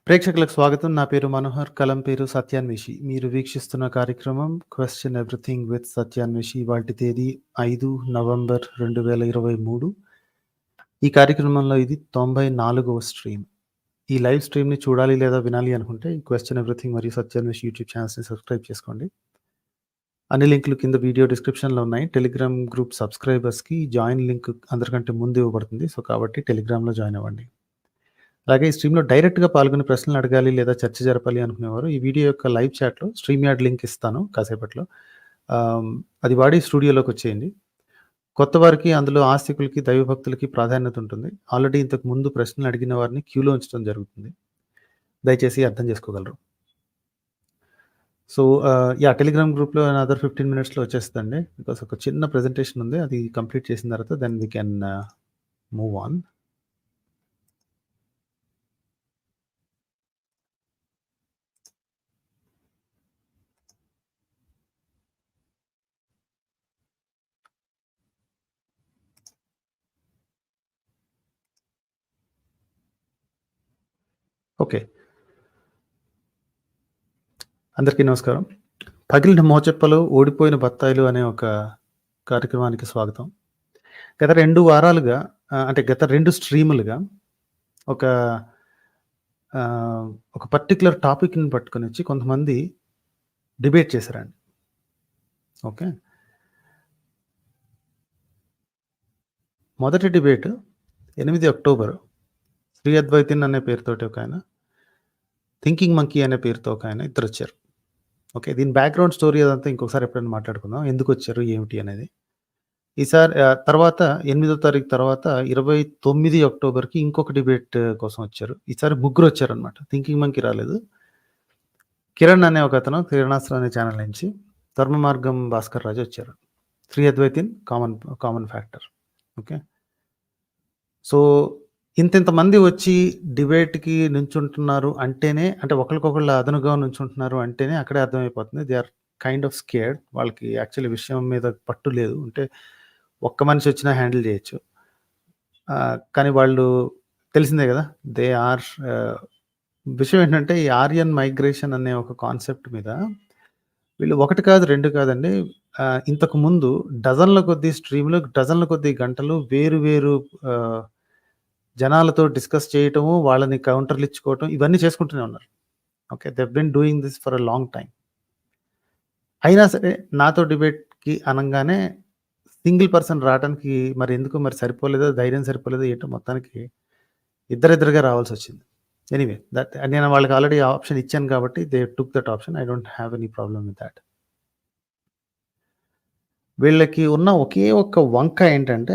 ప్రేక్షకులకు స్వాగతం. నా పేరు మనోహర్. కలం పేరు సత్య అన్వేషి. మీరు వీక్షిస్తున్న కార్యక్రమం క్వెషన్ ఎవ్రీథింగ్ విత్ సత్య అన్వేషి. ఇవాల్టి తేదీ 5 నవంబర్ 2023. ఈ కార్యక్రమంలో ఇది 94వ స్ట్రీమ్. ఈ లైవ్ స్ట్రీమ్‌ని చూడాలి లేదా వినాలి అనుకుంటే ఈ క్వెషన్ ఎవ్రీథింగ్ మరియు సత్య అన్వేషి యూట్యూబ్ ఛానల్స్‌ని సబ్స్క్రైబ్ చేసుకోండి. అన్ని లింకులు కింద వీడియో డిస్క్రిప్షన్‌లో ఉన్నాయి. టెలిగ్రామ్ గ్రూప్ సబ్స్క్రైబర్స్‌కి జాయిన్ లింక్ అందరికంటే ముందు ఇవ్వబడుతుంది. సో, కాబట్టి టెలిగ్రామ్‌లో జాయిన్ అవ్వండి. అలాగే ఈ స్ట్రీమ్‌లో డైరెక్ట్‌గా పాల్గొని ప్రశ్నలు అడగాలి లేదా చర్చ జరపాలి అనుకునేవారు ఈ వీడియో యొక్క లైవ్ చాట్‌లో స్ట్రీమ్ యార్డ్ లింక్ ఇస్తాను కాసేపట్లో. అది వాడి స్టూడియోలోకి వచ్చేయండి. కొత్త వారికి అందులో ఆస్తికులకి, దైవభక్తులకి ప్రాధాన్యత ఉంటుంది. ఆల్రెడీ ఇంతకు ముందు ప్రశ్నలు అడిగిన వారిని క్యూలో ఉంచడం జరుగుతుంది. దయచేసి అర్థం చేసుకోగలరు. సో, టెలిగ్రామ్ గ్రూప్‌లో అనదర్ 15 మినిట్స్‌లో వచ్చేస్తదండి. బికాజ్ ఒక చిన్న ప్రెజెంటేషన్ ఉంది. అది కంప్లీట్ చేసిన తర్వాత then we can move on. Okay. అందరికీ నమస్కారం. పగిలిన మోచెప్పలు, ఓడిపోయిన బత్తాయిలు అనే ఒక కార్యక్రమానికి స్వాగతం. గత 2 వారాలుగా అంటే గత 2 స్ట్రీములుగా ఒక ఒక పర్టిక్యులర్ టాపిక్‌ని పట్టుకొనొచ్చి కొంతమంది డిబేట్ చేశారండి. ఓకే. మొదటి డిబేట్ 8 అక్టోబర్ శ్రీ అద్వైతిన్ అనే పేరుతోటి ఒకాయన, థింకింగ్ మంకీ అనే పేరుతో ఒకాయన ఇద్దరొచ్చారు. ఓకే. దీని బ్యాక్‌గ్రౌండ్ స్టోరీ అదంతా ఇంకొకసారి ఎప్పుడైనా మాట్లాడుకుందాం. ఎందుకొచ్చారు? ఏమిటి అనేది. ఈసారి తర్వాత 8వ తారీఖు తర్వాత 29 అక్టోబర్‌కి ఇంకొక డిబేట్ కోసం వచ్చారు. ఈసారి ముగ్గురొచ్చారనమాట. థింకింగ్ మంకీ రాలేదు. కిరణ్ అనే ఒకతను కిరణాస్త్ర అనే ఛానల్ నుంచి, ధర్మ మార్గం భాస్కర్ రాజు వచ్చారు. శ్రీ అద్వైతిన్ కామన్ ఫ్యాక్టర్. ఓకే. సో, ఇంతింతమంది వచ్చి డిబేట్‌కి నుంచుంటున్నారు అంటేనే, అంటే ఒకళ్ళకొకళ్ళు అదనుగా నుంచుంటున్నారు అంటేనే అక్కడే అర్థమైపోతుంది. They are kind of scared. వాళ్ళకి యాక్చువల్లీ విషయం మీద పట్టు లేదు. అంటే ఒక్క మనిషి వచ్చినా హ్యాండిల్ చేయొచ్చు. కానీ వాళ్ళు తెలిసిందే గదా! దే ఆర్ విషయం ఏంటంటే ఈ ఆర్యన్ మైగ్రేషన్ అనే ఒక కాన్సెప్ట్ మీద వీళ్ళు 1 కాదు, 2 కాదండి. ఇంతకు ముందు డజన్‌ల కొద్దీ స్ట్రీమ్‌లు, డజన్‌ల కొద్దీ గంటలు వేరు వేరు జనాలతో డిస్కస్ చేయటము, వాళ్ళని కౌంటర్‌లు ఇచ్చుకోవటం ఇవన్నీ చేసుకుంటూనే ఉన్నారు. Okay. They have been doing this for a long time. అయినా సరే నాతో డిబేట్‌కి అనంగానే సింగిల్ పర్సన్ రావటానికి ఎందుకో సరిపోలేదో, ధైర్యం సరిపోలేదో ఏంటో మొత్తానికి ఇద్దరిద్దరుగా రావాల్సొచ్చింది. ఎనీవే నేను వాళ్ళకి ఆల్రెడీ ఆప్షన్ ఇచ్చాను కాబట్టి they took that option. I don't have any problem with thought. వీళ్ళకి ఉన్న ఒకే ఒక్క వంక ఏంటంటే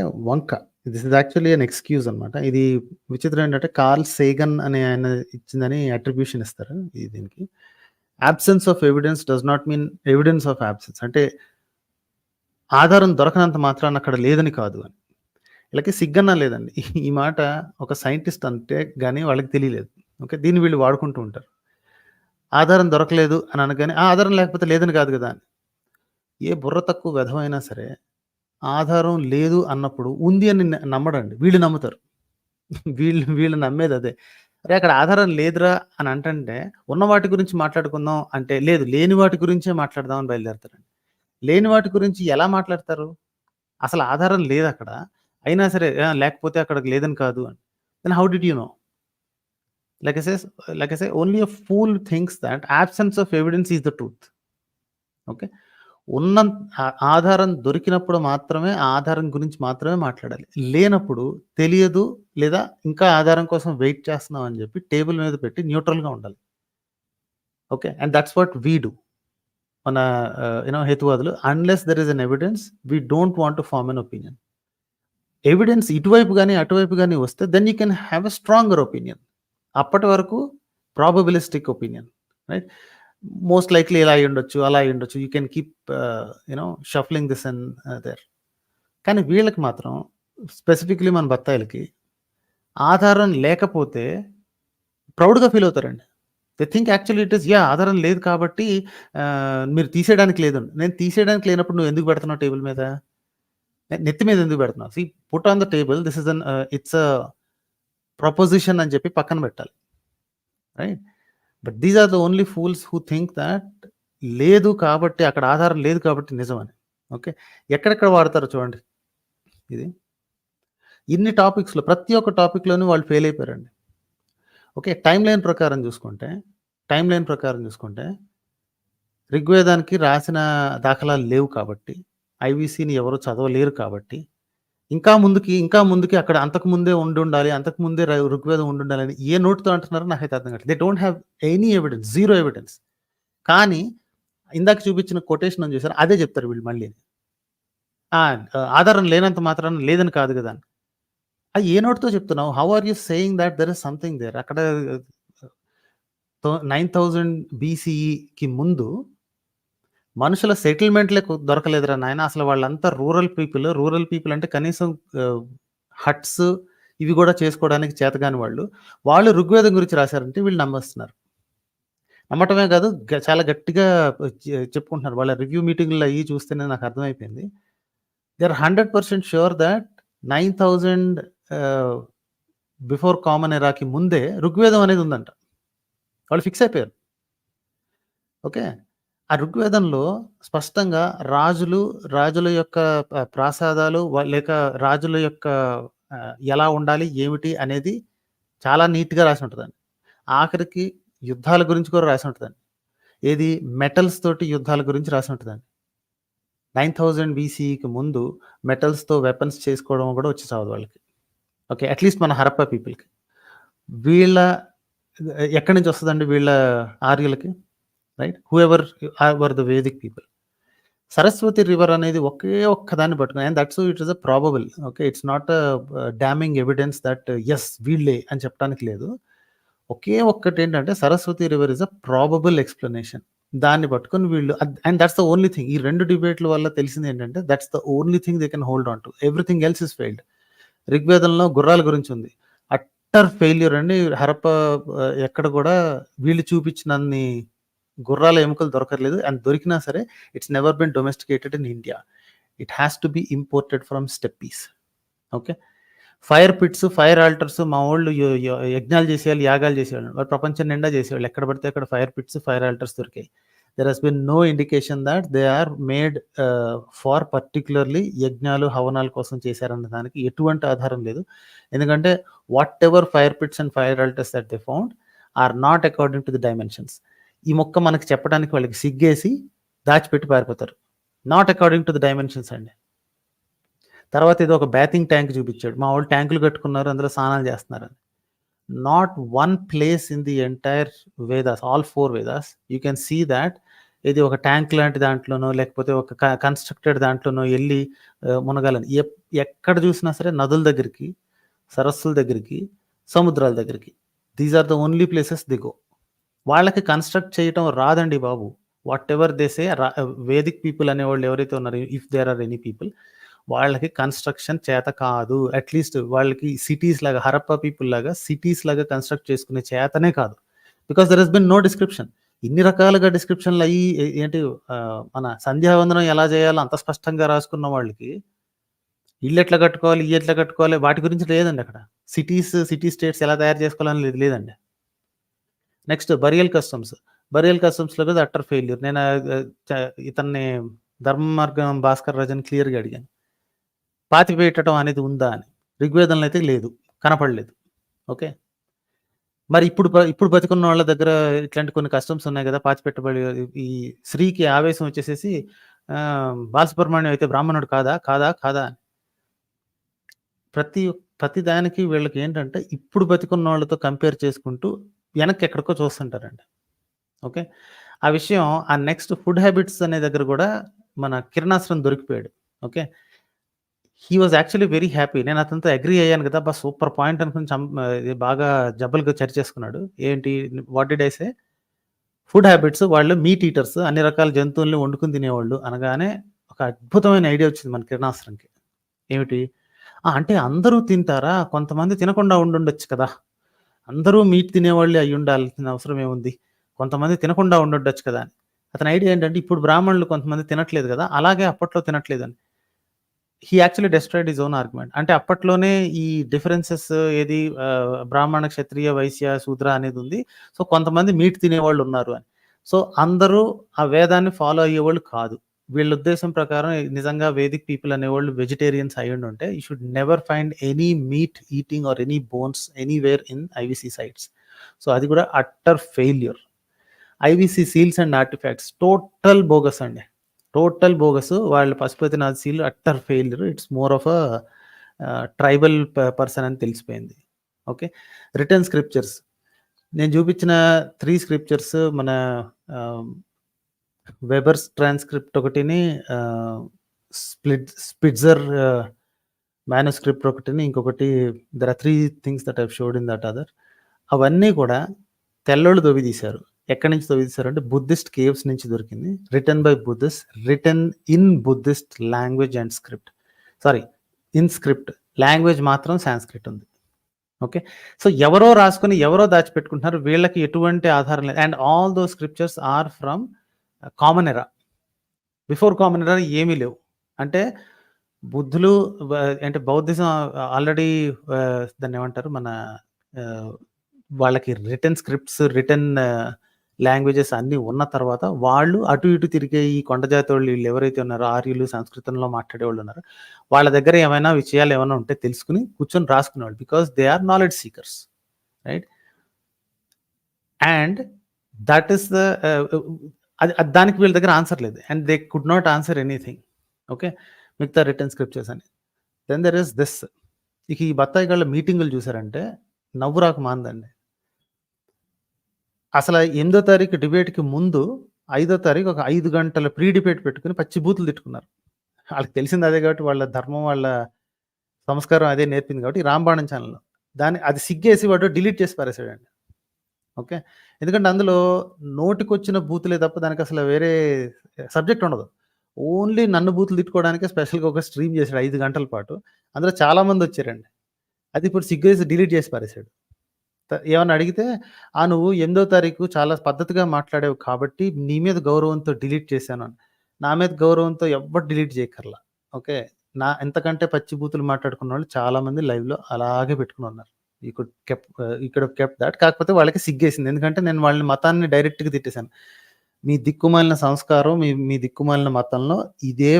this is actually an excuse అనమాట. ఇది విచిత్రం ఏంటంటే కార్ల్ సేగన్ అనే ఆయన ఇచ్చిందని అట్రిబ్యూషన్ ఇస్తారు దీనికి. Absence of evidence does not mean evidence of absence. అంటే ఆధారం దొరకనంత మాత్రాన అక్కడ లేదని కాదు అని. వీళ్ళకి సిగ్గన్నా లేదండి. ఈ మాట ఒక సైంటిస్ట్ అంటే గాని వాళ్ళకి తెలియలేదు. ఓకే. దీన్ని వీళ్ళు వాడుకుంటూ ఉంటారు. ఆధారం దొరకలేదు అని అనగానే, ఆధారం లేకపోతే లేదని కాదు గదా అని. ఏ బుర్ర తక్కువ వెధవైనా సరే, ఆధారం లేదు అన్నప్పుడు ఉంది అని నమ్మడండి. వీళ్ళు నమ్ముతారు. వీళ్ళు నమ్మేదదే. అరే! అక్కడ ఆధారం లేదురా అని అంటంటే, ఉన్న వాటి గురించి మాట్లాడుకుందాం అంటే, లేదు లేని వాటి గురించే మాట్లాడదాం అని బయలుదేరతారండి. లేని వాటి గురించి ఎలా మాట్లాడతారు? అసలు ఆధారం లేదక్కడ. అయినా సరే లేకపోతే అక్కడికి లేదని కాదు అని. Then how did you know? Like I say only a fool thinks that absence of evidence is the truth. Okay. ఉన్న ఆధారం దొరికినప్పుడు మాత్రమే ఆ ఆధారం గురించి మాత్రమే మాట్లాడాలి. లేనప్పుడు తెలియదు లేదా ఇంకా ఆధారం కోసం వెయిట్ చేస్తున్నాం అని చెప్పి టేబుల్ మీద పెట్టి న్యూట్రల్‌గా ఉండాలి. Okay. And that's what we do. మన హేతువాదులు unless there is an evidence we don't want to form an opinion. Evidence ఇటువైపు గాని, అటువైపు గాని వస్తే then you can have a stronger opinion. అప్పటి వరకు probabilistic opinion. Right? Most likely ఇలా అయ్యుండొచ్చు, అలా అయ్యుండొచ్చు. You can keep shuffling this and there. కానీ వీళ్ళకి మాత్రం స్పెసిఫిక్‌లీ మన బత్తాయిలకి ఆధారం లేకపోతే ప్రౌడ్‌గా ఫీల్ అవుతారండి. They think actually it is ఆధారం లేదు కాబట్టి మీరు తీసేయడానికి లేదండి. నేను తీసేయడానికి లేనప్పుడు నువ్వు ఎందుకు పెడుతున్నావు టేబుల్ మీద? నెత్తి మీద ఎందుకు పెడుతున్నావు? See put on the table this is it's a proposition అని చెప్పి పక్కన పెట్టాలి. Right? But these are the only fools who think that లేదు కాబట్టి, అక్కడ ఆధారం లేదు కాబట్టి నిజమని. ఓకే. ఎక్కడెక్కడ వాడతారో చూడండి ఇది. ఇన్ని టాపిక్స్‌లో ప్రతి ఒక్క టాపిక్‌లోనూ వాళ్ళు ఫెయిల్ అయిపోయారండి. ఓకే. టైమ్ లైన్ ప్రకారం చూసుకుంటే ఋగ్వేదానికి రాసిన దాఖలాలు లేవు కాబట్టి, ఐవీసీని ఎవరు చదవలేరు కాబట్టి, ఇంకా ముందుకి అక్కడ అంతకుముందే ఉండుండాలి, అంతకుముందే ఋగ్వేదం ఉండుండాలని ఏ నోటితో అంటున్నారో నాకైతే అర్థం కావట్లేదు. They don't have any evidence. Zero evidence. కానీ ఇందాక చూపించిన కొటేషన్ ఉంది చూసారా? అదే చెప్తారు వీళ్ళు మళ్ళీని. ఆ! ఆధారం లేనంత మాత్రాన లేదని కాదు గదా! అని. అది ఏ నోటితో చెప్తున్నావు? How are you saying that there is something there? అక్కడ 9000 బీసీఈకి ముందు మనుషుల సెటిల్మెంట్‌లే దొరకలేదురా నాయన. అసలు వాళ్ళంతా రూరల్ పీపుల్ అంటే కనీసం హట్స్ ఇవి గూడా చేసుకోవడానికి చేతగాని వాళ్ళు. వాళ్ళు ఋగ్వేదం గురించి రాసారంటే వీళ్ళు నమ్మేస్తున్నారు. నమ్మటమే కాదు చాలా గట్టిగా చెప్పుకుంటున్నారు. వాళ్ళ రివ్యూ మీటింగ్‌లో అయ్యి చూస్తేనే నాకు అర్థమైపోయింది. దే ఆర్ 100% ష్యూర్ థట్ 9000 ఆహ్, బిఫోర్ కామన్ ఎరాకి ముందే ఋగ్వేదం అనేది ఉందంట. వాళ్ళు ఫిక్స్ అయిపోయారు. ఓకే. ఆ ఋగ్వేదంలో స్పష్టంగా రాజుల యొక్క ప్రాసాదాలు లేక రాజుల యొక్క ఎలా ఉండాలి, ఏమిటి అనేది చాలా నీట్‌గా రాసి ఉంటదండి. ఆఖరికి యుద్ధాల గురించి కూడా రాసి ఉంటదండి. ఏది మెటల్స్ తోటి యుద్ధాల గురించి రాసి ఉంటదండి. 9000 బీసీఈకి ముందు మెటల్స్‌తో వెపన్స్ చేసుకోవడం కూడా వచ్చి చావదు వాళ్ళకి. ఓకే. అట్‌లీస్ట్ మన హరప్పా పీపుల్‌కి. వీళ్ళ ఎక్కడి నుంచి వస్తదండి వీళ్ళ ఆర్యులకి? Right? Whoever were the Vedic people. Saraswati river అనేది ఒకే ఒక్క దాన్ని పట్టుకొని and that's it is probable. Okay. It's not damning evidence that yes వీళ్ళే అని చెప్పడానికి లేదు. ఒకే ఒక్కటేంటంటే Saraswati river is probable explanation. దాన్ని పట్టుకొని వీళ్ళు and that's the only thing. ఈ 2 డిబేట్‌ల వల్ల తెలిసిందేంటంటే that's the only thing they can hold on to. Everything else is failed. ఋగ్వేదంలో గుర్రాల గురించి ఉంది. అట్టర్ ఫెయిల్యూర్ అండి. హరప్పా ఎక్కడ కూడా వీళ్ళు చూపించినన్ని గుర్రాల ఎముకలు దొరకట్లేదు. అండ్ దొరికినా సరే it's never been domesticated in India. It has to be imported from steppes. Okay. Fire pits, fire altars మా వోళ్ళు యజ్ఞాలు చేసేవాళ్ళు, యాగాలు చేసేవాళ్ళు. వాళ్ళు ప్రపంచం నిండా చేసేవాళ్ళు. ఎక్కడ పడితే అక్కడ ఫైర్ పిట్స్, ఫైర్ ఆల్టర్స్ దొరికాయి. There has been no indication that they are made for particularly యజ్ఞాలు, హవనాల కోసం చేశారన్న దానికి ఎటువంటి ఆధారం లేదు. ఎందుకంటే whatever fire pits and fire altars that they found are not according to the dimensions. ఈ మొక్క మనకి చెప్పడానికి వాళ్ళకి సిగ్గేసి దాచిపెట్టి పారిపోతారు. Not according to the dimensions అండి. తర్వాత ఏదో ఒక బాతింగ్ ట్యాంక్ చూపించాడు. మా వాళ్ళు ట్యాంకులు కట్టుకున్నారు. అందులో స్నానాలు చేస్తున్నారని. Not one place in the entire Vedas, all 4 Vedas you can see that ఇది ఒక ట్యాంక్ లాంటి దాంట్లోనో, లేకపోతే ఒక కన్‌స్ట్రక్టెడ్ దాంట్లోనో ఎళ్లి మునగాలని. ఎక్కడ చూసినా సరే నదుల దగ్గరికి, సరస్సుల దగ్గరికి, సముద్రాల దగ్గరికి. These are the only places they go. వాళ్ళకి కన్‌స్ట్రక్ట్ చేయటం రాదండి బాబు. Whatever they say Vedic people అనేవాళ్ళు ఎవరైతే ఉన్నారో if there are any people వాళ్ళకి కన్‌స్ట్రక్షన్ చేత కాదు. అట్‌లీస్ట్ వాళ్ళకి సిటీస్ లాగా హరప్పా పీపుల్ లాగా సిటీస్ లాగా కన్‌స్ట్రక్ట్ చేసుకునే చేతనే కాదు. Because there has been no description. ఇన్ని రకాలుగా డిస్క్రిప్షన్‌లు అయ్యి ఏంటి మన సంధ్యావందనం ఎలా చేయాలో అంత స్పష్టంగా రాసుకున్న వాళ్ళకి ఇల్లెట్లా కట్టుకోవాలి, ఇయ్యెట్లా కట్టుకోవాలి వాటి గురించి లేదండి అక్కడ. సిటీ స్టేట్స్ ఎలా తయారు చేసుకోవాలని లేదండి. నెక్స్ట్ బరియల్ కస్టమ్స్‌లో కూడా అట్టర్ ఫెయిల్యూర్. నేను ఇతన్ని ధర్మ మార్గం భాస్కర్ రాజుని క్లియర్‌గా అడిగాను. పాతిపెట్టడం అనేది ఉందా అని. ఋగ్వేదంలో అయితే లేదు. కనపడలేదు. ఓకే. మరి ఇప్పుడు బతికున్న వాళ్ళ దగ్గర ఇట్లాంటి కొన్ని కస్టమ్స్ ఉన్నాయి గదా! పాతిపెట్టబడి ఈ స్త్రీకి ఆవేశం వచ్చేసేసి బాలసుబ్రహ్మణ్యం అయితే బ్రాహ్మణుడు కాదా? కాదా? కాదా? అని. ప్రతి ప్రతి దానికి వీళ్ళకేంటంటే ఇప్పుడు బతికున్నోళ్ళతో కంపేర్ చేసుకుంటూ వెనక్కి ఎక్కడికో చూస్తుంటారండి. ఓకే. ఆ విషయం ఆ నెక్స్ట్ ఫుడ్ హ్యాబిట్స్ అనే దగ్గర గూడా మన కిరణాశ్రం దొరికిపోయాడు. Okay. He was actually very happy. నేను అతనితో అగ్రీ అయ్యాను గదా! అబ్బా! సూపర్ పాయింట్ అనుకుని ఇది బాగా జబ్బలుగా చరిచేసుకున్నాడు. ఏంటి what did I say? Food habits వాళ్ళు మీట్ ఈటర్స్ అన్ని రకాల జంతువుల్ని వండుకొని తినేవాళ్ళు అనగానే ఒక అద్భుతమైన ఐడియా వచ్చింది మన కిరణాశ్రంకి. ఏమిటి? అంటే అందరూ తింటారా? కొంతమంది తినకుండా ఉండుండొచ్చు కదా! అందరూ మీట్ తినేవాళ్ళే అయ్యుండాల్సిన అవసరం ఏముంది? కొంతమంది తినకుండా ఉండుండొచ్చు కదా! అని. అతని ఐడియా ఏంటంటే ఇప్పుడు బ్రాహ్మణులు కొంతమంది తినట్లేదు గదా! అలాగే అప్పట్లో తినట్లేదని. He actually destroyed his own argument. అంటే అప్పట్లోనే ఈ డిఫరెన్సెస్ ఏది బ్రాహ్మణ, క్షత్రియ, వైశ్య, శూద్ర అనేది ఉంది. సో కొంతమంది మీట్ తినేవాళ్ళు ఉన్నారు అని. సో అందరూ ఆ వేదాన్ని ఫాలో అయ్యేవాళ్ళు కాదు. వీళ్ళ ఉద్దేశం ప్రకారం నిజంగా వేదిక్ పీపుల్ అనేవాళ్ళు వెజిటేరియన్స్ అయ్యుండుంటే you should never find any meat eating or any bones anywhere in IVC sites. So అది కూడా utter failure. IVC seals and artifacts total bogus అండి. Total bogus. వాళ్ళ Pashupatinath seal utter failure. It's more of a tribal person అని తెలిసిపోయింది. Okay. Return scriptures నేను చూపించిన 3 scriptures మన Weber's transcript ఒకటిని, స్పిట్జర్ మాన్యుస్క్రిప్ట్ ఒకటిని, ఇంకొకటి there are 3 things that I have showed in that other. అవన్నీ కూడా తెల్లోళ్ళు తవ్వి తీశారు. ఎక్కడి నుంచి తవ్వి తీశారంటే బుద్ధిస్ట్ కేవ్స్ నుంచి దొరికింది. Written by Buddhist, written in Buddhist language and script. Sorry, in script. Language మాత్రం సాంస్క్రిట్ ఉంది. ఓకే. సో ఎవరో రాసుకొని ఎవరో దాచిపెట్టుకుంటున్నారు. వీళ్ళకి ఎటువంటి ఆధారం లేదు. And all those scriptures are from common era. Before common era ఏమీ లేవు. అంటే బుద్ధులు అంటే బౌద్ధిజం ఆల్రెడీ దాన్ని ఏమంటారు మన వాళ్ళకి రిటర్న్ స్క్రిప్ట్స్, రిటర్న్ లాంగ్వేజెస్ అన్నీ ఉన్న తర్వాత వాళ్ళు అటు ఇటు తిరిగే ఈ కొండ జాతి వాళ్ళు వీళ్ళు ఎవరైతే ఉన్నారో ఆర్యులు, సంస్కృతంలో మాట్లాడే వాళ్ళు ఉన్నారో వాళ్ళ దగ్గర ఏమైనా విషయాలు ఏమైనా ఉంటే తెలుసుకుని కూర్చొని రాసుకునేవాళ్ళు. Because they are knowledge seekers, right? And that is the దానికి వీళ్ళ దగ్గర ఆన్సర్ లేదు. And they could not answer anything. Okay. మిగతా రిటర్న్ స్క్రిప్చర్స్ అని. Then there is this. ఇక ఈ బత్తాయి గళ్ళ మీటింగులు చూసారంటే నవ్వు రాక మాందండి. అసలు 8వ తారీఖు డిబేట్‌కి ముందు 5వ తారీఖు ఒక 5 గంటల ప్రీ డిబేట్ పెట్టుకొని పచ్చి బూతులు తిట్టుకున్నారు. వాళ్ళకి తెలిసింది అదే కాబట్టి వాళ్ళ ధర్మం, వాళ్ళ సంస్కారం అదే నేర్పింది కాబట్టి రాంబాణం ఛానల్‌లో. అది సిగ్గేసి వాడు డిలీట్ చేసి పారేసాడండి. ఓకే. ఎందుకంటే అందులో నోటికొచ్చిన బూతులే తప్ప దానికి అసలు వేరే సబ్జెక్ట్ ఉండదు. ఓన్లీ నన్ను బూతులు తిట్టుకోవడానికే స్పెషల్‌గా ఒక స్ట్రీమ్ చేసాడు 5 గంటల పాటు. అందులో చాలా మంది వచ్చారండి. అది ఇప్పుడు సిగ్గేసి డిలీట్ చేసి పారేసాడు. ఏమన్నా అడిగితే నువ్వు 8వ తారీఖు చాలా పద్ధతిగా మాట్లాడావు కాబట్టి నీ మీద గౌరవంతో డిలీట్ చేశాను అని. నా మీద గౌరవంతో ఎవ్వరు డిలీట్ చేయక్కర్లా. ఓకే. ఎంతకంటే పచ్చి బూతులు మాట్లాడుకున్న వాళ్ళు చాలా మంది లైవ్‌లో అలాగే పెట్టుకొని ఉన్నారు. You could kept that. కాకపోతే వాళ్ళకి సిగ్గేసింది. ఎందుకంటే నేను వాళ్ళని మతాన్ని డైరెక్ట్‌గా తిట్టేసాను. మీ దిక్కుమాలిన సంస్కారం, మీ దిక్కుమాలిన మతంలో ఇదే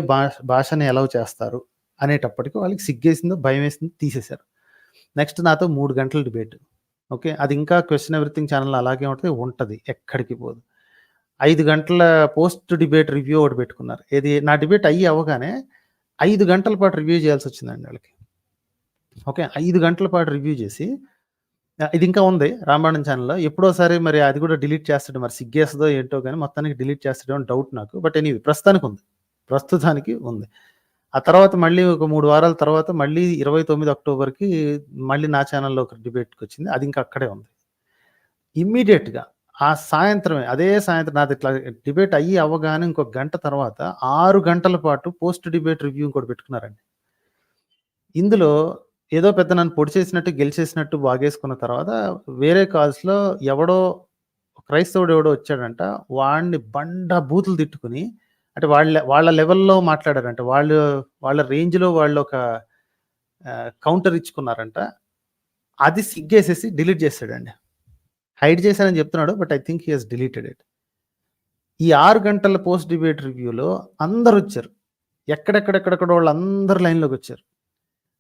భాషని ఎలౌ చేస్తారు అనేటప్పటికి వాళ్ళకి సిగ్గేసిందో, భయమేసిందో తీసేశారు. నెక్స్ట్ నాతో 3 గంటల డిబేట్. ఓకే. అది ఇంకా క్వెషన్ ఎవ్రీథింగ్ ఛానల్ అలాగే ఉంటది. ఎక్కడికి పోదు. 5 గంటల పోస్ట్ డిబేట్ రివ్యూ ఒకటి పెట్టుకున్నారు. ఏది నా డిబేట్ అవ్వగానే 5 గంటల పాటు రివ్యూ చేయాల్సొచ్చిందండి వాళ్ళకి. ఓకే. 5 గంటల పాటు రివ్యూ చేసి ఇది ఇంకా ఉంది రాంబాణం ఛానల్‌లో. ఎప్పుడోసారి మరి అది కూడా డిలీట్ చేస్తాడు. మరి సిగ్గేస్తదో ఏంటో గాని మొత్తానికి డిలీట్ చేస్తాడేమో అని డౌట్ నాకు. బట్ ఎనీవే ప్రస్తుతానికి ఉంది. ఆ తర్వాత మళ్ళీ ఒక 3 వారాల తర్వాత మళ్ళీ 29 అక్టోబర్‌కి మళ్ళీ నా ఛానల్‌లో ఒక డిబేట్‌కొచ్చింది. అది ఇంకా అక్కడే ఉంది. ఇమ్మీడియేట్‌గా అదే సాయంత్రం నాది ఇట్లా డిబేట్ అవ్వగానే ఇంకో గంట తర్వాత 6 గంటల పాటు పోస్ట్ డిబేట్ రివ్యూ ఇంకోటి పెట్టుకున్నారండి. ఇందులో ఏదో పెద్ద నన్ను పొడి చేసినట్టు, గెలిచేసినట్టు వాగేసుకున్న తర్వాత వేరే కాల్స్‌లో క్రైస్తవుడు ఎవడో వచ్చాడంట. వాడిని బూతులు తిట్టుకొని అంటే వాళ్ళ లెవెల్‌లో మాట్లాడారంట. వాళ్ళ రేంజ్‌లో వాళ్ళొక కౌంటర్ ఇచ్చుకున్నారంట. అది సిగ్గేసేసి డిలీట్ చేసాడండి. హైడ్ చేశానని చెప్తున్నాడు. But I think he has deleted it. ఈ 6 గంటల పోస్ట్ డిబేట్ రివ్యూలో అందరొచ్చారు. ఎక్కడెక్కడో వాళ్ళందరూ లైన్‌లోకొచ్చారు.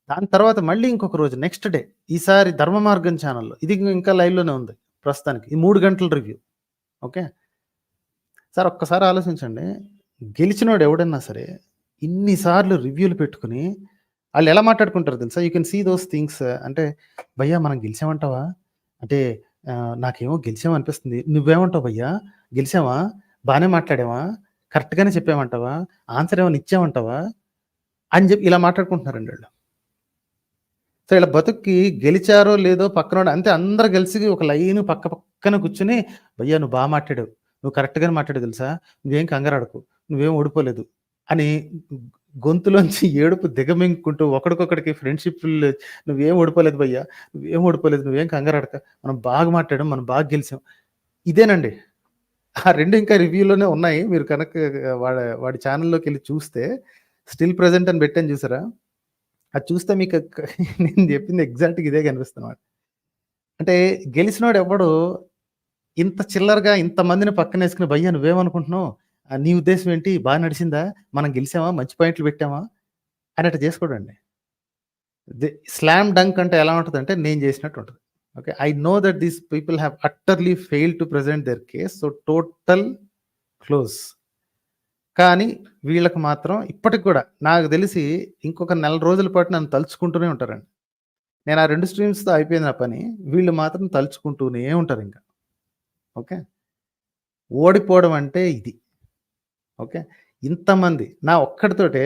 దాని తర్వాత మళ్ళీ ఇంకొక రోజు నెక్స్ట్ డే ఈసారి ధర్మ మార్గం ఛానల్‌లో ఇది ఇంకా లైవ్‌లోనే ఉంది ప్రస్తుతానికి. ఈ 3 గంటల రివ్యూ. ఓకే. సార్ ఒక్కసారి ఆలోచించండి. గెలిచినోడు ఎవడన్నా సరే ఇన్ని సార్లు రివ్యూలు పెట్టుకొని ఆళ్ళు ఎలా మాట్లాడుకుంటారో తెలుసా? You can see those things. అంటే భయ్యా మనం గెలిచామంటావా? అంటే నాకేమో గెలిచామనిపిస్తుంది. నువ్వేమంటావు భయ్యా? గెలిచామా? బానే మాట్లాడామా? కరెక్ట్‌గానే చెప్పామంటావా? ఆన్సర్ ఏమైనా ఇచ్చామంటావా? అని చెప్పి ఇలా మాట్లాడుకుంటున్నారండి ఆళ్ళు. సో ఇలా బతుక్కి గెలిచారో లేదో పక్కనోడు అంతే అందరూ కలిసి ఒక లైను పక్కన కూర్చొని భయ్యా నువ్వు బా మాట్లాడావు. నువ్వు కరెక్ట్‌గానే మాట్లాడావు తెలుసా? నువ్వేం కంగారాడకు. నువ్వేం ఓడిపోలేదు అని గొంతులోంచి ఏడుపు దిగమింగుకుంటూ ఒకడికొకడికి ఫ్రెండ్‌షిప్‌లు నువ్వేం ఓడిపోలేదు భయ్యా. నువ్వేం ఓడిపోలేదు. నువ్వేం కంగారాడక. మనం బాగా మాట్లాడాం. మనం బాగా గెలిసాం. ఇదేనండి. ఆ 2 ఇంకా రివ్యూలోనే ఉన్నాయి. మీరు కనుక వాడి ఛానెల్‌లోకెళ్ళి చూస్తే స్టిల్ ప్రెజెంట్ అని పెట్టాను చూసారా? అది చూస్తే మీకు నేను చెప్పింది ఎగ్జాక్ట్‌గా ఇదే కనిపిస్తుందన్నమాట. అంటే గెలిసినోడు ఎవ్వడు ఇంత చిల్లరగా ఇంతమందిని పక్కనేసుకొని భయ్యా నువ్వేమనుకుంటున్నావు? నీ ఉద్దేశ్యం ఏంటి? నడిసిందా? మనం గెలిసామా? మంచి పాయింట్లు పెట్టామా? అన్నట్టు చేసుకోడండి. స్లామ్ డంక్ అంటే ఎలా ఉంటదంటే నేను చేసినట్టు ఉంటది. Okay. I know that these people have utterly failed to present their case. So total close. కానీ వీళ్ళకి మాత్రం ఇప్పటికి కూడా నాకు తెలిసి ఇంకొక నెల రోజుల పాటు నన్ను తలుచుకుంటూనే ఉంటారండి. నేను ఆ 2 స్ట్రీమ్స్‌తో అయిపోయింది నా పని. వీళ్ళు మాత్రం తలుచుకుంటూనే ఉంటారింక. ఓకే. ఓడిపోవడం అంటే ఇది. ఓకే. ఇంతమంది నా ఒక్కడితోటే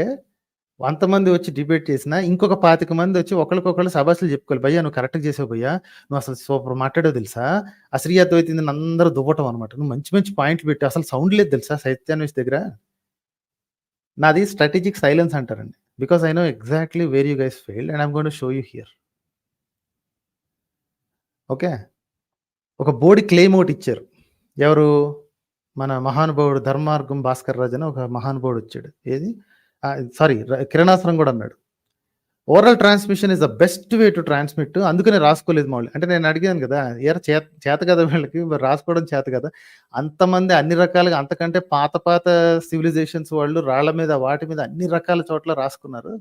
అంతమంది వచ్చి డిబేట్ చేసినా, ఇంకొక 25 మందొచ్చి ఒకళ్ళకొకళ్ళు శబాషులు చెప్పుకోవాలి. "భయ్యా నువ్వు కరెక్ట్‌గా చేసావు భయ్యా. నువ్వసలు సూపర్ మాట్లాడావు తెలుసా? ఆ శ్రీ అద్వైతిని అందరూ దువ్వటం అనమాట. నువ్వు మంచి మంచి పాయింట్లు పెట్టావు. అసలు సౌండ్ లేదు తెలుసా సత్యాన్వేష్ దగ్గర." నాది స్ట్రాటజిక్ సైలెన్స్ అంటారండి. Because I know exactly where you guys failed and I am going to show you here. Okay. ఒక బోడి క్లెయిమ్ ఒకటిచ్చారు. ఎవరు? మన మహానుభావుడు 'ధర్మార్గం భాస్కర్ రాజు' అని ఒక మహానుభావుడొచ్చాడు. ఏది? సారీ కిరణాసనం గూడా అన్నాడు. Oral transmission is the best way to transmit. అందుకనే రాసుకోలేదు మా వోళ్ళు. అంటే నేను అడిగాను గదా! ఏరా చేత కదా వీళ్ళకి మరి రాసుకోవడం చేత కదా! అంతమంది అన్ని రకాలుగా అంతకంటే పాత పాత సివిలైజేషన్స్ వాళ్ళు రాళ్ళ మీద వాటి మీద అన్ని రకాల చోట్ల రాసుకున్నారు.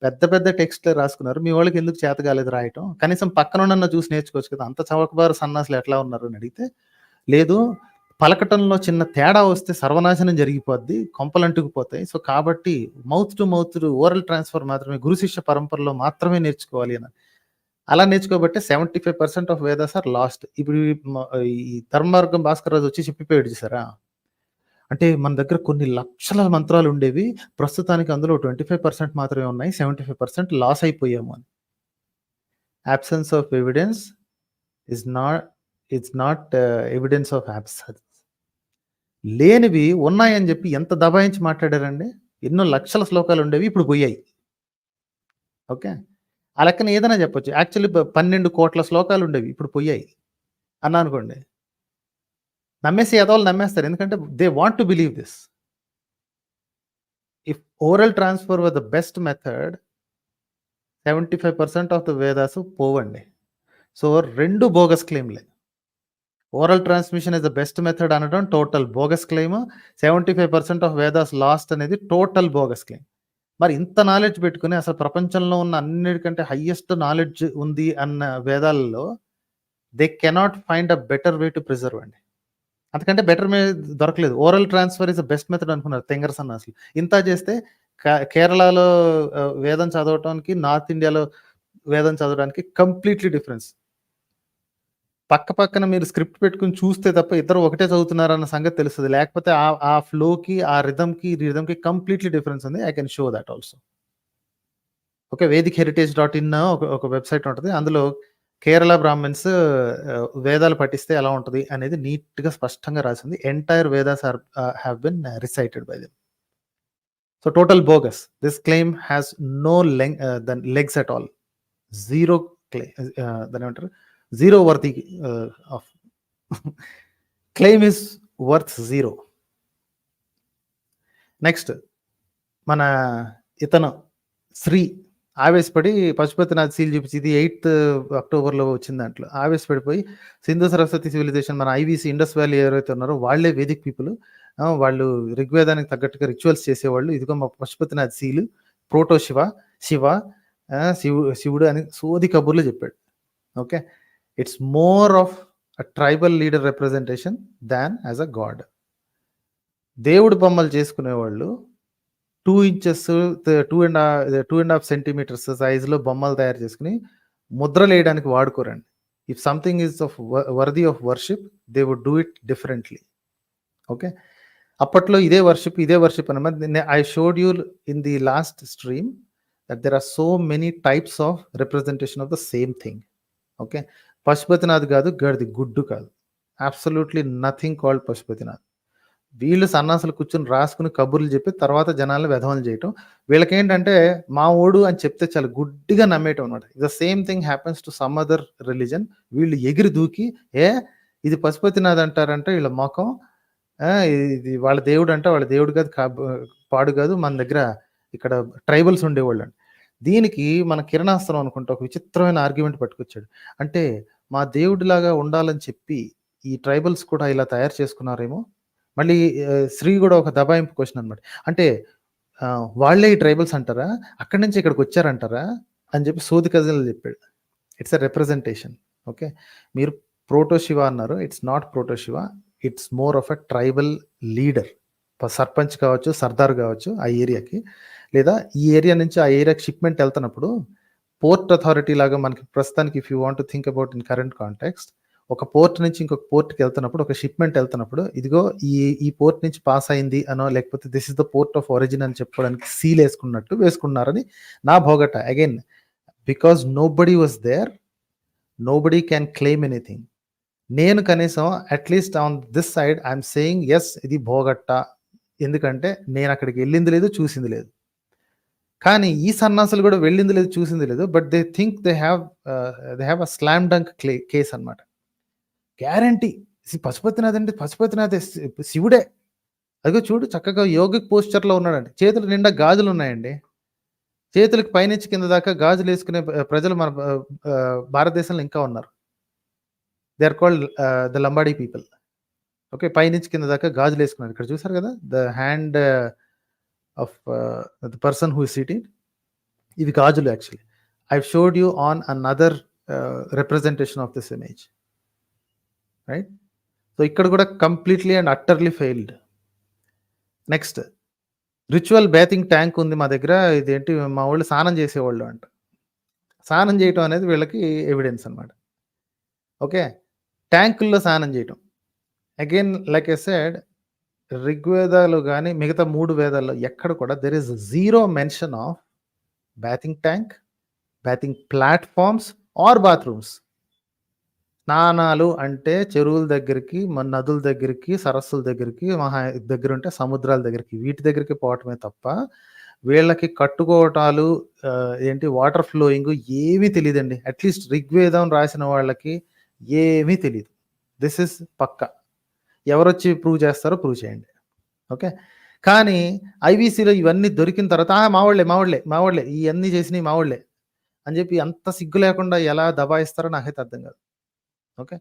పెద్ద పెద్ద టెక్స్ట్‌లే రాసుకున్నారు. మీ వోళ్ళకి ఎందుకు చేత కాలేదు రాయటం? కనీసం పక్కనోడన్నా చూసి నేర్చుకోవచ్చు కదా! అంత చవకబారు సన్నాసులు ఎట్లా ఉన్నారు అని అడిగితే, లేదు పలకటంలో చిన్న తేడా వస్తే సర్వనాశనం జరిగిపోద్ది. కొంపలంటుకుపోతాయి. సో, కాబట్టి mouth to mouth oral transfer మాత్రమే గురు శిష్య పరంపరలో మాత్రమే నేర్చుకోవాలి అని. అలా నేర్చుకోబట్టే 75% ఆఫ్ వేదాస్ ఆర్ లాస్ట్. ఇప్పుడు ఈ ధర్మార్గం భాస్కర్ రాజు వచ్చి చెప్పిపోయాడు చూసారా? అంటే మన దగ్గర కొన్ని లక్షల మంత్రాలుండేవి. ప్రస్తుతానికి అందులో 25% మాత్రమే ఉన్నాయి. 75% లాస్ అయిపోయాము అని. Absence of evidence is not evidence of absence. లేనివి ఉన్నాయని జెప్పి ఎంత దబాయించి మాట్లాడారండి. ఎన్నో లక్షల శ్లోకాలుండేవి ఇప్పుడు పోయాయి. ఓకే. ఆ లెక్కన ఏదైనా జెప్పొచ్చు. యాక్చువల్లీ 12,00,00,000 శ్లోకాలుండేవి ఇప్పుడు పోయాయి అన్నా అనుకోండి. నమ్మేసి ఎదవలు నమ్మేస్తారు. ఎందుకంటే they want to believe this. If oral transfer were the best method 75% of the Vedas పోవండి. సో 2 బోగస్ క్లెయిమ్‌లే. Oral transmission is the best method అనడం total bogus claim. 75% of Vedas lost అనేది టోటల్ బోగస్ క్లెయిమ్. మరి ఇంత నాలెడ్జ్ పెట్టుకొని అసలు ప్రపంచంలో ఉన్న అన్నిటికంటే హైయెస్ట్ నాలెడ్జ్ ఉంది అన్న వేదాలలో they cannot find a better way to preserve అండి. అంతకంటే బెటర్ దొరకలేదు. Oral transfer is the best method అనుకున్నారు తెంగర సన్నాసులు. ఇంత చేస్తే కేరళలో వేదం చదవటానికి, నార్త్ ఇండియాలో వేదం చదవడానికి కంప్లీట్‌లీ డిఫరెన్స్. పక్కన మీరు స్క్రిప్ట్ పెట్టుకొని చూస్తే తప్ప ఇద్దరు ఒకటే చదువుతున్నారన్న సంగతి తెలుస్తది. లేకపోతే ఆ ఫ్లోకి, ఆ రిథమ్‌కి కంప్లీట్‌లీ డిఫరెన్స్ ఉంది. I can show that also. Okay. Vedic heritage dot in ఒక వెబ్‌సైట్ ఉంటది. అందులో కేరళ బ్రాహ్మిన్స్ వేదాలు పఠిస్తే ఎలా ఉంటది అనేది నీట్‌గా స్పష్టంగా రాసింది. Entire Vedas have been recited by them. So total bogus. This claim has no legs at all. Zero దాన్నేమంటారు? Zero worthy of claim is worth zero. Next మన ఇతను శ్రీ ఆవేశపడి పశుపతినాథ్ సీల్ చూపించి ఇది 8థ్ అక్టోబర్‌లో వచ్చిన దాంట్లో ఆవేశపడిపోయి సింధు సరస్వతి సివిలైజేషన్ మన ఐవీసీ ఇండస్ వ్యాలీ ఎవరైతే ఉన్నారో వాళ్ళే వేదిక్ పీపుల్. వాళ్ళు ఋగ్వేదానికి తగ్గట్టుగా రిచువల్స్ చేసేవాళ్ళు. ఇదిగో మా పశుపతినాథ్ సీలు, ప్రోటో శివ, శివుడు అని సోది కబుర్లు చెప్పాడు. Okay. It's more of a tribal leader representation than as a god. దేవుడి బొమ్మలు చేసుకునేవాళ్ళు 2 ఇంచెస్ 2.5 సెంటీమీటర్స్ సైజ్‌లో బొమ్మలు తయారు చేసుకొని ముద్రలేయడానికి వాడుకోరండి. If something is worthy of worship they would do it డిఫరెంట్‌లీ. ఓకే. అప్పట్లో ఇదే వర్షిప్ అన్నమాట. I showed you in the last stream that there are so many types of representation of the same thing. Okay. Pashupatinath కాదు, గాడిద గుడ్డు కాదు. Absolutely nothing called Pashupatinath. వీళ్ళు సన్నాసులు కూర్చొని రాసుకుని కబుర్లు చెప్పి తర్వాత జనాల్ని వెధవలు చేయటం. వీళ్ళకేంటంటే మా వోడు అని చెప్తే చాలు గుడ్డిగా నమ్మేయటం అనమాట. The same thing happens to some other religion. వీళ్ళు ఎగిరి దూకి ఇది పశుపతినాథ్ అంటారంటే వీళ్ళ మొఖం ఇది వాళ్ళ దేవుడు కాదు పాడు కాదు మన దగ్గర ఇక్కడ ట్రైబల్స్ ఉండేవాళ్ళండి. దీనికి మన కిరణాస్త్రం అనుకుంటా ఒక విచిత్రమైన ఆర్గ్యుమెంట్ పట్టుకొచ్చాడు. అంటే మా దేవుడిలాగా ఉండాలని చెప్పి ఈ ట్రైబల్స్ కూడా ఇలా తయారు చేసుకున్నారేమో. మళ్ళీ శ్రీ గూడా ఒక దబాయింపు క్వెషన్ అనమాట. అంటే వాళ్ళే ఈ ట్రైబల్స్ అంటారా? అక్కడి నుంచి ఇక్కడికొచ్చారంటారా? అని చెప్పి సోది కజిన్లు చెప్పాడు. It's a representation. ఓకే. మీరు ప్రోటో శివ అన్నారు. It's not proto Shiva. It's more of a tribal leader. Sarpanch కావచ్చు, సర్దార్ కావచ్చు ఆ ఏరియాకి. లేదా ఈ ఏరియా నుంచి ఆ ఏరియాకి షిప్మెంట్ వెళ్తున్నప్పుడు పోర్ట్ అథారిటీ లాగా మనకి ప్రస్తుతానికి if you want to think about in current context, ఒక పోర్ట్ నుంచి ఇంకొక పోర్ట్కి వెళ్తున్నప్పుడు, ఒక షిప్మెంట్ వెళ్తున్నప్పుడు, ఇదిగో ఈ పోర్ట్ నుంచి పాస్ అయింది అనో, లేకపోతే this is the port of origin అని చెప్పుకోవడానికి సీల్ వేసుకున్నట్టు వేసుకున్నారని నా భోగట. Again because nobody was there, nobody can claim anything. నేను కనీసం at least on this side I'm saying yes, ఇది భోగట్ట. ఎందుకంటే నేను అక్కడికి వెళ్ళింది లేదు, చూసింది లేదు. కానీ ఈ సన్నాసులు కూడా వెళ్ళింది లేదు, చూసింది లేదు. But they think they have a slam dunk case అనమాట. గ్యారంటీ పశుపతినాథ్ అంటే పశుపతినాథ్ శివుడే. అదిగో చూడు చక్కగా యోగిక్ పోస్చర్లో ఉన్నాడండి. చేతులు నిండా గాజులు ఉన్నాయండి. చేతులకి పైనుంచి కింద దాకా గాజులు వేసుకునే ప్రజలు మన భారతదేశంలో ఇంకా ఉన్నారు. They are called the Lambadi people. Okay. పైనుంచి కింద దాకా గాజులు వేసుకున్నారు. ఇక్కడ చూసారు కదా, the hand of the person who is sitting. ఇవి గాజులు యాక్చువల్లీ. I showed you on another representation of this image. Right. So ఇక్కడ కూడా completely and utterly failed. Next, ritual bathing tank ఉంది మా దగ్గర. ఇదేంటి మా వాళ్ళు స్నానం చేసేవాళ్ళు అంట. స్నానం చేయటం అనేది వీళ్ళకి ఎవిడెన్స్ అనమాట. ఓకే. ట్యాంకుల్లో స్నానం చేయటం. అగైన్ లైక్ ఐ సెడ్, ఋగ్వేదాలు కానీ మిగతా 3 వేదాల్లో ఎక్కడ కూడా there is zero mention of bathing tank, bathing platforms or bathrooms. స్నానాలు అంటే చెరువుల దగ్గరికి, నదుల దగ్గరికి, సరస్సుల దగ్గరికి, దగ్గర ఉంటే సముద్రాల దగ్గరికి, వీటి దగ్గరికి పోవటమే తప్ప వీళ్ళకి కట్టుకోవటాలు ఏంటి వాటర్ ఫ్లోయింగ్ ఏమీ తెలియదండి. అట్లీస్ట్ ఋగ్వేదం రాసిన వాళ్ళకి ఏమీ తెలియదు. దిస్ ఇస్ పక్క. ఎవరొచ్చి ప్రూవ్ చేస్తారో ప్రూవ్ చేయండి. ఓకే. కానీ ఐవీసీలో ఇవన్నీ దొరికిన తర్వాత మావాళ్లే ఇవన్నీ చేసినవి మావాళ్లే అని చెప్పి అంత సిగ్గు లేకుండా ఎలా దబాయిస్తారో నాకైతే అర్థం కాదు. ఓకే.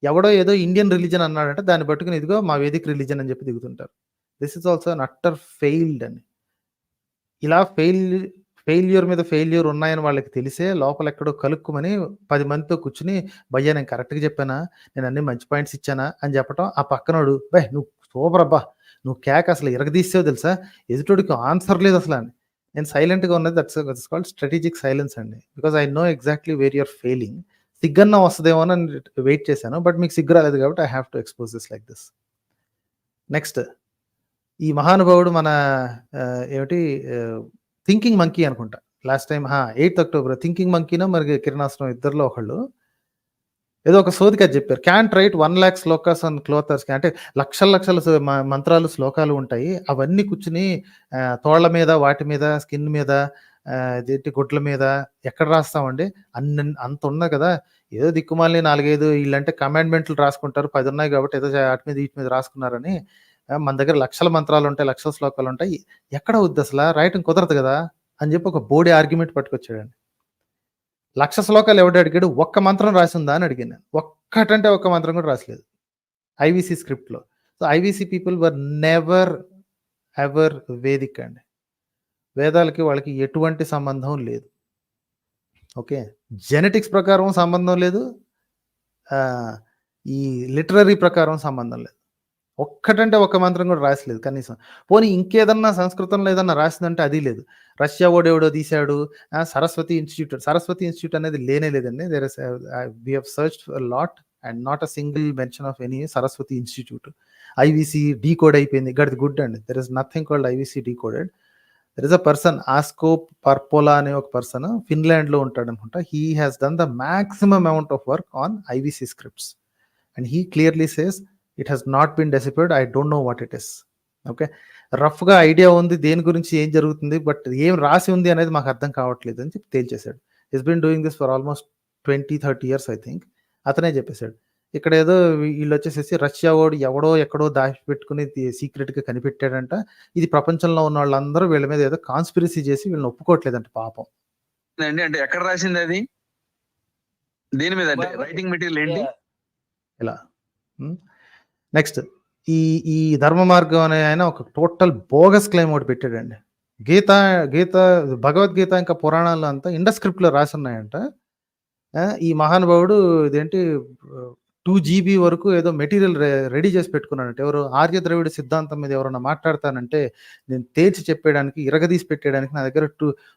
ఎవడో ఏదో ఇండియన్ రిలీజన్ అన్నాడంటే దాన్ని పట్టుకుని ఇదిగో మా వేదిక్ రిలీజన్ అని చెప్పి దిగుతుంటారు. This is also an utter failed అని. ఇలా ఫెయిల్యూర్ మీద ఫెయిల్యూర్ ఉన్నాయని వాళ్ళకి తెలిసే లోపల ఎక్కడో కలుక్కుమని 10 మందితో కూర్చుని, భయ్యా నేను కరెక్ట్గా చెప్పానా, నేను అన్ని మంచి పాయింట్స్ ఇచ్చానా అని చెప్పటం. ఆ పక్కనోడు బై నువ్వు సూపర్ అబ్బా, నువ్వు కేక్ అసలు ఇరగదీసావు తెలుసా, ఎదుటోడికి ఆన్సర్ లేదు అసలు అని. నేను సైలెంట్గా ఉన్నది. దట్స్ కాల్డ్ స్ట్రాటజిక్ సైలెన్స్ అండి. Because I know exactly where you're failing. సిగ్గన్నా వస్తుందేమో అని వెయిట్ చేశాను. బట్ మీకు సిగ్గు రాలేదు కాబట్టి I have to expose this like this. Next, ఈ మహానుభావుడు మన ఏమిటి థింకింగ్ మంకీ అనుకుంటా last time 8th October thinking మంకీనో మరి కిరణాస్త్రం ఇద్దరిలో ఒకళ్ళు ఏదో ఒక సోదిగా చెప్పారు. Can't write 1 lakh shlokas on clothes. అంటే లక్షల మంత్రాలు, శ్లోకాలు ఉంటాయి. అవన్నీ కూర్చుని తోళ్ల మీద, వాటి మీద, స్కిన్ మీద, ఇదేంటి గుడ్ల మీద ఎక్కడ రాస్తామండి? అంత ఉన్నాయి కదా. ఏదో దిక్కుమాలని 4-5 వీళ్ళంటే కమాండ్మెంట్లు రాసుకుంటారు. 10 ఉన్నాయి కాబట్టి ఏదో వాటి మీద వీటి మీద రాసుకున్నారని. మన దగ్గర లక్షల మంత్రాలు ఉంటాయి, లక్షల శ్లోకాలు ఉంటాయి. ఎక్కడ అవుద్ది అసలు? రాయటం కుదరదు కదా అని చెప్పి ఒక బోడి ఆర్గ్యుమెంట్ పట్టుకొచ్చాడండి. 1,00,000 శ్లోకాలు ఎవడు అడిగాడు? ఒక్క మంత్రం రాసిందా అని అడిగాను నేను. ఒక్కటంటే ఒక్క మంత్రం కూడా రాసలేదు ఐవీసీ స్క్రిప్ట్లో. So IVC people were never ever Vedic అండి. వేదాలకి వాళ్ళకి ఎటువంటి సంబంధం లేదు. ఓకే. జెనెటిక్స్ ప్రకారం సంబంధం లేదు, ఈ లిటరరీ ప్రకారం సంబంధం లేదు. ఒక్కటంటే ఒక్క మంత్రం కూడా రాసలేదు కనీసం. పోనీ ఇంకేదన్నా సంస్కృతంలో ఏదన్నా రాసిందంటే అది లేదు. రష్యా ఓడేవడో తీశాడు. సరస్వతి ఇన్స్టిట్యూట్ అనేది లేనే లేదండి. There is we have searched for lot and not a single mention of any Saraswati institute. IVC decode అయిపోయింది. గట్ గుడ్ అండి. There is nothing called IVC decoded. There is a person Asko Parpola అనే ఒక person ఫిన్లాండ్లో ఉంటాడు అనుకుంటా. He has done the maximum amount of work on IVC scripts and he clearly says it has not been deciphered. I don't know what it is. Okay. రఫ్గా idea ఉంది దేని గురించి ఏం జరుగుతుంది, బట్ ఏం రాసి ఉంది అనేది మాకు అర్థం కావట్లేదు అని చెప్పి తేల్చేశాడు. Is been doing this for almost 20-30 years I think. అతనే చెప్పేశాడు ఇక్కడేదో వీళ్ళొచ్చేసేసి రష్యా వోడు ఎవడో ఎక్కడో దాచిపెట్టుకొని సీక్రెట్‌గా కనిపెట్టాడంట. ఇది ప్రపంచంలో ఉన్నోళ్ళందరూ వీళ్ళ మీద ఏదో కాన్స్పిరసీ చేసి వీళ్ళని ఒప్పుకోవట్లేదంట పాపం. అండి అంటే ఎక్కడ రాసింది అది? దేని మీద అంటే రైటింగ్ మెటీరియల్ ఏంటి? ఇలా. నెక్స్ట్ ఈ ఈ ధర్మ మార్గం అనే ఆయన ఒక టోటల్ బోగస్ క్లెయిమ్ ఒకటి పెట్టాడండి. గీత గీత భగవద్గీత ఇంకా పురాణాల్లో అంతా ఇండస్ స్క్రిప్ట్‌లో రాసున్నాయంట. ఈ మహానుభావుడు ఇదేంటి 2 జీబీ వరకు ఏదో మెటీరియల్ రెడీ చేసి పెట్టుకున్నాడంట. ఎవరు? ఆర్య ద్రవిడ సిద్ధాంతం మీద ఎవరన్నా మాట్లాడతానంటే నేను తేల్చి చెప్పేయడానికి, ఇరగదీసి పెట్టేయడానికి నా దగ్గర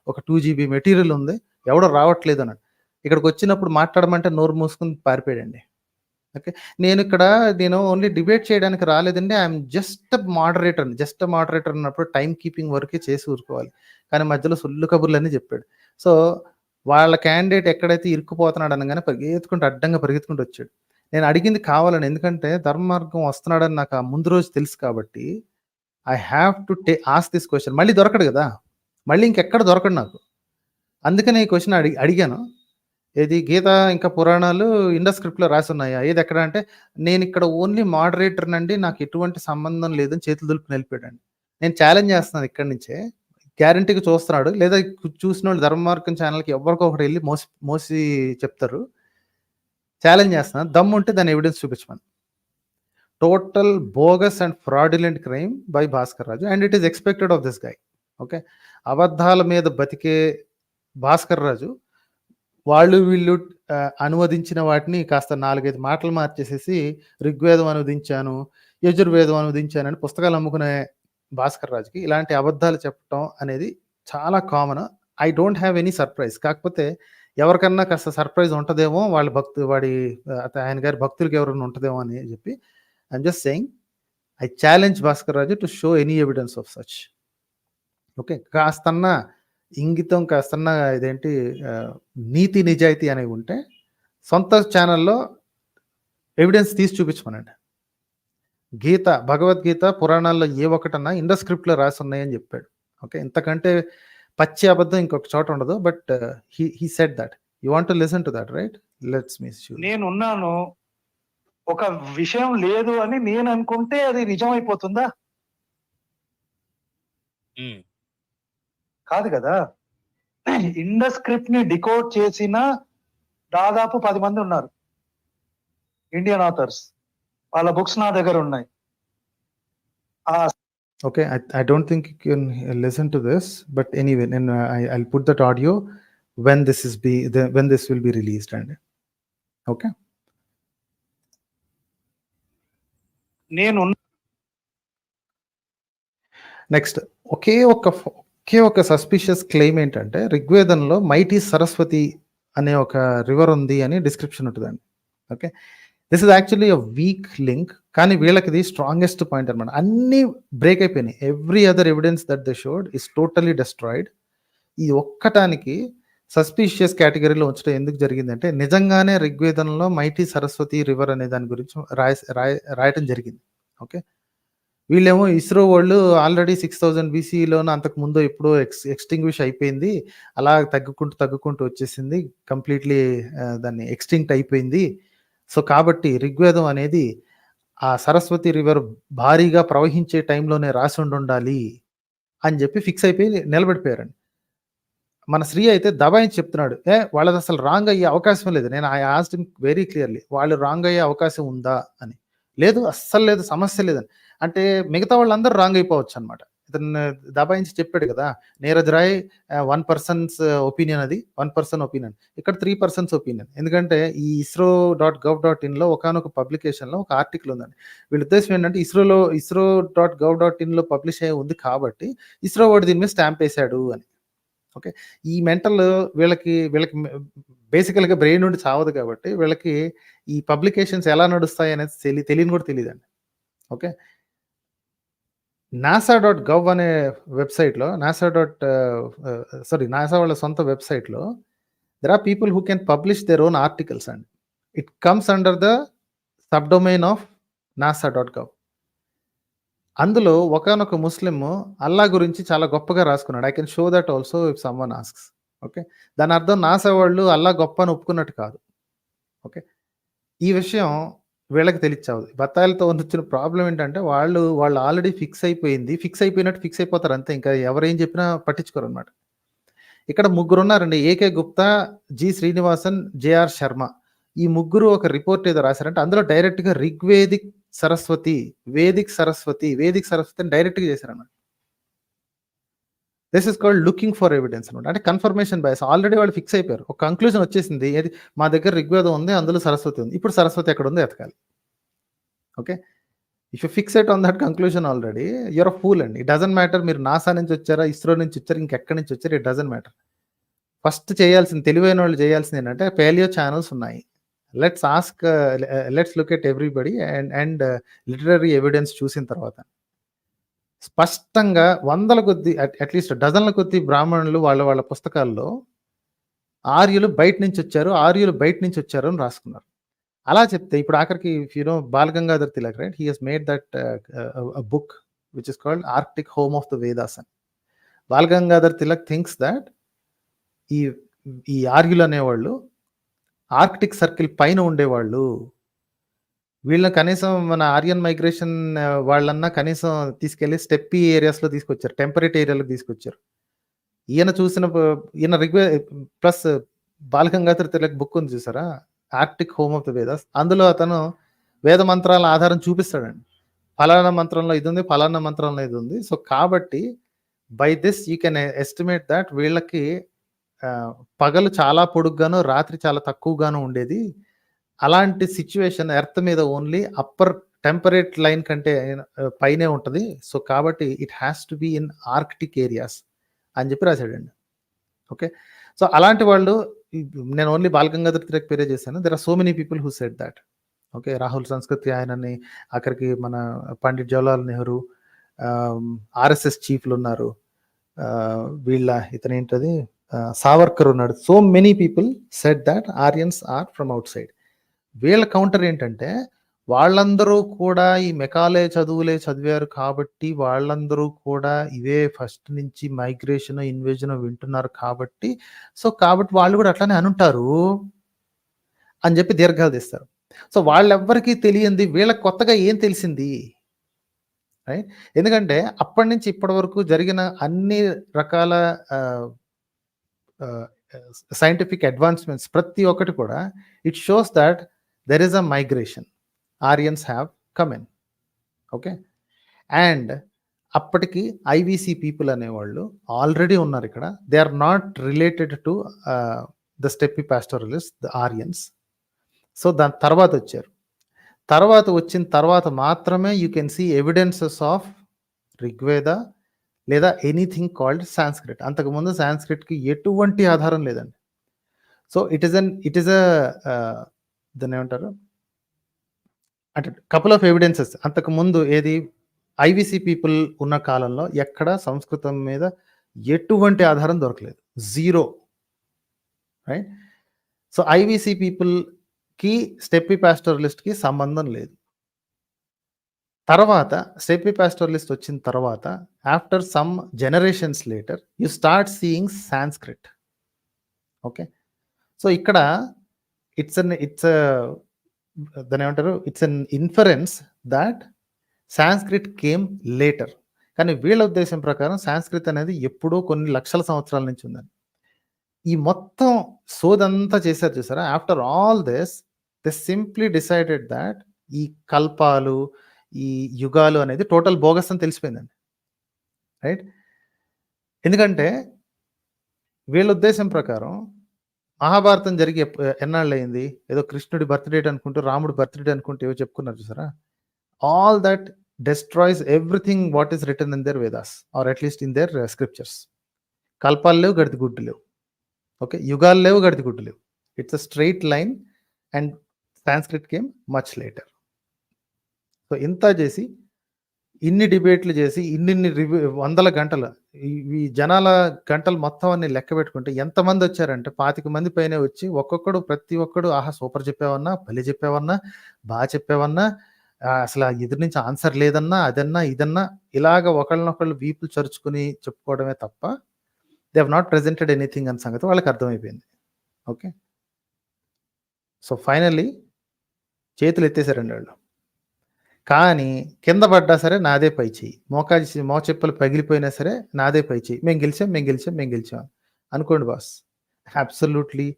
ఒక 2 జీబీ మెటీరియల్ ఉంది. ఎవడో రావట్లేదు అన్నాడు. ఇక్కడికొచ్చినప్పుడు మాట్లాడమంటే నోరు మూసుకొని పారిపోయాడండి. ఓకే. నేను ఓన్లీ డిబేట్ చేయడానికి రాలేదండి. ఐఎమ్ జస్ట్ మోడరేటర్ అన్నప్పుడు టైమ్ కీపింగ్ వరకే చేసి ఊరుకోవాలి. కానీ మధ్యలో సొల్లు కబుర్లన్నీ చెప్పాడు. సో, వాళ్ళ క్యాండిడేట్ ఎక్కడైతే ఇరుక్కుపోతున్నాడు అనగానే అడ్డంగా పరిగెత్తుకుంటూ వచ్చాడు. నేను అడిగింది కావాలని. ఎందుకంటే ధర్మ మార్గం వస్తున్నాడని నాకు ఆ ముందు రోజు తెలుసు కాబట్టి I have to ask this question. మళ్ళీ దొరకడు కదా! మళ్ళీ ఇంకెక్కడ దొరకడు నాకు. అందుకనే ఈ క్వెషన్ అడిగాను. ఏది గీత ఇంకా పురాణాలు ఇండస్ స్క్రిప్ట్‌లో రాసున్నాయా? ఏదెక్కడ అంటే, నేనిక్కడ ఓన్లీ మోడరేటర్‌నండి. నాకు ఎటువంటి సంబంధం లేదని చేతులు దులుపుకొని వెళ్ళిపోయాడండి. నేను ఛాలెంజ్ చేస్తున్నాను ఇక్కడి నుంచే. గ్యారంటీగా చూస్తున్నాడు. లేదా చూసినోళ్ళు ధర్మ మార్గం ఛానల్‌కి ఎవరికో ఒకటి ఎళ్లి మోసి చెప్తారు. ఛాలెంజ్ చేస్తున్నాను. దమ్ముంటే దాని ఎవిడెన్స్ చూపించమను. Total bogus and fraudulent crime by Bhaskar Raju and it is expected of this guy. Okay. అబద్ధాల మీద బతికే భాస్కర్ రాజు వీళ్ళు అనువదించిన వాటిని కాస్త 4, 5 మాటలు మార్చేసేసి ఋగ్వేదం అనువదించాను, యజుర్వేదం అనువదించానని పుస్తకాలు అమ్ముకునే భాస్కర్ రాజుకి ఇలాంటి అబద్ధాలు చెప్పటం అనేది చాలా common. I don't have any surprise. కాకపోతే ఎవరికన్నా కాస్త సర్ప్రైజ్ ఉంటదేమో ఆయన గారి భక్తులకి ఎవరైనా ఉంటదేమో అని చెప్పి I'm just saying I challenge Bhaskar Raju to show any evidence of such. Okay. కాస్తన్నా ఇంగితం కాస్తన్న ఇదేంటి నీతి నిజాయితీ అనేవి ఉంటే సొంత ఛానల్లో ఎవిడెన్స్ తీసి చూపించమనండి. భగవద్గీత పురాణాల్లో ఏ ఒక్కటన్నా ఇండస్ స్క్రిప్ట్‌లో రాసి ఉన్నాయని చెప్పాడు. ఓకే. ఇంతకంటే పచ్చి అబద్ధం ఇంకొక చోట ఉండదు. But he said that. You want to listen to that, right? Let's me shoe. నేనున్నాను, ఒక విషయం లేదు అని నేను అనుకుంటే అది నిజం అయిపోతుందా? కాదు కదా. ఇండస్ స్క్రిప్ట్ ని డికోడ్ చేసిన దాదాపు 10 మంది ఉన్నారు ఇండియన్ ఆథర్స్. వాళ్ళ బుక్స్ నా దగ్గర ఉన్నాయి. Okay. I don't think you can listen to this, but anyway నేను I'll put that audio when this will be released అండి. ఓకే. నెక్స్ట్ ఒకే ఒక సస్పిషియస్ క్లెయిమ్ ఏంటంటే, ఋగ్వేదంలో మైటీ సరస్వతి అనే ఒక రివర్ ఉంది అని డిస్క్రిప్షన్ ఉంటుందండి. Okay. This is actually a weak link. కానీ వీళ్ళకి ఇది స్ట్రాంగెస్ట్ పాయింట్ అనమాట. అన్నీ బ్రేక్ అయిపోయినాయి. Every other evidence that they showed is totally destroyed. ఈ ఒక్కటానికి సస్పిషియస్ కేటగిరీలో ఉంచడం ఎందుకు జరిగిందంటే, నిజంగానే ఋగ్వేదంలో మైటీ సరస్వతి రివర్ అనే దాని గురించి రాయటం జరిగింది. ఓకే. వీళ్ళేమో ఇస్రో వాళ్ళు ఆల్రెడీ 6000 బీసీలోనో అంతకు ముందు ఎప్పుడో ఎక్స్టింగ్విష్ అయిపోయింది. అలా తగ్గుకుంటూ వచ్చేసింది. కంప్లీట్లీ దాన్ని ఎక్స్టింక్ట్ అయిపోయింది. సో కాబట్టి ఋగ్వేదం అనేది ఆ సరస్వతి రివర్ భారీగా ప్రవహించే టైంలోనే రాసి ఉండాలి అని చెప్పి ఫిక్స్ అయిపోయి నిలబడిపోయారండి. మన శ్రీ అయితే దబాయించి చెప్తున్నాడు, వాళ్ళది అసలు రాంగ్ అయ్యే అవకాశం లేదు. నేను I asked him very clearly, వాళ్ళు రాంగ్ అయ్యే అవకాశం ఉందా అని. లేదు, అస్సలు లేదు, సమస్య లేదని. అంటే మిగతా వాళ్ళందరూ రాంగ్ అయిపోవచ్చు అనమాట. ఇతను దబాయించి చెప్పాడు కదా, నీరజ్ రాయ్ 1% ఒపీనియన్, అది 1% ఒపీనియన్, ఇక్కడ 3% ఒపీనియన్. ఎందుకంటే ఈ isro.gov.inలో ఒకనొక పబ్లికేషన్లో ఒక ఆర్టికల్ ఉందండి. వీళ్ళ ఉద్దేశం ఏంటంటే, isro.gov.inలో పబ్లిష్ అయ్యి ఉంది కాబట్టి ఇస్రో వాడు దీని మీద స్టాంప్ వేశాడు అని. ఓకే. ఈ మెంటల్ వీళ్ళకి బేసికల్గా బ్రెయిన్ నుండి చావదు కాబట్టి వీళ్ళకి ఈ పబ్లికేషన్స్ ఎలా నడుస్తాయి అనేది తెలియని కూడా తెలియదండి. ఓకే. NASA.gov అనే వెబ్సైట్లో నాసా వాళ్ళ సొంత వెబ్సైట్లో there are people who can publish their own articles and it comes under the sub domain of NASA.gov. అందులో ఒకనొక ముస్లిం అల్లా గురించి చాలా గొప్పగా రాసుకున్నాడు. I can show that also if someone asks. Okay. దాని అర్థం నాసా వాళ్ళు అల్లా గొప్ప అని ఒప్పుకున్నట్టు కాదు. ఓకే. ఈ విషయం వీళ్ళకి తెలియచావదు. బత్తాయిలతో వచ్చిన ప్రాబ్లమ్ ఏంటంటే వాళ్ళు ఆల్రెడీ ఫిక్స్ అయిపోయినట్టు ఫిక్స్ అయిపోతారు అంతే. ఇంకా ఎవరేం చెప్పినా పట్టించుకోరనమాట. ఇక్కడ ముగ్గురున్నారండి. AK Gupta, G Srinivasan, JR Sharma. ఈ ముగ్గురు ఒక రిపోర్ట్ ఏదో రాశారంటే అందులో డైరెక్ట్‌గా వేదిక్ సరస్వతి అని డైరెక్ట్‌గా చేశారన్నమాట. This is called looking for evidence అనమాట. అంటే కన్ఫర్మేషన్ బయాస్. ఆల్రెడీ వాళ్ళు ఫిక్స్ అయిపోయారు. ఒక కంక్లూజన్ వచ్చేసింది. ఏది మా దగ్గర ఋగ్వేదం ఉంది, అందులో సరస్వతి ఉంది. ఇప్పుడు సరస్వతి ఎక్కడుందో ఎతకాలి. Okay. If you fixate on that conclusion already you're a fool అండి. ఇట్ డజంట్ మ్యాటర్ మీరు నాసా నుంచి వచ్చారా, ఇస్రో నుంచి వచ్చారా, ఇంకెక్కడి నుంచి వచ్చారు, ఇట్ డజంట్ మ్యాటర్. ఫస్ట్ చేయాల్సింది, తెలివైన వాళ్ళు చేయాల్సింది ఏంటంటే పేలియో ఛానల్స్ ఉన్నాయి. Let's look at everybody and literary evidence చూసిన తర్వాత స్పష్టంగా వందల కొద్ది అట్లీస్ట్ డజన్ల కొద్ది బ్రాహ్మణులు వాళ్ళ పుస్తకాల్లో ఆర్యులు బయట నుంచి వచ్చారు అని రాసుకున్నారు. అలా చెప్తే ఇప్పుడు ఆఖరికి Balagangadhar Tilak, right, he has made that book which is called Arctic home of the Vedas అని. బాలగంగాధర్ తిలక్ థింక్స్ దట్ ఈ ఆర్యులు అనేవాళ్ళు ఆర్క్టిక్ సర్కిల్ పైన ఉండేవాళ్ళు. వీళ్ళని కనీసం మన ఆర్యన్ మైగ్రేషన్ వాళ్ళన్నా కనీసం తీసుకెళ్లి స్టెప్పీ ఏరియాస్లో తీసుకొచ్చారు, టెంపరేట్ ఏరియాలో తీసుకొచ్చారు. ఈయన ప్లస్ బాలగంగాధర్ తిలక్ బుక్ ఉంది చూసారా, Arctic home of the Vedas. అందులో అతను వేద మంత్రాల ఆధారం చూపిస్తాడండి. ఫలానా మంత్రంలో ఇది ఉంది, ఫలానా మంత్రంలో ఇది ఉంది. సో కాబట్టి by this you can estimate that వీళ్ళకి పగలు చాలా పొడుగ్గాను, రాత్రి చాలా తక్కువగాను ఉండేది. అలాంటి సిచ్యువేషన్ ఎర్త్ మీద ఓన్లీ అప్పర్ టెంపరేట్ లైన్ కంటే పైనే ఉంటుంది. సో కాబట్టి it has to be in Arctic areas అని చెప్పి రాశాడండి. ఓకే. సో అలాంటి వాళ్ళు, నేను ఓన్లీ బాలగంగాధర్ తిలక్ పేరే చేశాను. There are so many people who said that. Okay. Rahul సంస్కృతి ఆయనని, అక్కడికి మన పండిట్ జవహర్లాల్ నెహ్రూ, ఆర్ఎస్ఎస్ చీఫ్లు ఉన్నారు, ఇతను ఏంటది సావర్కర్ ఉన్నాడు. So many people said that Aryans are from outside. వీళ్ళ కౌంటర్ ఏంటంటే వాళ్ళందరూ కూడా ఈ మెకాలే చదివారు కాబట్టి వాళ్ళందరూ కూడా ఇవే ఫస్ట్ నుంచి మైగ్రేషన్ ఇన్వేజన్ వింటున్నారు కాబట్టి వాళ్ళు కూడా అట్లానే అనుంటారు అని చెప్పి దీర్ఘాలు తీస్తారు. సో వాళ్ళెవ్వరికీ తెలియంది వీళ్ళకి కొత్తగా ఏం తెలిసింది, రైట్? ఎందుకంటే అప్పటి నుంచి ఇప్పటి వరకు జరిగిన అన్ని రకాల సైంటిఫిక్ అడ్వాన్స్మెంట్స్ ప్రతి ఒక్కటి కూడా it shows that there is a migration, Aryans have come in. Okay. And అప్పటికి ఐవీసీ పీపుల్ అనేవాళ్ళు ఆల్రెడీ ఉన్నారు ఇక్కడ. They are not related to the steppe pastoralist, the Aryans. So దాని తర్వాత వచ్చిన తర్వాత మాత్రమే you can see evidences of Rigveda లేదా ఎనీథింగ్ కాల్డ్ సాంస్క్రిట్. అంతకుముందు సాంస్క్రిట్కి ఎటువంటి ఆధారం లేదండి. సో ఇట్ ఈస్ దాన్ని ఏమంటారు అంటే కపుల్ ఆఫ్ ఎవిడెన్సెస్. అంతకుముందు ఏది ఐవీసీ పీపుల్ ఉన్న కాలంలో ఎక్కడ సంస్కృతం మీద ఎటువంటి ఆధారం దొరకలేదు, జీరో, రైట్? సో ఐవీసీ పీపుల్కి స్టెప్పీ పాస్టోరలిస్ట్కి సంబంధం లేదు. తర్వాత స్టెప్పీ పాస్టోరలిస్ట్ వచ్చిన తర్వాత after some generations later you start seeing Sanskrit. Okay. So ఇక్కడ దాని ఏమంటారు, it's an inference that Sanskrit came later. కానీ వీళ్ళ ఉద్దేశం ప్రకారం సాంస్క్రిట్ అనేది ఎప్పుడో కొన్ని లక్షల సంవత్సరాల నుంచి ఉందని. ఈ మొత్తం సోదంతా చేశారు చూసారా. After all this they simply decided that ఈ కల్పాలు, ఈ యుగాలు అనేది టోటల్ బోగస్ అని తెలిసిపోయిందండి, రైట్? ఎందుకంటే వీళ్ళ ఉద్దేశం ప్రకారం మహాభారతం జరిగి ఎన్నాళ్ళు అయింది, ఏదో కృష్ణుడి బర్త్డేట్ అనుకుంటూ, రాముడి బర్త్డే అనుకుంటూ ఏవో చెప్పుకున్నారు చూసారా. All that destroys everything what is written in their Vedas or at least in their scriptures. కల్పాలు లేవు, గడిది గుడ్డు లేవు. ఓకే. యుగాలు లేవు, గడిది గుడ్డు లేవు. It's a straight line and Sanskrit came much later. So ఇంత చేసి, ఇన్ని డిబేట్లు చేసి, ఇన్ని వందల గంటలు, ఈ జనాల గంటలు మొత్తం అన్ని లెక్క పెట్టుకుంటే ఎంతమంది వచ్చారంటే 25 మంది పైనే వచ్చి ప్రతి ఒక్కడు ఆహా సూపర్ చెప్పావన్నా, భలే చెప్పావన్నా, బాగా చెప్పావన్నా, అసలు ఎదురు నుంచి ఆన్సర్ లేదన్నా, అదన్నా ఇదన్నా, ఇలాగ ఒకళ్ళనొకళ్ళు వీపులు చరుచుకుని చెప్పుకోవడమే తప్ప they have not presented anything అన్న సంగతి వాళ్ళకి అర్థమైపోయింది. ఓకే. సో ఫైనల్లీ చేతులు ఎత్తేసారండి వాళ్ళు. కానీ కింద పడ్డా సరే నాదే పై చెయ్యి, మోచెప్పులు పగిలిపోయినా సరే నాదే పై చెయ్యి, మేము గెలిచాం అనుకోండి boss. Absolutely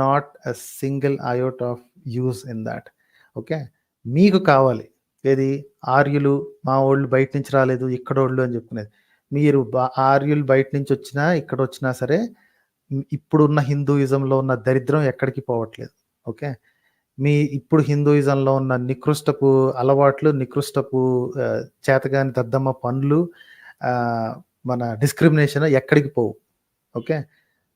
not a single iota of use in that. Okay, మీకు కావాలి ఏది? ఆర్యులు మా వాళ్ళు బయట నుంచి రాలేదు, ఇక్కడోళ్ళు అని చెప్పుకునేది. మీరు ఆర్యులు బయట నుంచి వచ్చినా ఇక్కడ వచ్చినా సరే ఇప్పుడున్న హిందూయిజంలో ఉన్న దరిద్రం ఎక్కడికి పోవట్లేదు. ఓకే, మీ ఇప్పుడు హిందూయిజంలో ఉన్న నికృష్టపు అలవాట్లు, నికృష్టపు చేతగాని దద్దమ్మ పనులు, మన డిస్క్రిమినేషన్ ఎక్కడికి పోవు. Okay,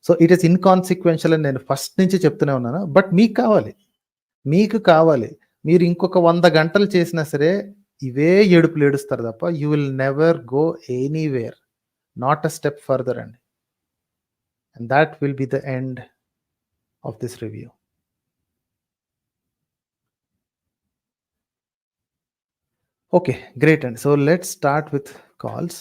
so it is inconsequential అని నేను ఫస్ట్ నుంచి చెప్తూనే ఉన్నాను. బట్ మీకు కావాలి మీరు ఇంకొక 100 గంటలు చేసినా సరే ఇవే ఏడుపులు ఏడుస్తారు తప్ప you will never go anywhere, not a step further అండి. And that will be the end of this review. Okay, great అండి. So let's start with calls.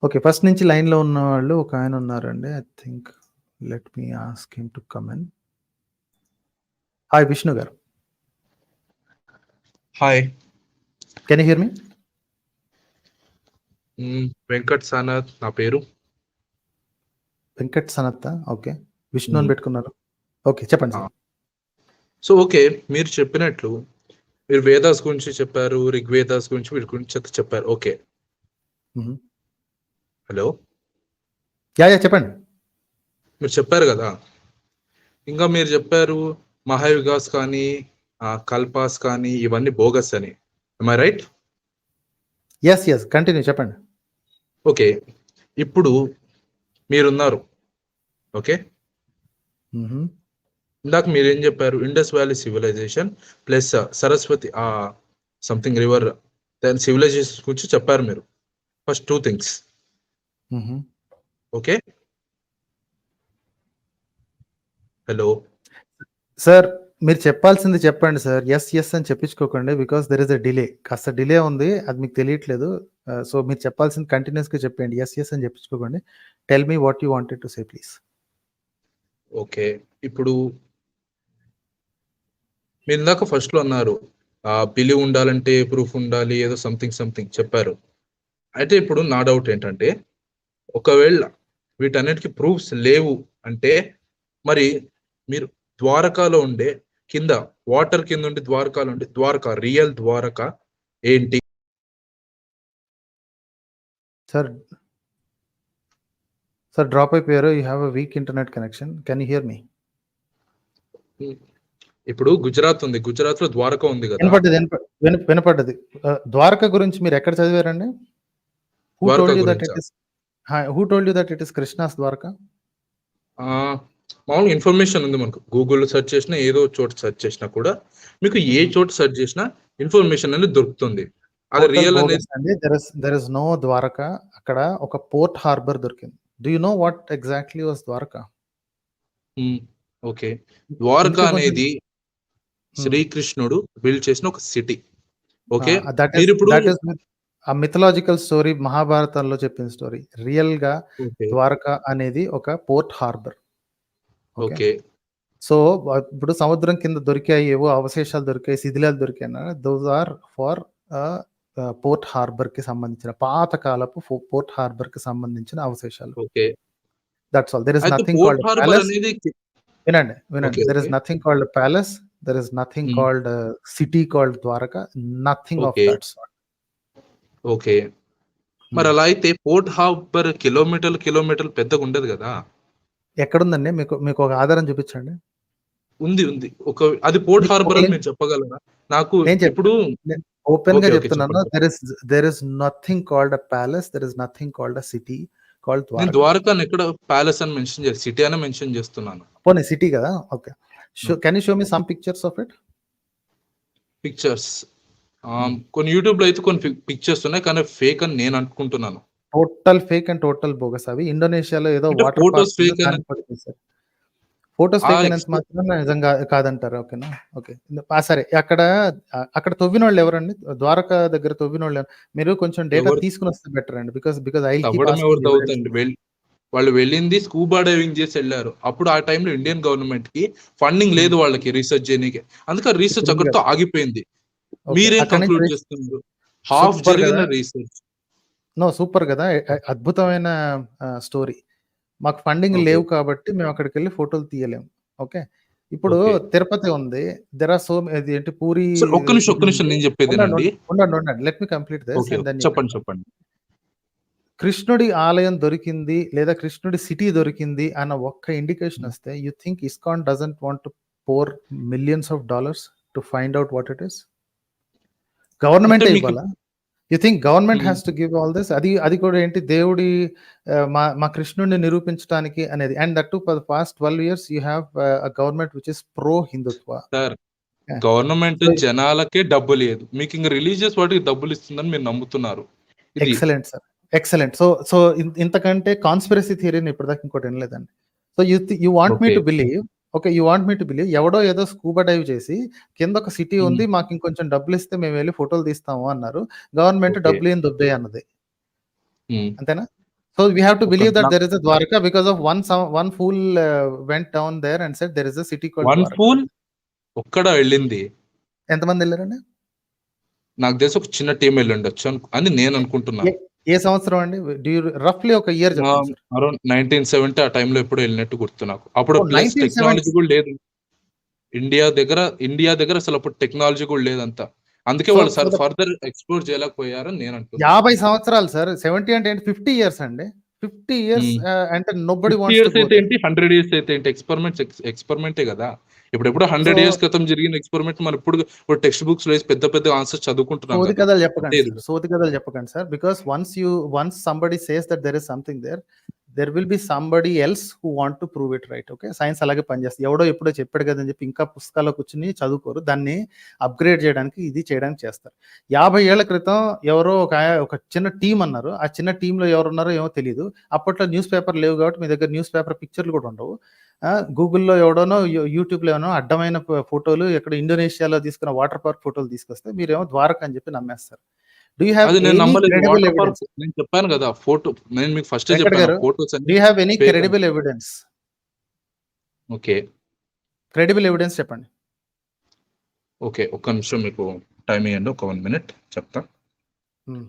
Okay, first నుంచి లైన్లో ఉన్న వాళ్ళు ఒక ఆయన ఉన్నారండి. I think let me ask him to come in. Hi Vishnu garu. Hi, can you hear me? Venkat Sanath నా పేరు. వెంకట్ సనత్. ఓకే, విష్ణు అని పెట్టుకున్నారు. ఓకే, చెప్పండి సార్. సో ఓకే, మీరు చెప్పినట్లు మీరు వేదాస్ గురించి చెప్పారు, ఋగ్వేదాస్ గురించి వీటి గురించి చెప్పారు. ఓకే, హలో, యా చెప్పండి. మీరు చెప్పారు కదా, ఇంకా మీరు చెప్పారు మహాయుగాస్ కానీ కల్పాస్ కానీ ఇవన్నీ బోగస్ అని. am I right? Yes continue చెప్పండి. ఓకే, ఇప్పుడు మీరున్నారు. ఓకే, ఇందాక మీరేం చెప్పారు? Indus valley civilization plus Saraswati something river దాని సివిలైజేషన్ గురించి చెప్పారు మీరు. First 2 things. Okay, hello sir, మీరు చెప్పాల్సింది చెప్పండి సార్. ఎస్ అని చెప్పించుకోకండి, because there is a delay. కాస్త డిలే ఉంది, అది మీకు తెలియట్లేదు. సో మీరు చెప్పాల్సింది కంటిన్యూస్గా చెప్పండి. ఎస్ అని చెప్పించుకోకండి. Tell me what you wanted to say please. Okay, ఇప్పుడు మీరు ఇందాక ఫస్ట్ లో అన్నారు బిలీవ్ ఉండాలంటే ప్రూఫ్ ఉండాలి, ఏదో సంథింగ్ చెప్పారు. అయితే ఇప్పుడు నా డౌట్ ఏంటంటే, ఒకవేళ వీటన్నిటికీ ప్రూఫ్స్ లేవు అంటే మరి మీరు ద్వారకాలో ఉండే కింద వాటర్ కింద ఉండి ద్వారకాలో ఉండే ద్వారకా రియల్ ద్వారకా ఏంటి? సార్ డ్రాప్ అయిపోయారు. You have a weak internet connection. Can you hear me? ఇప్పుడు గుజరాత్ ఉంది, గుజరాత్ లో ద్వారకా ఉంది కదా. వినపడ్డది. ద్వారకా గురించి మీరు ఎక్కడ చదివారండి? Who told you that it is Krishna's Dwarka? మామూలు ఇన్ఫర్మేషన్ ఉంది మనకు. గూగుల్లో సెర్చ్ చేసినా, ఏదో చోట సెర్చ్ చేసినా కూడా మీకు ఏ చోట సెర్చ్ చేసినా ఇన్ఫర్మేషన్ అనేది దొరుకుతుంది. అది రియల్ అనేది. There is no Dwarka. అక్కడ ఒక పోర్ట్ హార్బర్ దొరికింది. Do you know what exactly was Dwarka? Okay, Dwarka అనేది శ్రీకృష్ణుడు బిల్డ్ చేసిన ఒక సిటీ. ఓకే, ఆ మిథలాజికల్ స్టోరీ మహాభారతంలో చెప్పిన స్టోరీ. రియల్ గా ద్వారకా అనేది ఒక పోర్ట్ హార్బర్. ఓకే, సో ఇప్పుడు సముద్రం కింద దొరికాయి, ఏవో అవశేషాలు దొరికాయి, శిథిలాలు దొరికాయి. Those are for port harbour కి సంబంధించిన పాతకాలపు పోర్ట్ హార్బర్ కి సంబంధించిన అవశేషాలు. Okay, that's all. There is nothing called palace. వినండి, there is nothing called a palace, there is nothing called a city called Dwaraka, nothing of that sort. Okay, మరి అలా అయితే పోర్ట్ హార్బర్ కిలోమీటర్లు పెద్దగా ఉండదు కదా. ఎక్కడుందండి? మీకు ఒక ఆధారం చూపించండి. ఉంది. ఒక అది పోర్ట్ హార్బర్ అని మీరు చెప్పగలరా నాకు? ఇప్పుడు ఓపెన్ గా చెప్తున్నాను. there is nothing called a palace, there is nothing called a city called Dwaraka. నేను ద్వారకాని ఎక్కడ ప్యాలెస్ అని మెన్షన్ చేసి సిటీ అని మెన్షన్ చేస్తున్నాను. పోనీ సిటీ కదా. Okay, can you show me some pictures of it? Pictures కొన్ని యూట్యూబ్ లో అయితే కొన్ని పిక్చర్స్ ఉన్నాయి, కానీ ఫేక్ అని నేను అనుకుంటున్నాను. Total fake and total bogus. అవి ఇండోనేషియాలో ఏదో వాటర్ ఫోటోస్ ఫేక్ ఫోటోస్ ఆ ఫేక్ అయినంత ఎక్స్‌పీ మాత్రాన నిజంగా కాదంటారు. ఓకేనా? ఓకే. సరే. అక్కడ తవ్వినోళ్ళు ఎవరండి? ద్వారకా దగ్గర తవ్వినోళ్ళు మీరు కొంచెం డేటా ఎవరు తీసుకొనొస్తే బెటర్ అండి. బికాజ్ ఐ విల్ కీప్ తవ్వడం ఎవరు ఆస్కింగ్ ఎవిడెన్స్. తవ్వుతారండి? వాళ్ళు వెళ్ళింది స్కూబా డైవింగ్ చేసి వెళ్ళారు. అప్పుడు ఆ టైంలో ఇండియన్ గవర్నమెంట్ కి ఫండింగ్ హ్మ్. లేదు వాళ్ళకి రీసెర్చ్ చేయనీకి. అందుకే ఆ రీసెర్చ్ ఇప్పుడుంది అక్కడితో గదా! ఆగిపోయింది. ఓకే. మీరేం అక్కడి నుంచి కంక్లూడ్ చేస్తున్నారు? హాఫ్ సూపర్ జరిగిన గదా! రీసెర్చ్. సూపర్ గదా! అద్భుతమైన స్టోరీ. మాకు ఫండింగ్ ఓకే. లేవు కాబట్టి మేము అక్కడికెళ్ళి ఫోటోలు తీయలేము. ఓకే. ఇప్పుడు ఓకే. తిరుపతి ఉంది. దేర్ ఆర్ ఇది ఏంటి పూరి సార్ ఒక్క ఇది నిమిషం ఉంది. నేను చెప్పేది ఉండండి. వినండి. ఉండండి. Let me complete this okay. And then you can చెప్పండి. కమ్. చెప్పండి. కృష్ణుడి ఆలయం దొరికింది లేదా కృష్ణుడి సిటీ దొరికింది అన్న ఒక్క ఇండికేషన్ హ్మ్. వస్తే you think ISKCON doesn't want to pour millions of dollars to find out what it is? అంటే గవర్నమెంటే మీకు ఇవ్వాలా? You think government hmm. Has to give all this? అది కూడా ఏంటి దేవుడి మా మా కృష్ణుడిని నిరూపించడానికి అనేది. And that too for the past 12 years you have government which is pro Hindutva. Sir government so జనాలకే డబ్బులియ్యదు. మీకింక రిలీజియస్ వాటికి డబ్బులిస్తుందని మీరు నమ్ముతున్నారు. ఇది ఎక్సలెంట్ సార్. ఎక్సలెంట్. సో ఇంతకంటే కాన్స్పిరసీ థియరీని ఇప్పటిదాకా ఇంకోటి వినలేదండి. So you want me okay. To believe you want me to believe ఎవడో ఏదో స్కూబా డైవ్ చేసి కింద ఒక సిటీ హ్మ్. ఉంది. మాకు ఇంకొంచెం డబ్బులిస్తే మేము వెళ్లి ఫోటోలు తీస్తాము అన్నారు. Government okay. డబ్బులేం దొబ్బేయి అన్నది. హ్మ్. అంతేనా? సో వి హావ్ టు ఒక బిలీవ్ దట్ నా there is a Dwarka because of one fool went down there and said there is a city called one Dwarka. Fool ఒక్కడా వెళ్ళింది. ఎంతమంది వెళ్లారండి? నాకు తెలిసి ఒక చిన్న టీమ్ వెళ్ళుండొచ్చు అని నేను ఏ అనుకుంటున్నాను. ఏ సంవత్సరం అండి? రఫ్లీ ఒక ఇయర్ చెప్పండి సార్. అరౌండ్ 1970 ఆ టైంలో ఎప్పుడో వెళ్ళినట్టు గుర్తు నాకు. అప్పుడు ప్లస్ 1970. టెక్నాలజీ కూడా లేదు. ఇండియా దగ్గర అసలు అప్పుడు టెక్నాలజీ కూడా లేదంతా. అందుకే సో వాళ్ళు సో ఫర్దర్ ఎక్స్‌ప్లోర్ చేయలేకపోయారని నేను అంటున్నా. 50 సంవత్సరాలు సార్. 70 అంటే ఏంటి? 50 ఇయర్స్ అండి. 50 ఇయర్స్ హ్మ్. అంటే nobody 50 wants two years go అయితే దేర్. ఏంటి? 100 ఇయర్స్ అయితే ఏంటి? ఎక్స్‌పెరిమెంటే గదా! ఇప్పుడెప్పుడో సో 100 ఇయర్స్ క్రితం జరిగిన ఎక్స్‌పెరిమెంట్ మనం ఇప్పుడు టెక్స్ట్ బుక్స్‌లో వేసి పెద్ద పెద్ద ఆన్సర్స్ చదువుకుంటున్నాం సోది గదా! కథలు అంతే చెప్పకండి ఇది సార్. కూడా. సోది కథలు చెప్పకండి sir. Because once somebody says that there is something there, there will be somebody else who want to prove it right. Okay. Science అలాగే పనిచేస్తుంది. ఎవడో ఎప్పుడో చెప్పాడు కదా అని చెప్పి ఇంకా పుస్తకాల్లో కూర్చొని చదువుకోరు. దాన్ని అప్‌గ్రేడ్ చేయడానికి ఇది చేయడానికి చేస్తారు. 50 ఏళ్ల క్రితం ఎవరో ఒక చిన్న టీమ్ అన్నారు. ఆ చిన్న టీమ్‌లో ఎవరున్నారో ఏమో తెలీదు. అప్పట్లో న్యూస్ పేపర్ లేవు కాబట్టి మీ దగ్గర న్యూస్ పేపర్ పిక్చర్‌లు కూడా ఉండవు. గూగుల్‌లో ఎవడోనో యూట్యూబ్‌లో ఏమో అడ్డమైన ఫోటోలు ఎక్కడ ఇండోనేషియాలో తీసుకున్న వాటర్ పార్క్ ఫోటోలు తీసుకొస్తే మీరేమో ద్వారకా అని చెప్పి నమ్మేస్తారు. డూ యూ హావ్ అది నేను ఎనీ నమ్మలేదు. Credible water park evidence? నేను చెప్పాను గదా! నేను మీకు ఫస్టే వెంకట్ చెప్పాను. ఆ గారు, ఫోటోస్ డూ అన్ని యూ హావ్ ఎనీ ఫేక్ అని. Credible evidence? Okay. Credible evidence చెప్పండి. ఓకే. ఒక్క నిమిషం మీకు టైమ్ ఇయ్యండి. ఒక 1 మినిట్ చెప్తా. హ్మ్.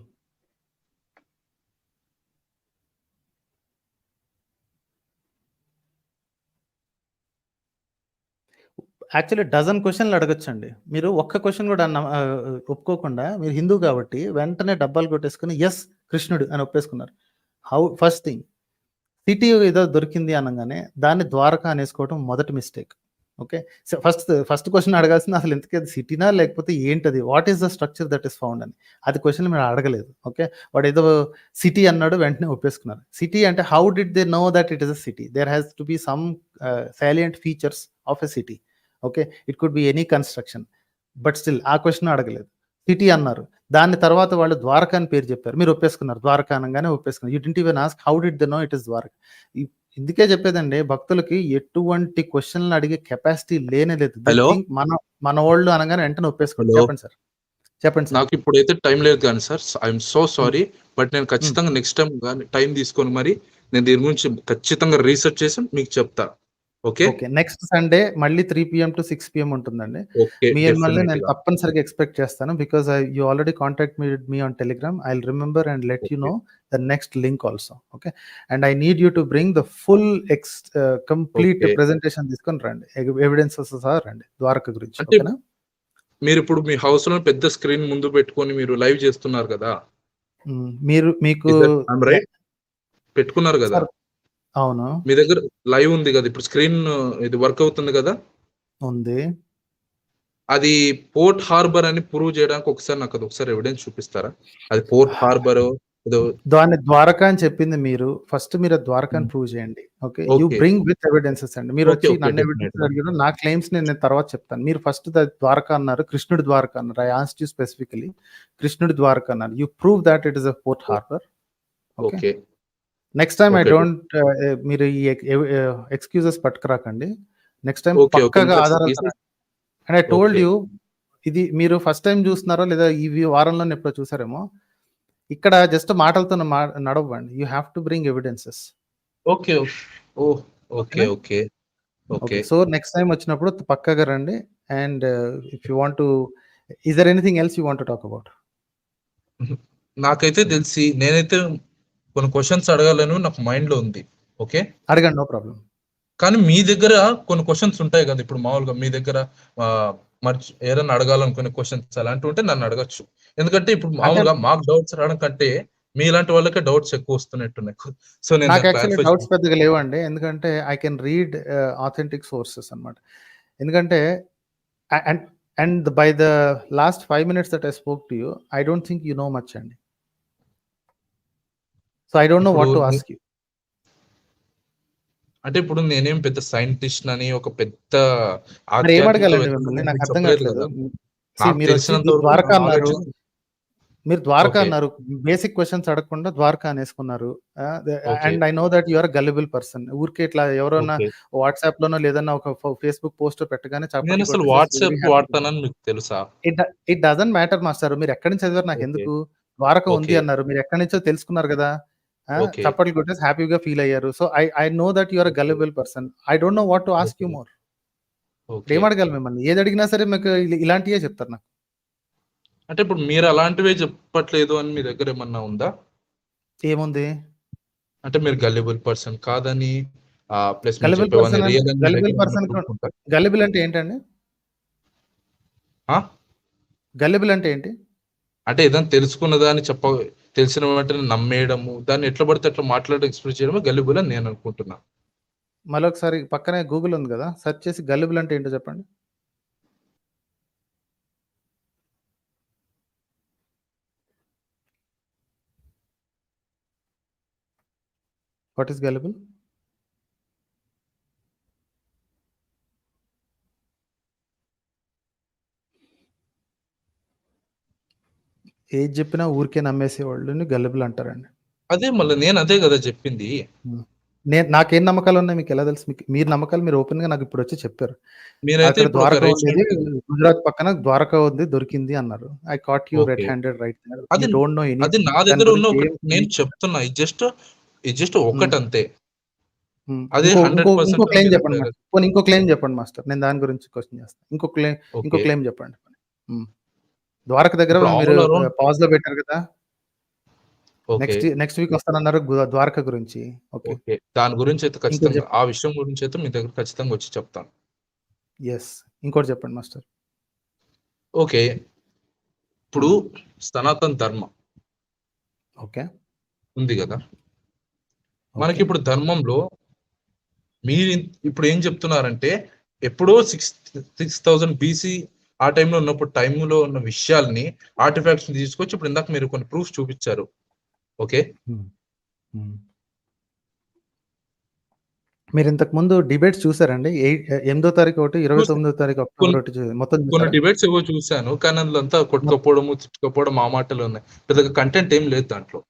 యాక్చువల్లీ డజన్ క్వెషన్‌లు అడగొచ్చండి. మీరు ఒక్క క్వెషన్ కూడా ఒప్పుకోకుండా మీరు హిందూ కాబట్టి వెంటనే డబ్బాలు కొట్టేసుకొని యెస్ కృష్ణుడు అని ఒప్పేసుకున్నారు. ఫస్ట్ థింగ్ సిటీ ఏదో దొరికింది అనంగానే దాన్ని ద్వారకా అనేసుకోవడం మొదటి mistake. Okay. So first question అడగాల్సింది అసలు ఇంతకీ అది సిటీనా లేకపోతే ఏంటది? What is the structure that is found అని. అది క్వెషన్ మీరు అడగలేదు. ఓకే. వాడేదో సిటీ అన్నాడు వెంటనే ఒప్పేసుకున్నారు. సిటీ అంటే how did they know that it is a city? There has to be some salient features of a city. Okay. It could be any construction. But still ఆ question అడగలేదు. City అన్నారు. దాని తర్వాత వాళ్ళు ద్వారకా అని పేరు చెప్పారు. మీరు ఒప్పేసుకున్నారు. ద్వారకా అనంగానే ఒప్పేసుకున్నారు. You didn't even ask how did they know it is Dwarka? ఇందుకే చెప్పేదండి భక్తులకి ఎటువంటి క్వెషన్‌లు అడిగే కెపాసిటీ లేనే లేదు. They hello! థింక్ మనవోళ్ళు అనగానే వెంటనే ఒప్పేసుకోండి. హలో! చెప్పండి సార్. చెప్పండి సార్. నాకిప్పుడైతే టైం లేదు గానీ సార్. ఐ యామ్ సో హ్మ్. సారీ. బట్ నేను హ్మ్. ఖచ్చితంగా నెక్స్ట్ టైమ్ గాని టైం తీసుకొని మరి నేను దీని గురించి ఖచ్చితంగా రీసెర్చ్ చేసి మీకు చెప్తా. ఓకే. ఓకే. నెక్స్ట్ సండే మళ్ళీ 3 పీఎం టు 6 పీఎం ఉంటుందండి. ఓకే. మిమ్మల్ని నేను డెఫినెట్‌గా. తప్పనిసరిగా ఎక్స్‌పెక్ట్ చేస్తాను. Because you already contact me on Telegram. I will remember and let you okay. Know the next link also. Okay. And I need you to bring the full complete okay. Presentation తీసుకొని రండి. Evidences సహా రండి. ద్వారక గురించి. అంటే ఓకేనా? మీరిప్పుడు మీ హౌస్‌లో పెద్ద స్క్రీన్ ముందు పెట్టుకొని మీరు లైవ్ చేస్తున్నారు గదా! మీకు ఐయామ్ రైట్? పెట్టుకున్నారు గదా! సార్ అవును. మీ దగ్గర లైవ్ ఉంది గదా! ఇప్పుడు స్క్రీన్ ఇది వర్క్ అవుతుంది గదా! ఉంది. అది పోర్ట్ హార్బర్ అని ప్రూవ్ చేయడానికి ఒకసారి ఎవిడెన్స్ చూపిస్తారా? అది పోర్ట్ హార్బరో ఏదో దాన్ని ద్వారకా అని చెప్పింది మీరు. ఫస్ట్ మీరు ద్వారకాని హ్మ్. ప్రూవ్ చేయండి. Okay. You okay. Bring with evidences అండి. ఓకే. మీరొచ్చి ఓకే. నన్ను ఎవిడెన్సెస్ డెఫినెట్‌గా. అడిగారు. నా క్లెయిమ్స్‌ని నేను తర్వాత చెప్తాను. మీరు ఫస్ట్ ద్వారకా అన్నారు. కృష్ణుడి ద్వారకా అన్నారు. ఐ ఆస్క్డ్ యూ స్పెసిఫికల్లీ కృష్ణుడి ద్వారకా అన్నారు. You prove that it is a port harbour. Okay. Okay. Next time I okay. Don't మీరు ఈ ఎక్స్‌క్యూజెస్ పట్టుకురాకండి. Next time okay. ఓకే. పక్కాగా ఇంకా ఆధారాలతో రండి. And I told okay. You, ఇది మీరు ఫస్ట్ టైం చూస్తున్నారో లేదా ఈ వారంలోనే ఎప్పుడో చూసారేమో, ఇక్కడ జస్ట్ మాటలతో నడవండి. You have to bring evidences. Okay. Oh! Okay. ఓకేనా? Okay. Okay. Okay. So next time వచ్చినప్పుడు పక్కాగా రండి. And if you want to, is there anything else you want to talk about? నాకైతే తెలిసి నేనైతే కొన్ని క్వెషన్స్ అడగాలని నాకు మైండ్‌లో ఉంది. ఓకే. అడగండి, నో ప్రాబ్లమ్. కానీ మీ దగ్గర కొన్ని క్వెషన్స్ ఉంటాయి కదా! ఇప్పుడు మామూలుగా మీ దగ్గర ఎవరైనా అడగాలనుకునే క్వెషన్స్ అలాంటివి ఉంటే నన్ను అడగొచ్చు. ఎందుకంటే ఇప్పుడు అంటే మామూలుగా మాకు డౌట్స్ రావడం కంటే మీలాంటి వాళ్ళకే డౌట్స్ ఎక్కువ వస్తున్నట్టున్నాయి. సో నేను నాకు దాన్ని యాక్చువల్లీ క్లారిఫై డౌట్స్ పెద్దగా లేవండి. ఎందుకంటే I can read authentic sources అన్నమాట. ఎందుకంటే and and by the last 5 minutes that I spoke to you, I don't think you know much అండి. సో ఐ డోంట్ నో ఇప్పుడు వాట్ టు ఆస్క్ యూ. అంటే ఇప్పుడు నేనేం పెద్ద సైంటిస్ట్ అని ఒక పెద్ద మరి ఏం ఆఖ్యాతితో అడగాలండి మిమ్మల్ని? నాకు అర్థం చెప్పలేదు కావట్లేదు. కదా! See, నాకు మీరు వచ్చి తెలిసినంత వరకు ద్వారకా నా అన్నారు. నాలెడ్జ్ మీరు ద్వారకా ఓకే. అన్నారు. బేసిక్ క్వెషన్స్ అడగకుండా ద్వారకా అనేసుకున్నారు. Okay. And I know that you are a gullible person. ఊరికే ఇట్లా ఎవరైనా ఓకే. వాట్సాప్ లోనో లేదన్నా ఒక ఫేస్బుక్ పోస్ట్ పెట్టగానే చప్పట్లు నేనసలు కొట్టేసేసి వెరీ వాట్సాప్ హ్యాపీ. వాడతానని మీకు తెలుసా? It doesn't matter master. మీరు ఎక్కడి నుంచి చదివారు నాకు ఓకే. ఎందుకు? ద్వారక ఉంది ఓకే. అన్నారు. మీరు ఎక్కడి నుంచో తెలుసుకున్నారు కదా! ఓకే. చప్పట్లు కొట్టేసి హ్యాపీగా ఫీల్ అయ్యారు. So I know that you are a okay. Gullible person. I don't know what to ask you okay. More. Okay. ఏం అడగాలి మిమ్మల్ని? ఏది అడిగినా సరే మీకు ఇలాంటియే చెప్తారు నాకు. అంటే ఇప్పుడు మీరు అలాంటివే చెప్పట్లేదు అని మీ దగ్గర ఏమన్నా ఉందా? ఏముంది? అంటే మీరు గల్లిబుల్ పర్సన్ కాదని ప్లస్ మీరు గల్లిబుల్ చెప్పేవన్నీ పర్సన్ రియల్ అని మీ గల్లిబుల్ దగ్గర ఏమన్నా పర్సన్ ప్రూఫ్ ఉందా? గల్లిబుల్ అంటే ఏంటండి? ఆ? గల్లిబుల్ అంటే ఏంటి? అంటే ఏదైనా తెలుసుకున్నదా అని తెలిసిన వెంటనే నమ్మేయడము, దాన్ని ఎట్లా పడితే అట్లా మాట్లాడడం ఎక్స్‌ప్రెస్ చేయడమే గల్లిబుల్ అని నేను అనుకుంటున్నా. మళ్ళొకసారి పక్కనే గూగుల్ ఉంది గదా! సెర్చ్ చేసి గల్లిబుల్ అంటే ఏంటో చెప్పండి. What is gullible? ఏది చెప్పినా ఊరికే నమ్మేసేవాళ్ళని గల్లిబుల్ అంటారండి. అదే మళ్ళీ నేను అదే కదా చెప్పింది. నాకేం నమ్మకాలున్నాయి మీకెలా తెలుసు? మీరు నమ్మకాలు మీరు ఓపెన్‌గా నాకు ఇప్పుడొచ్చి చెప్పారు. మీరైతే అక్కడ ఇప్పుడు ఒక ద్వారకా రైట్ ఉండేది, గుజరాత్ పక్కన ద్వారకా ఉంది, దొరికింది అన్నారు. I caught you red okay. Handed right there. అది యూ డోంట్ నో అది ఎనీథింగ్. నా దాని దగ్గర ఉన్న గురించి ఒకటి ఏం నేను చెప్తున్నా. ఇది జస్ట్ హ్మ్. ఒకటంతే. హ్మ్. అదే ఇంకో 100% క్లెయిమ్ మీ చెప్పండి దగ్గర. మాస్టర్. పోనీ ఇంకో క్లెయిమ్ చెప్పండి మాస్టర్. నేను దాని గురించి క్వెషన్ చేస్తా. ఇంకో ఓకే. క్లెయిమ్ చెప్పండి. హ్మ్. ద్వారక దగ్గర ఇప్పుడు మీరు ఆల్ అరౌండ్ పాజ్‌లో పెట్టారు కదా! ఓకే. నెక్స్ట్ వీక్ వస్తానన్నారు ద్వారక గురించి. ఓకే. ఓకే. దాని గురించైతే ఇంకోటి ఖచ్చితంగా ఆ చెప్పండి. విషయం గురించైతే మీ దగ్గర ఖచ్చితంగా వచ్చి చెప్తాను. యెస్. ఇంకోటి చెప్పండి మాస్టర్. ఓకే. ఇప్పుడు హ్మ్. సనాతన ధర్మం ఓకే. ఉంది గదా! ఓకే. మనకిప్పుడు ధర్మంలో మీరు ఇప్పుడు ఏం చెప్తున్నారంటే ఎప్పుడో 6000 బీసీ ఆ టైంలో ఉన్న విషయాల్ని ఆర్టిఫాక్ట్స్‌ని తీసుకొచ్చి ఇప్పుడు ఇందాక మీరు కొన్ని ప్రూఫ్స్ చూపిచ్చారు. ఓకే. హ్మ్. హ్మ్. మీరు ఇంతకు ముందు డిబేట్స్ చూసారండి? 8థ్ తారీఖు ఒకటి, చూసా 29థ్ తారీఖు కొన్ని అక్టోబర్ ఒకటి మొత్తం కొన్ని చూసారా? డిబేట్స్ ఏవో చూసాను. కానీ అందులో కొట్టుకపోవడము, తిట్టుకపోవడం ఆ మాటలే ఉన్నాయి. పెద్దగా కంటెంట్ ఏం లేదు దాంట్లో.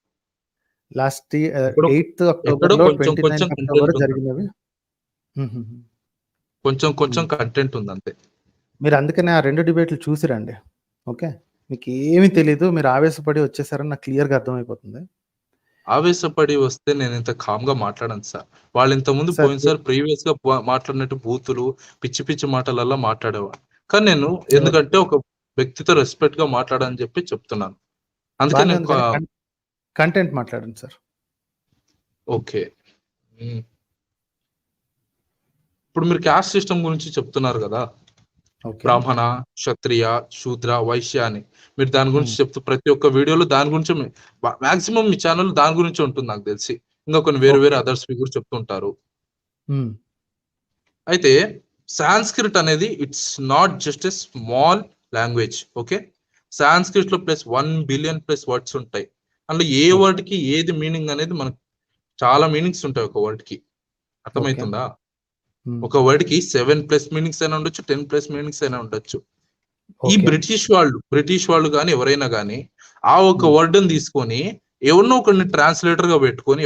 లాస్ట్ ఎక్కడో 8థ్ ఎక్కడో అక్టోబర్‌లో, కొంచెం 29థ్ అక్టోబర్ కంటెంట్ ఉంది. జరిగినవి. హుహుహు. కొంచెం హ్మ్. కంటెంట్ ఉంది అంతే. మీరు అందుకనే ఆ 2 డిబేట్‌లు చూసి రండి. ఓకే. మీకేమి తెలీదు. మీరు ఆవేశపడి వచ్చేసారని నాకు క్లియర్‌గా అర్థమైపోతుంది. ఆవేశపడి వస్తే నేనింత కామ్‌గా మాట్లాడను సార్. వాళ్ళు ఇంతకుముందు సార్ పోయినసారి ప్రీవియస్‌గా మాట్లాడినట్టు బూతులు, పిచ్చి మాటలల్లా మాట్లాడేవాడిని. కానీ నేను ఎవరు ఎందుకంటే ఒక వ్యక్తితో రెస్పెక్ట్‌గా మాట్లాడని చెప్పి చెప్తున్నాను. అందుకే బానే నేను ఉంది కానీ కంటెంట్ మాట్లాడండి సార్. ఓకే. హ్మ్. ఇప్పుడు మీరు క్యాస్ట్ సిస్టమ్ గురించి చెప్తున్నారు గదా! ఓకే. బ్రాహ్మణ, క్షత్రియ, శూద్ర, వైశ్య అని. మీరు దాని గురించి హ్మ్. చెప్తూ ప్రతి ఒక్క వీడియోలో దాని గురించే మాక్సిమం మీ ఛానెల్‌లో దాని గురించే ఉంటుంది నాకు తెలిసి. ఇంకా కొన్ని వేరే ఓకే. అదర్స్ కూడా చెప్తుంటారు. హ్మ్. అయితే సాంస్క్రిట్ అనేది it's not just a small language. Okay. సాంస్క్రిట్‌లో ప్లస్ 1 బిలియన్ ప్లస్ వర్డ్స్ ఉంటాయి. అందులో ఏ ఓకే. వర్డ్‌కి ఏది మీనింగ్ అనేది మనకు చాలా మీనింగ్స్ ఉంటాయి ఒక వర్డ్‌కి. ఓకే. అర్థమైతుందా? హ్మ్. ఒక వర్డ్‌కి 7 ప్లస్ మీనింగ్స్ అయినా ఉండొచ్చు. 10 ప్లస్ మీనింగ్స్ అయినా ఉండొచ్చు. ఈ ఓకే. బ్రిటిష్ వాళ్ళు గాని ఎవరైనా గాని ఆ ఒక హ్మ్. వర్డ్‌ని తీసుకొని ఎవరినో ఒకడిని ట్రాన్స్‌లేటర్‌గా పెట్టుకొని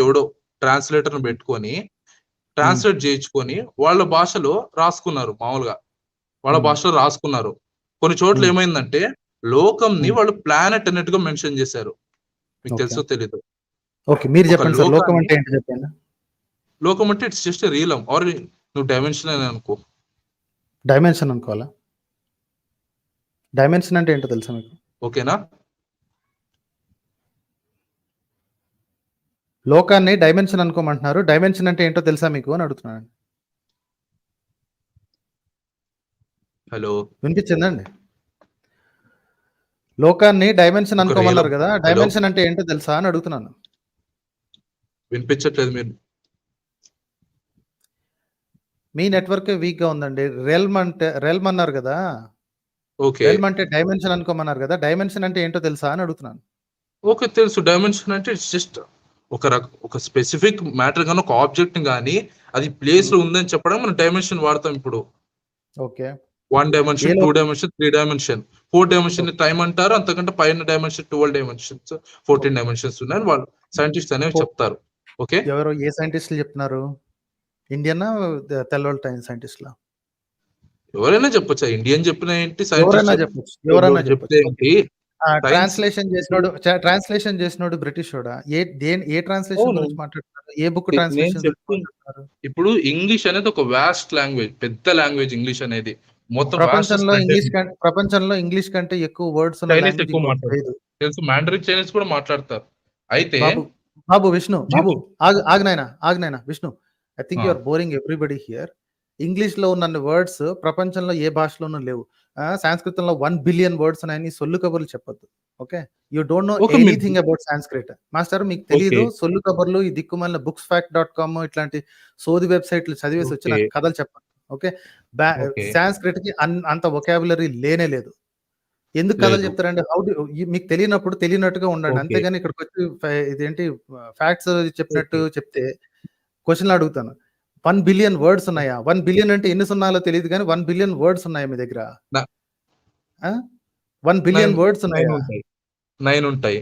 ట్రాన్స్‌లేటర్‌ని పెట్టుకొని ట్రాన్స్లేట్ చేయించుకొని వాళ్ళ భాషలో రాసుకున్నారు. మామూలుగా వాళ్ళ భాషలో రాసుకున్నారు. కొన్ని చోట్ల ఏమైందంటే లోకంని వాళ్ళు ప్లానెట్ అన్నట్టుగా మెన్షన్ చేశారు. మీకు తెలుసో తెలీదు. ఓకే, మీరు ఒక చెప్పండి సార్, లోకం లోకాన్ని అంటే ఏంటి చెప్పండి. లోకం అంటే ఇట్స్ జస్ట్ రియలం ఆర్ నువ్వు డైమెన్షన్ అని అనుకో. డైమెన్షన్ అనుకోవాలా? డైమెన్షన్ అంటే ఏంటో తెలుసా మీకు? ఓకేనా? లోకాన్ని డైమెన్షన్ అనుకోమంటున్నారు. డైమెన్షన్ అంటే ఏంటో తెలుసా మీకు అని అడుగుతున్నాను. హలో, వినిపించిందండి? లోకాన్ని డైమెన్షన్ ఒక అనుకోమన్నారు రియలం. కదా, హలో, డైమెన్షన్ అంటే ఏంటో తెలుసా అని అడుగుతున్నాను. వినిపించట్లేదు మీరు. మీ నెట్వర్క్ వీక్ గా ఉందండి. రెల్మ్ అంటే రెల్మ్ అన్నారు కదా, ఓకే రెల్మ్ అంటే డైమెన్షన్ అనుకోమన్నారు కదా, డైమెన్షన్ అంటే ఏంటో తెలుసా అని అడుగుతున్నాను. ఓకే తెలుసు. డైమెన్షన్ అంటే ఇట్స్ జస్ట్ ఒక స్పెసిఫిక్ మ్యాటర్ గానీ, ఒక ఆబ్జెక్ట్ గానీ అది ప్లేస్ లో ఉందని చెప్పడం మనం డైమెన్షన్ వాడతాం. ఇప్పుడు okay, 1 dimension, 2 dimension, 3 dimension, 4 dimension time అంటారు. అంతకంటే పైన డైమెన్షన్ 12 డైమెన్షన్స్, 14 డైమెన్షన్స్ ఉన్నాయని వాళ్ళు సైంటిస్ట్ అనేవి చెప్తారు. ఓకే, ఎవరో ఏ సైంటిస్టులు చెప్తున్నారు? ఇండియన్ తెల్లవాళ్ళ సైంటిస్టులా? ఎవరైనా చెప్పొచ్చు. ఇండియన్ చెప్పిన ఏంటి, ఎవరైనా సైంటిస్ట్ చెప్పొచ్చు. చెప్తే ఏంటి. ట్రాన్స్లేషన్ చేసినోడు బ్రిటిష్ వాడా? ఏ ట్రాన్స్లేషన్ అవును. గురించి మాట్లాడుతున్నారు? ఏ బుక్ నేను ట్రాన్స్లేషన్ గురించి చెప్తుంది మాట్లాడుతున్నారు? ఇప్పుడు ఇంగ్లీష్ అనేది ఒక వాస్ట్ లాంగ్వేజ్, పెద్ద లాంగ్వేజ్ ఇంగ్లీష్ అనేది. మొత్తం ప్రపంచంలో ఇంగ్లీష్ కంటే ఎక్కువ వర్డ్స్ ఉన్న చైనీస్ లాంగ్వేజ్ ఎక్కువ ఇంకోటి మాట్లాడతారు. లేదు. తెలుసు, మాండరిన్ చైనీస్ కూడా మాట్లాడతారు. అయితే బాబు విష్ణు, ఆగ్నాయన Vishnu, I think you are boring everybody here. English లో ఉన్న వర్డ్స్ ప్రపంచంలో ఏ భాషలోనూ లేవు. సంస్కృతంలో 1 బిలియన్ వర్డ్స్ ఉన్నాయని సొల్లు కబుర్లు చెప్పొద్దు. Okay, you don't no Okay, anything about Sanskrit master. మీకు తెలియదు. సొల్లు కబుర్లు, ఈ దిక్కుమాలిన booksfact.com ఇట్లాంటి సోది వెబ్సైట్లు చదివేసి వచ్చి నాకు కథలు చెప్పండి. ఓకే, సాంస్క్రిట్ కి అంత వొకాబులరీ లేనే లేదు. ఎందుకు కథలు చెప్తారండి? మీకు తెలియనప్పుడు తెలియనట్టుగా ఉండండి, అంతేగాని ఇక్కడికి వచ్చి ఇదేంటి ఫ్యాక్ట్స్ చెప్పినట్టు చెప్తే క్వశ్చన్లు అడుగుతాను. 1 బిలియన్ వర్డ్స్ ఉన్నాయా? 1 బిలియన్ అంటే ఎన్ని సున్నాలో తెలియదు కానీ 1 బిలియన్ వర్డ్స్ ఉన్నాయా మీ దగ్గర? 1 బిలియన్ వర్డ్స్ ఉన్నాయా? 9 ఉంటాయి.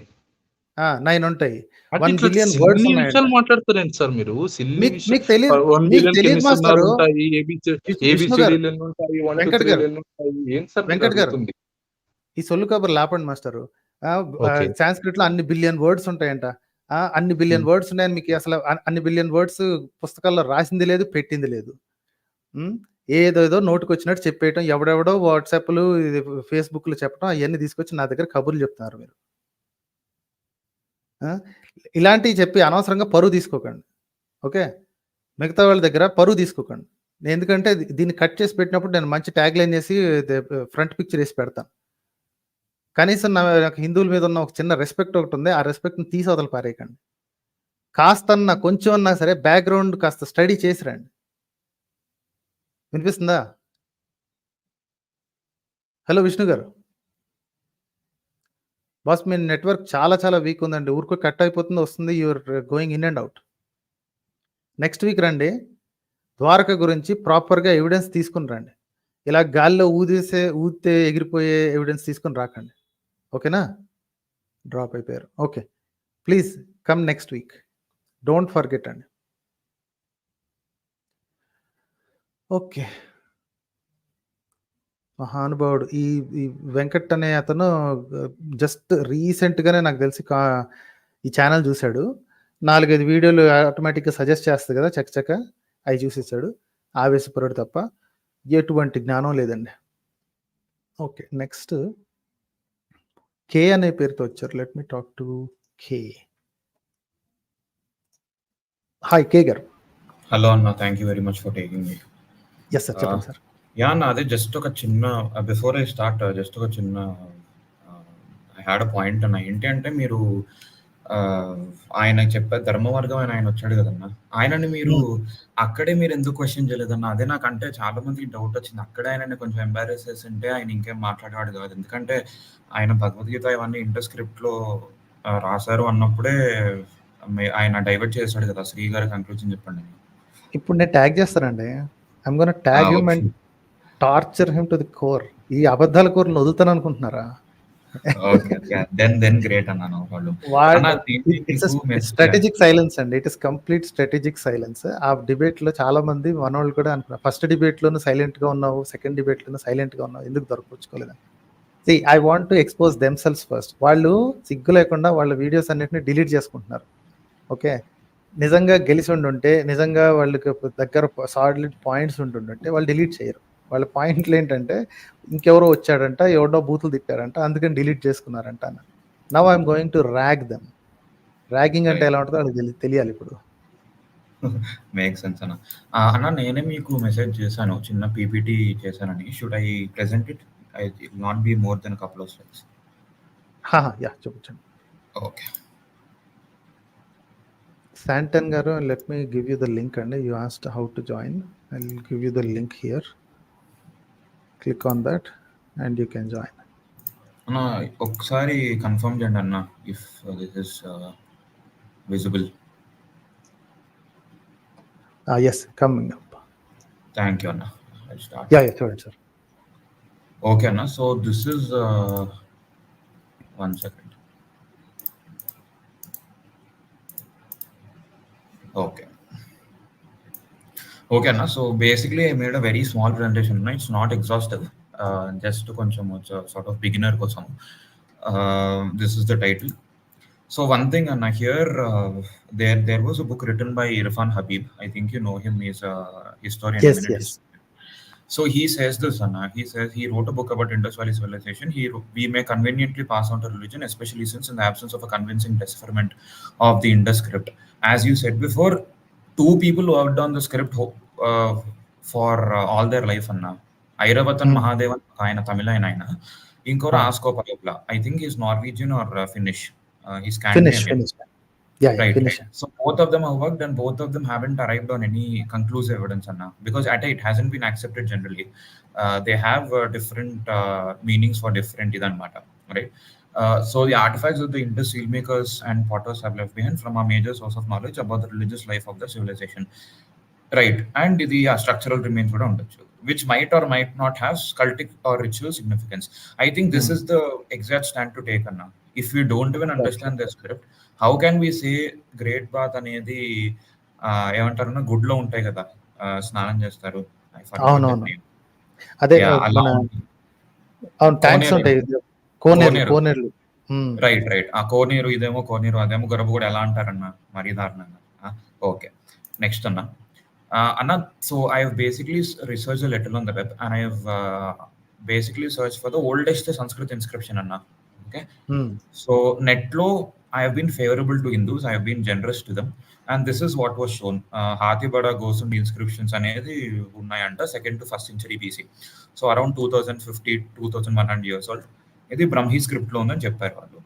9 ఉంటాయి. 1 బిలియన్ వర్డ్స్ ఉన్నాయి. మాట్లాడతారండి సార్ మీరు. మీకు తెలియదు మాస్టర్. వెంకట్ గారు, ఈ సొల్లు కబుర్లు ఆపండి మాస్టర్. సాంస్క్రిట్ లో అన్ని బిలియన్ వర్డ్స్ ఉంటాయంట. అన్ని బిలియన్ వర్డ్స్ ఉన్నాయని మీకు అసలు అన్ని బిలియన్ వర్డ్స్ పుస్తకాల్లో రాసింది లేదు, పెట్టింది లేదు. ఏదేదో నోటుకు వచ్చినట్టు చెప్పేయటం, ఎవడెవడో వాట్సాప్లు, ఫేస్బుక్లు చెప్పడం, అవన్నీ తీసుకొచ్చి నా దగ్గర కబుర్లు చెప్తున్నారు మీరు. ఇలాంటివి చెప్పి అనవసరంగా పరువు తీసుకోకండి. ఓకే, మిగతా వాళ్ళ దగ్గర పరువు తీసుకోకండి. ఎందుకంటే దీన్ని కట్ చేసి పెట్టినప్పుడు నేను మంచి ట్యాగ్ లైన్ చేసి ఫ్రంట్ పిక్చర్ వేసి పెడతాను. కనీసం నాకు హిందువుల మీద ఉన్న ఒక చిన్న రెస్పెక్ట్ ఒకటి ఉంది. ఆ రెస్పెక్ట్ని తీసి అవతల పారేయకండి. కాస్తన్నా కొంచెం అన్నా సరే బ్యాక్గ్రౌండ్ కాస్త స్టడీ చేసి రండి. వినిపిస్తుందా? హలో విష్ణు గారు. బాస్, మీ నెట్వర్క్ చాలా చాలా వీక్ ఉందండి. ఊరికో కట్ అయిపోతుంది, వస్తుంది. You're going in and out. Next week రండి. ద్వారక గురించి ప్రాపర్గా ఎవిడెన్స్ తీసుకుని రండి. ఇలా గాల్లో ఊదితే ఎగిరిపోయే ఎవిడెన్స్ తీసుకుని రాకండి. ఓకేనా? డ్రాప్ అయిపోయారు. Okay, please come next week. Don't forget అండి. ఓకే, మహానుభావుడు ఈ వెంకట్ అనే అతను జస్ట్ రీసెంట్గానే నాకు తెలిసి ఈ ఛానల్ చూశాడు. 4-5 వీడియోలు ఆటోమేటిక్గా సజెస్ట్ చేస్తుంది కదా, చక్క అవి చూసేసాడు. ఆవేశపరుడు తప్ప ఎటువంటి జ్ఞానం లేదండి. ఓకే, నెక్స్ట్ కే అనే పేరుతో వచ్చారు. Let me talk to K. Hi K garu. Hello అన్న, thank you very much for taking me. Yes sir, చెప్పండి సార్. యా అన్న, అదే జస్ట్ ఒక చిన్న బిఫోర్ ఐ స్టార్ట్ జస్ట్ ఒక చిన్న ఐ హ్యాడ్ అ పాయింట్ అన్న. ఏంటి అంటే మీరు ఆయన చెప్పే ధర్మవర్గం ఆయన వచ్చాడు కదన్న, ఆయనని మీరు అక్కడే మీరు ఎందుకు క్వశ్చన్ చేయలేదన్న? అదే నాకంటే చాలా మందికి డౌట్ వచ్చింది. అక్కడే ఆయనని కొంచెం ఎంబారెస్ చేసి ఉంటే ఆయన ఇంకేం మాట్లాడేవాడు కాదు. ఎందుకంటే ఆయన భగవద్గీత ఇవన్నీ ఇంటర్ స్క్రిప్ట్ లో రాశారు అన్నప్పుడే ఆయన డైవర్ట్ చేశాడు కదా. శ్రీ గారి కంక్లూజన్ చెప్పండి. ఇప్పుడు నేను ట్యాగ్ చేస్తానండి. I'm gonna tag him and torture him to the core. ఈ అబద్ధాల కోర్ని వదులుతాను అనుకుంటున్నారా? ఓకే. దెన్ గ్రేట్ అన్న నో ప్రాబ్లమ్. అన్న ఇట్స్ స్ట్రాటజిక్ సైలెన్స్ అండి. It is complete strategic silence. ఆ డిబేట్ లో చాలా మంది మనోళ్ళు కూడా అనుకున్నారు, ఫస్ట్ డిబేట్ లోను సైలెంట్ గా ఉన్నావు, సెకండ్ డిబేట్ లోను సైలెంట్ గా ఉన్నావు, ఎందుకు దొరకపుచ్చుకోలేదు? See I want to expose themselves first. వాళ్ళు సిగ్గు లేకుండా వాళ్ళ వీడియోస్ అన్నిటిని డిలీట్ చేసుకుంటున్నారు. ఓకే, నిజంగా గెలిచి ఉండుంటే, నిజంగా వాళ్ళకి దగ్గర సాలిడ్ పాయింట్స్ ఉంటుంటే వాళ్ళు డిలీట్ చేయరు. వాళ్ళ పాయింట్లు ఏంటంటే ఇంకెవరో వచ్చాడంట, ఎవడో బూతులు తిట్టారంట, అందుకని డిలీట్ చేసుకున్నారంట అన్న. Now I'm going to rag them. Ragging అంటే ఎలా ఉంటుందో వాళ్ళకి తెలియాలి ఇప్పుడు. మేక్ సెన్స్ అన్న. అన్న నేనే మీకు మెసేజ్ చేశాను, చిన్న పీపీటీ చేశానని. Should I present it? It will not be more than couple of slides. Yeah, చూపించండి. Okay. Santan garu, let me give you the link అండి. You asked how to join. I will give you the link here. Click on that and you can join. అన్న ఒకసారి confirm చేయండి అన్న if this is visible. Yes, coming up. Thank you అన్న. Start. Yeah, చూడండి sir. Okay అన్న. So this is 1 second. Okay. Okay, Anna. So basically, I made a very small presentation. It's not exhaustive. Just to sort of beginner kosam. This is the title. So one thing, Anna, here there was a book written by Irfan Habib. I think you know him. He's a historian. Yes. So he says this, Anna. He says he wrote a book about Indus Valley civilization. We may conveniently pass on to religion, especially since in the absence of a convincing decipherment of the Indus script. As you said before, 2 people who worked on the script for all their life, Anna. Airavatan Mahadevan, Ayana Tamil and Inkora Askopayopla. I think he's Norwegian or Finnish. He's Scandinavian. Finnish. Yeah, right. Finnish. So both of them have worked and both of them haven't arrived on any conclusive evidence, Anna, because it hasn't been accepted generally. They have different meanings for different idan mata, right? So the artifacts of the Indus sealmakers and potters have left behind from a major source of knowledge about the religious life of the civilization, right? And the structural remains would undoubtedly, which might or might not have cultic or ritual significance. I think this is the exact stand to take, Anna. If we don't even understand the script, how can we say great bath అనేది ఏమంటారు గుడ్లో ఉంటాయి కదా, స్నానం చేస్తారు. అవునవును, అదే tanks ఉంటాయి, కోనేరు. Right. ఆ కోనేరు, ఇదేమో కోనేరు, అదేమో గర్భ కూడా ఎలా అంటారన్న, మరీ దారుణంగా. ఓకే, నెక్స్ట్ అన్న. Anna, so I have basically researched a little on the web and I have basically searched for the oldest Sanskrit inscription, Anna. Okay. So netlo I have been favorable to Hindus. I have been generous to them, and this is what was shown. Hathibada Gosundi inscriptions anedi unnayanta 2nd to 1st century BC. So around 2050 2100 years old. Idi Brahmi script lo undani chepparu vallu.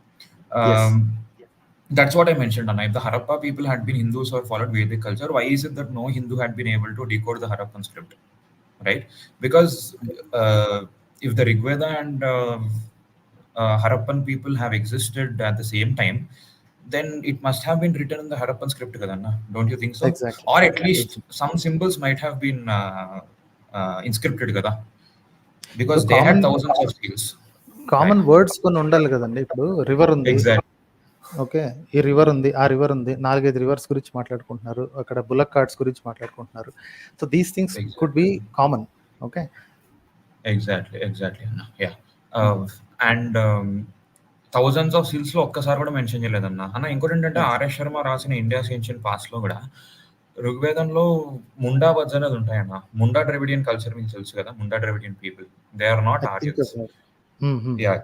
That's what I mentioned, Anna. If the Harappa people had been Hindus or followed Vedic culture, why is it that no Hindu had been able to decode the Harappan script, right? Because if the Rigveda and Harappan people have existed at the same time, then it must have been written in the Harappan script, Kadanna. Don't you think so? Exactly. Or at least some symbols might have been inscripted, Kada. Because so they had thousands of seals. Common words కొన్ని ఉండాలి కదండి. ఇప్పుడు river ఉంది, okay, ఈ river ఉంది, ఆ river ఉంది, 4-5 reverse గురించి మాట్లాడుకుంటున్నారు, అక్కడ బుల్లక్ కార్డ్స్ గురించి మాట్లాడుకుంటున్నారు. So these things could be common. Okay, exactly అన్న. Yeah, and thousands of seals లో ఒక్కసారి కూడా మెన్షన్ చేయలేదన్న. అన్న ఇంకోటి ఏంటంటే ఆర్ఎస్ శర్మ రాసిన ఇండియాస్ ఏన్షియెంట్ పాస్ట్ లో కూడా ఋగ్వేదంలో ముండా వజ్ అనేది ఉంటాయన్న. ముండా ద్రవిడియన్ కల్చర్ మీకు తెలుసు కదా, Munda Dravidian people, they are not Aryans. Yeah,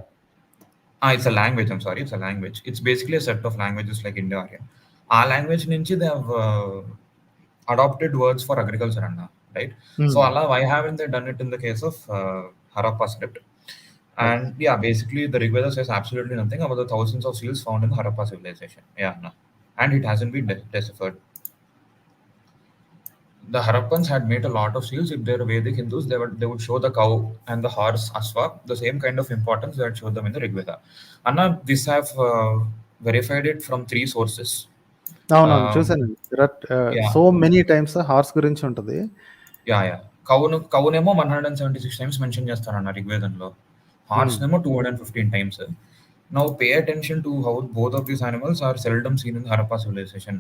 it's a language. I'm sorry, it's a language. It's basically a set of languages like Indo-Aryan. Our language nunchi they have adopted words for agriculture, Anna, right? So Allah, why haven't they done it in the case of Harappa script? And yeah, basically the Rigveda says absolutely nothing about the thousands of seals found in the Harappa civilization. Yeah, Anna. And it hasn't been deciphered. The Harappans had made a lot of seals. If they were Vedic Hindus, they would show the cow and the horse Aswa the same kind of importance that showed them in the Rigveda. Anna, this have verified it from 3 sources. అవును, చూసాను. So many times horse గురించి ఉంటుంది. Yeah, కౌనేమో 176 times mention చేస్తారన్న ఋగ్వేదంలో. Horse nemo 215 times. Now pay attention to how both of these animals are seldom seen in Harappa civilization.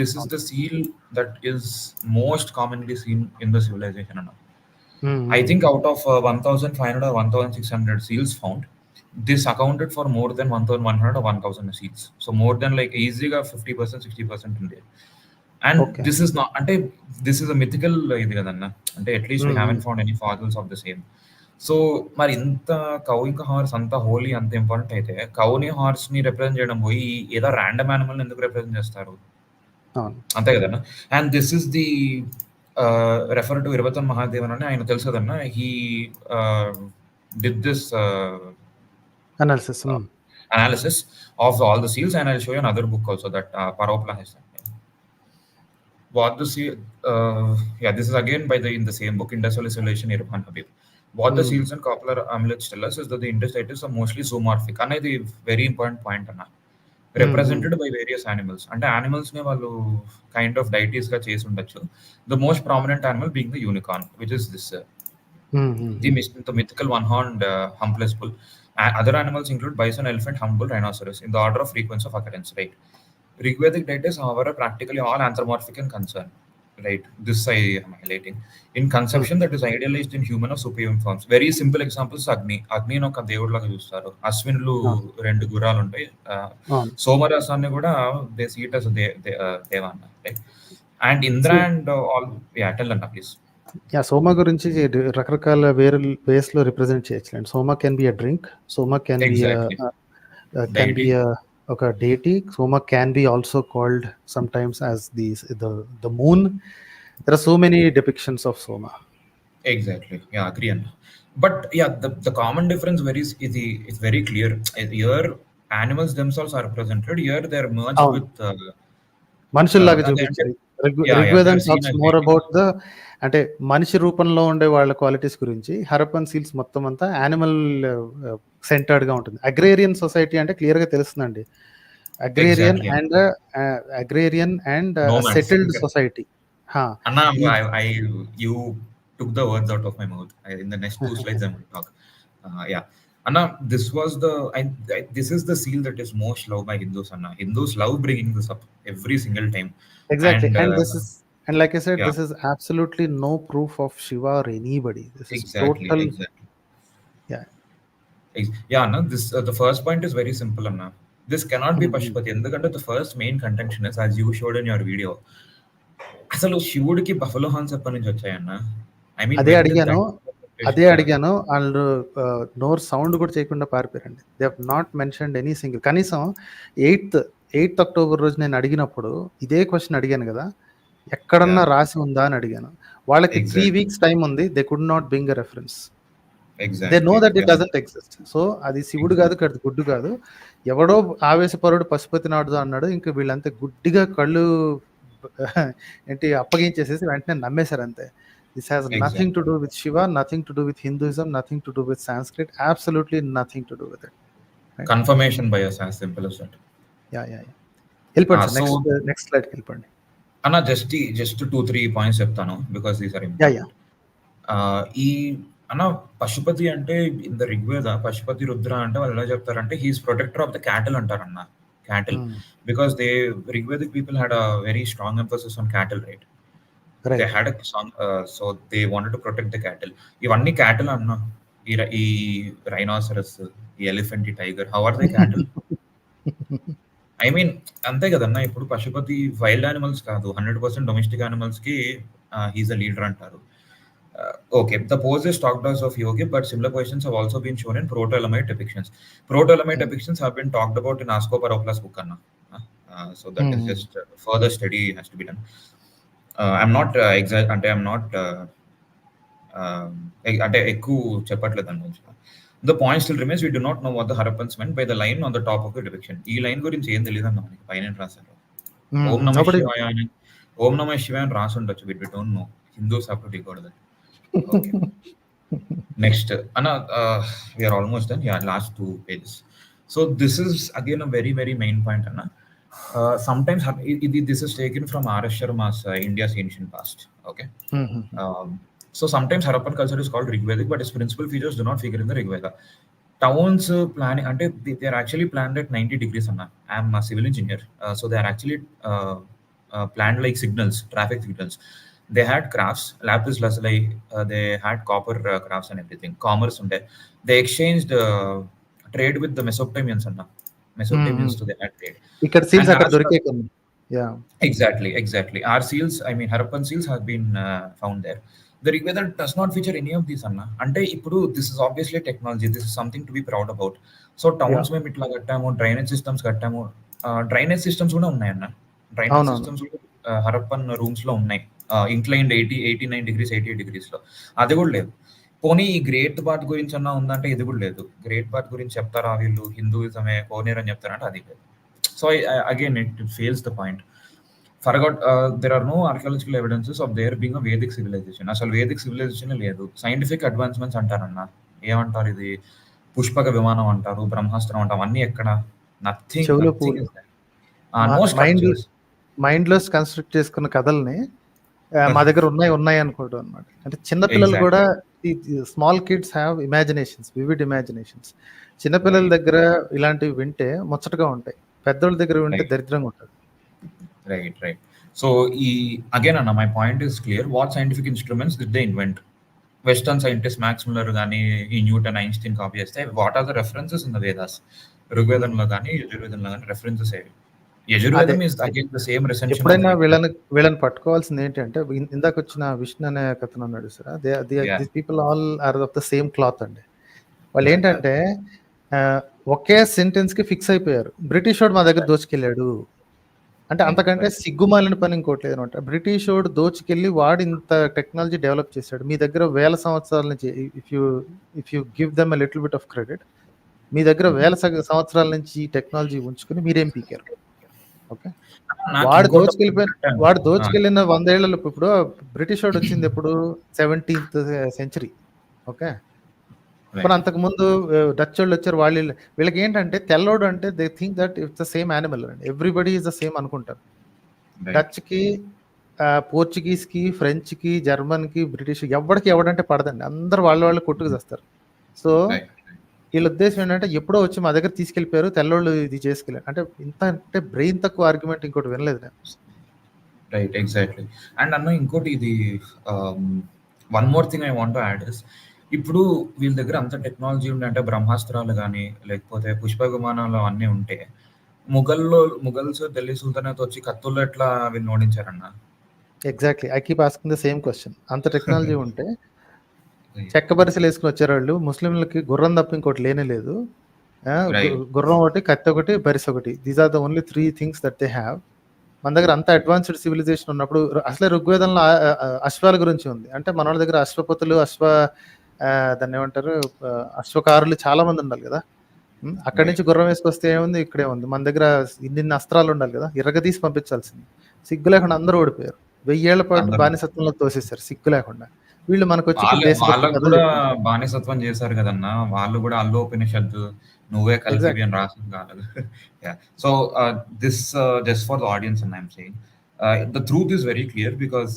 This is the seal that is most commonly seen in the civilization. I think out of 1,500 or 1,600 seals found, this accounted for more than 1,100 or 1,000 seals. So more than like easily 50%, 60% in there. And Okay. this is not, this is a mythical ఇది కదన్నా, అంటే at least we haven't found any fossils of the same. So మరి ఇంత cow ఇంకా horse అంత హోలీ అంత important అయితే కౌని horse ని రిప్రజెంట్ చేయడం పోయి ఏదో ర్యాండమ్ యానిమల్ ఎందుకు రిప్రజెంట్ చేస్తారు? అంతే కదన్నా. And this is the refer to Iravatham Mahadevan అని ఆయన తెలుసు కదన్నా. He did this analysis of all the seals, and I'll show you another book also that Paropla has done. What the seal, this is again in the same book, Industrial Isolation, Irfan Habib. What the seals and coplar amulets tell us is that the intestines are mostly zoomorphic. And the very important point, represented by various animals. And animals ne vallu kind of deities ga chesi undachu. The most prominent animal being the unicorn, which is this the mythical one-horned humpless bull. Other animals include bison, elephant, hump bull, rhinoceros in the order of frequency of occurrence, right? Rigvedic deities, however, are practically all anthropomorphic in concern, right? This I am highlighting. In conception that is idealized in human or superior forms. Very simple examples, Agni. Agni no ka దేవుడు లాగా చూస్తారు. అశ్వినులు రెండు గుర్రాలు ఉంటాయి. సోమరసాన్ని కూడా they see it as a దేవ అన్న, right? And Indra and all, tell Anna please. సోమ గురించి రకరకాల వేస్ లో రిప్రజెంట్ చేయొచ్చు. Soma can be a drink, Soma can be ఒక deity. Soma can be also called sometimes as the moon. There are so many depictions of Soma. Exactly. Yeah, agree. But yeah, the common difference is very clear. Here, animals themselves are represented. Here, they are merged with. మనుషుల్లాగా చూపించారు. ఋగ్వేదం talks more about the, అంటే మనిషి రూపంలో ఉండే వాళ్ళ qualities గురించి. Harappan seals మొత్తం అంతా animal centred గా ఉంటుంది. అగ్రేరియన్ సొసైటీ అంటే క్లియర్ గా తెలుస్తుందండి. Agrarian and settled society. You took the words out of my mouth. In the next 2 slides I'm going to talk. Anna, this is the seal that is most loved by Hindus. Anna, Hindus love bringing this up every single time. Exactly. And like I said, this is absolutely no proof of Shiva or anybody. This is total. Anna, this the first point is very simple, Anna. This cannot be Pashupati. Endukante the first main contention is, as you showed in your video, asalu Shivudiకి buffalo horns ఎప్పటి నుంచి వచ్చాయన్నా? I mean, అదే అడిగాను. వాళ్ళు నోర్ sound కూడా చేయకుండా పారిపోయారండి. They have not mentioned any single. కనీసం 8th October రోజు నేను అడిగినప్పుడు ఇదే క్వశ్చన్ అడిగాను కదా, ఎక్కడన్నా రాసి ఉందా అని అడిగాను. వాళ్ళకి 3 weeks టైం ఉంది. They could not bring a reference. They know that it doesn't exist. So అది శివుడు కాదు, గుడ్డు కాదు, ఎవడో ఆవేశపరుడు పశుపతి నాడు అన్నాడు. ఇంకా వీళ్ళంతా గుడ్డిగా కళ్ళు ఏంటి అప్పగించేసేసి వెంటనే నమ్మేశారు అంతే. This has nothing to do with Shiva, nothing to do with Hinduism, nothing to do with Sanskrit, absolutely nothing to do with it. Right? Confirmation bias, as simple as that. Yeah. Helpandi. Next slide helpandi. Anna, just 2-3 points చెప్తాను because these are important. Anna, Pashupati అంటే in the Rigveda, Pashupati Rudra అంటే వాళ్ళు ఎలా చెప్తారంటే he is protector of the cattle అంటారన్న. Cattle. Because Rigvedic people had a very strong emphasis on cattle, right? They had a song, so they wanted to protect the cattle. Ivanni cattle anna, ee rhinoceros, ee elephant, ee tiger, how are they cattle? I mean, ante kadanna, ippudu Pashupati wild animals kaadu, 100% domestic animals ki he's a leader antaru. Okay, the pose is talked of yogi, but similar questions have also been shown in proto-Elamite depictions. Proto-Elamite depictions have been talked about in Asko Paropla's book anna. So that is just further study has to be done. I'm not అంటే ఎక్కువ చెప్పట్లేదు దాని గురించి. The point still remains, we do not know what the Harappans meant by the line on the top of the depiction. ఈ line గురించి ఏం తెలియదు అన్న మనకి. పైన రాశారు ఓం నమ శివాయ అని రాసి ఉండొచ్చు. We don't know. Hindus have to decode that. Okay. Next, Anna, we are almost done. Last 2 pages. So this is again a very, very main point, Anna. Sometimes this is taken from R.S. Sharma's India's Ancient Past. Okay. So sometimes Harappan culture is called Rigvedic, but its principal features do not figure in the Rigveda. Towns planning అంటే they are actually planned at 90 degrees అన్న. I'm civil engineer. So they are actually planned like signals, traffic signals. They had crafts, lapis lazuli, they had copper crafts and everything. Commerce unde. They exchanged trade with the Mesopotamians anna. Mesopotamians to they had trade. ఇక్కడ seals And అక్కడ as దొరికే కొన్ని. Yeah exactly. Our seals, I mean Harappan seals have been found there. The Rigveda does not feature any of these anna. Ante ippudu this is obviously technology. This is something to be proud about. So towns మేము ఇట్లా కట్టాము, drainage systems కట్టాము. Drainage systems కూడా ఉన్నాయి అన్న. Drainage అవునవును. Systems Harappan rooms లో ఉన్నాయి. ఇంక్లైన్డ్ 89 degrees 88 degrees లో. అది కూడా లేదు. పోనీ ఈ గ్రేట్ బాత్ గురించి అన్నా ఉందంటే ఇది కూడా లేదు. గ్రేట్ బాత్ గురించి చెప్తారా వీళ్ళు హిందూయిజమే కోనేరు అని చెప్తారంటే అది లేదు. So again, it fails the point. Forgot there are no archaeological evidences of there being a Vedic civilization. అసలు వేదిక్ సివిలైజేషన్ లేదు. సైంటిఫిక్ అడ్వాన్స్మెంట్స్ అంటారన్న. ఏమంటారు ఇది పుష్పక విమానం అంటారు, బ్రహ్మాస్త్రం అంటారు, అన్ని ఎక్కడ నథింగ్. చెవులో పూలు. No structures. మైండ్ లో కన్స్ట్రక్ట్ చేసుకున్న కథల్ని మా దగ్గర ఉన్నాయి అనుకోవడం అనమాట. అంటే చిన్నపిల్లలు కూడా small kids have imaginations, vivid imaginations. చిన్నపిల్లల దగ్గర ఇలాంటివి వింటే ముచ్చటగా ఉంటాయి, పెద్దోళ్ళ దగ్గర వింటే దరిద్రంగా ఉంటుంది. Right. So again Anna, my point is clear. What scientific instruments did they invent? Western scientists Max Muller గానీ ఈ న్యూటన్ ఐన్స్టీన్ కాపీ చేస్తే what are the references in the Vedas? ఋగ్వేదంలో కానీ యజుర్వేదంలో కానీ రెఫరెన్సెస్ ఏవి? యజుర్వేదం is again the same recension. ఎప్పుడైనా వీళ్ళని పట్టుకోవాల్సింది ఏంటంటే ఇందాక వచ్చిన విష్ణు అనే కథను అన్నాడు sir, this people all are of the same cloth అండి. వాళ్ళు ఏంటంటే ఒకే సెంటెన్స్ కి ఫిక్స్ అయిపోయారు. బ్రిటిష్ వాడు మా దగ్గర దోచుకెళ్ళాడు అంటే అంతకంటే సిగ్గుమాలిన పని ఇంకోటి లేదు అనమాట. బ్రిటిష్ వాడు దోచుకెళ్ళి వాడు ఇంత టెక్నాలజీ డెవలప్ చేశాడు. మీ దగ్గర వేల సంవత్సరాల నుంచి if you give them a little bit of credit, మీ దగ్గర వేల సంవత్సరాల నుంచి ఈ టెక్నాలజీ ఉంచుకుని మీరేం పీకారు? ఓకే, వాడు దోచుకెళ్ళిన 100 ఏళ్లలో ఇప్పుడు బ్రిటిష్ వాడు వచ్చింది ఎప్పుడు 17th century. ఓకే, ఇప్పుడు అంతకు ముందు డచ్ వాళ్ళు వచ్చారు. వీళ్ళకి ఏంటంటే తెల్లోడు అంటే they think that it's the same animal అండి, ఎవ్రీబడి ఈజ్ ద సేమ్ అనుకుంటారు. డచ్ కి, పోర్చుగీస్ కి, ఫ్రెంచ్ కి, జర్మన్ కి, బ్రిటిష్ ఎవడంటే పడదండి, అందరు వాళ్ళు కొట్టుకు చేస్తారు. సో వీళ్ళ ఉద్దేశం ఏంటంటే ఎప్పుడో వచ్చి మా దగ్గర తీసుకెళ్ళిపోయారు, తెల్లోళ్ళు ఇది చేసుకెళ్ళారు అంటే. ఇంత అంటే బ్రెయిన్ తక్కువ ఆర్గ్యుమెంట్ ఇంకోటి వినలేదు నేను. Right, exactly. అండ్ అన్న ఇంకోటి ఇది one more thing I want to add is, ఇప్పుడు వీళ్ళ దగ్గర అంత టెక్నాలజీ ఉండే అంటే బ్రహ్మాస్త్రాలు కానీ లేకపోతే పుష్ప విమానాలు అన్నీ ఉంటే ముఘల్స్ ఢిల్లీ సుల్తానేట్ వచ్చి కత్తుల్లో ఎట్లా వీళ్ళు ఓడించారన్న? Exactly, I keep asking the same question. అంత టెక్నాలజీ ఉంటే చెక్క బరిసెలు వేసుకుని వచ్చారు వాళ్ళు. ముస్లింలకి గుర్రం తప్ప ఇంకోటి లేనే లేదు. గుర్రం ఒకటి, కత్తి ఒకటి, బరిసె ఒకటి. These are the only 3 things that they have. మన దగ్గర అంత అడ్వాన్స్డ్ సివిలైజేషన్ ఉన్నప్పుడు అసలే ఋగ్వేదంలో అశ్వాల గురించి ఉంది. అంటే మన వాళ్ళ దగ్గర అశ్వపతులు, దాన్ని ఏమంటారు, అశ్వకారులు చాలా మంది ఉండాలి కదా. అక్కడి నుంచి గుర్రం వేసుకొస్తే ఏముంది, ఇక్కడే ఉంది. మన దగ్గర ఇన్ని అస్త్రాలు ఉండాలి కదా, ఇరగదీసి పంపించాల్సింది. సిగ్గు లేకుండా అందరూ ఓడిపోయారు. 1000 ఏళ్ల పాటు బానిసత్వంలో తోసేశారు సిగ్గు లేకుండా. వీళ్ళు మనకు వచ్చి బానిసత్వం చేశారు కదన్నా, వాళ్ళు కూడా అల్లోపనిషత్తు నువ్వే కలిసి అని రాసింది కాదు. So this just for the audience and I'm saying the truth is very clear because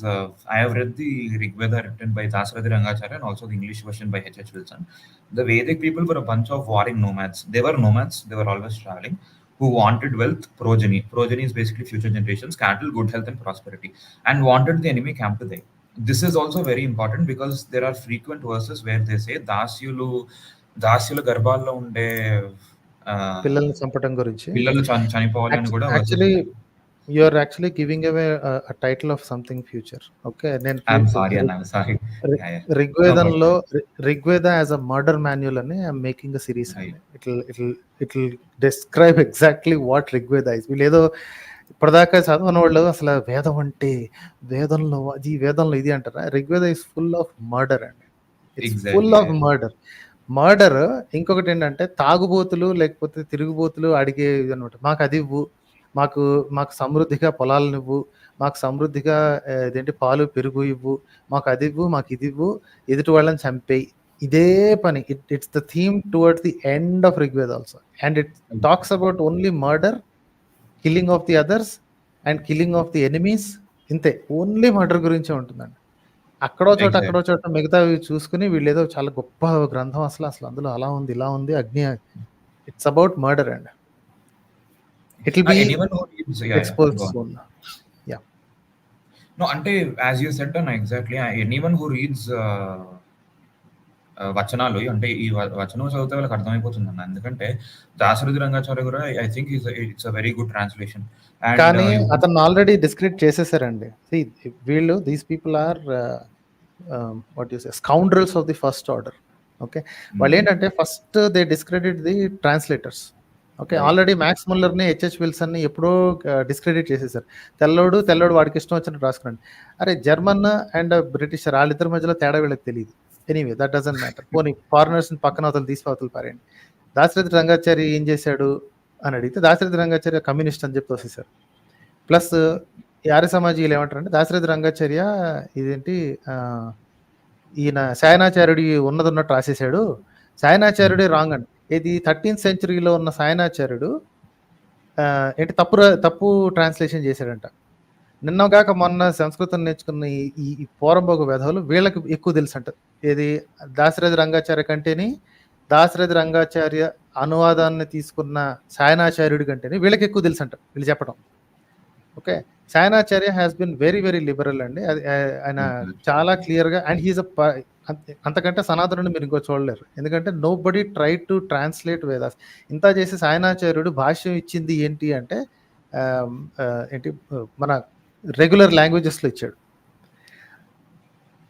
I have read the Rigveda written by Dasarathi Rangacharya and also the English version by H.H. Wilson. The Vedic people were a bunch of warring nomads. They were nomads, they were always traveling, who wanted wealth, progeny. Progeny is basically future generations, cattle, good health and prosperity, and wanted the enemy camp to die. This is also very important because there are frequent verses where they say దాస్యుల గర్భాల్లో ఉండే పిల్లల్ని చంపడం గురించి, పిల్లలు చనిపోవాలని కూడా. Actually you are actually giving away a title of something future. Okay, I'm sorry. Rigvedanlo Rigveda as a murder manual ani I'm making a series. It'll describe exactly what Rigveda is. వీళ్ళేదో ఇప్పటిదాకా చదవని వాళ్ళు అసలు వేదం అంటే వేదంలో ఇది అంటారా? Rigveda is full of murder అండి. It's full of murder. ఇంకొకటి ఏంటంటే తాగుబోతులు లేకపోతే తిరుగుబోతులు అడిగే అనమాట, మాకు అది ఇవ్వు, మాకు సమృద్ధిగా పొలాలు ఇవ్వు, మాకు సమృద్ధిగా ఇదేంటి పాలు పెరుగు ఇవ్వు, మాకు అది ఇవ్వు, మాకు ఇది ఇవ్వు, ఎదుటి వాళ్ళని చంపేయి. ఇదే పని. It's the theme towards the end of Rigveda also. And it talks about only murder, killing of the others and killing of the enemies. ఇంతే, ఓన్లీ మర్డర్ గురించే ఉంటుందండి. అక్కడో చోట Exactly. అక్కడో చోట మిగతావి చూసుకుని వీళ్ళేదో చాలా గొప్ప గ్రంథం అసలు అందులో అలా ఉంది ఇలా ఉంది అగ్ని. It's about murder and it will be Anyone who reads, yeah, expose go on. Soon. Yeah No, అంటే as you said, exactly, anyone who reads వచనాలు అంటే ఈ వచనం చదివితే వాళ్ళకి అర్థమైపోతుంది అన్న. ఎందుకంటే దాశరథి రంగాచార్య కూడా I think it's a very good translation. కానీ అతను ఆల్రెడీ డిస్క్రిట్ చేసేసారండి. వీళ్ళు these people are what you say scoundrels of the first order. Okay, వాళ్ళు ఏంటంటే first they discredit the translators. Okay, already Max ముల్లర్ని హెచ్హెచ్ విల్సన్ని ఎప్పుడో డిస్క్రెడిట్ చేసేసారు. తెల్లోడు వాడికి ఇష్టం వచ్చినట్టు రాసుకున్నాడు. అరే జర్మన్ అండ్ బ్రిటిషర్ వాళ్ళిద్దరి మధ్యలో తేడా వీళ్ళకి తెలియదు. Anyway that doesn't matter. పోనీ ఫారినర్స్ని పక్కన అవతలు తీసి అవతలు పారేయండి. దాశరథి రంగాచారి ఏం చేశాడు అని అడిగితే దాశరథి రంగాచార్య కమ్యూనిస్ట్ అని చెప్పి తోసేశారు. ప్లస్ ఈ ఆర్య సమాజీయులు ఏమంటారంటే దాశరథి రంగాచార్య ఇదేంటి ఈయన సాయనాచార్యుడి ఉన్నట్టు రాసేసాడు, సాయనాచార్యుడే రాంగ్ అండి. ఇది 13th centuryలో ఉన్న సాయనాచార్యుడు ఏంటి తప్పు ట్రాన్స్లేషన్ చేశాడంట. నిన్నగాక మొన్న సంస్కృతం నేర్చుకున్న ఈ పోరంబోగు వెధవులు వీళ్ళకి ఎక్కువ తెలుసు అంట. ఏది దాశరథి రంగాచార్య కంటేని దాశరథి రంగాచార్య అనువాదాన్ని తీసుకున్న సాయనాచార్యుడి కంటేని వీళ్ళకి ఎక్కువ తెలుసు అంట వీళ్ళు చెప్పడం. Okay, Sayanacharya has been very very liberal అండి. అది ఆయన చాలా క్లియర్గా అండ్ హీజ్ అంతకంటే సనాతనుడు మీరు ఇంకో చూడలేరు. ఎందుకంటే nobody try to translate Vedas. ఇంత చేసి సాయనాచార్యుడు భాష్యం ఇచ్చింది ఏంటి అంటే ఏంటి మన రెగ్యులర్ లాంగ్వేజెస్లో ఇచ్చాడు.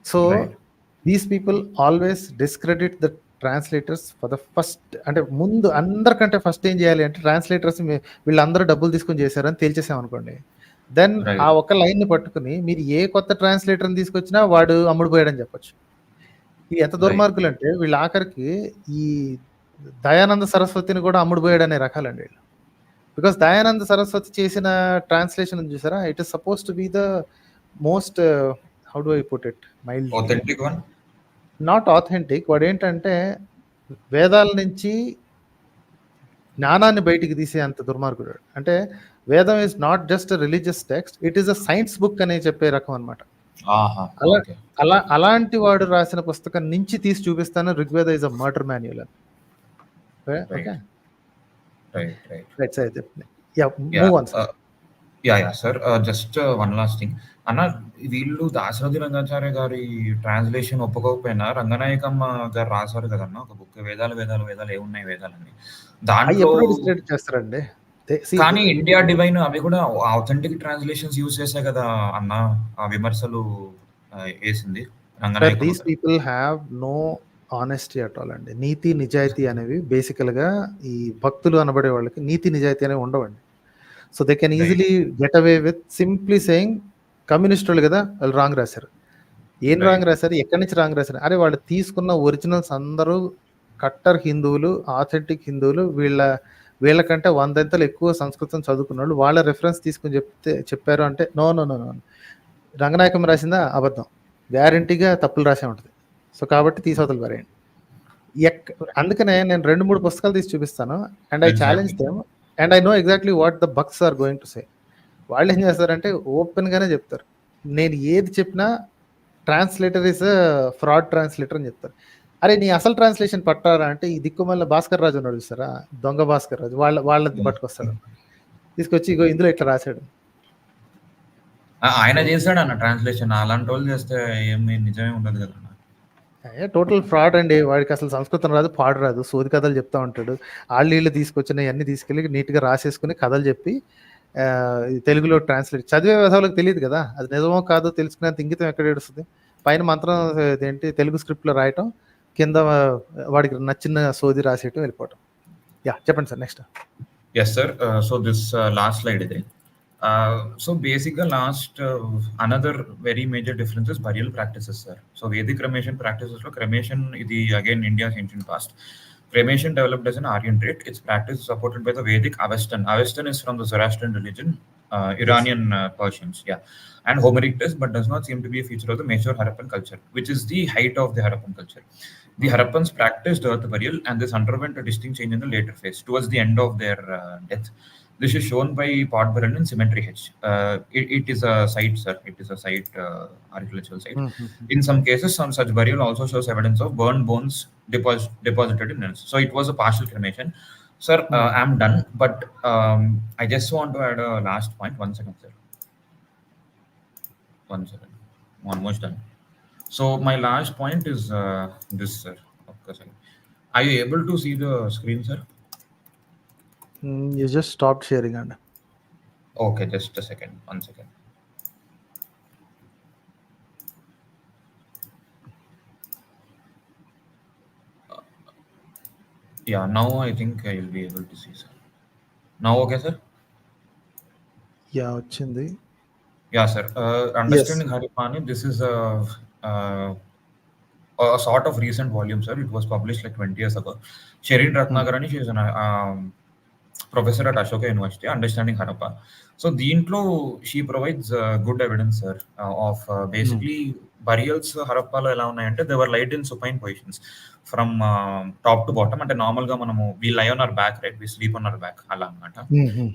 So these people always discredit the translators for the first. అంటే ముందు అందరికంటే ఫస్ట్ ఏం చేయాలి అంటే ట్రాన్స్లేటర్స్ వీళ్ళందరూ డబ్బులు తీసుకొని చేశారని తేల్చేసామనుకోండి, దెన్ ఆ ఒక్క లైన్ని పట్టుకుని మీరు ఏ కొత్త ట్రాన్స్లేటర్ని తీసుకొచ్చినా వాడు అమ్ముడుపోయాడని చెప్పొచ్చు. ఇది ఎంత దుర్మార్గులు అంటే వీళ్ళు ఆఖరికి ఈ దయానంద సరస్వతిని కూడా అమ్ముడుపోయాడనే రకాలండి వీళ్ళు. బికాస్ దయానంద సరస్వతి చేసిన ట్రాన్స్లేషన్ చూసారా, it is suppose to be the most how do I put it mild, authentic one, not authentic. వాడు ఏంటంటే వేదాల నుంచి జ్ఞానాన్ని బయటికి తీసే అంత దుర్మార్గుడు. అంటే వేదం is not just religious text, it is a science book అని చెప్పే రకం అనమాట. అలాంటి వాడు రాసిన పుస్తకం నుంచి తీసి చూపిస్తాను Rigveda is a murder manual అని. Okay, sir just one last thing అన్న, వీళ్ళు దాశరథి రంగాచార్య గారి ట్రాన్స్లేషన్ ఒప్పుకోకపోయినా రంగనాయకమ్మ గారు రాశారు కదన్న ఒక బుక్, వేదాలు ఏమున్నాయి వేదాలని, దాంట్లో చేస్తారండి. కానీ ఇండియా డివైన్ అవి కూడా ఆథెంటిక్ ట్రాన్స్లేషన్స్ యూజ్ చేసే కదా అన్న ఆ విమర్శలు వేసింది Ranganayakamma. These people have no honesty at all అండి. నీతి నిజాయితీ అనేవి బేసికల్గా ఈ భక్తులు అనబడే వాళ్ళకి నీతి నిజాయితీ అనేవి ఉండవండి. So they can easily get away with simply saying communist వాళ్ళు కదా వాళ్ళు రాంగ్ రాశారు. ఏం రాంగ్ రాశారు, ఎక్కడి నుంచి రాంగ్ రాశారు? అరే వాళ్ళు తీసుకున్న ఒరిజినల్స్ అందరూ కట్టర్ హిందువులు, ఆథెంటిక్ హిందువులు, వీళ్ళకంటే 100 ఎక్కువ సంస్కృతం చదువుకున్న వాళ్ళు వాళ్ళ రెఫరెన్స్ తీసుకుని చెప్పారు అంటే నో. రంగనాయకం రాసిందా అబద్ధం, గ్యారంటీగా తప్పులు రాసే ఉంటుంది. సో కాబట్టి తీసవతలు పారేయండి. అందుకనే నేను 2-3 పుస్తకాలు తీసి చూపిస్తాను and I challenge them and I know exactly what the books are going to say. వాళ్ళు ఏం చేస్తారంటే ఓపెన్గానే చెప్తారు, నేను ఏది చెప్పినా ట్రాన్స్లేటర్ ఇస్ ఫ్రాడ్ ట్రాన్స్లేటర్ అని చెప్తారు. అరే నీ అసలు ట్రాన్స్లేషన్ పట్టారా అంటే ఈ దిక్కుమల్ల భాస్కర్ రాజు ఉన్నాడు చూస్తారా, దొంగ భాస్కర్ రాజు, వాళ్ళది పట్టుకొస్తాడు, తీసుకొచ్చి ఇగో ఇందులో ఇట్లా రాశాడు. ఆయన చేశాడు అన్న ట్రాన్స్లేషన్, అలాంటి వాళ్ళు చేస్తే ఏమి నిజమే ఉండదు కదా. టోటల్ ఫ్రాడ్ అండి. వాడికి అసలు సంస్కృతం రాదు, పాడు రాదు, సోది కథలు చెప్తా ఉంటాడు. వీళ్ళు తీసుకొచ్చిన అన్ని తీసుకెళ్ళి నీట్గా రాసేసుకుని కథలు చెప్పి తెలుగులో ట్రాన్స్లేట్ చదివే విధాలకు తెలియదు కదా, అది నిజమో కాదో తెలుసుకునేంత ఇంగితం ఎక్కడ ఏడుస్తుంది. పైన మంత్రం ఏంటి తెలుగు స్క్రిప్ట్లో రాయటం, కింద వాడికి నచ్చిన సోది రాసేయటం, వెళ్ళిపోవటం. చెప్పండి sir next. Yes sir, so this last slide ఇదే. So basically last another very major difference is burial practices, sir. So Vedic cremation practices lo cremation idi again India's ancient past. Cremation developed as an Aryan trait. Its practice is supported by the Vedic Avestan. Avestan is from the Zoroastrian religion, Iranian Persians, and Homeric text, but does not seem to be a feature of the major Harappan culture, which is the height of the Harappan culture. The Harappans practiced earth burial, and this underwent a distinct change in the later phase towards the end of their death. This is shown by pot burial in Cemetery H. It is a site, sir. It is a site, archaeological site. In some cases, some such burial also shows evidence of burned bones deposited in it. So it was a partial cremation. Sir, I'm done, but I just want to add a last point. 1 second, sir. 1 second. Almost done. So my last point is this, sir. Okay, sir. Are you able to see the screen, sir? You just stopped sharing, and Okay, just a second. 1 second. Yeah, now I think I will be able to see, sir. Now okay, sir? yeah, వచ్చింది. Yeah, sir. Understanding Haripani, this is a sort of recent volume, sir. It was published like 20 years ago. Sherin Ratnagarani, she is an professor at Ashoka University, Understanding Harappa. So దీంట్లో she provides good evidence, sir, of basically burials హరప్పాలో ఎలా ఉన్నాయంటే they were laid in supine positions from top to bottom. అంటే normal గా మనము we lie on our back, right? We sleep on our back అలా అన్నమాట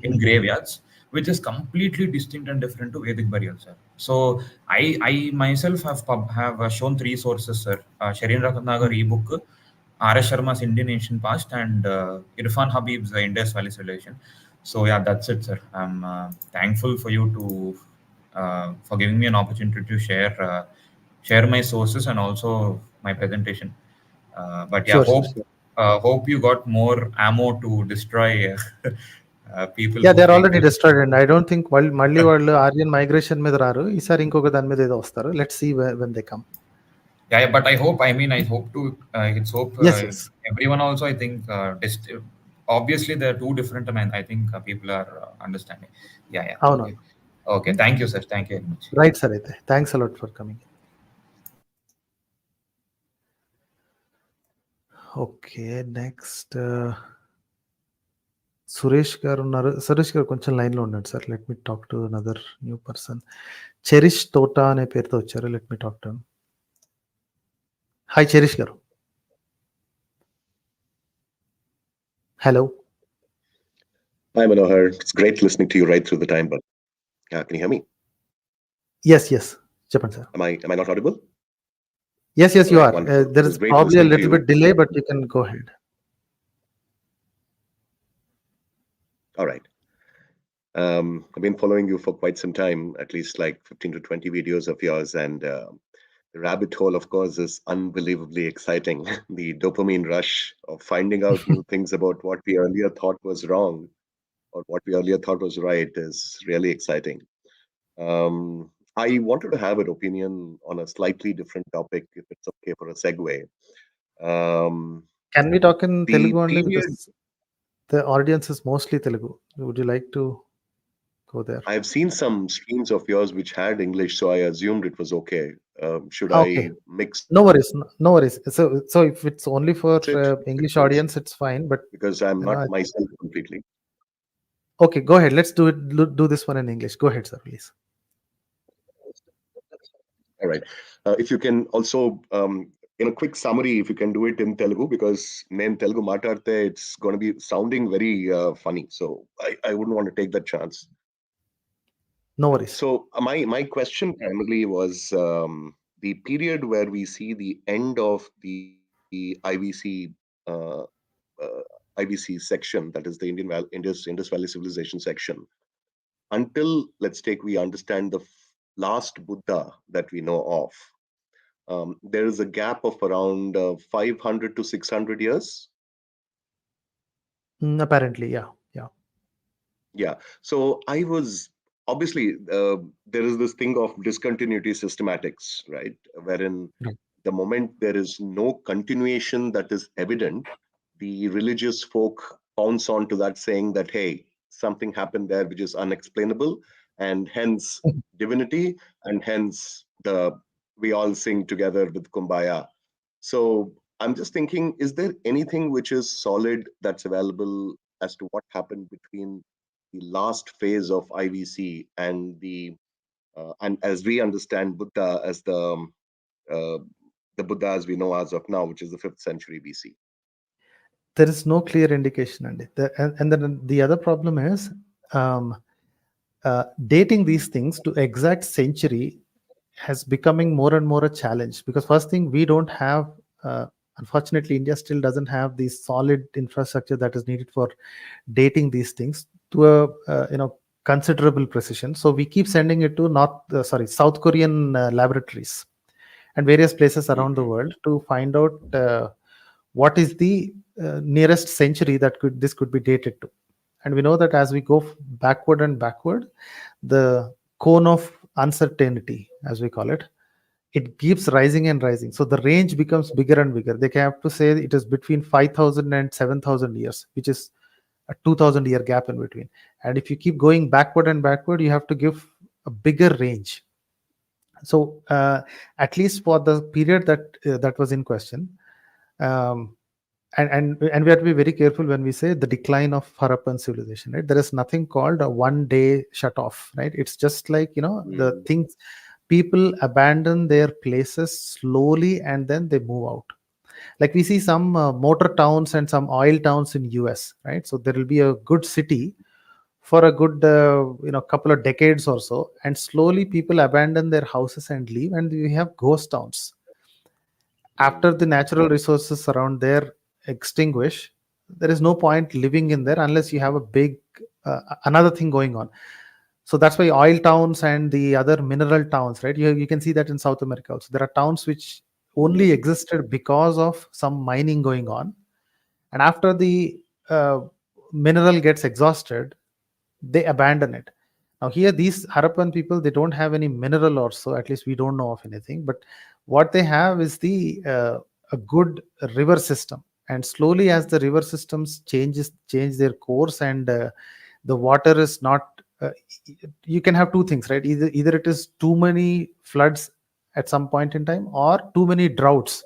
in graveyards, which is completely distinct and different to Vedic burials, sir. So I myself have shown 3 sources, sir. Sherin Ratnagar e-book, R.S. Sharma's Indian Ancient Past, and Irfan Habib's Indus Valley Civilization. So yeah, that's it, sir. I'm thankful for you to for giving me an opportunity to share my sources and also my presentation. But yeah, hope you got more ammo to destroy people. Yeah, they're already destroyed, and I don't think మళ్ళీ వాళ్ళు Aryan migration మీద రారు. ఈసారి ఇంకొక దాని మీద ఏదో వస్తారు. Let's see when they come. Yeah, but I hope to it's hope Yes. everyone also, I think, obviously there are 2 different, and I think people are understanding. Yeah. అవును. Okay, thank you, sir. Thank you very much. Right, sir. అయితే thanks a lot for coming. Okay, next Suresh గారు ఉన్నారు. సురేష్ గారు కొంచెం లైన్లో ఉండండి sir. Let me talk to another new person. Cherish తోట అనే పేరుతో వచ్చారు. Let me talk to. Hi cherish గారు. Hello. Hi Manohar, it's great listening to you right through the time, but can you hear me? Yes, చెప్పండి sir. Am I not audible? Yes, you are. There is probably a little bit delay, but you can go ahead. All right. I've been following you for quite some time, at least like 15 to 20 videos of yours, and the rabbit hole, of course, is unbelievably exciting. The dopamine rush of finding out new things about what we earlier thought was wrong or what we earlier thought was right is really exciting. I wanted to have an opinion on a slightly different topic, if it's okay for a segue. Can we talk in the Telugu only? period- Because the audience is mostly Telugu. Would you like to go there? I've seen some streams of yours which had English, so I assumed it was okay. Should Okay. I mix? No worries. So if it's only for English Because- audience, it's fine. But Because I'm not myself completely. okay, go ahead. Let's do this one in English. Go ahead, sir, please. All right. If you can also, in a quick summary, if you can do it in Telugu, because name Telugu matarte, it's going to be sounding very funny. So I wouldn't want to take that chance. No worries. So my question primarily was the period where we see the end of the IVC IVC section, that is the Indus Valley Civilization section, until we understand the last Buddha that we know of. There is a gap of around 500 to 600 years. Apparently, yeah. Yeah. So I was obviously there is this thing of discontinuity systematics, right? Wherein the moment there is no continuation that is evident, the religious folk pounce on to that, saying that, hey, something happened there which is unexplainable, and hence divinity, and hence we all sing together with Kumbaya. So I'm just thinking, is there anything which is solid that's available as to what happened between the last phase of IVC and and as we understand Buddha as the Buddha as we know as of now, which is the 5th century BC? There is no clear indication, and then the other problem is um, dating these things to exact century has becoming more and more a challenge, because first thing, we don't have, unfortunately, India still doesn't have the solid infrastructure that is needed for dating these things to a considerable precision. So we keep sending it to South Korean laboratories and various places around the world to find out what is the nearest century that this could be dated to. And we know that as we go backward and backward, the cone of uncertainty, as we call it, it keeps rising and rising. So the range becomes bigger and bigger. They have to say it is between 5,000 and 7,000 years, which is a 2,000-year gap in between. And if you keep going backward and backward, you have to give a bigger range. So at least for the period that was in question, and we have to be very careful when we say the decline of Harappan civilization, right? There is nothing called a one-day shut off, right? It's just like, the things, people abandon their places slowly and then they move out. Like we see some motor towns and some oil towns in US, right? So there will be a good city for a good couple of decades or so, and slowly people abandon their houses and leave, and we have ghost towns. After the natural resources around there extinguish, there is no point living in there unless you have a big another thing going on. So that's why oil towns and the other mineral towns, right? You can see that in South America also. There are towns which only existed because of some mining going on, and after the mineral gets exhausted, they abandon it. Now here, these Harappan people, they don't have any mineral or so, at least we don't know of anything, but what they have is a good river system. And slowly, as the river systems change their course, and the water is not, you can have two things, right? Either it is too many floods at some point in time, or too many droughts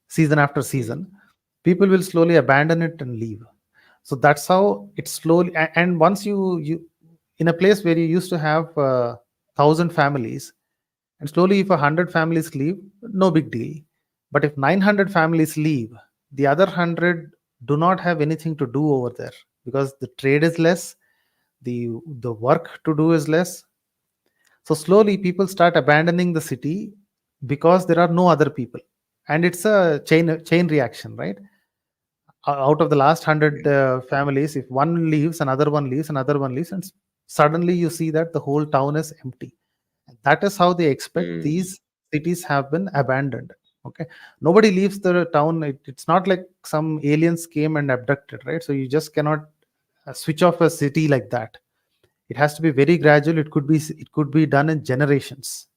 season after season. People will slowly abandon it and leave. So that's how it slowly, and once you in a place where you used to have 1,000 families, and slowly if 100 families leave, no big deal. But if 900 families leave, the other 100 do not have anything to do over there, because the trade is less, the work to do is less. So slowly people start abandoning the city because there are no other people, and it's a chain reaction, right? Out of the last 100 families, if one leaves, another one leaves, another one leaves, and suddenly you see that the whole town is empty. That is how they expect these cities have been abandoned. Okay, nobody leaves the town. It's not like some aliens came and abducted, right? So you just cannot switch off a city like that. It has to be very gradual. It could be done in generations.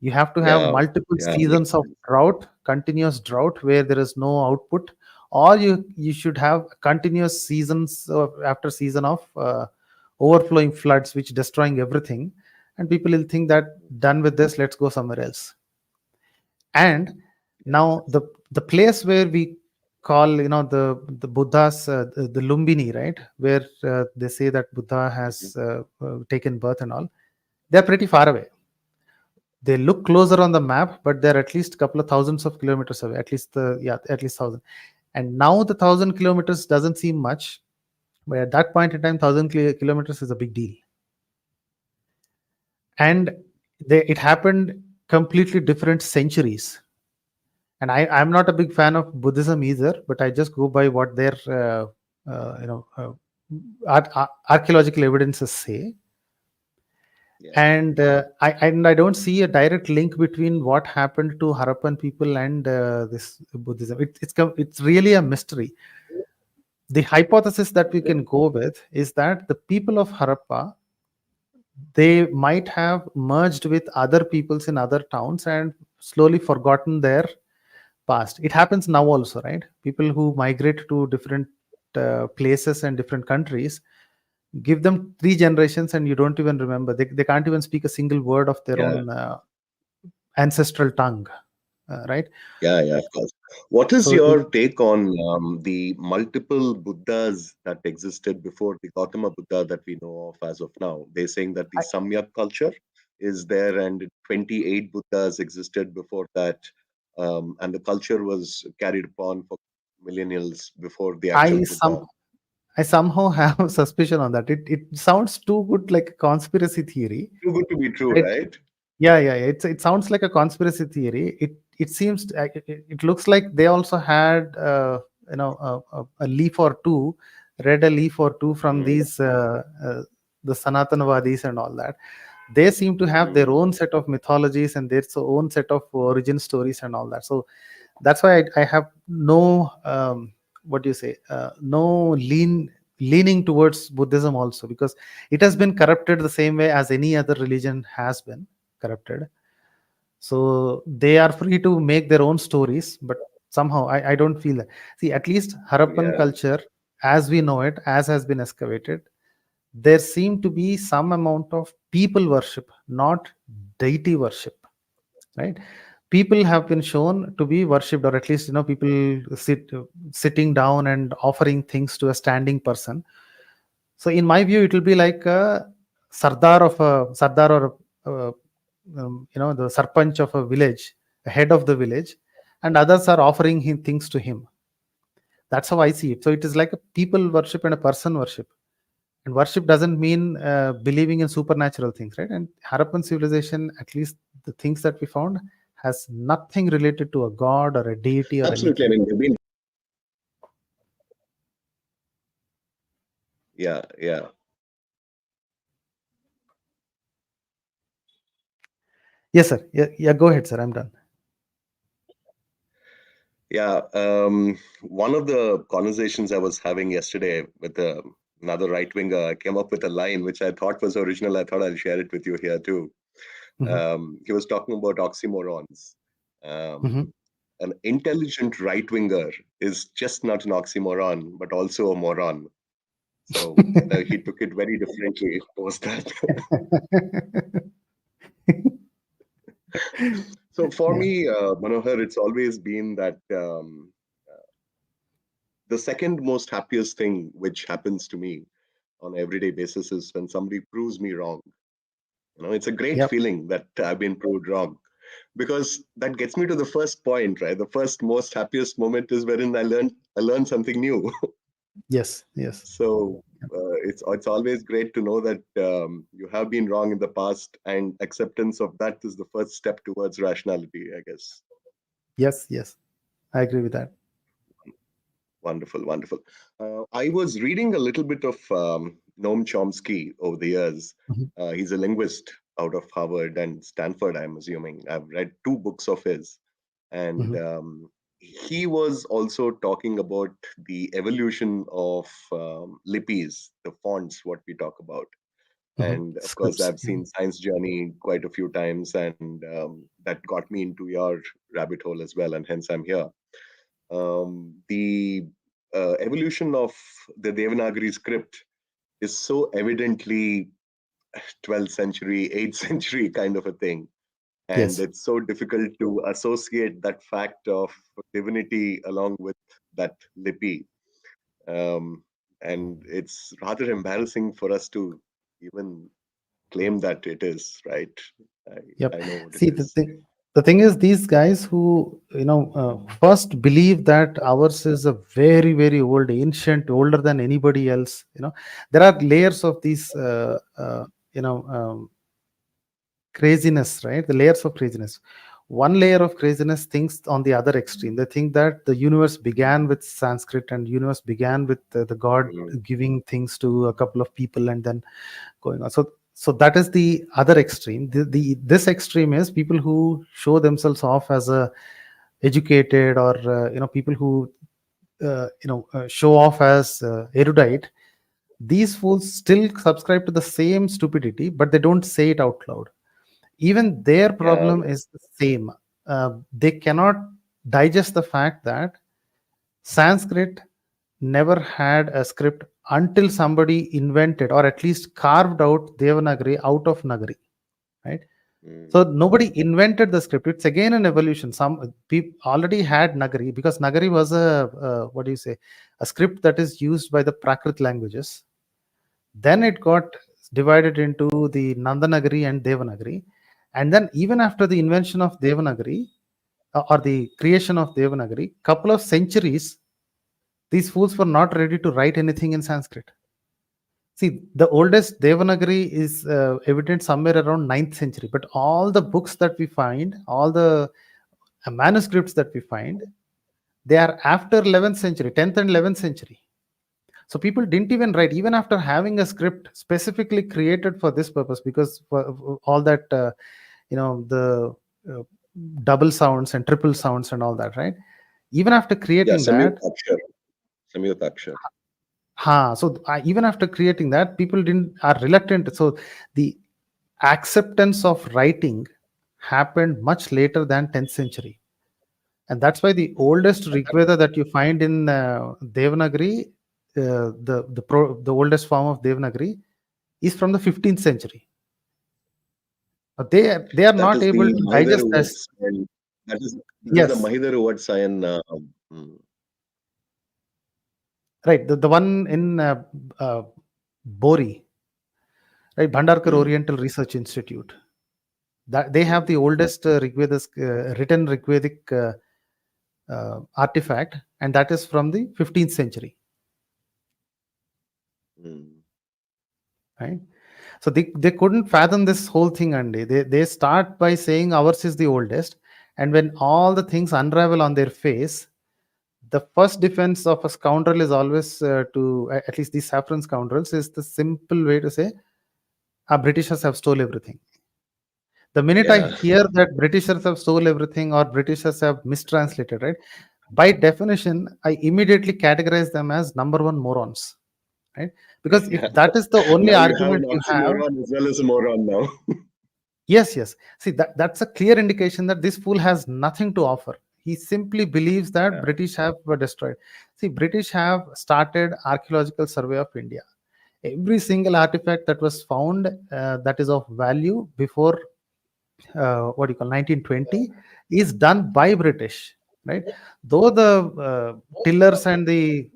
You have to have multiple seasons of drought, continuous drought, where there is no output, or you should have continuous seasons after season of overflowing floods, which destroying everything. And people will think that done with this, let's go somewhere else. And now the place where we call, the Buddha's the Lumbini, right, where they say that Buddha has taken birth and all, they're pretty far away. They look closer on the map, but they're at least a couple of thousands of kilometers away, at least 1,000. And now the 1,000 kilometers doesn't seem much, but at that point in time, 1,000 kilometers is a big deal. And it happened completely different centuries. And I'm not a big fan of Buddhism either, but I just go by what their archaeological evidences say. And I don't see a direct link between what happened to Harappan people and this Buddhism. It's really a mystery. The hypothesis that we can go with is that the people of Harappa, they might have merged with other peoples in other towns and slowly forgotten their past. It happens now also, right? People who migrate to different places and different countries, give them 3 generations and you don't even remember. They can't even speak a single word of their own ancestral tongue, right? Yeah, of course. What is your take on the multiple Buddhas that existed before the Gautama Buddha that we know of as of now? They're saying that the Samyak culture is there, and 28 Buddhas existed before that, and the culture was carried upon for millennials before the actual Buddha. I somehow have a suspicion on that. It sounds too good like a conspiracy theory, Too good to be true, right? right? Yeah. It sounds like a conspiracy theory. It seems it looks like they also had a leaf or two, read a leaf or two from Mm, these the Sanatanavadis and all that. They seem to have their mm, own set of mythologies and their own set of origin stories and all that. So that's why I have no what do you say no leaning towards Buddhism also, because it has been corrupted the same way as any other religion has been corrupted. So they are free to make their own stories, but somehow I don't feel that. See, at least Harappan yeah, culture as we know it, as has been excavated, there seem to be some amount of people worship, not deity worship, right? People have been shown to be worshipped, or at least people sitting down and offering things to a standing person. So in my view, it will be like a sardar or the sarpanch of a village, the head of the village, and others are offering him things to him. That's how I see it. So it is like a people worship and a person worship. And worship doesn't mean believing in supernatural things, right? And Harappan civilization, at least the things that we found, has nothing related to a god or a deity or absolutely. I anything. mean, they've been, yeah. Yes, sir. Yeah, go ahead, sir. I'm done. Yeah, one of the conversations I was having yesterday with another right winger, I came up with a line which I thought was original. I thought I'll share it with you here too. He was talking about oxymorons. Um, an intelligent right winger is just not an oxymoron, but also a moron. So he took it very differently post that. So for Yeah. me, Manohar, it's always been that the second most happiest thing which happens to me on an everyday basis is when somebody proves me wrong. It's a great Yep. feeling that I've been proved wrong, because that gets me to the first point, right? The first most happiest moment is wherein I learn something new. Yes. So it's always great to know that you have been wrong in the past, and acceptance of that is the first step towards rationality, I guess. Yes. I agree with that. Wonderful, wonderful. I was reading a little bit of Noam Chomsky over the years. Mhm. He's a linguist out of Harvard and Stanford, I'm assuming. I've read 2 books of his. And Mhm. he was also talking about the evolution of lipis, the fonts, what we talk about. And of course, Scripts. I've seen Science Journey quite a few times, and that got me into your rabbit hole as well. And hence, I'm here. The evolution of the Devanagari script is so evidently 12th century, 8th century kind of a thing. And Yes. it's so difficult to associate that fact of divinity along with that lipi. And it's rather embarrassing for us to even claim that it is, right? Yep. I know what it See, is. the thing is, these guys who first believe that ours is a very very old, ancient, older than anybody else. There are layers of these craziness, right? The layers of craziness. One layer of craziness thinks on the other extreme. They think that the universe began with Sanskrit and universe began with the god Mm, giving things to a couple of people and then going on. So that is the other extreme. This extreme is people who show themselves off as a educated, or people who show off as erudite. These fools still subscribe to the same stupidity, but they don't say it out loud. Even their yeah. problem is the same. They cannot digest the fact that Sanskrit never had a script until somebody invented or at least carved out Devanagari out of Nagari, right? Mm, So nobody invented the script. It's again an evolution. Some people already had Nagari, because Nagari was what do you say, a script that is used by the Prakrit languages. Then it got divided into the Nandanagari and Devanagari. And then even after the invention of Devanagari or the creation of Devanagari, couple of centuries, These fools were not ready to write anything in Sanskrit. See, the oldest Devanagari is evident somewhere around 9th century, but all the books that we find, all the manuscripts that we find, they are after 11th century, 10th and 11th century. So people didn't even write, even after having a script specifically created for this purpose, because for all that, the double sounds and triple sounds and all that, right? Even after Yeah, creating that, Samyut Akshar. Even after creating that, people are reluctant. So the acceptance of writing happened much later than 10th century. And that's why the oldest Rigveda that you find in Devanagari, the oldest form of Devanagari, is from the 15th century. But they are That not is able the to digest Mahidaru this. Vatsayan. That is Yes, the Mahidaru Vatsayan. right. The one in Bori, right? Bhandarkar Oriental Research Institute. That they have the oldest written Rigvedic artifact, and that is from the 15th century. Right? So they couldn't fathom this whole thing, and they start by saying ours is the oldest, and when all the things unravel on their face, the first defense of a scoundrel is always at least these saffron scoundrels, is the simple way to say, our Britishers have stole everything. The minute I hear that Britishers have stole everything or Britishers have mistranslated, right? By definition, I immediately categorize them as number one morons, right? Because if that is the only argument you have, moron as well as a moron now. yes. See, that's a clear indication that this fool has nothing to offer. He simply believes that British have destroyed. See, British have started archaeological survey of India. Every single artifact that was found that is of value before 1920 is done by British, right? Though the tillers and the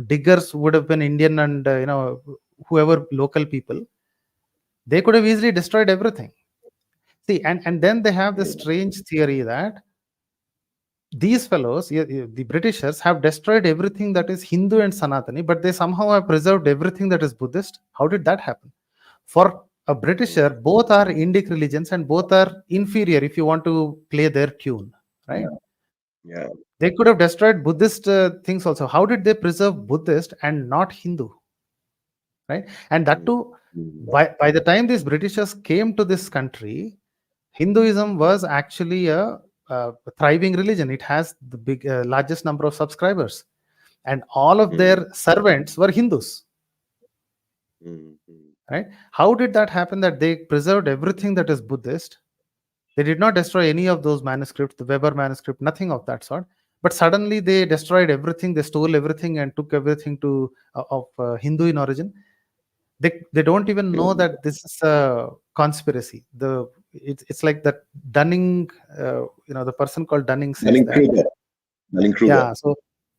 diggers would have been Indian and whoever local people, they could have easily destroyed everything. See, and then they have this strange theory that these fellows, the Britishers, have destroyed everything that is Hindu and Sanatani, but they somehow have preserved everything that is Buddhist. How did that happen? For a Britisher, both are Indic religions and both are inferior if you want to play their tune, right? Yeah. They could have destroyed Buddhist things also. How did they preserve Buddhist and not Hindu? Right? And that too, by the time these Britishers came to this country, Hinduism was actually a thriving religion. It has the largest number of subscribers, and all of their servants were Hindus. Right? How did that happen that they preserved everything that is Buddhist? They did not destroy any of those manuscripts, the Weber manuscript, nothing of that sort. But suddenly they destroyed everything, they stole everything and took everything of Hindu in origin. They don't even know that this is a conspiracy. It's like that Dunning, the person called Dunning says that. Dunning-Kruger. Yeah,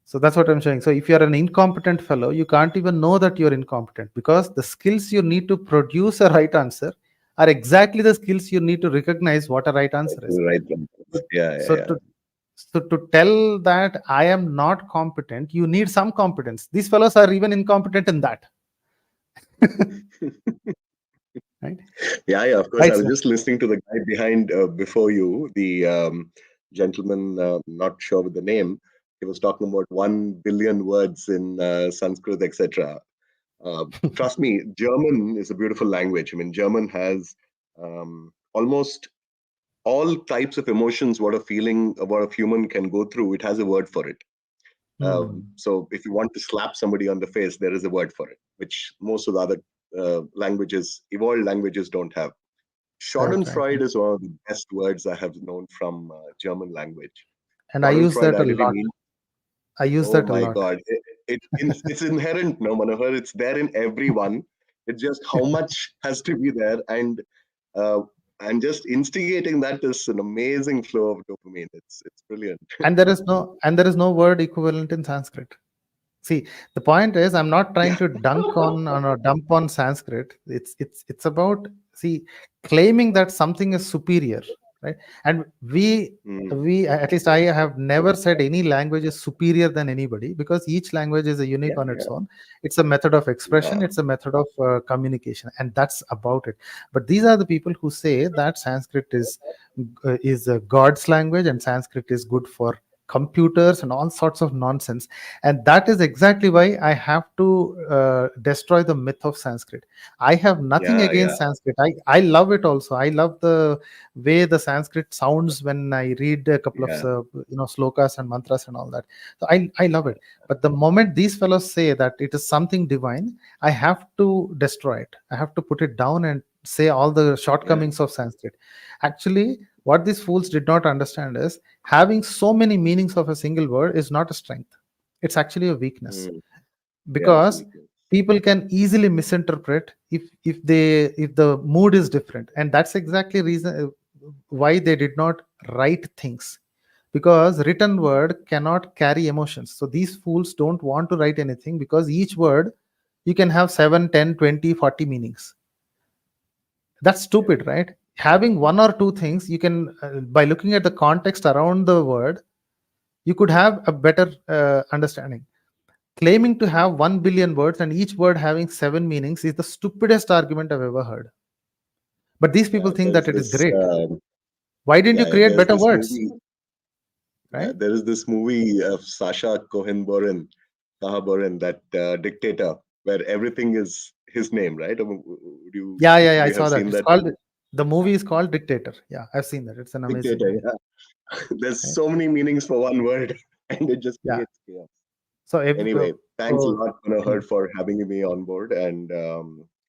so that's what I'm saying. So if you're an incompetent fellow, you can't even know that you're incompetent, because the skills you need to produce a right answer are exactly the skills you need to recognize what a right answer is. Right. So to tell that I am not competent, you need some competence. These fellows are even incompetent in that. Right? Yeah, of course. Right, I was sir. just listening to the guy behind before you, the gentleman, not sure with the name. He was talking about 1 billion words in Sanskrit, etc. Trust me, German is a beautiful language. I mean, German has almost all types of emotions, what a human can go through. It has a word for it. So if you want to slap somebody on the face, there is a word for it, which most of the other evolved languages don't have. Schadenfreude is one of the best words I have known from German language. And I use that a lot. I use that a lot. Oh my God. It's inherent, no, Manohar. It's there in everyone. It's just how much has to be there. And just instigating that is an amazing flow of dopamine. It's brilliant. And there is no word equivalent in Sanskrit. See, the point is, I'm not trying to dunk on or dump on Sanskrit. It's about claiming that something is superior. right? And we at least I have never said any language is superior than anybody, because each language is a unique on its own. It's a method of expression, it's a method of communication, and that's about it. But these are the people who say that Sanskrit is a God's language and Sanskrit is good for computers and all sorts of nonsense. And that is exactly why I have to destroy the myth of Sanskrit. I have nothing against Sanskrit. I love it also. I love the way the Sanskrit sounds when I read a couple of slokas and mantras and all that. So I love it. But the moment these fellows say that it is something divine, I have to destroy it. I have to put it down and say all the shortcomings of Sanskrit. Actually, what these fools did not understand is having so many meanings of a single word is not a strength. It's actually a weakness, because people can easily misinterpret if the mood is different, and that's exactly reason why they did not write things, because written word cannot carry emotions. So these fools don't want to write anything, because each word you can have 7, 10, 20, 40 meanings. That's stupid, right? Having one or two things, you can by looking at the context around the word, you could have a better understanding. Claiming to have 1 billion words and each word having 7 meanings is the stupidest argument I've ever heard. But these people think that it is great. Why didn't you create better words? Right? There is this movie of Sacha Cohen Baron, that dictator, where everything is his name, right? I saw that. The movie is called Dictator. Yeah, I've seen that. It's an amazing movie. There's so many meanings for one word, and it just creates chaos. So anyway, thanks a lot, Manohar, for having me on board, and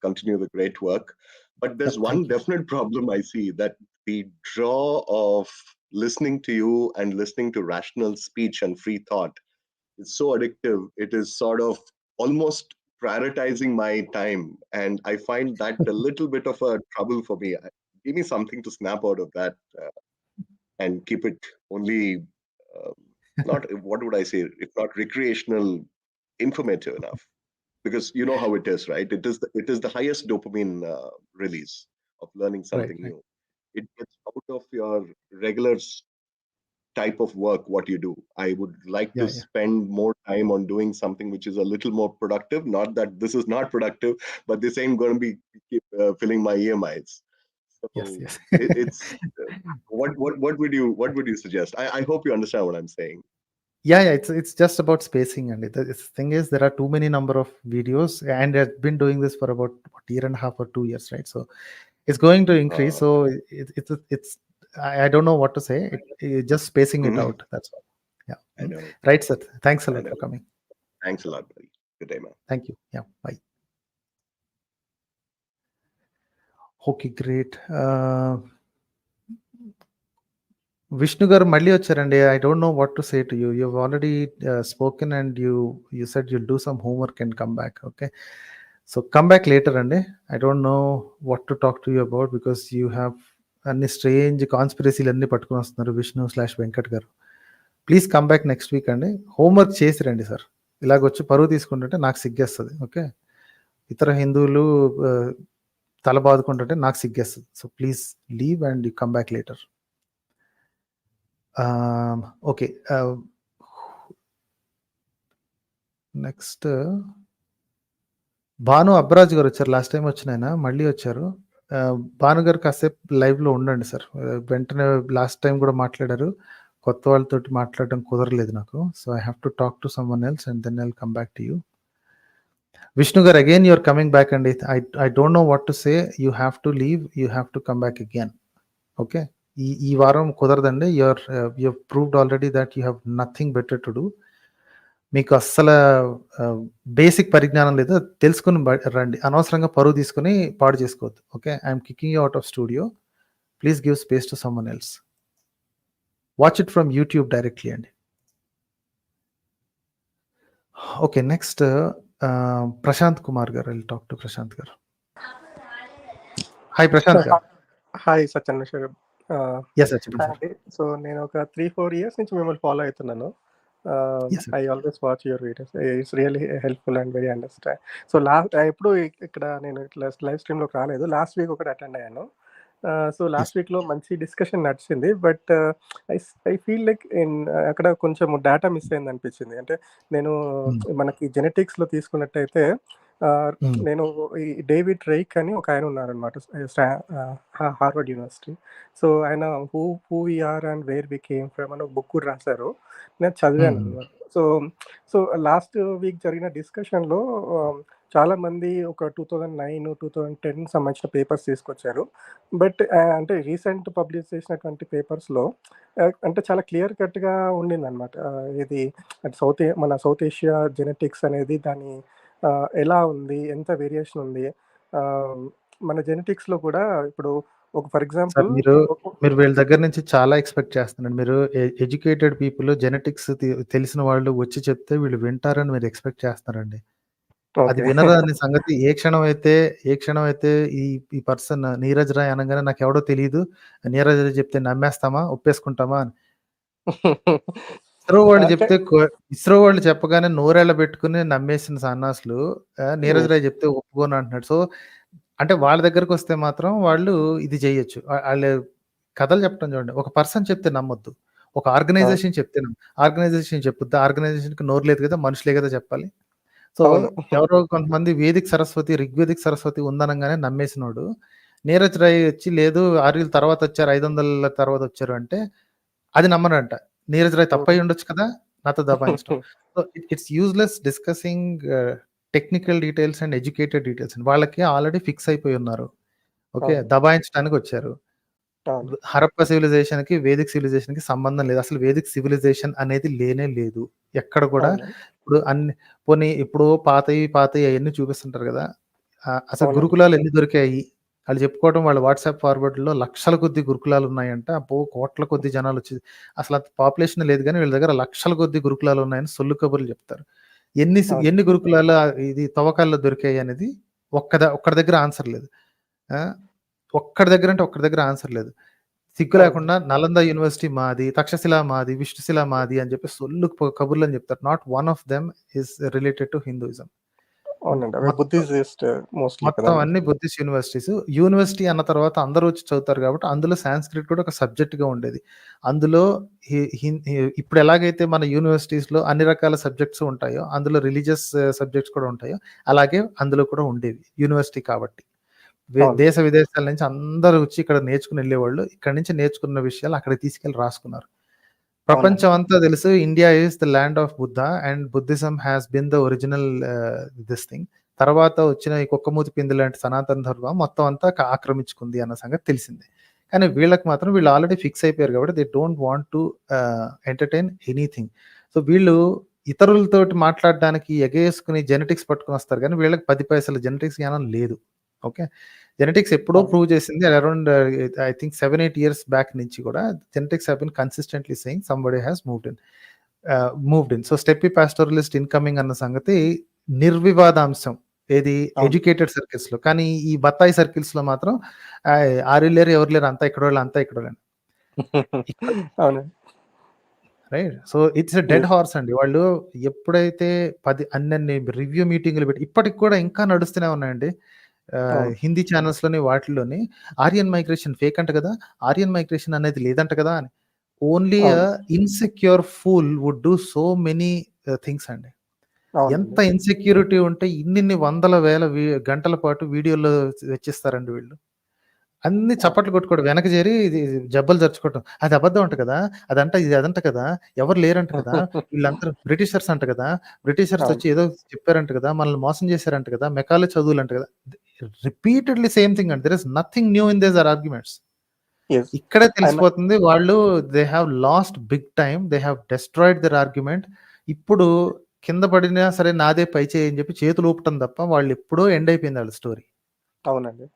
continue the great work. But there's one definite problem I see, that the draw of listening to you and listening to rational speech and free thought is so addictive. It is sort of almost prioritizing my time, and I find that a little bit of a trouble for me. Give me something to snap out of that and keep it only not, what would I say, if not recreational, informative enough. Because you know how it is, right? It is the highest dopamine release of learning something new. It gets out of your regular type of work, what you do. I would like to spend more time on doing something which is a little more productive. Not that this is not productive, but this ain't going to be filling my EMIs. So it's what would you suggest? I hope you understand what I'm saying. It's just about spacing, and the thing is, there are too many number of videos, and I've been doing this for about a year and a half or 2 years, right? So it's going to increase. So it's I don't know what to say. Just spacing it out. That's all. Yeah. I know. Right, Seth. Thanks a lot for coming. Thanks a lot, buddy. Good day, man. Thank you. Yeah. Bye. Okay, great. Vishnu garu malli vacharandi. I don't know what to say to you. You've already spoken, and you said you'll do some homework and come back. Okay, so come back later, and I don't know what to talk to you about, because you have any strange conspiracy lన్ని పట్టుకొని వస్తున్నారు Vishnu/Venkat garu. Please come back next week and homework చేసి రండి sir. ఇలాగ వచ్చి పరువు తీసుకుంటుంటే నాకు సిగ్గేస్తుంది. ఓకే, ఇతర హిందువులు తల బాదుకుంటుంటే నాకు సిగ్గేస్తుంది. So please leave and you come back later. Okay, next Bhanu Abbaraju గారు వచ్చారు. లాస్ట్ టైం వచ్చిన ఆయన మళ్ళీ వచ్చారు. భాను గారు కాసేపు లైవ్లో ఉండండి సార్. వెంటనే లాస్ట్ టైం కూడా మాట్లాడారు. కొత్త వాళ్ళతోటి మాట్లాడడం కుదరలేదు నాకు. So I have to talk to someone else and then I will come back to you. Vishnu garu, again you're coming back అండి. I don't know what to say. You have to leave, you have to come back again. Okay, ఈ వారం కుదరదండి. You proved already that you have nothing better to do. మీకు అస్సలు basic పరిజ్ఞానం లేదు, తెలుసుకుని రండి. అనవసరంగా పరువు తీసుకుని పాడు చేసుకోవద్దు. Okay, I'm kicking you out of studio. Please give space to someone else. Watch it from YouTube directly అండి. ఓకే, నెక్స్ట్ ప్రశాంత్ కుమార్ గారు. ఐల్ టాక్ టు ప్రశాంత్ గారు. హాయ్ ప్రశాంత్ గారు. హాయ్ Satya Anveshi గారు. సో నేను ఒక 3-4 years నుంచి మిమ్మల్ని ఫాలో అవుతున్నాను. I always watch your videos. It's really helpful and very understand. So ఎప్పుడు ఇక్కడ నేను ఇట్లా లైవ్ స్ట్రీమ్లోకి రాలేదు. లాస్ట్ వీక్ ఒకటి అటెండ్ అయ్యాను. సో లాస్ట్ వీక్లో మంచి డిస్కషన్ నడిచింది. బట్ ఐ ఫీల్ లైక్ అక్కడ కొంచెం డేటా మిస్ అయింది అనిపించింది. అంటే నేను మనకి జెనెటిక్స్లో తీసుకున్నట్టయితే నేను ఈ డేవిడ్ రైక్ అని ఒక ఆయన ఉన్నారనమాట, హార్వర్డ్ యూనివర్సిటీ. సో ఆయన who we are and where we came from అని ఒక బుక్ కూడా రాశారు. నేను చదివాను అనమాట. సో లాస్ట్ వీక్ జరిగిన డిస్కషన్లో చాలా మంది ఒక 2009, 2010 సంబంధించిన పేపర్స్ తీసుకొచ్చారు. బట్ అంటే రీసెంట్ పబ్లిష్ చేసినటువంటి పేపర్స్లో అంటే చాలా క్లియర్ కట్గా ఉండింది అనమాట. ఇది మన సౌత్ ఏషియా జెనెటిక్స్ అనేది దాని ఎలా ఉంది, ఎంత వేరియేషన్ ఉంది. మన జెనెటిక్స్లో కూడా ఇప్పుడు ఒక ఫర్ ఎగ్జాంపుల్ మీరు వీళ్ళ దగ్గర నుంచి చాలా ఎక్స్పెక్ట్ చేస్తున్నారు. మీరు ఎడ్యుకేటెడ్ పీపుల్ జెనెటిక్స్ తెలిసిన వాళ్ళు వచ్చి చెప్తే వీళ్ళు వింటారని మీరు ఎక్స్పెక్ట్ చేస్తున్నారండి. అది వినరా అనే సంగతి ఏ క్షణం అయితే ఈ పర్సన్ నీరజ్ రాయ్ అనగానే నాకు ఎవడో తెలియదు, నీరజ్ రాయ్ చెప్తే నమ్మేస్తామా, ఒప్పేసుకుంటామా అని. ఇస్రో వాళ్ళు చెప్పగానే నోరేళ్ళ పెట్టుకుని నమ్మేసిన సన్నాసులు నీరజ్ రాయ్ చెప్తే ఒప్పుకోను అంటున్నాడు. సో అంటే వాళ్ళ దగ్గరకు వస్తే మాత్రం వాళ్ళు ఇది చేయొచ్చు. వాళ్ళు కథలు చెప్పడం చూడండి. ఒక పర్సన్ చెప్తే నమ్మొద్దు, ఒక ఆర్గనైజేషన్ చెప్తే ఆర్గనైజేషన్ చెప్పుద్ది. ఆర్గనైజేషన్కి నోరు లేదు కదా, మనుషులే కదా చెప్పాలి. సో ఎవరో కొంతమంది వేదిక్ సరస్వతి, ఋగ్వేదిక్ సరస్వతి ఉందనగానే నమ్మేసినోడు నీరజ్ రాయ్ వచ్చి లేదు 6 తర్వాత వచ్చారు, 500 తర్వాత వచ్చారు అంటే అది నమ్మరంట. నీరజ్ రాయ్ తప్పై ఉండొచ్చు కదా, నాతో దబాయించడం. So it's useless discussing technical details and educated details. వాళ్ళకి ఆల్రెడీ ఫిక్స్ అయిపోయి ఉన్నారు. ఓకే, దబాయించడానికి వచ్చారు. హరప్ప సివిలైజేషన్ కి వేదిక్ సివిలైజేషన్ కి సంబంధం లేదు. అసలు వేదిక్ సివిలైజేషన్ అనేది లేనే లేదు ఎక్కడ కూడా. ఇప్పుడు అన్ని పోనీ ఇప్పుడు పాతయి అవన్నీ చూపిస్తుంటారు కదా, అసలు గురుకులాలు ఎన్ని దొరికాయి వాళ్ళు చెప్పుకోవడం. వాళ్ళ వాట్సాప్ ఫార్వర్డ్ లో లక్షల కొద్ది గురుకులాలు ఉన్నాయంట. కోట్ల కొద్ది జనాలు వచ్చి అసలు పాపులేషన్ లేదు కానీ వీళ్ళ దగ్గర లక్షల కొద్ది గురుకులాలు ఉన్నాయని సొల్లు కబుర్లు చెప్తారు. ఎన్ని గురుకులాలు ఇది తవ్వకాల్లో దొరికాయి అనేది ఒక్కడి దగ్గర ఆన్సర్ లేదు. ఒక్కడి దగ్గర ఆన్సర్ లేదు. సిగ్గు లేకుండా నలంద యూనివర్సిటీ మాది, తక్షశిల మాది, విష్ణుశిల మాది అని చెప్పి సొల్లు కబుర్లు అని చెప్తారు. Not one of them is related to Hinduism. మొత్తం అన్ని బుద్ధిస్ట్ యూనివర్సిటీస్. యూనివర్సిటీ అన్న తర్వాత అందరూ వచ్చి చదువుతారు కాబట్టి అందులో సాంస్క్రిట్ కూడా ఒక సబ్జెక్ట్ గా ఉండేది. అందులో ఇప్పుడు ఎలాగైతే మన యూనివర్సిటీస్ లో అన్ని రకాల సబ్జెక్ట్స్ ఉంటాయో అందులో రిలీజియస్ సబ్జెక్ట్స్ కూడా ఉంటాయో అలాగే అందులో కూడా ఉండేవి యూనివర్సిటీ కాబట్టి. దేశ విదేశాల నుంచి అందరూ వచ్చి ఇక్కడ నేర్చుకుని వెళ్ళేవాళ్ళు. ఇక్కడ నుంచి నేర్చుకున్న విషయాలు అక్కడికి తీసుకెళ్లి రాసుకున్నారు. ప్రపంచం అంతా తెలుసు India is the land of Buddha and Buddhism has been the original this thing. తర్వాత వచ్చిన ఈ కుక్కమూతి పిండి లాంటి సనాతన ధర్మం మొత్తం అంతా ఆక్రమించుకుంది అన్న సంగతి తెలిసిందే. కానీ వీళ్ళకి మాత్రం వీళ్ళు ఆల్రెడీ ఫిక్స్ అయిపోయారు కాబట్టి they don't want to entertain anything. So వీళ్ళు ఇతరులతోటి మాట్లాడడానికి ఎగేసుకుని జెనెటిక్స్ పట్టుకుని వస్తారు కానీ వీళ్ళకి 10 పైసల జెనెటిక్స్ జ్ఞానం లేదు. ఓకే, జెనెటిక్స్ ఎప్పుడో ప్రూవ్ చేసింది. Around I think 7-8 years back నుంచి కూడా genetics have been consistently saying somebody has moved in. So steppe pastoralist incoming అన్న సంగతి నిర్వివాదాంశం ఏది ఎడ్యుకేటెడ్ సర్కిల్స్ లో. కానీ ఈ బత్తాయి సర్కిల్స్ లో మాత్రం ఆరు లేరు ఎవరు లేరు, అంతా ఇక్కడ వాళ్ళు, అంతా ఇక్కడ వాళ్ళు. Right. So it's a dead horse అండి. వాళ్ళు ఎప్పుడైతే అన్ని రివ్యూ మీటింగ్లు పెట్టి ఇప్పటికి కూడా ఇంకా నడుస్తూనే ఉన్నాయండి. హిందీ ఛానల్స్ లోని వాటిల్లోని ఆరియన్ మైగ్రేషన్ ఫేక్ అంట కదా, ఆరియన్ మైగ్రేషన్ అనేది లేదంట కదా అని. Only insecure fool would do so many things అండి. ఎంత ఇన్సెక్యూరిటీ ఉంటే ఇన్ని వందల వేల గంటల పాటు వీడియోలో వెచ్చిస్తారండి వీళ్ళు. అన్ని చప్పట్లు కొట్టుకోవడం, వెనక చేరి జబ్బలు జరుచుకోవటం, అది అబద్ధం అంట కదా, అదంట ఇది అదంట కదా, ఎవరు లేరంట కదా, వీళ్ళందరూ బ్రిటిషర్స్ అంట కదా, బ్రిటిషర్స్ వచ్చి ఏదో చెప్పారంట కదా, మనల్ని మోసం చేశారంట కదా, మెకాలే చదువులు అంట కదా. Repeatedly same thing and there is nothing new in their arguments. ఇక్కడే తెలిసిపోతుంది వాళ్ళు they have lost big time, they have destroyed their argument. ఇప్పుడు కింద పడినా సరే నాదే పై చేయి అని చెప్పి చేతులు ఊపటం తప్ప వాళ్ళు ఎప్పుడో ఎండ్ అయిపోయింది వాళ్ళ స్టోరీ. అవునండి.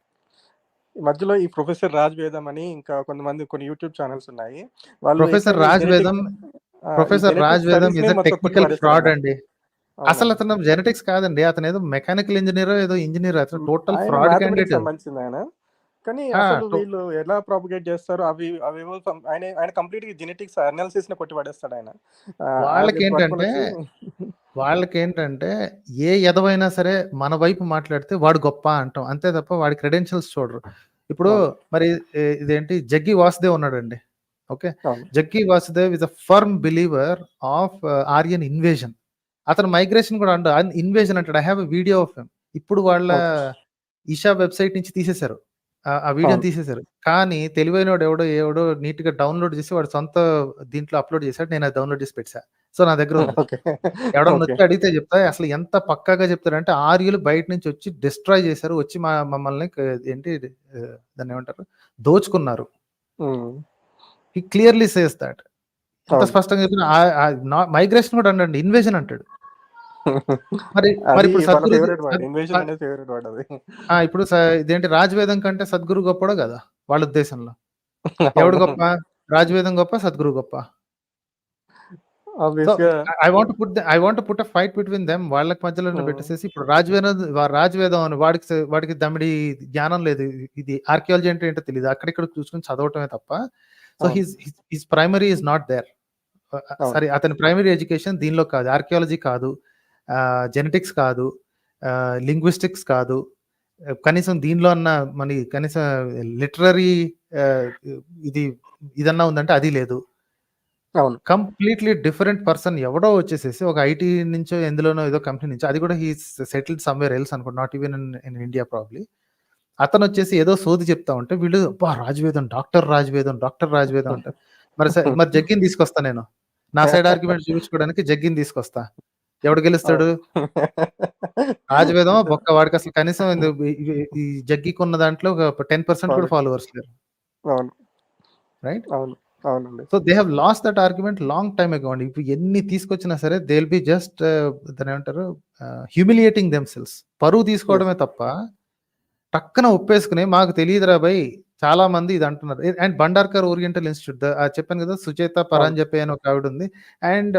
ఈ మధ్యలో ఈ ప్రొఫెసర్ రాజ్ వేదం అని ఇంకా కొన్ని యూట్యూబ్ ఛానల్స్ ఉన్నాయి. వాళ్ళు ప్రొఫెసర్ రాజ్ వేదం ఇస్ ఎ టెక్నికల్ ఫ్రాడ్ అండి. అసలు అతను జెనెటిక్స్ కాదండి, అతను ఏదో మెకానికల్ ఇంజనీర్ ఏదో ఇంజనీర్, అతను టోటల్ ఫ్రాడ్ క్యాండిడేట్. సంబంధించింది ఆయన. కానీ అసలు వీళ్ళు ఎలా ప్రాపగేట్ చేస్తారు అవేవో ఆయన కంప్లీట్ జెనెటిక్స్ అనాలిసిస్ ని కొట్టి పడేస్తాడు ఆయన. వాళ్ళకేంటంటే ఏ ఎదవైనా సరే మన వైపు మాట్లాడితే వాడు గొప్ప అంటాం అంతే తప్ప వాడి క్రెడెన్షియల్స్ చూడరు. ఇప్పుడు అవును. మరి ఇదేంటి జగ్గి వాసుదేవ్ ఉన్నాడండి. ఓకే. అవును. Jaggi Vasudev is a firm believer of Aryan invasion. అతను మైగ్రేషన్ కూడా ఇన్వేజన్ అంటాడు. I have a video of him. ఇప్పుడు వాళ్ళ ఓకే. ఈషా వెబ్సైట్ నుంచి తీసేశారు. ఆ వీడియోని అవును. తీసేశారు. కానీ తెలివైనోడు ఎవడో నీట్‌గా డౌన్‌లోడ్ చేసి వాడు సొంత దీంట్లో అప్‌లోడ్ చేశాడు. నేను అది డౌన్‌లోడ్ చేసి పెట్టేసా. సో నా దగ్గర ఉంది. ఓకే. ఎవడన్నా ఓకే. వచ్చి అడిగితే చెప్తా. అసలు ఎంత పక్కాగా చెప్తారంటే ఆర్యులు బయట నుంచి వచ్చి డిస్ట్రాయ్ చేశారు. వచ్చి మమ్మల్ని ఏంటి దాన్నేమంటారు? దోచుకున్నారు. హ్మ్. హి క్లియర్‌లీ సేస్ థాట్. ఎంత అవును. స్పష్టంగా చెప్పిన మైగ్రేషన్ కూడా అనడండి. ఇన్వేజన్ అంటాడు. మరి అది ఇప్పుడు వాళ్ళ సద్గురు ఫేవరెట్ వర్డ్. ఇన్వేషన్ అనేది ఫేవరెట్ వర్డ్ అది. ఇప్పుడు ఇదేంటి రాజవేదం కంటే సద్గురు గొప్పడో కదా! వాళ్ళ ఉద్దేశంలో. ఎవడు అవును. గొప్ప? రాజవేదం గొప్ప, సద్గురు గొప్ప. సో ఆబ్వియస్‌గా I want to put a fight between them. వాళ్ళకి మధ్యలోనే హ్మ్. పెట్టేసేసి ఇప్పుడు రాజవేదం అని వాడికి దమ్మిడి జ్ఞానం లేదు. ఇది ఆర్కియాలజీ అంటే ఏంటో తెలీదు. అక్కడిక్కడ చూసుకొని చదవటమే తప్ప. సో అవును. His primary is not there. అవును. సారీ, అతని ప్రైమరీ ఎడ్యుకేషన్ దీనిలో కాదు. ఆర్కియాలజీ కాదు. జెనెటిక్స్ కాదు. లింగ్విస్టిక్స్ కాదు. కనీసం దీనిలో అన్న కనీసం లిటరరీ ఆహ్, ఇది ఇదన్నా ఉందంటే అది లేదు. అవును. కంప్లీట్‌లీ డిఫరెంట్ పర్సన్ ఎవడో వచ్చేసేసి ఒక ఐటీ నుంచో ఎందులోనో ఏదో కంపెనీ నుంచి, అది కూడా he is settled somewhere else అనుకుంటా. Not even in India probably. అతనొచ్చేసి ఏదో సోది చెప్తా ఉంటే వీళ్ళు అబ్బా! రాజవేదం, డాక్టర్ రాజవేదం అంటారు. మరి జగ్గిని తీసుకొస్తా నేను. నా సైడ్ ఆర్గ్యుమెంట్ చూపించుకోవడానికి జగ్గిని తీసుకొస్తా. ఎవడు గెలుస్తాడు? రాజవేదం బొక్క. వాడికసలు కనీసం ఈ జగ్గికున్న దాంట్లో ఒక 10% కూడా ఫాలోవర్స్ లేరు. అవును. రైట్? అవును. అవునండి. So they have lost that argument long time అగో అండి. ఇప్పుడు ఎన్ని తీసుకొచ్చినా సరే దే విల్ బి జస్ట్ దాన్నేమంటారు హ్యూమిలియేటింగ్ దెమ్‌సెల్వ్స్. పరువు యెస్. తీసుకోవడమే తప్ప టక్కన ఒప్పేసుకొని మాకు తెలీదురా భయ్! చాలా మంది ఇది అంటున్నారు. అండ్ బండార్కర్ ఓరియంటల్ ఇన్‌స్టిట్యూట్ చెప్పాను కదా! సుచేత అవును. పరాంజపే అని ఒక ఆవిడుంది. అండ్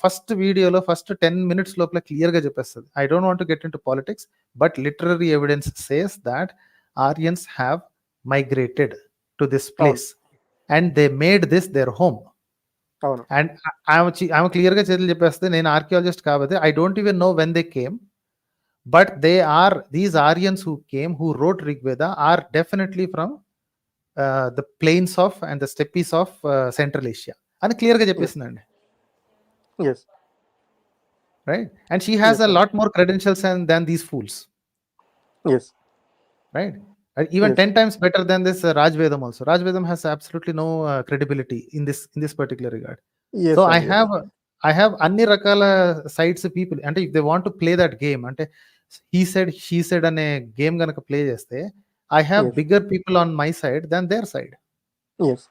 ఫస్ట్ వీడియోలో ఫస్ట్ 10 మినిట్స్ లోపల క్లియర్‌గా చెప్పేస్తది. I don't want to get into politics, but literary evidence says that Aryans have migrated to this అవును. Place and they made this their home. అవును. అండ్ ఆమె క్లియర్‌గా చేతులు చెప్పేస్తది. నేను ఆర్కియాలజిస్ట్ కాబట్టి I don't even know when they came. But these Aryans who wrote Rigveda are definitely from the plains of and the steppes of Central Asia. అని క్లియర్‌గా యెస్. చెప్పేసిందండి. Yes. Right? And she has yes a అండి. lot more credentials than these fools. Yes. Right? Even Yes. 10 times better than this Rajvedam also. Rajvedam has absolutely no credibility in this particular regard. Yes So అండి. Yes. I have అన్ని రకాల sides people అంటే if they want to play that game అంటే he said she said అనే game గనక play చేస్తే I have yes. Bigger people on my side than their side. Yes.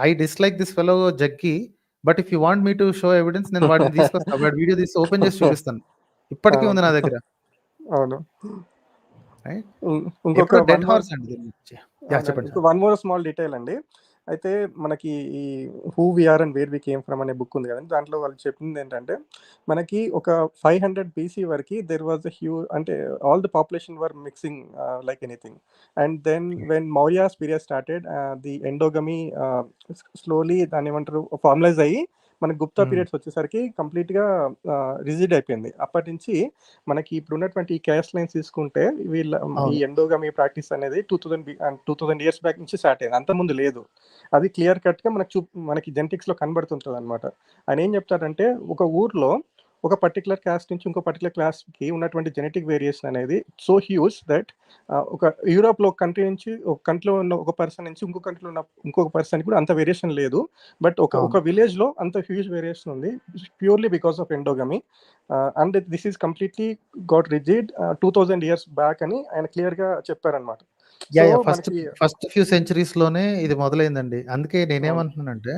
I dislike this fellow Jaggi. But if you want me to show evidence నేను వాడిని తీసుకొస్తా. వాడి video తీసి open చేసి చూపిస్తాను. ఇప్పటికీ ఉంది నా అవును. దగ్గర. అవును. రైట్? ఇంకొక ఎప్పుడో డెడ్ వన్ మోర్ హార్స్ అండి దీని గురించి. అవునండి. చెప్పండి ఇంకో sir. One more small detail అండి. అయితే మనకి ఈ 'who we are and where we came from' అనే బుక్ ఉంది కదండీ. దాంట్లో వాళ్ళు చెప్పిందేంటంటే, మనకి ఒక 500 బీసీ వరకి దేర్ వాస్ అంటే all the population were mixing like anything. And then when Mauryas period started the endogamy slowly దాన్నేమంటారు ఫార్మలైజ్ అయ్యి మనకి గుప్తా పీరియడ్స్ వచ్చేసరికి కంప్లీట్‌గా రిజిడ్ అయిపోయింది. అప్పటినుంచి మనకి ఇప్పుడున్నటువంటి ఈ క్యాస్ట్ లైన్స్ తీసుకుంటే ఈ అవును. ఎండోగమీ ప్రాక్టీస్ అనేది 2000 ఇయర్స్ బ్యాక్ నుంచి స్టార్ట్ అయింది. అంతకుముందు లేదు. అది క్లియర్ కట్‌గా మనకి జెనెటిక్స్‌లో కనబడుతుంటదనమాట. ఆయన ఏం చెప్తారంటే, ఒక ఊర్లో ఒక పర్టిక్యులర్ క్యాస్ట్ నుంచి ఇంకో పర్టిక్యులర్ క్లాస్‌కి ఉన్నటువంటి జెనెటిక్ వేరియేషన్ అనేది సో హ్యూజ్ దట్ ఒక యూరోప్‌లో ఒక కంట్రీ నుంచి ఒక కంట్రీలో ఉన్న ఒక పర్సన్ నుంచి ఇంకో కంట్రీలో ఉన్న ఇంకొక పర్సన్‌కి కూడా అంత వేరియేషన్ లేదు. బట్ ఒక అవును. విలేజ్‌లో అంత హ్యూజ్ వేరియేషన్ ఉంది. Purely because of endogamy. And this is completely got rigid 2000 years back అని ఆయన క్లియర్‌గా చెప్పారనమాట. సో మనకి ఫస్ట్ ఫ్యూ సెంచరీస్ లోనే ఇది మొదలైందండి. అందుకే అవును. నేనేమంటున్నానంటే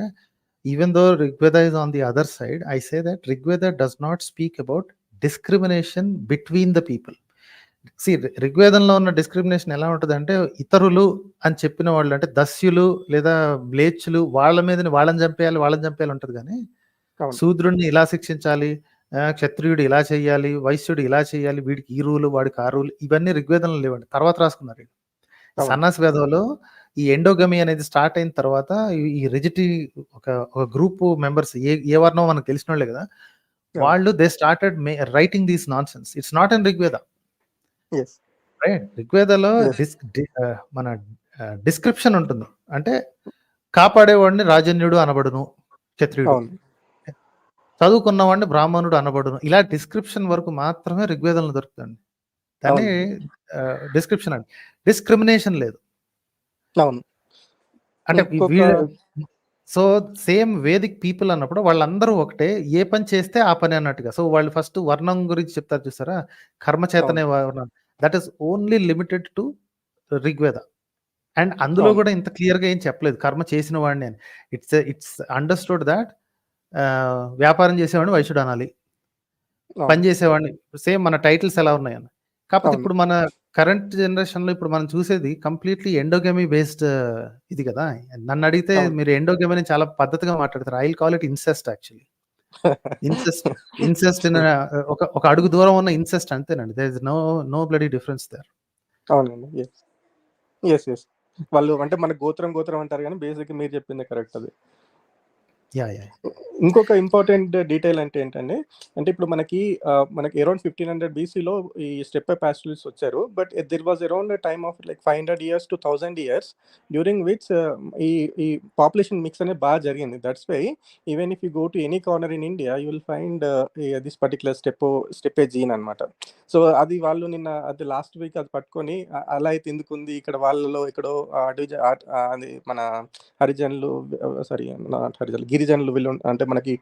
even though Rigveda is on the other side, I say that Rigveda does not speak about discrimination between the people. రిగ్వేదంలో ఉన్న డిస్క్రిమినేషన్ ఎలా ఉంటదంటే, ఇతరులు అని చెప్పిన వాళ్ళు అంటే దస్యులు లేదా మ్లేచ్చులు వాళ్ళ మీదని వాళ్ళని చంపేయాలి ఉంటది గానీ, అవును. శూద్రుడిని ఇలా శిక్షించాలి, క్షత్రియుడు ఇలా చేయాలి, వైశ్యుడు ఇలా చేయాలి, వీడికి ఈ రూలు, వాడికి ఆ రూలు ఇవన్నీ ఋగ్వేదంలో లేవండి. తర్వాత రాసుకున్నారు వీళ్ళు. ఈ అవును. సన్నాసి వేదంలో ఈ ఎండోగమీ అనేది స్టార్ట్ అయిన తర్వాత ఈ రిజిటీ ఒక గ్రూప్ మెంబర్స్ ఏ వర్ణం మనకు తెలిసినోళ్ళే కదా! అవును. వాళ్ళు they started writing these nonsense. It's not in Rigveda. Yes. Right. ఋగ్వేదలో Yes. మన డిస్క్రిప్షన్ ఉంటుంది. అంటే కాపాడేవాడిని రాజన్యుడు అనబడును, క్షత్రియుడు. అవును. చదువుకున్నవాడిని బ్రాహ్మణుడు అనబడును. ఇలా డిస్క్రిప్షన్ వరకు మాత్రమే ఋగ్వేదంలో దొరుకుతుంది. దాన్ని డిస్క్రిప్షన్ అండి. డిస్క్రిమినేషన్ లేదు. అవును. అంటే ఇంకొక సో సేమ్ వేదిక్ పీపుల్ అన్నప్పుడు వాళ్ళందరూ ఒకటే, ఏ పని చేస్తే ఆ పని అన్నట్టుగా. సో వాళ్ళు ఫస్ట్ వర్ణం గురించి చెప్తారు చూసారా, కర్మ చేతనే వర్ణం. That is only limited to Rigveda. And అందులో అవును. కూడా ఇంత క్లియర్ గా ఏం చెప్పలేదు కర్మ చేసిన వాడిని అని. ఇట్స్ అండర్స్టూడ్ దాట్ వ్యాపారం చేసేవాడిని వైశ్యుడు అనాలి, పని అవును. చేసేవాడిని సేమ్ మన టైటిల్స్ ఎలా ఉన్నాయని. కాకపోతే అవును. ఇప్పుడు మన కరెంట్ జనరేషన్ లో ఇప్పుడు మనం చూసేది కంప్లీట్లీ ఎండోగమీ బేస్డ్ ఇది కదా. నన్ను అడిగితే అవును. మీరు ఎండోగమీని చాలా పద్ధతిగా మాట్లాడతారు. I will call it incest actually. Incest ఒక అడుగు దూరం ఉన్న ఇన్సెస్ట్ అంతేనండి. There is no bloody difference there. అవునండి. ఎస్ ఎస్ వాళ్ళు అంటే మన గోత్రం అంటారు కానీ బేసిక్ మీరు చెప్పింది కరెక్ట్ అది. యా. ఇంకొక ఇంపార్టెంట్ డీటెయిల్ అంటే ఏంటంటే, అంటే ఇప్పుడు మనకి అరౌండ్ 1500 బీసీలో ఈ స్టెప్ పాస్టరలిస్ట్ వచ్చారు. But there was around time of like 500 years to 1000 years during which ఈ ఈ పాపులేషన్ మిక్స్ అనేది బాగా జరిగింది. That's why even if you go to any corner in India you will find this particular step gene అనమాట. So అది వాళ్ళు నిన్న అది లాస్ట్ వీక్ అది పట్టుకొని అలా అయితే ఎందుకు ఉంది ఇక్కడ వాళ్ళలో ఎక్కడో అది మన హరిజనులు సారీ నాట్ హరిజనులు గిరిజనులు వీళ్ళు అంటే మనకి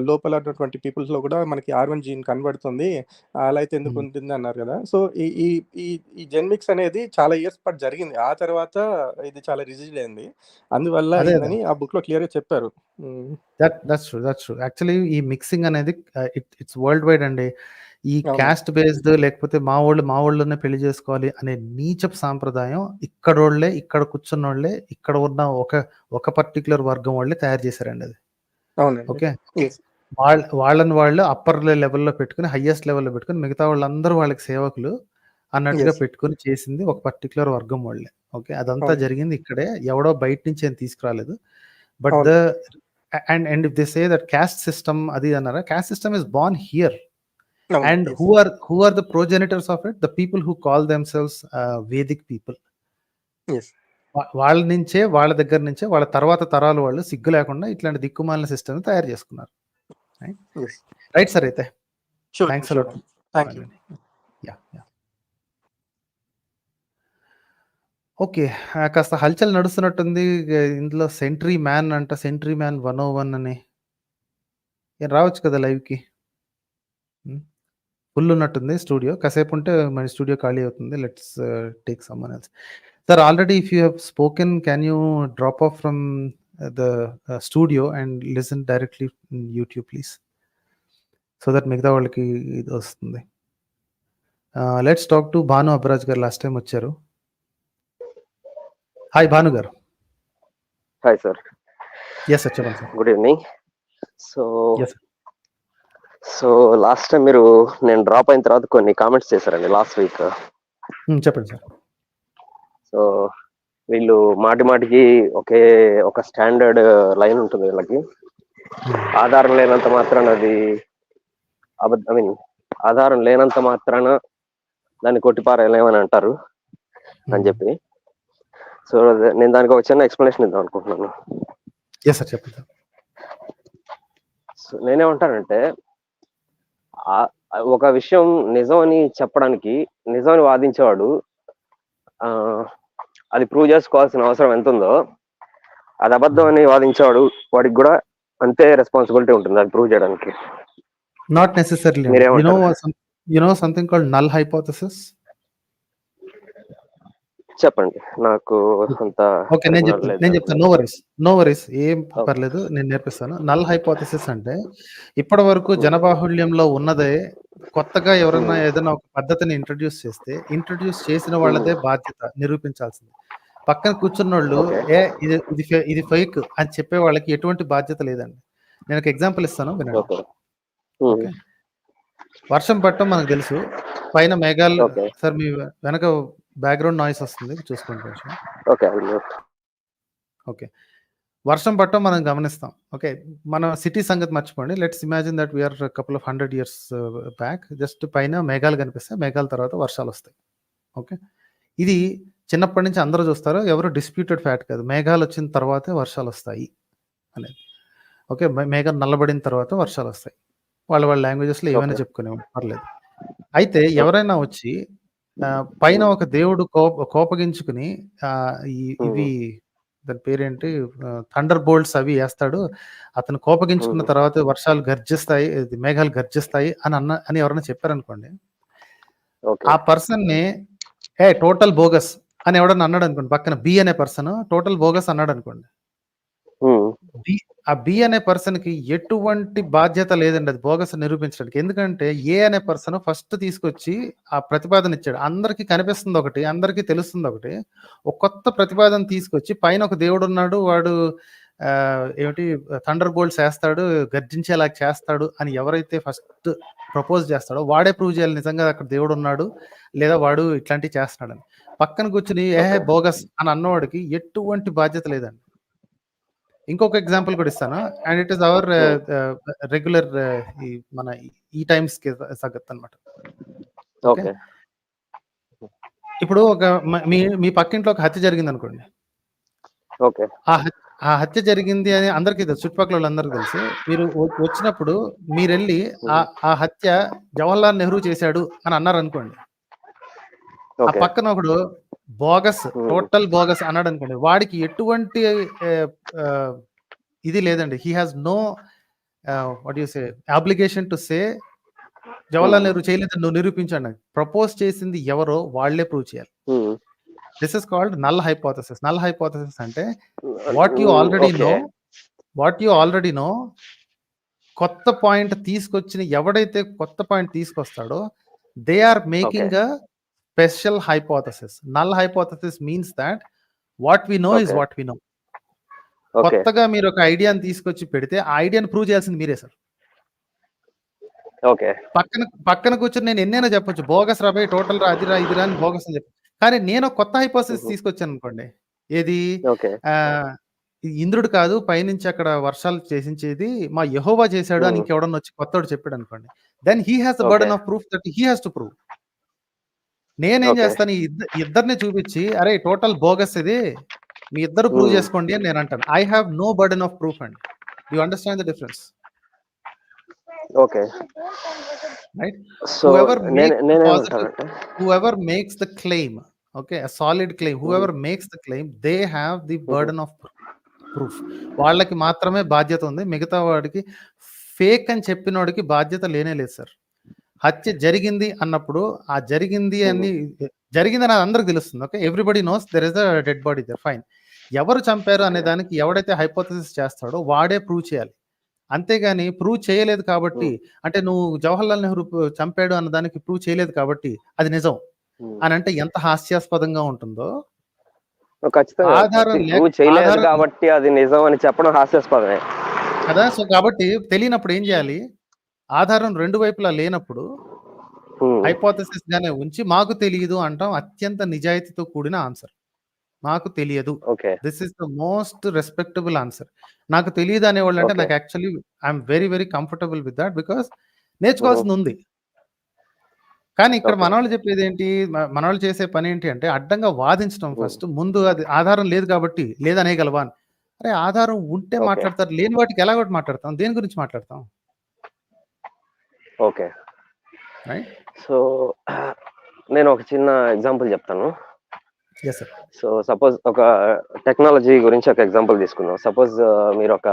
లోపల ఉన్నటువంటి పీపుల్స్ లో కూడా మనకి R1 జీన్ కనబడుతుంది, అలా అయితే ఎందుకు ఉంటుంది అన్నారు కదా. సో ఈ ఈ ఈ ఈ జెన్మిక్స్ అనేది చాలా ఇయర్స్ పాటు జరిగింది. ఆ తర్వాత ఇది చాలా రిజిడ్ అయింది. అందువల్ల అదే అయిందని ఆ బుక్ లో క్లియర్ గా చెప్పారు. That's true. యాక్చువల్లీ ఈ మిక్సింగ్ అనేది ఇట్స్ వరల్డ్ వైడ్ అండి. ఈ అవును. క్యాస్ట్ బేస్డ్ లేకపోతే మా వాళ్ళనే పెళ్లి చేసుకోవాలి అనే నీచపు సాంప్రదాయం ఇక్కడ కూర్చున్నోళ్ళే, ఇక్కడ ఉన్న ఒక పర్టికులర్ వర్గం వాళ్ళే తయారు చేశారండి అది. అవునండి. Okay, Yes. వాళ్ళని వాళ్ళు అప్పర్ లెవెల్లో పెట్టుకుని హైయెస్ట్ లెవెల్లో పెట్టుకుని మిగతా వాళ్ళందరూ వాళ్ళకి సేవకులు అన్నట్టుగా Yes. పెట్టుకుని చేసింది ఒక పర్టికులర్ వర్గం వాళ్ళే. ఓకే, అదంతా అవును. జరిగింది ఇక్కడే, ఎవడో బయట నుంచి ఏం తీసుకురాలేదు. బట్ అవును. and if they say that caste system adi anara, caste system is born here. అవును. And Yes. who are the progenitors of it? The people who call themselves Vedic people. Yes. వాళ్ళ నుంచే, వాళ్ళ దగ్గర నుంచే వాళ్ళ తర్వాత తరాలు వాళ్ళు సిగ్గు లేకుండా ఇట్లాంటి దిక్కుమాలిన సిస్టమ్ తయారు చేసుకున్నారు. Yes. రైట్ సార్, అయితే Sure. Thanks Sure. A lot. Thank you. Yeah. Okay, కాస్త హల్చల్ నడుస్తున్నట్టుంది ఇందులో. సెంట్రీ మ్యాన్ 101 అని రావచ్చు కదా లైవ్కి. ఫుల్ ఉన్నట్టుంది స్టూడియో. కాసేపు ఉంటే మన స్టూడియో ఖాళీ అవుతుంది. Let's take someone else. Sir, already if you have spoken, can you drop of from the studio and listen directly in YouTube please, so that మిగతా వాళ్ళకి ఇది వస్తుంది. Let's talk to Bhanu Abraj గారు. లాస్ట్ టైం వచ్చారు. Hi Bhanu గారు. Hi sir. Yes sir, చెప్పండి sir. Good evening. Yes, sir. So last time నేను drop అయిన తర్వాత కొన్ని కామెంట్స్ చేశారండి లాస్ట్ వీక్. చెప్పండి సార్. సో వీళ్ళు మాటికి ఒక స్టాండర్డ్ లైన్ ఉంటుంది వీళ్ళకి. ఆధారం లేనంత మాత్రాన ఆధారం లేనంత మాత్రాన దాన్ని కొట్టిపారేయలేమని అంటారు అని చెప్పి. సో నేను దానికి ఒక చిన్న ఎక్స్ప్లెనేషన్ ఇద్దాం అనుకుంటున్నాను. ఎస్ సార్, చెప్పండి సార్. సో నేనేమంటానంటే, ఒక విషయం నిజం అని చెప్పడానికి, నిజాన్ని వాదించేవాడు అది ప్రూవ్ చేసుకోవాల్సిన అవసరం ఎంత ఉందో, అది అబద్ధం అని వాదించేవాడు వాడికి కూడా అంతే రెస్పాన్సిబిలిటీ ఉంటుంది అది ప్రూవ్ చేయడానికి. Not necessarily. You know something called null hypothesis? చెప్పండి, నాకు అంత. ఓకే, నేను చెప్తాను. నో వరీస్, ఏం పర్లేదు, నేను నేర్పిస్తాను. నల్ హైపోథసిస్ అంటే ఇప్పటి వరకు జనబాహుళ్యంలో ఉన్నదే కొత్తగా ఎవరైనా ఏదైనా ఒక పద్ధతిని ఇంట్రడ్యూస్ చేసిన వాళ్ళదే బాధ్యత నిరూపించాల్సింది. పక్కన కూర్చున్న వాళ్ళు ఇది ఫేక్ అని చెప్పే వాళ్ళకి ఎటువంటి బాధ్యత లేదండి. నేను ఒక ఎగ్జాంపుల్ ఇస్తాను, వినండి. ఓకే, వర్షం పట్టడం మనకు తెలుసు, పైన మేఘాలు. సార్, మీ వెనక బ్యాక్గ్రౌండ్ నాయిస్ వస్తుంది, చూసుకోండి కొంచెం. ఓకే, వర్షం పట్టడం మనం గమనిస్తాం. ఓకే, మన సిటీ సంగతి మర్చిపోండి. Let's imagine that we are couple of 100 years back. Just పైన మేఘాలు కనిపిస్తాయి, మేఘాల తర్వాత వర్షాలు వస్తాయి. ఓకే. ఇది చిన్నప్పటి నుంచి అందరూ చూస్తారు. ఎవరు డిస్ప్యూటెడ్ ఫ్యాక్ట్ కాదు. మేఘాలు వచ్చిన తర్వాతే వర్షాలు వస్తాయి అనేది. ఓకే. మేఘం నల్లబడిన తర్వాత వర్షాలు వస్తాయి. వాళ్ళ లాంగ్వేజెస్లో ఏమైనా ఓకే. చెప్పుకునేవాళ్ళు, పర్లేదు. అయితే ఎవరైనా వచ్చి పైన ఒక దేవుడు కోపగించుకుని ఇవి దాని పేరేంటి, థండర్ బోల్ట్స్ అవి వేస్తాడు, అతను కోపగించుకున్న తర్వాత వర్షాలు గర్జిస్తాయి, మేఘాలు గర్జిస్తాయి అని ఎవరైనా చెప్పారనుకోండి, ఓకే. ఆ పర్సన్ని టోటల్ బోగస్ అని ఎవడన్నా అన్నాడు అనుకోండి, పక్కన బి అనే పర్సన్ టోటల్ బోగస్ అన్నాడు అనుకోండి, ఆ బి అనే పర్సన్ కి ఎటువంటి బాధ్యత లేదండి అది బోగస్ నిరూపించడానికి. ఎందుకంటే ఏ అనే పర్సన్ ఫస్ట్ తీసుకొచ్చి ఆ ప్రతిపాదన ఇచ్చాడు. అందరికీ కనిపిస్తుంది ఒకటి, అందరికీ తెలుస్తుంది ఒకటి. ఒక కొత్త ప్రతిపాదన తీసుకొచ్చి పైన ఒక దేవుడు ఉన్నాడు, వాడు ఏమిటి థండర్ బోల్ట్స్ వేస్తాడు, గర్జించేలా చేస్తాడు అని ఎవరైతే ఫస్ట్ ప్రపోజ్ చేస్తాడో వాడే ప్రూవ్ చేయాలి నిజంగా అక్కడ దేవుడు ఉన్నాడు, లేదా వాడు ఇట్లాంటివి చేస్తున్నాడని. పక్కన కూర్చుని బోగస్ అని అన్నవాడికి ఎటువంటి బాధ్యత లేదండి. ఇంకొక ఎగ్జాంపుల్ కూడా ఇస్తాను, and it is our regular మన ఈ టైమ్స్ కి తగ్గట్టు అనమాట. ఓకే. ఇప్పుడు ఒక మీ పక్కింట్లో ఒక హత్య జరిగింది అనుకోండి. ఓకే. ఆ హత్య జరిగింది అని అందరికీ తెలుసు, చుట్టుపక్కల వాళ్ళందరికీ తెలుసు. మీరు వచ్చినప్పుడు మీరు వెళ్ళి ఆ హత్య జవహర్లాల్ నెహ్రూ చేశాడు అని అన్నారు అనుకోండి, ఆ పక్కన ఒకడు బోగస్, టోటల్ బోగస్ అన్నాడు అనుకోండి, వాడికి ఎటువంటి ఇది లేదండి. He has no what you say obligation to say Jawaharlal Nehru చేయలేదని నువ్వు నిరూపించండి. ప్రపోజ్ చేసింది ఎవరో వాళ్ళే ప్రూవ్ చేయాలి. This is called null hypothesis. Null hypothesis అంటే వాట్ యు ఆల్రెడీ నో కొత్త పాయింట్ తీసుకొచ్చిన ఎవడైతే కొత్త పాయింట్ తీసుకొస్తాడో they are making a special hypothesis. Null hypothesis means that what we know is what we know. కొత్తగా మీరు ఒక ఐడియాని తీసుకొచ్చి పెడితే ఆ ఐడియాని ప్రూవ్ చేయాల్సింది మీరే సార్. పక్కన కూర్చొని నేను ఎన్నైనా చెప్పొచ్చు, బోగస్ రాబోయే టోటల్ రా, అదిరా ఇదిరా అని బోగస్ అని చెప్పి, కానీ నేను కొత్త హైపోథసిస్ తీసుకొచ్చాను అనుకోండి, ఏది ఇంద్రుడు కాదు పైనుంచి అక్కడ వర్షాలు చేసించేది మా యెహోవా చేశాడు అని ఇంకెవడన్నా వచ్చి కొత్తవాడు చెప్పాడు అనుకోండి, then he has the burden of proof that he has to prove. నేనేం చేస్తాను, ఇద్దరిని చూపించి అరే టోటల్ బోగస్ ఇది, మీ ఇద్దరు ప్రూవ్ చేసుకోండి అని నేను అంటాను. I have no burden of proof అండి. You understand the difference? Okay. Right? So whoever makes the claim, okay, a solid claim, whoever makes the claim, they have the burden of proof. వాళ్ళకి మాత్రమే బాధ్యత ఉంది, మిగతా వాడికి fake అని చెప్పినోడికి బాధ్యత లేనే లేదు సార్. హత్య జరిగింది అన్నప్పుడు ఆ జరిగింది అని అందరికి తెలుస్తుంది. Okay, everybody knows there is a dead body there, fine. ఎవరు చంపారు అనే దానికి ఎవడైతే హైపోథసిస్ చేస్తాడో వాడే ప్రూవ్ చేయాలి. అంతేగాని ప్రూవ్ చేయలేదు కాబట్టి, అంటే నువ్వు జవహర్లాల్ నెహ్రూ చంపాడు అన్న దానికి ప్రూవ్ చేయలేదు కాబట్టి అది నిజం అని అంటే ఎంత హాస్యాస్పదంగా ఉంటుందో. ఆధారం చేయలేదు కాబట్టి అది నిజం అని చెప్పడం హాస్యాస్పదమే కదా. సో కాబట్టి తెలియనప్పుడు ఏం చేయాలి, ఆధారం రెండు వైపులా లేనప్పుడు హైపోథసిస్ గానే ఉంచి మాకు తెలియదు అంటాం అత్యంత నిజాయితీతో కూడిన ఆన్సర్. నాకు తెలియదు, this is the most respectable answer. నాకు తెలియదు అనేవాళ్ళు అంటే నాకు actually I'm very very comfortable with that, because నేర్చుకోవాల్సింది ఉంది. కానీ ఇక్కడ మనవాళ్ళు చెప్పేది ఏంటి, మనవాళ్ళు చేసే పని ఏంటి అంటే అడ్డంగా వాదించడం. ఫస్ట్ ముందు అది ఆధారం లేదు కాబట్టి లేదనేయగలవా అని. అరే ఆధారం ఉంటే మాట్లాడతారు, లేని వాటికి ఎలా కూడా మాట్లాడతాం, దేని గురించి మాట్లాడతాం? ఓకే, సో నేను ఒక చిన్న ఎగ్జాంపుల్ చెప్తాను. సో సపోజ్ ఒక టెక్నాలజీ గురించి ఒక ఎగ్జాంపుల్ తీసుకుందాం. సపోజ్ మీరు ఒక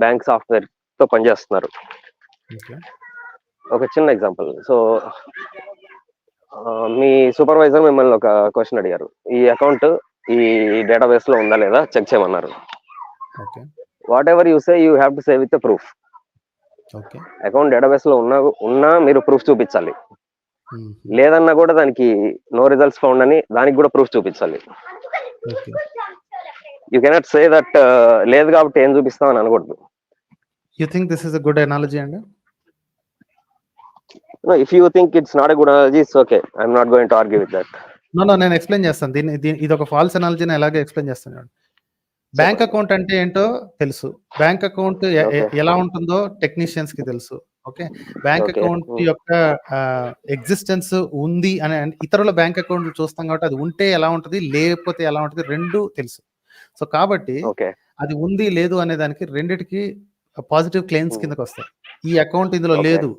బ్యాంక్ సాఫ్ట్వేర్ తో పనిచేస్తున్నారు. ఒక చిన్న ఎగ్జాంపుల్. సో మీ సూపర్వైజర్ మిమ్మల్ని ఒక క్వశ్చన్ అడిగారు, ఈ అకౌంట్ ఈ డేటాబేస్ లో ఉందా లేదా చెక్ చేయమన్నారు. What ever you say you have to say with proof. Account database లో ఉన్నా మీరు ప్రూఫ్ చూపించాలి, లేదన్నా కూడా దానికి నో రిజల్ట్స్ ఫౌండ్ అని దానికి కూడా ప్రూఫ్ చూపించాలి. యూ కెనాట్ సే దట్ లేదు కాబట్టి ఏం చూపిస్తాం అని అనకూడదు. You think this is a good analogy అండి? No, if you think it's not a good analogy, it's okay. I'm not going to argue with that. No, నేను explain చేస్తాను. ఇది ఒక ఫాల్స్ అనాలజీ అని ఎలాగో ఎక్స్ప్లెయిన్ చేస్తాను. బ్యాంక్ అకౌంట్ అంటే ఏంటో తెలుసు, బ్యాంక్ అకౌంట్ ఎలా ఉంటుందో టెక్నీషియన్స్ కి తెలుసు, ఓకే. Bank okay. అకౌంట్ యొక్క ఎగ్జిస్టెన్స్ ఉంది అని ఇతరుల బ్యాంక్ అకౌంట్లు చూస్తాం కాబట్టి అది ఉంటే ఎలా ఉంటది, లేకపోతే ఎలా ఉంటది 2 తెలుసు. సో కాబట్టి ఓకే. అది ఉంది, లేదు అనే దానికి రెండిటికి పాజిటివ్ క్లెయిమ్స్ కిందకొస్తాయి. ఈ అకౌంట్ ఇందులో ఓకే. లేదు,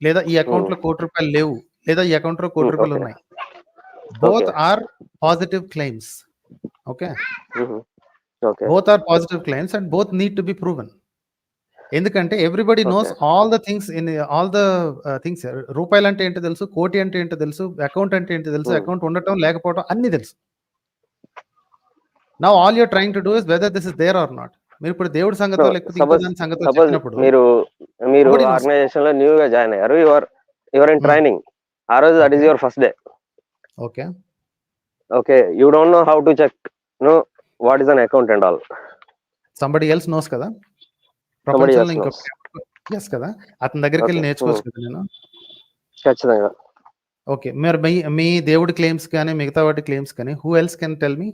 లేదా ఈ అకౌంట్‌లో ₹1,00,00,000 లేవు, లేదా ఈ అకౌంట్‌లో ₹1,00,00,000 ఓకే. ఉన్నాయి. Both okay. Are positive claims. Okay. Okay. Both are positive claims and both need to be proven. ఎందుకంటే everybody knows okay. All the things in all the things. రూపాయలంటే ఏంటో తెలుసు, కోటి అంటే ఏంటో తెలుసు, అకౌంట్ అంటే ఏంటో తెలుసు, అకౌంట్ ఉండటం లేకపోవడం అన్నీ తెలుసు. Now all you are trying to do is whether this is there or not. మీరు ఇప్పుడు దేవుడి సంగతో లేకపోతే ఇంకో దాని సంగతో సపోజ్ చెప్పినప్పుడు మీరు nobody knows. ఆర్గనైజేషన్ లో న్యూగా జాయిన్ అయ్యారు, యువర్ ఇన్ ట్రైనింగ్. ఆ రోజు that is your first day. Okay. Okay, you don't know how to check know what is an account and all. Somebody else knows కదా, Somebody ప్రపంచంలో else ఇంకో knows. Yes కదా, అతని దగ్గరికి వెళ్ళి Okay. నేర్చుకోవచ్చు కదా నేను. ఖచ్చితంగా. ఓకే. మీరు మీ దేవుడి క్లెయిమ్స్ కానీ మిగతా వాటి క్లెయిమ్స్ కానీ who else can tell me?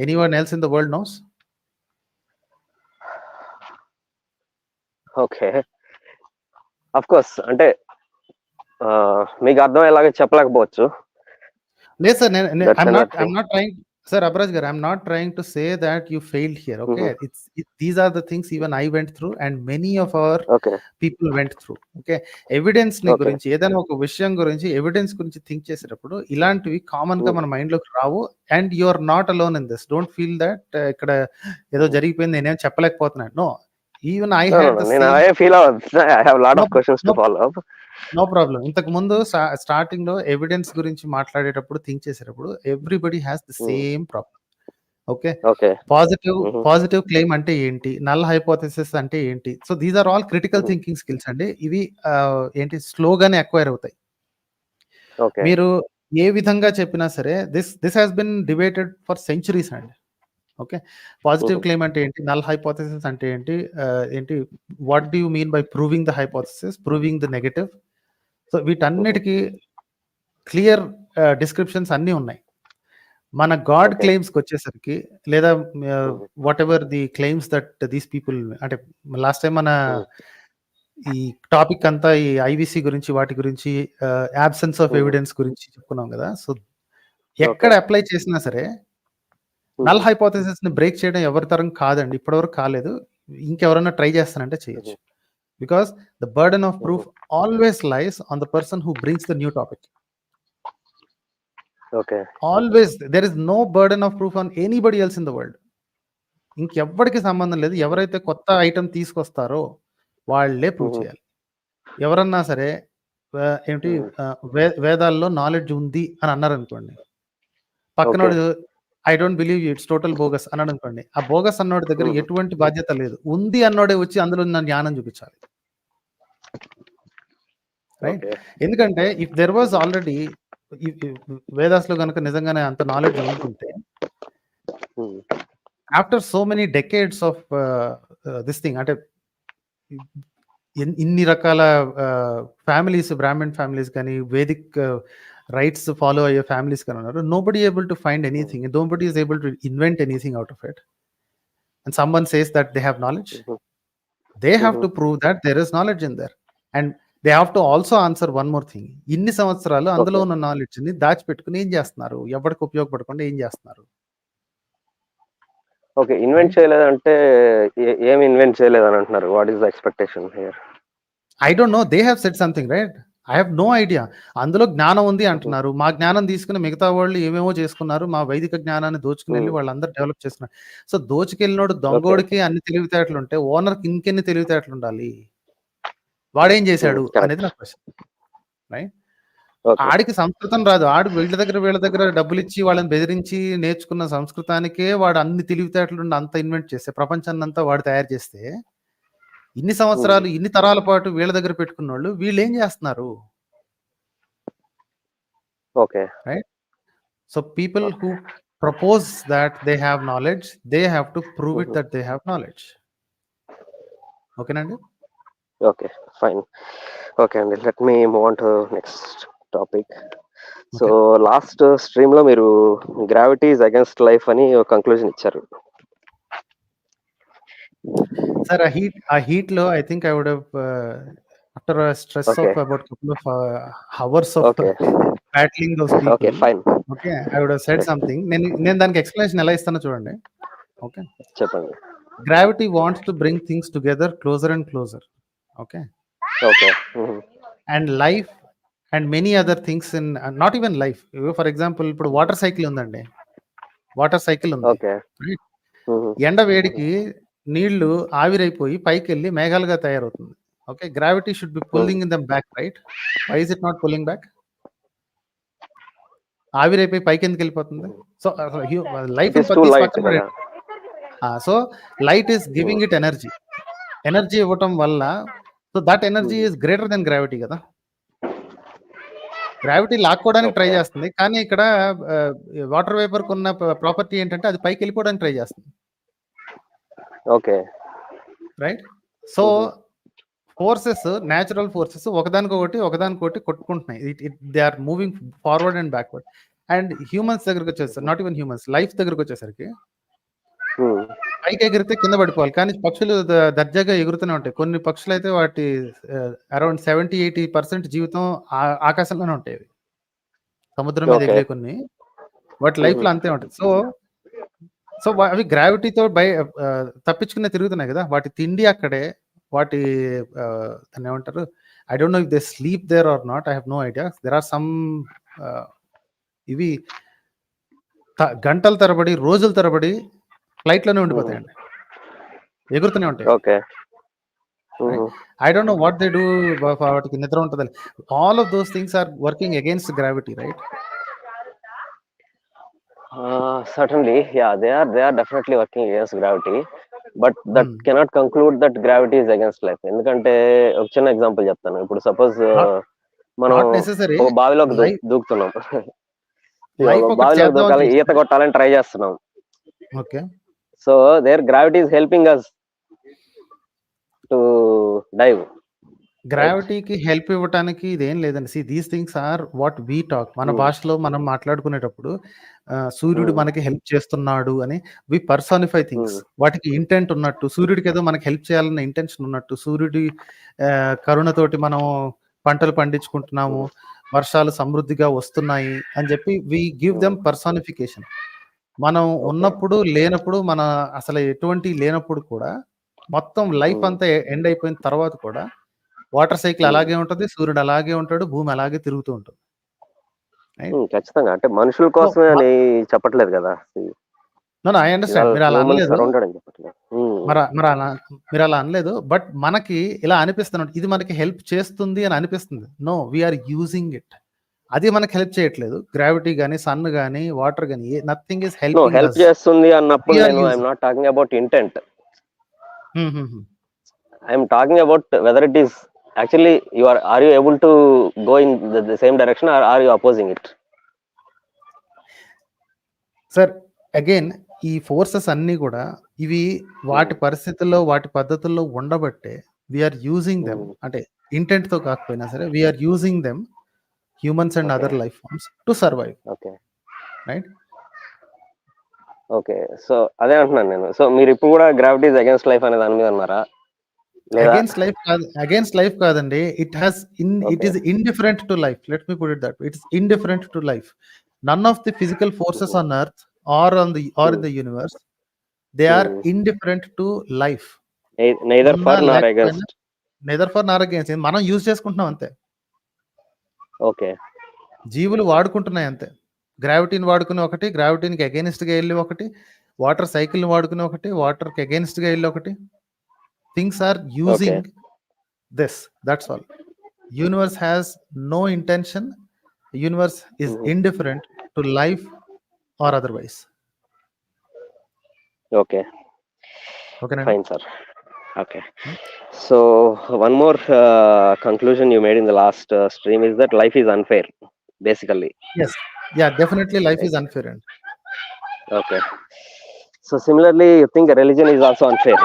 Anyone else in the world knows? Okay, of course అంటే మీకు అర్థమయ్యేలాగా చెప్పలేకపోవచ్చు. లేదు sir, That's I'm another thing. not trying, sir Abhraj garu, I'm not trying to say that you failed here. Okay, these are the things even I went through and many of our okay. people went through. Okay, evidence ని Okay. గురించి ఏదైనా ఒక విషయం గురించి evidence గురించి think చేసేటప్పుడు ఇలాంటివి common గా మన మైండ్ లోకి రావు. And you are not alone in this. Don't feel that ఇక్కడ ఏదో జరిగిపోయింది నేనేం చెప్పలేకపోతున్నాను. No, even I had the నేను సేమ్. అవే ఫీల్ అవ్వదు. I have lot of questions to follow up. No problem. ఇంతకు ముందు స్టార్టింగ్ లో ఎవిడెన్స్ గురించి మాట్లాడేటప్పుడు థింక్ చేసేటప్పుడు everybody has the same problem. Okay. Okay. Positive claim అంటే ఏంటి, నల్ హైపోథెసిస్ అంటే ఏంటి? So these are all critical thinking skills అండి. ఇవి ఏంటి స్లోగానే అక్వైర్ అవుతాయి. ఓకే. మీరు ఏ విధంగా చెప్పినా సరే this has been debated for centuries అండి. ఓకే. పాజిటివ్ క్లెయిమ్ అంటే ఏంటి, నల్ హైపోథెసిస్ అంటే ఏంటి, ఏంటి what do you mean by proving the hypothesis, proving the negative? So వీటన్నిటికీ క్లియర్ డిస్క్రిప్షన్స్ అన్నీ ఉన్నాయి. మన గాడ్ Okay. క్లెయిమ్స్కి వచ్చేసరికి, లేదా what ever the claims that these people, అంటే లాస్ట్ టైం మన ఈ టాపిక్ అంతా ఈ ఐవిసి గురించి వాటి గురించి యాబ్సెన్స్ ఆఫ్ ఎవిడెన్స్ గురించి చెప్పుకున్నాం కదా. సో ఎక్కడ అప్లై చేసినా సరే నల్ హైపోథెసిస్ ని బ్రేక్ చేయడం ఎవరి తరం కాదండి, ఇప్పటివరకు కాలేదు. ఇంకెవరైనా ట్రై చేస్తానంటే చేయొచ్చు. Because the burden of proof always lies on the person who brings the new topic. Okay. Always there is no burden of proof on anybody else in the world. ఇంకెవ్వడికి సంబంధం లేదు. ఎవరైతే కొత్త ఐటమ్ తీసుకొస్తారో వాళ్ళే prove చేయాలి. ఎవరన్నా సరే ఏంటి వేదాల్లో నాలెడ్జ్ ఉంది అని అన్నారు అనుకోండి, పక్కనోడు I don't believe it's total bogus అన్నాడు అనుకోండి, ఆ బోగస్ అన్నోడి దగ్గర ఎటువంటి బాధ్యత లేదు. ఉంది అన్నోడే వచ్చి అందులో ఉన్న జ్ఞానం చూపించాలి. రైట్? ఎందుకంటే if there was already Vedas లో కనుక నిజంగానే అంత నాలెడ్జ్ ఉంటుంటే, after so many decades of this thing, అంటే ఇన్ని రకాల ఫ్యామిలీస్, బ్రాహ్మణ్ ఫ్యామిలీస్ కానీ వేదిక్ రైట్స్ ఫాలో అయ్యే ఫ్యామిలీస్ కానీ ఉన్నారు. Nobody able to find anything, nobody is able to invent anything out of it. And someone says that they have knowledge, they have to prove that there is knowledge in their. And they have to also answer one more thing. ఇన్ని సంవత్సరాలు అందులో ఉన్న knowledge ని దాచిపెట్టుకుని ఏం చేస్తున్నారు, ఎవరికి ఉపయోగపడకుండా ఏం చేస్తున్నారు? ఓకే, ఇన్వెంట్ చేయలేదంటే ఏమి ఇన్వెంట్ చేయలేదని అంటున్నారు? What is the expectation here? I don't know, they have said something, right? I have no idea. అందులో జ్ఞానం ఉంది అంటున్నారు. మా జ్ఞానం తీసుకుని మిగతా వాళ్ళు ఏమేమో చేసుకున్నారు. మా వైదిక జ్ఞానాన్ని దోచుకుని వెళ్ళి వాళ్ళందరూ డెవలప్ చేస్తున్నారు. సో దోచుకెళ్ళినోడు దొంగోడికి అన్ని తెలివితేటలు ఉంటే ఓనర్కి ఇంకెన్ని తెలివితేటలు ఉండాలి? వాడేం చేశాడు అనేది నా క్వశ్చన్. రైట్? ఆడికి సంస్కృతం రాదు. ఆడు వీళ్ళ దగ్గర డబ్బులు ఇచ్చి వాళ్ళని బెదిరించి నేర్చుకున్న సంస్కృతానికే వాడు అన్ని తెలివితేటలు అంత ఇన్వెంట్ చేస్తే, ప్రపంచాన్ని అంతా వాడు తయారు చేస్తే, ఇన్ని సంవత్సరాలు ఇన్ని తరాల పాటు వీళ్ళ దగ్గర పెట్టుకున్న వాళ్ళు వీళ్ళు ఏం చేస్తున్నారు? Okay. Right? So people who propose that they have knowledge, they have to prove it that they have knowledge. ఓకేనండి? Okay, fine. ఓకే అండి, let me move on to next topic. So last stream లో మీరు gravity is against life అని ఒక conclusion ఇచ్చారు. Sir ఆ heat లో I think I would have after stress Okay. Of about couple of hours of Okay. battling those Okay, people, fine. okay, I would have said something. నేను దానికి explanation ఎలా ఇస్తానో చూడండి. Okay, చెప్పండి. gravity wants to bring things together closer and closer. Okay, Okay. and life and many other things in not even life, for example ఇప్పుడు water cycle ఉందండి, water cycle ఉంది. Okay. Right? ఎండ వేడికి నీళ్లు ఆవిరైపోయి పైకి వెళ్ళి మేఘాలుగా తయారవుతుంది. Okay, gravity should be pulling in them back, right? Why is it not pulling back? ఆవిరైపోయి పైకి ఎందుకు వెళ్ళిపోతుంది? So life It is too light కదా. So light is giving it energy, energy ఇవ్వటం వల్ల, so that energy is greater than gravity కదా. Gravity లాక్కోవడానికి try చేస్తుంది, కానీ ఇక్కడ వాటర్ వేపర్ ఉన్న ప్రాపర్టీ ఏంటంటే అది పైకి వెళ్ళిపోవడానికి ట్రై చేస్తుంది. Okay, right? So forces, natural forces ఒకదానికొకటి కొట్టుకుంటున్నాయి. They are moving forward and backward. And humans దగ్గరకు వచ్చేసరికి, నాట్ ఈవెన్ హ్యూమన్స్, లైఫ్ దగ్గరకు వచ్చేసరికి పైకి ఎగిరితే కింద పడిపోవాలి, కానీ పక్షులు దర్జాగా ఎగురుతూనే ఉంటాయి. కొన్ని పక్షులు అయితే వాటి అరౌండ్ 70-80% జీవితం ఆకాశంలోనే ఉంటాయి. సముద్రం మీద ఎగిరే కొన్ని వాటి లైఫ్ లో అంతే ఉంటుంది. సో అవి గ్రావిటీతో తప్పించుకునే తిరుగుతున్నాయి కదా. వాటి తిండి అక్కడే, వాటి దాన్ని ఏమంటారు, I don't know if they sleep there or not, I have no idea. There are some ఇవి గంటల తరబడి, రోజుల తరబడి ఫ్లైట్ లోనే ఉండిపోతాయండి, ఎగురుతూనే ఉంటాయి. Okay, I don't know what they do. వాటికి నిద్ర ఉంటుంది. All of those things are working against gravity, right? certainly, yeah, they are definitely working against gravity, but that cannot conclude that gravity is against life. ఎందుకంటే ఒక చిన్న example చెప్తాను. ఇప్పుడు suppose మనం ఒక బావిలోకి దూకుతున్నాం, బావిలోకి దూకాలి, ఈత కొట్టాలని ట్రై చేస్తున్నాం. Okay, so there gravity is helping us to dive. గ్రావిటీకి హెల్ప్ ఇవ్వటానికి ఇదేం లేదండి. See these things are what we talk. మన భాషలో మనం మాట్లాడుకునేటప్పుడు సూర్యుడు మనకి హెల్ప్ చేస్తున్నాడు అని వి పర్సానిఫై థింగ్స్. వాటికి ఇంటెంట్ ఉన్నట్టు, సూర్యుడికి ఏదో మనకి హెల్ప్ చేయాలన్న ఇంటెన్షన్ ఉన్నట్టు, సూర్యుడి కరుణతోటి మనం పంటలు పండించుకుంటున్నాము, వర్షాలు సమృద్ధిగా వస్తున్నాయి అని చెప్పి వి గివ్ దెమ్ పర్సానిఫికేషన్. మనం ఉన్నప్పుడు లేనప్పుడు, మన అసలు ఎటువంటి లేనప్పుడు కూడా, మొత్తం లైఫ్ అంతా ఎండ్ అయిపోయిన తర్వాత కూడా వాటర్ సైకిల్ అలాగే ఉంటుంది, సూర్యుడు అలాగే ఉంటాడు, భూమి అలాగే తిరుగుతూ ఉంటుంది. ఖచ్చితంగా, అంటే మనుషుల కోసమే అని చెప్పట్లేదు కదా. ఐ అండర్స్టాండ్, మీరు అలా అనలేదు, మీరు అలా అనలేదు. బట్ మనకి ఇలా అనిపిస్తుంది, ఇది మనకి హెల్ప్ చేస్తుంది అని అనిపిస్తుంది. No, we are using it. అది మనకి హెల్ప్ చేయట్లేదు. గ్రావిటీ గానీ, సన్ గానీ, వాటర్ గానీ, నథింగ్ ఇస్ హెల్పింగ్. హెల్ప్ చేస్తుంది అన్నప్పుడు నేను I'm not talking about intent. I'm talking about whether it is actually are you able to go in the same direction, or are you opposing it? Sir, again ఈ forces అన్ని కూడా ఇవి వాటి పరిస్థితుల్లో, వాటి పద్ధతుల్లో ఉండబట్టే వీఆర్ యూజింగ్ దెమ్. అంటే ఇంటెంట్ తో కాకపోయినా సరే we are using them, humans and other life forms, to survive. Okay, right? Okay, so అదే అంటున్నాను నేను. సో మీరు ఇప్పుడు కూడా గ్రావిటీ ఇస్ అగైన్స్ లైఫ్ అనే దాని మీద ఉన్నారా? అగైన్స్ లైఫ్ కాదండి. It is indifferent to life. Let me put it that. It's indifferent to life. None of the physical forces on earth or in the universe, they are indifferent to life. neither for nor against. మనం use చేసుకుంటున్నాం అంతే. Okay, జీవులు వాడుకుంటున్నాయి అంతే. గ్రావిటీని వాడుకుని ఒకటి, గ్రావిటీకి against గా వెళ్ళి ఒకటి, వాటర్ సైకిల్ ని వాడుకుని ఒకటి, వాటర్ కి అగైనిస్ట్ గా వెళ్ళి ఒకటి. Things are using this, that's all. Universe has no intention. Universe is indifferent to life or otherwise. Okay, fine sir. Okay, so one more conclusion you made in the last stream is that life is unfair, basically. Yes, yeah, definitely life is unfair. Okay, so similarly you think religion is also unfair?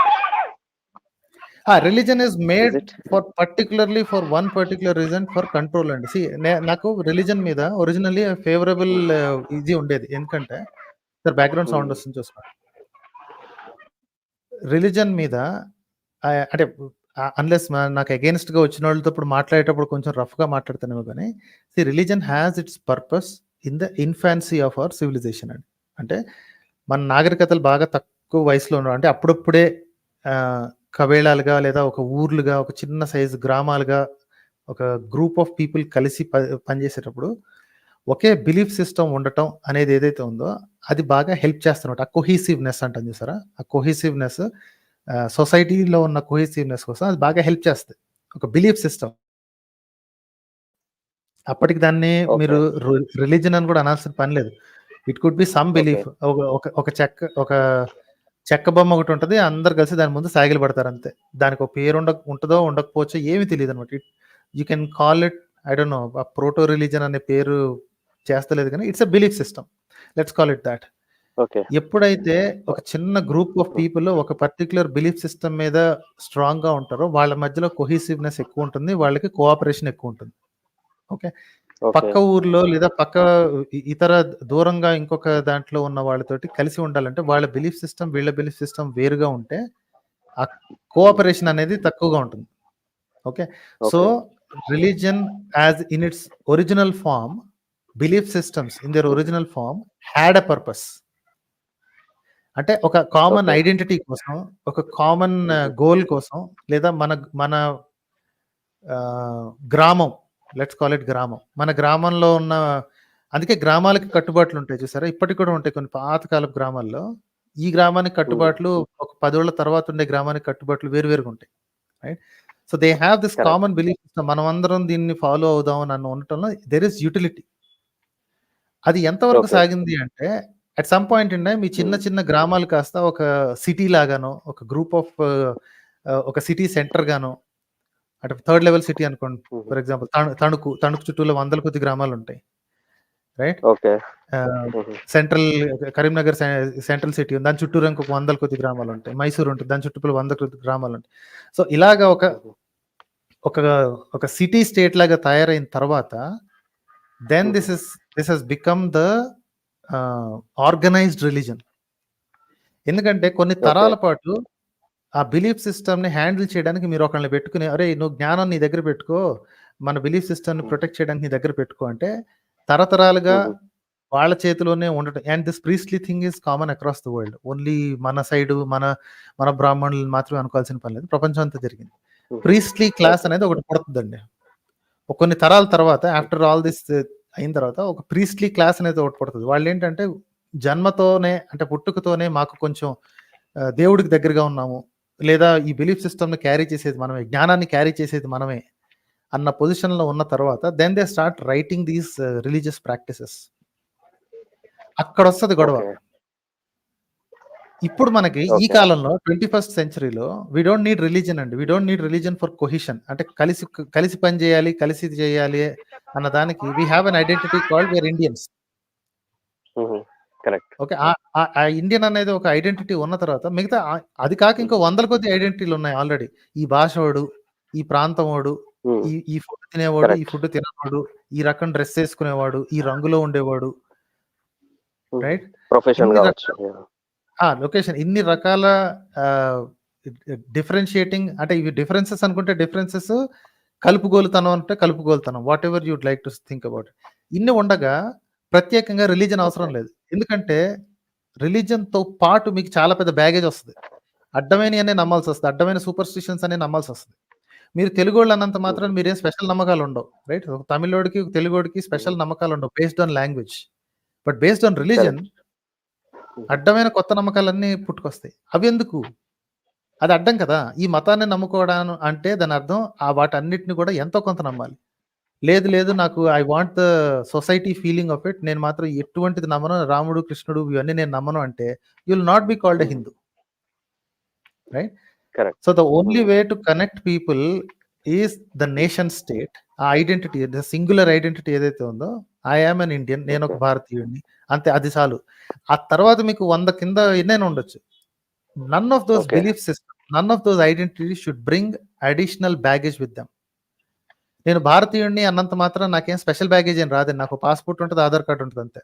Religion is made for particularly for one particular reason, for control. And see, నాకు religion మీద originally favourable ఇది ఉండేది. ఎందుకంటే sir background sound వస్తుంది చూసుకోండి. Religion మీద అంటే unless నాకు అగేన్స్ట్గా వచ్చిన వాళ్ళతో ఇప్పుడు మాట్లాడేటప్పుడు కొంచెం రఫ్గా మాట్లాడుతానేమో కానీ religion has its purpose in the infancy of our civilization అండి. అంటే మన నాగరికతలు బాగా తక్కువ వయసులో ఉన్నారు, అంటే అప్పుడప్పుడే కవేళాలుగా లేదా ఒక ఊర్లుగా ఒక చిన్న సైజు గ్రామాలుగా ఒక గ్రూప్ ఆఫ్ పీపుల్ కలిసి పనిచేసేటప్పుడు ఒకే బిలీఫ్ సిస్టమ్ ఉండటం అనేది ఏదైతే ఉందో అది బాగా హెల్ప్ చేస్తున్నట్టు. ఆ కొహీసివ్నెస్ అంటాం చూసారా, ఆ కొహీసివ్నెస్ సొసైటీలో ఉన్న కొహెసివ్నెస్ కోసం అది బాగా హెల్ప్ చేస్తుంది ఒక బిలీఫ్ సిస్టమ్. అప్పటికి దాన్ని మీరు రిలీజన్ అని కూడా అనాల్సిన పని లేదు. It could be some belief. ఒక చెక్క బొమ్మ ఒకటి ఉంటుంది, అందరు కలిసి దాని ముందు సాగిలు పడతారు అంతే. దానికి ఒక పేరు ఉంటుందో ఉండకపోవచ్చో ఏమి తెలియదు అనమాట. You can call it I don't no, ఆ ప్రోటో రిలీజన్ అనే పేరు చేస్తలేదు కానీ it's a belief system, let's call it that. ఎప్పుడైతే ఒక చిన్న గ్రూప్ ఆఫ్ పీపుల్ ఒక పర్టికులర్ బిలీఫ్ సిస్టమ్ మీద స్ట్రాంగ్ గా ఉంటారో వాళ్ళ మధ్యలో కొహెసివ్నెస్ ఎక్కువ ఉంటుంది, వాళ్ళకి కోఆపరేషన్ ఎక్కువ ఉంటుంది. ఓకే, పక్క ఊర్లో లేదా పక్క ఇతర దూరంగా ఇంకొక దాంట్లో ఉన్న వాళ్ళతోటి కలిసి ఉండాలంటే వాళ్ళ బిలీఫ్ సిస్టమ్ వీళ్ళ బిలీఫ్ సిస్టమ్ వేరుగా ఉంటే ఆ కోఆపరేషన్ అనేది తక్కువగా ఉంటుంది. Okay, so religion as in its original form, belief systems in their original form had a purpose. అంటే ఒక కామన్ ఐడెంటిటీ కోసం, ఒక కామన్ గోల్ కోసం, లేదా మన గ్రామం, లెట్స్ కాల్ ఇట్ గ్రామం, మన గ్రామంలో ఉన్న, అందుకే గ్రామాలకి కట్టుబాట్లు ఉంటాయి చూసారా, ఇప్పటికి కూడా ఉంటాయి కొన్ని పాతకాలపు గ్రామాల్లో. ఈ గ్రామానికి కట్టుబాట్లు ఒక 10 ఏళ్ల తర్వాత ఉండే గ్రామానికి కట్టుబాట్లు వేరువేరుగా ఉంటాయి, right? So they have this common belief system. మనం అందరం దీన్ని ఫాలో అవుదాం అని ఉండటంలో దెర్ ఇస్ యూటిలిటీ. అది ఎంతవరకు సాగింది అంటే at some point in time మీ చిన్న చిన్న గ్రామాలు కాస్త ఒక సిటీ లాగానో, ఒక గ్రూప్ ఆఫ్ ఒక సిటీ సెంటర్ గానో, అంటే 3rd లెవెల్ సిటీ అనుకోండి ఫర్ ఎగ్జాంపుల్, తణుకు చుట్టూలో 100 కొద్ది గ్రామాలు ఉంటాయి, రైట్? సెంట్రల్ కరీంనగర్ సెంట్రల్ సిటీ ఉంది, దాని చుట్టూరు ఇంకొక 100 కొద్ది గ్రామాలు ఉంటాయి. మైసూరు ఉంటుంది, దాని చుట్టూ 100 కొద్ది గ్రామాలు ఉంటాయి. సో ఇలాగా ఒక సిటీ స్టేట్ లాగా తయారైన తర్వాత then this has become the organized religion. ఎందుకంటే కొన్ని తరాల పాటు ఆ బిలీఫ్ సిస్టమ్ని హ్యాండిల్ చేయడానికి మీరు ఒకళ్ళని పెట్టుకుని, అరే నువ్వు జ్ఞానం నీ దగ్గర పెట్టుకో, మన బిలీఫ్ సిస్టమ్ని ప్రొటెక్ట్ చేయడానికి నీ దగ్గర పెట్టుకో అంటే తరతరాలుగా వాళ్ళ చేతిలోనే ఉండటం. And this priestly thing is common across the world. Only మన సైడ్ మన బ్రాహ్మణులు మాత్రమే అనుకోవాల్సిన పని లేదు, ప్రపంచం అంతా జరిగింది. ప్రీస్ట్లీ క్లాస్ అనేది ఒకటి పడుతుందండి కొన్ని తరాల తర్వాత. ఆఫ్టర్ ఆల్ దిస్ అయిన తర్వాత ఒక ప్రీస్ట్లీ క్లాస్ అనేది ఒకటి పడుతుంది. వాళ్ళు ఏంటంటే జన్మతోనే, అంటే పుట్టుకతోనే మాకు కొంచెం దేవుడికి దగ్గరగా ఉన్నాము, లేదా ఈ బిలీఫ్ సిస్టమ్ని క్యారీ చేసేది మనమే, జ్ఞానాన్ని క్యారీ చేసేది మనమే అన్న పొజిషన్లో ఉన్న తర్వాత then they start writing these religious practices. అక్కడ వస్తుంది గొడవ. ఇప్పుడు మనకి ఈ కాలంలో 21st సెంచరీలో వి డోంట్ నీడ్ రిలీజన్ అండి, we don't need religion for cohesion. అంటే కలిసి పని చేయాలి, కలిసి చేయాలి అన్న దానికి we have an identity called we are Indians. Okay, ఆ ఇండియన్ అనేది ఒక ఐడెంటిటీ ఉన్న తర్వాత మిగతా అది కాక ఇంకో 100 కొద్ది ఐడెంటిటీలు ఉన్నాయి ఆల్రెడీ. ఈ భాషవాడు, ఈ ప్రాంతం వాడు, ఈ ఫుడ్ తినేవాడు, ఈ ఫుడ్ తినేవాడు, ఈ రకం డ్రెస్ వేసుకునేవాడు, ఈ రంగులో ఉండేవాడు, రైట్? లొకేషన్, ఇన్ని రకాల డిఫరెన్షియేటింగ్, అంటే ఇవి డిఫరెన్సెస్ అనుకుంటే డిఫరెన్సెస్, కలుపుగోలుతనం అంటే కలుపుగోలుతనం, whatever you'd like to think about. ఇన్ని ఉండగా ప్రత్యేకంగా రిలీజన్ అవసరం లేదు. ఎందుకంటే రిలీజన్తో పాటు మీకు చాలా పెద్ద బ్యాగేజ్ వస్తుంది. అడ్డమైన అనే నమ్మాల్సి వస్తుంది, అడ్డమైన సూపర్స్టిషన్స్ అనే నమ్మాల్సి వస్తుంది. మీరు తెలుగు వాళ్ళు అన్నంత మాత్రం మీరేం స్పెషల్ నమ్మకాలు ఉండవు, రైట్? తమిళోడికి తెలుగోడికి స్పెషల్ నమ్మకాలు ఉండవు based on language. But based on religion అడ్డమైన కొత్త నమ్మకాలన్నీ పుట్టుకొస్తాయి. అవి ఎందుకు? అది అడ్డం కదా. ఈ మతాన్ని నమ్ముకోవడం అంటే దాని అర్థం వాటన్నిటిని కూడా ఎంతో కొంత నమ్మాలి. లేదు నాకు I want the society feeling of it, నేను మాత్రం ఎటువంటిది నమ్మను, రాముడు కృష్ణుడు ఇవన్నీ నేను నమ్మను అంటే you will not be called a Hindu, right? So the only way to connect people is the nation state. ఆ ఐడెంటిటీ, ద సింగులర్ ఐడెంటిటీ ఏదైతే ఉందో, ఐ యామ్ అన్ ఇండియన్, నేను ఒక భారతీయుడిని, అంతే, అది చాలు. ఆ తర్వాత మీకు 100 కింద ఎన్నైనా ఉండొచ్చు. None of those belief system, none of those identity should bring additional baggage with them. నేను భారతీయుడిని అన్నంత మాత్రం నాకేం స్పెషల్ బ్యాగేజ్ ఏం రాదండి. నాకు పాస్పోర్ట్ ఉంటుంది, ఆధార్ కార్డు ఉంటుంది, అంతే.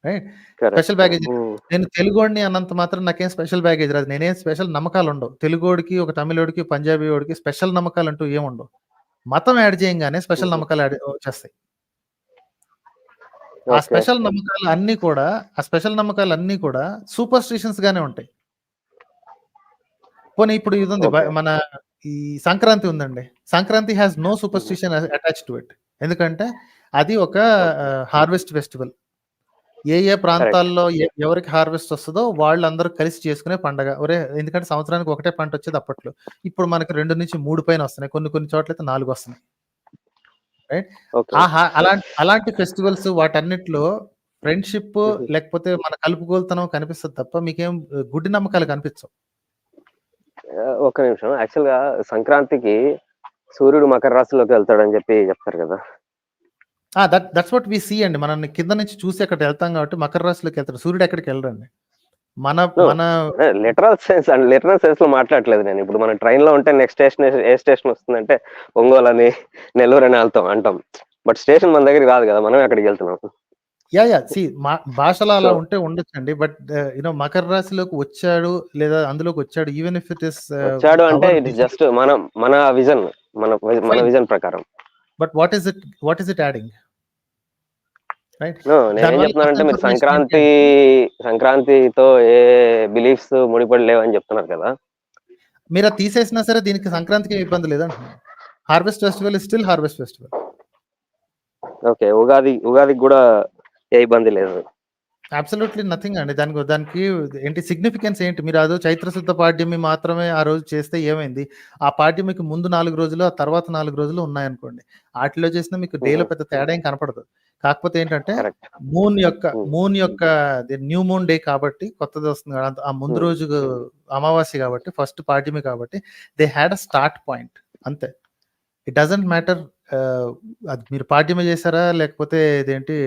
రైట్? కరెక్ట్. స్పెషల్ బ్యాగేజ్ నేను తెలుగోడిని అన్నంత మాత్రం నాకేం స్పెషల్ బ్యాగేజ్ రాదు. నేనేం స్పెషల్ నమ్మకాలు ఉండవు. తెలుగోడికి, ఒక తమిళోడికి, పంజాబీ వాడికి స్పెషల్ నమ్మకాలు అంటూ ఏముండవు. మతం యాడ్ చేయంగానే స్పెషల్ నమ్మకాలు యాడ్ వచ్చేస్తాయి. ఆ స్పెషల్ నమ్మకాలు అన్నీ కూడా సూపర్‌స్టిషన్స్ గానే ఉంటాయి. పోనీ ఇప్పుడు ఇది ఉంది, మన ఈ సంక్రాంతి ఉందండి. Sankranti has no superstition attached to it. ఎందుకంటే అది ఒక హార్వెస్ట్ ఫెస్టివల్. ఏ ప్రాంతాల్లో ఎవరికి హార్వెస్ట్ వస్తుందో వాళ్ళందరూ కలిసి చేసుకునే పండగ. ఎందుకంటే సంవత్సరానికి ఒకటే పంట వచ్చేది అప్పట్లో. ఇప్పుడు మనకి 2-3 పైన వస్తున్నాయి. కొన్ని చోట్లయితే 4 వస్తున్నాయి. రైట్? అలాంటి ఫెస్టివల్స్ వాటన్నిటిలో ఫ్రెండ్‌షిప్ లేకపోతే మన కలుపుగోలుతనం కనిపిస్తది తప్ప మీకేం గుడ్డి నమ్మకాలు కనిపించవు. ఒక్క నిమిషం. యాక్చువల్‌గా సంక్రాంతికి సూర్యుడు మకర రాశిలోకి వెళ్తాడని చెప్తారు కదా! దట్స్ వాట్ వి సీ అండి. మనం కింద నుంచి చూసి అక్కడ వెళ్తాం కాబట్టి మకర రాశిలోకి వెళ్తాడు. సూర్యుడు ఎక్కడికి వెళ్ళడండి. మన లిటరల్ సెన్స్ లో మాట్లాడట్లేదు నేను. ఇప్పుడు మనం ట్రైన్ లో ఉంటే నెక్స్ట్ స్టేషన్ ఏ స్టేషన్ వస్తుందంటే ఒంగోలు అని, నెల్లూరు అని అంటాం. బట్ స్టేషన్ మన దగ్గరికి రాదు కదా, మనం ఎక్కడికి వెళ్తున్నాం. భాషలో అలా ఉంటే ఉండొచ్చండి. బట్ మకర రాశిలోకి వచ్చాడు లేదా అందులోకి వచ్చాడు, ఈవెన్ ఇఫ్ ఇట్ ఇస్ వచ్చాడు అంటే ఇట్ ఇస్ జస్ట్ మన విజన్ ప్రకారం. But what is it adding? Right? నేనేం చెప్తున్నానంటే మీరు సంక్రాంతితో ఏ బిలీఫ్స్ ముడిపడి లేవని చెప్తున్నారు కదా. మీరు అది తీసేసినా సరే దీనికి సంక్రాంతికి ఇబ్బంది లేదంటున్నాను. Harvest festival is still harvest festival. Okay, ఉగాదికి కూడా ఏ ఇబ్బంది లేదు. అబ్సల్యూట్లీ నథింగ్ అండి. దానికి ఏంటి సిగ్నిఫికెన్స్ ఏంటి? మీరు అదో చైత్రశుద్ధ పాడ్యమి మాత్రమే ఆ రోజు చేస్తే ఏమైంది? ఆ పాడ్యమికి ముందు 4 రోజులు, ఆ తర్వాత 4 రోజులు ఉన్నాయనుకోండి. వాటిలో చేసినా మీకు డేలో పెద్ద తేడా ఏం కనపడదు. కాకపోతే ఏంటంటే మూన్ యొక్క న్యూ మూన్ డే కాబట్టి కొత్తది వస్తుంది. ఆ ముందు రోజు అమావాస్య కాబట్టి, ఫస్ట్ పాడ్యమి కాబట్టి they had a start point అంతే. ఇట్ డజంట్ మ్యాటర్ అది మీరు పాడ్యమి చేశారా లేకపోతే ఇదేంటి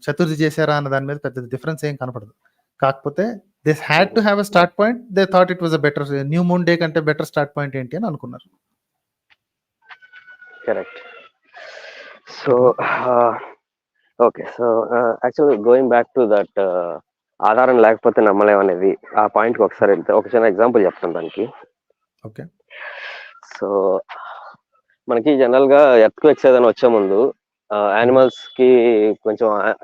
చతుర్థి చేశారా అన్న దాని మీద పెద్ద డిఫరెన్స్ ఏం కనపడదు. కాకపోతే this had to have a start point. They thought it was a better new moon day కంటే బెటర్ స్టార్ట్ పాయింట్ ఏంటి అని అనుకున్నారు. Correct. So okay, so actually going back to that ఆధారం లేకపోతే నమ్మలేం అనేది ఆ పాయింట్కి ఒకసారి వెళ్తే ఒక చిన్న ఎగ్జాంపుల్ చెప్తాను దానికి. ఓకే. సో మనకి జనరల్ గా ఎర్త్క్వేక్స్ ఏదైనా వచ్చే ముందు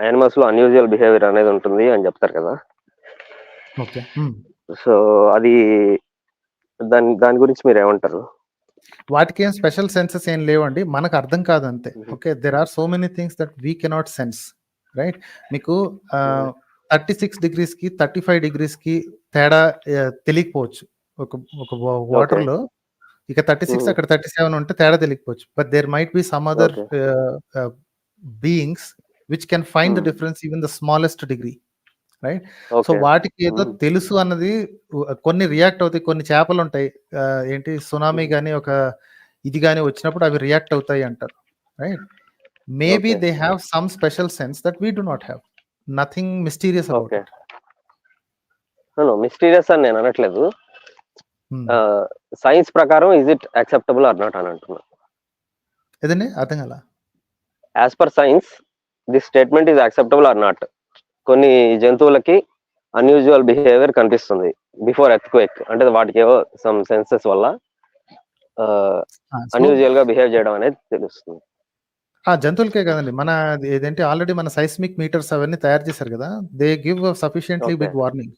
యానిమల్స్ లో అన్యూజువల్ బిహేవియర్ అనేది ఉంటుంది అని చెప్తారు కదా. ఓకే. సో అది దాని గురించి మీరు ఏమంటారు? వాటికి ఏం స్పెషల్ సెన్సెస్ ఏం లేవండి, మనకు అర్థం కాదు అంతే. Okay, there are so many things that we cannot sense. Right? మీకు 36 degrees కి 35 degrees కి తేడా తెలియకపోవచ్చు. ఒక వాటర్ లో ఇక 36 అక్కడ 37 ఉంటే తేడా తెలియకపోవచ్చు. But there might be some other beings which can find the difference even the smallest degree. Right? So వాటికి ఏదో తెలుసు అన్నది కొన్ని రియాక్ట్ అవుతాయి. కొన్ని చేపలు ఉంటాయి, ఏంటి సునామీ గానీ ఒక ఇది గానీ వచ్చినప్పుడు అవి రియాక్ట్ అవుతాయి అంటారు. Right? Maybe they have some special sense that we do not have. Nothing mysterious about it. Mysterious అని నేను అనట్లేదు. సైన్స్ ప్రకారం is it acceptable or not అని అంటున్నా. ఏదండి అర్థం కాల? As per science this statement is acceptable or not. కొన్ని జంతువులకి అన్యూజువల్ బిహేవియర్ కనిపిస్తుంది బిఫోర్ ఎర్త్క్వేక్. అంటే వాటికి ఏవో సమ్ సెన్సెస్ వల్ల అన్యూజువల్ గా బిహేవ్ చేయడం అనేది తెలుస్తుంది. జంతువులకే కదండి, మన ఏదంటే ఆల్రెడీ మన సైస్మిక్ మీటర్స్ అవన్నీ తయారు చేశారు కదా, they give sufficiently big warning.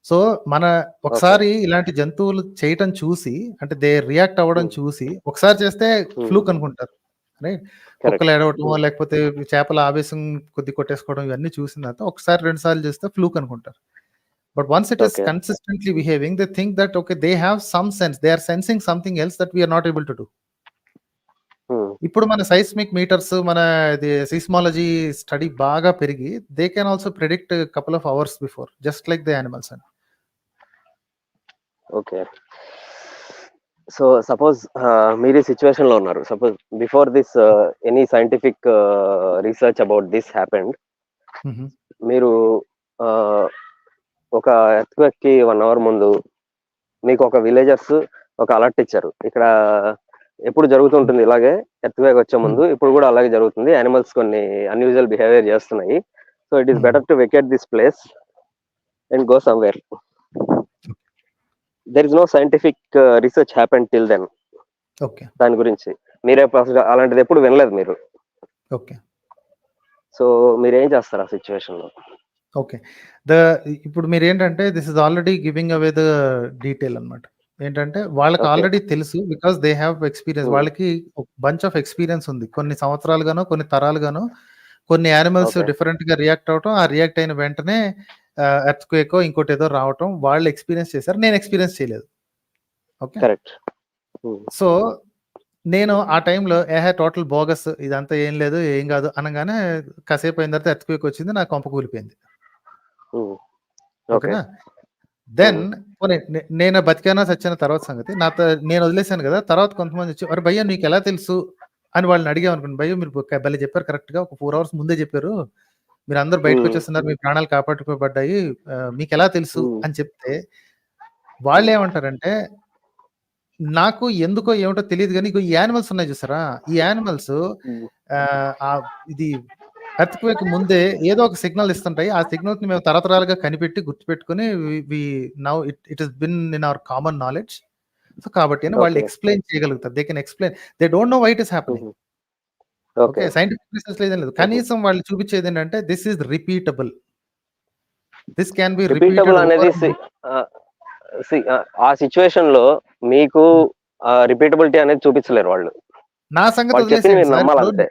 So మన ఒకసారి ఇలాంటి జంతువులు చేయటం చూసి, అంటే దే రియాక్ట్ అవ్వడం చూసి ఒకసారి చేస్తే ఫ్లూక్ అనుకుంటారు. రైట్? కుక్కలు ఏడవటమో లేకపోతే చేపల ఆవేశం కొద్ది కొట్టేసుకోవడం ఇవన్నీ చూసిన తర్వాత ఒకసారి 2 సార్లు చేస్తే ఫ్లూక్ అనుకుంటారు. But once it is consistently behaving they think that okay they have some sense, they are sensing something else that we're not able to do. ఇప్పుడు మన సైస్మిక్ మీటర్స్, మన సీస్మాలజీ స్టడీ బాగా పెరిగి they can also predict couple of hours before, just like the animals and. Okay, so suppose మీరు ఈ situation లో ఉన్నారు. Suppose before this any scientific research about this happened, మీరు ఒక ఎర్త్క్వేక్ కి 1 hour ముందు మీకు ఒక విలేజర్స్ ఒక అలర్ట్ ఇచ్చారు. ఇక్కడ ఎప్పుడు జరుగుతుంటుంది ఇలాగే, ఎర్త్క్వేక్ వచ్చే ముందు ఇప్పుడు కూడా అలాగే జరుగుతుంది, యానిమల్స్ కొన్ని అన్యూజువల్ బిహేవియర్ చేస్తున్నాయి, So it is better to vacate this place and go somewhere. There is no scientific research happened till then. Okay. దాని గురించి మీరే అసలు అలాంటిది ఎప్పుడు వినలేదు మీరు. ఓకే. సో మీరేం చేస్తారు ఆ సిచ్యువేషన్ లో? ఓకే. ఇప్పుడు మీరేంటంటే this is already giving away the detail అన్నమాట. ఏంటంటే వాళ్ళకి ఆల్రెడీ తెలుసు, బికాస్ దే హ్యావ్ ఎక్స్పీరియన్స్. వాళ్ళకి బంచ్ ఆఫ్ ఎక్స్పీరియన్స్ ఉంది. కొన్ని సంవత్సరాలుగానో కొన్ని తరాలుగానో కొన్ని యానిమల్స్ డిఫరెంట్ గా రియాక్ట్ అవటం, ఆ రియాక్ట్ అయిన వెంటనే ఎర్త్ క్వేకో ఇంకోటి ఏదో రావటం వాళ్ళు ఎక్స్పీరియన్స్ చేశారు. నేను ఎక్స్పీరియన్స్ చేయలేదు. ఓకే. కరెక్ట్. సో నేను ఆ టైంలో టోటల్ బోగస్, ఇదంతా ఏం లేదు ఏం కాదు అనగానే కాసేపు అయిన తర్వాత ఎర్త్ క్వేక్ వచ్చింది, నా కొంప కూలిపోయింది. ఓకేనా? దెన్ నేను బతికానా చచ్చాన తర్వాత సంగతి. నేను వదిలేశాను కదా. తర్వాత కొంతమంది వచ్చి అరే భయ్య నీకు ఎలా తెలుసు అని వాళ్ళని అడిగాం అనుకోండి. భయ్య మీరు భలే చెప్పారు, కరెక్ట్ గా ఒక 4 hours ముందే చెప్పారు, మీరు అందరు బయటకు వచ్చేస్తున్నారు, మీ ప్రాణాలు కాపాడుకోబడ్డాయి, మీకు ఎలా తెలుసు అని చెప్తే వాళ్ళు ఏమంటారంటే నాకు ఎందుకో ఏమిటో తెలియదు కానీ ఈ యానిమల్స్ ఉన్నాయి చూసారా, ఈ యానిమల్స్ ఇది ఎర్త్ క్వేక్ ముందే ఏదో ఒక సిగ్నల్ ఇస్తుంటాయి. ఆ సిగ్నల్స్ మేము తరతరాలుగా కనిపెట్టి గుర్తుపెట్టుకుని now it is been in our common knowledge. So కాబట్టి అని వాళ్ళు ఎక్స్ప్లెయిన్ చేయగలుగుతారు. They can explain. They don't know why it is happening. Okay. Scientific research లేదు. కనీసం వాళ్ళు చూపించేది ఏంటంటే this is repeatable, this can be repeatable అనేది. ఆ సిచ్యువేషన్ లో మీకు రిపీటబిలిటీ అనేది చూపించలేరు వాళ్ళు. నా సంగతి వదిలేసేయండి సార్. నమ్మాలంటే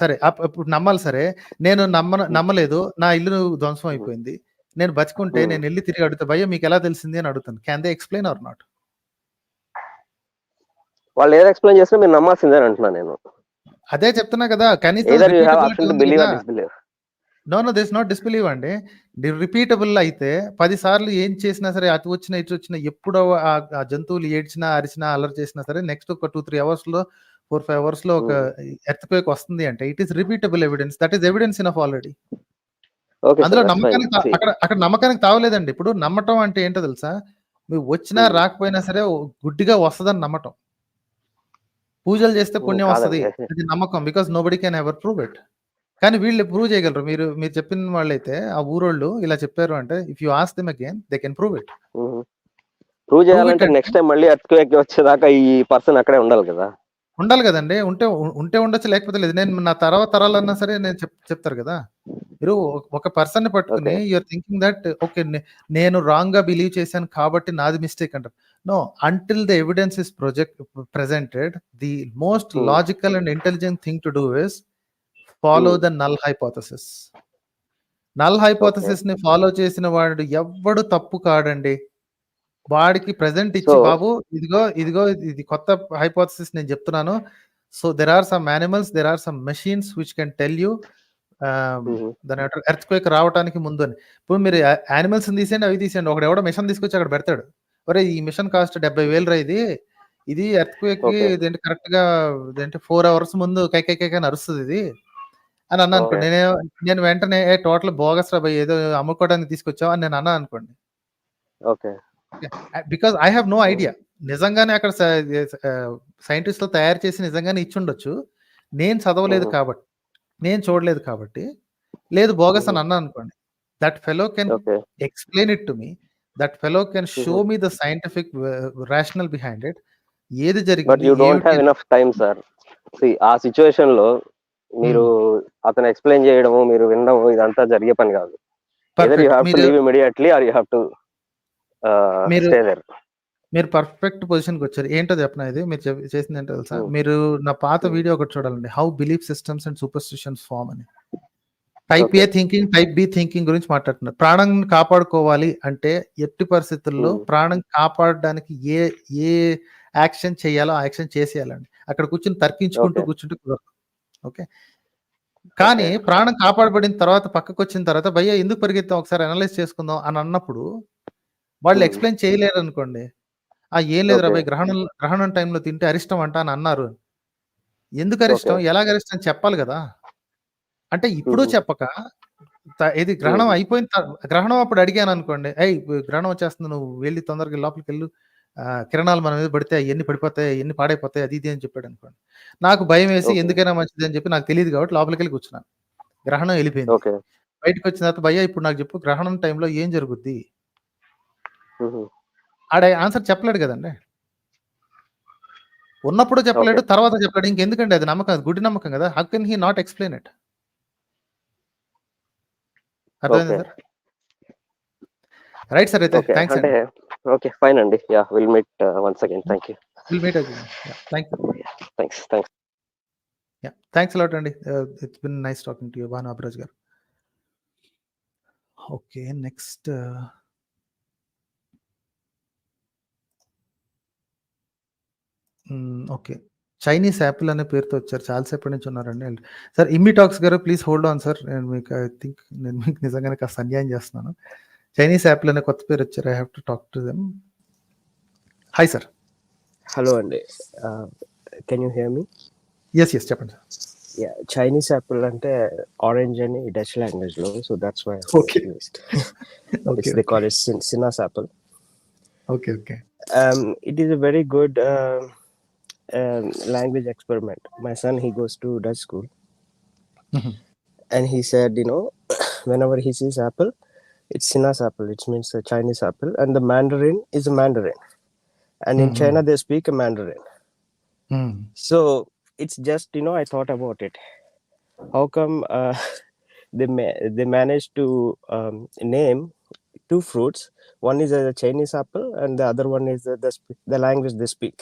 సరే ఇప్పుడు నమ్మాలి. సరే నేను నమ్మలేదు, నా ఇల్లు ధ్వంసం అయిపోయింది, నేను బతికుంటే నేను వెళ్ళి తిరిగి అడుగుతా భయ్య మీకు ఎలా తెలిసింది అని అడుగుతాను. Can they explain or not? వాళ్ళు ఏదో ఎక్స్ప్లెయిన్ చేస్తే మీరు నమ్మాల్సిందే అంటున్నా నేను. అదే చెప్తున్నా కదా. కనీసం నో దిస్ నాట్ డిస్బిలీవ్ అండి. రిపీటబుల్ అయితే 10 సార్లు ఏం చేసినా సరే, అటు వచ్చినా ఇటు వచ్చినా, ఎప్పుడు ఆ జంతువులు ఏడ్చినా అరిచినా అల్లరి చేసినా సరే నెక్స్ట్ ఒక 2-3 hours లో 4-5 hours లో ఒక ఎర్త్ క్వేక్ వస్తుంది అంటే it is repeatable evidence. That is evidence enough already. అందులో అక్కడ నమ్మకానికి తావలేదండి. ఇప్పుడు నమ్మటం అంటే ఏంటో తెలుసా, మీరు వచ్చినా రాకపోయినా సరే గుడ్డిగా వస్తుందని నమ్మటం. పూజలు చేస్తే పుణ్యం వస్తుంది, అది నమ్మకం. Because nobody can ever prove it. కానీ వీళ్ళు ప్రూవ్ చేయగలరు. మీరు చెప్పిన వాళ్ళైతే ఆ ఊరోళ్ళు ఇలా చెప్పారు అంటే if you ask them again they can prove it. Prove చేయాలంటే నెక్స్ట్ టైం మళ్ళీ ఎర్త్క్వేక్ వచ్చేదాకా ఈ పర్సన్ అక్కడే ఉండాలి కదా. ఉండాలి కదండి. ఉంటే ఉండొచ్చు, లేకపోతే లేదు. నేను నా తర్వాత తరాలన్నా సరే నేను చెప్తారు కదా. మీరు ఒక పర్సన్ ని పట్టుకుని యూఆర్ థింకింగ్ దట్ ఓకే నేను రాంగ్ గా బిలీవ్ చేశాను కాబట్టి నాది మిస్టేక్ అంటారు. No, until the evidence is presented the most logical and intelligent thing to do is follow the null hypothesis. Null hypothesis ని ఫాలో చేసిన వాడు ఎవ్వడు తప్పు కాడండి. వాడికి ప్రెజెంట్ ఇచ్చి బాబు ఇదిగో ఇది కొత్త హైపోథసిస్ నేను చెప్తున్నాను. So there are some animals, there are some machines which can tell you దాని ఎర్త్ క్వేక్ రావడానికి ముందు అని. ఇప్పుడు మీరు యానిమల్స్ తీసేయండి, అవి తీసేయండి, ఒకడెవడో మిషన్ తీసుకొచ్చి అక్కడ పెడతాడు. ఒరే ఈ మిషన్ కాస్ట్ 70,000 రా, ఇది ఎర్త్ క్వేక్ ఇదేంటి కరెక్ట్ గా 4 hours ముందు కైకైకైక అరుస్తుంది ఇది అని అన్నా అనుకోండి. నేను వెంటనే టోటల్ బోగస్ రా భయ్, ఏదో అమ్ముకోవడానికి తీసుకొచ్చావు అని నేను అన్నా అనుకోండి. Because I have no idea. నిజంగానే అక్కడ సైంటిస్టులు తయారు చేసి నిజంగానే ఇచ్చుండొచ్చు. నేను చదవలేదు కాబట్టి, నేను చూడలేదు కాబట్టి, లేదు బోగస్ అని అన్నా అనుకోండి. That fellow can explain it to me. That fellow can show me the scientific rational behind it. ఏది జరిగింది. But you don't have enough time sir. ఆ సిచ్యువేషన్ లో మీరు అతను ఎక్స్ప్లెయిన్ చేయడము, మీరు వినడం, ఇదంతా జరిగే పని కాదు. either you have to leave immediately or you have to stay there. మీరు పర్ఫెక్ట్ పొజిషన్ కి వచ్చారు. ఏంటో చెప్పనా, ఇది మీరు చేసింది ఏంటో తెలుసా? మీరు నా పాత వీడియో ఒకటి చూడాలండి, how belief systems and superstitions form అని. Type A thinking, type B thinking గురించి మాట్లాడుతున్నారు. ప్రాణం కాపాడుకోవాలి అంటే ఎట్టి పరిస్థితుల్లో ప్రాణం కాపాడడానికి ఏ యాక్షన్ చేయాలో ఆ యాక్షన్ చేసేయాలండి. అక్కడ కూర్చుని తర్కించుకుంటూ కూర్చుంటూ కుదరదు. ఓకే. కానీ ప్రాణం కాపాడబడిన తర్వాత పక్కకు వచ్చిన తర్వాత భయ్య ఎందుకు పరిగెత్తాం ఒకసారి అనలైజ్ చేసుకుందాం అని అన్నప్పుడు వాళ్ళు ఎక్స్ప్లెయిన్ చేయలేరు అనుకోండి. ఏం లేదు రా భయ్, గ్రహణం టైంలో తింటే అరిష్టం అంట అని అన్నారు. ఎందుకు అరిష్టం, ఎలాగ అరిష్టం చెప్పాలి కదా. అంటే ఇప్పుడు చెప్పక ఇది గ్రహణం అయిపోయిన గ్రహణం అప్పుడు అడిగాను అనుకోండి, గ్రహణం వచ్చేస్తుంది, నువ్వు వెళ్ళి తొందరగా లోపలికి వెళ్ళు, కిరణాలు మన మీద పడితే ఎన్ని పడిపోతాయి, ఎన్ని పాడైపోతాయి, అది ఇది అని చెప్పాడు అనుకోండి. నాకు భయం వేసి ఎందుకైనా మంచిది అని చెప్పి నాకు తెలియదు కాబట్టి లోపలికి వెళ్ళి కూర్చున్నాను. గ్రహణం వెళ్ళిపోయింది. బయటకు వచ్చిన తర్వాత భయ్యా ఇప్పుడు నాకు చెప్పు గ్రహణం టైంలో ఏం జరుగుద్ది? మ్మ్. ఆడ ఆన్సర్ చెప్పలేడు కదండి. ఉన్నప్పుడు చెప్పలేడు, తర్వాత చెప్పలేడు. ఇంకెందుకండి అది నమ్మకం, అది గుడి నమ్మకం కదా. How can he not explain it? అర్థమైంది సార్? Right sir. అయితే ఓకే థ్యాంక్స్ అంటే అండి. ఓకే ఫైన్ అండి. Yeah will meet once again. Thank you. Will meet again. Thank you. Thanks. Thanks a lot అండి. It's been nice talking to you Bhanu Abraj గారు. Okay, next okay, Chinese apple అనే పేరుతో వచ్చారు. చాలాసేపటి నుంచి ఉన్నారండి. సార్ ఇమ్మి టాక్స్ గారు ప్లీజ్ హోల్డ్ ఆన్ సార్. నేను మీకు నేను మీకు నిజంగానే కాస్త అన్యాయం చేస్తున్నాను. చైనీస్ యాపిల్ అనే కొత్త పేరు వచ్చారు. I have to talk to them. Hi sir. Hello అండి. Can you hear me? Yes చెప్పండి సార్. యా, చైనీస్ యాపిల్ అంటే ఆరెంజ్ అని డచ్ లాంగ్వేజ్ లో, so that's why okay. They call it సినాస్ apple. Okay. It is a very good language experiment. My son, he goes to Dutch school, and he said, whenever he sees apple, it's Sinas apple. It means a Chinese apple, and the Mandarin is a Mandarin, and in China they speak a Mandarin. So it's just I thought about it. How come they managed to name two fruits? One is a Chinese apple, and the other one is the language they speak.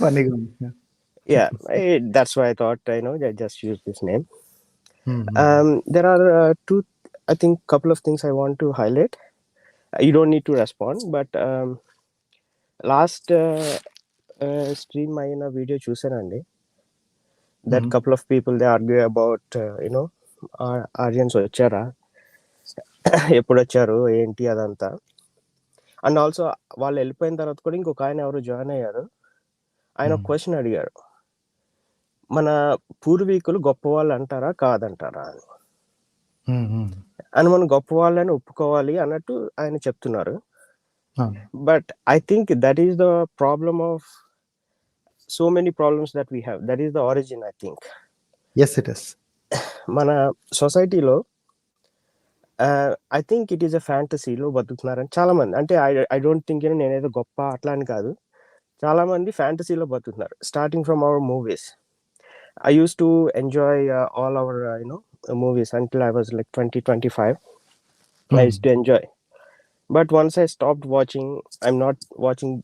Funny. Yeah, that's why I thought I just use this name. There are I think couple of things I want to highlight. You don't need to respond, but last stream ayina video chusanandi, that couple of people they argue about Aryans vachara, ఎప్పుడు వచ్చారు ఏంటి అదంతా. And also వాళ్ళు వెళ్ళిపోయిన తర్వాత కూడా ఇంకొక ఆయన ఎవరు జాయిన్ అయ్యారు. ఆయన ఒక క్వశ్చన్ అడిగారు, మన పూర్వీకులు గొప్ప వాళ్ళు అంటారా కాదంటారా అని. అని మనం గొప్ప వాళ్ళని ఒప్పుకోవాలి అన్నట్టు ఆయన చెప్తున్నారు. But I think that is the problem of so many problems that we have. That is the origin I think. Yes it is. మన సొసైటీలో I think it is a ఫ్యాంటసీలో బతుకుతున్నారని చాలా మంది. అంటే ఐ డోంట్ థింక్ నేనేదో గొప్ప అట్లా అని కాదు, చాలా మంది ఫ్యాంటసీలో బతుకుతున్నారు. Starting from our movies, I use to enjoy all our movies until I was like 20-25. I used to enjoy, but once I stopped watching, I'm not watching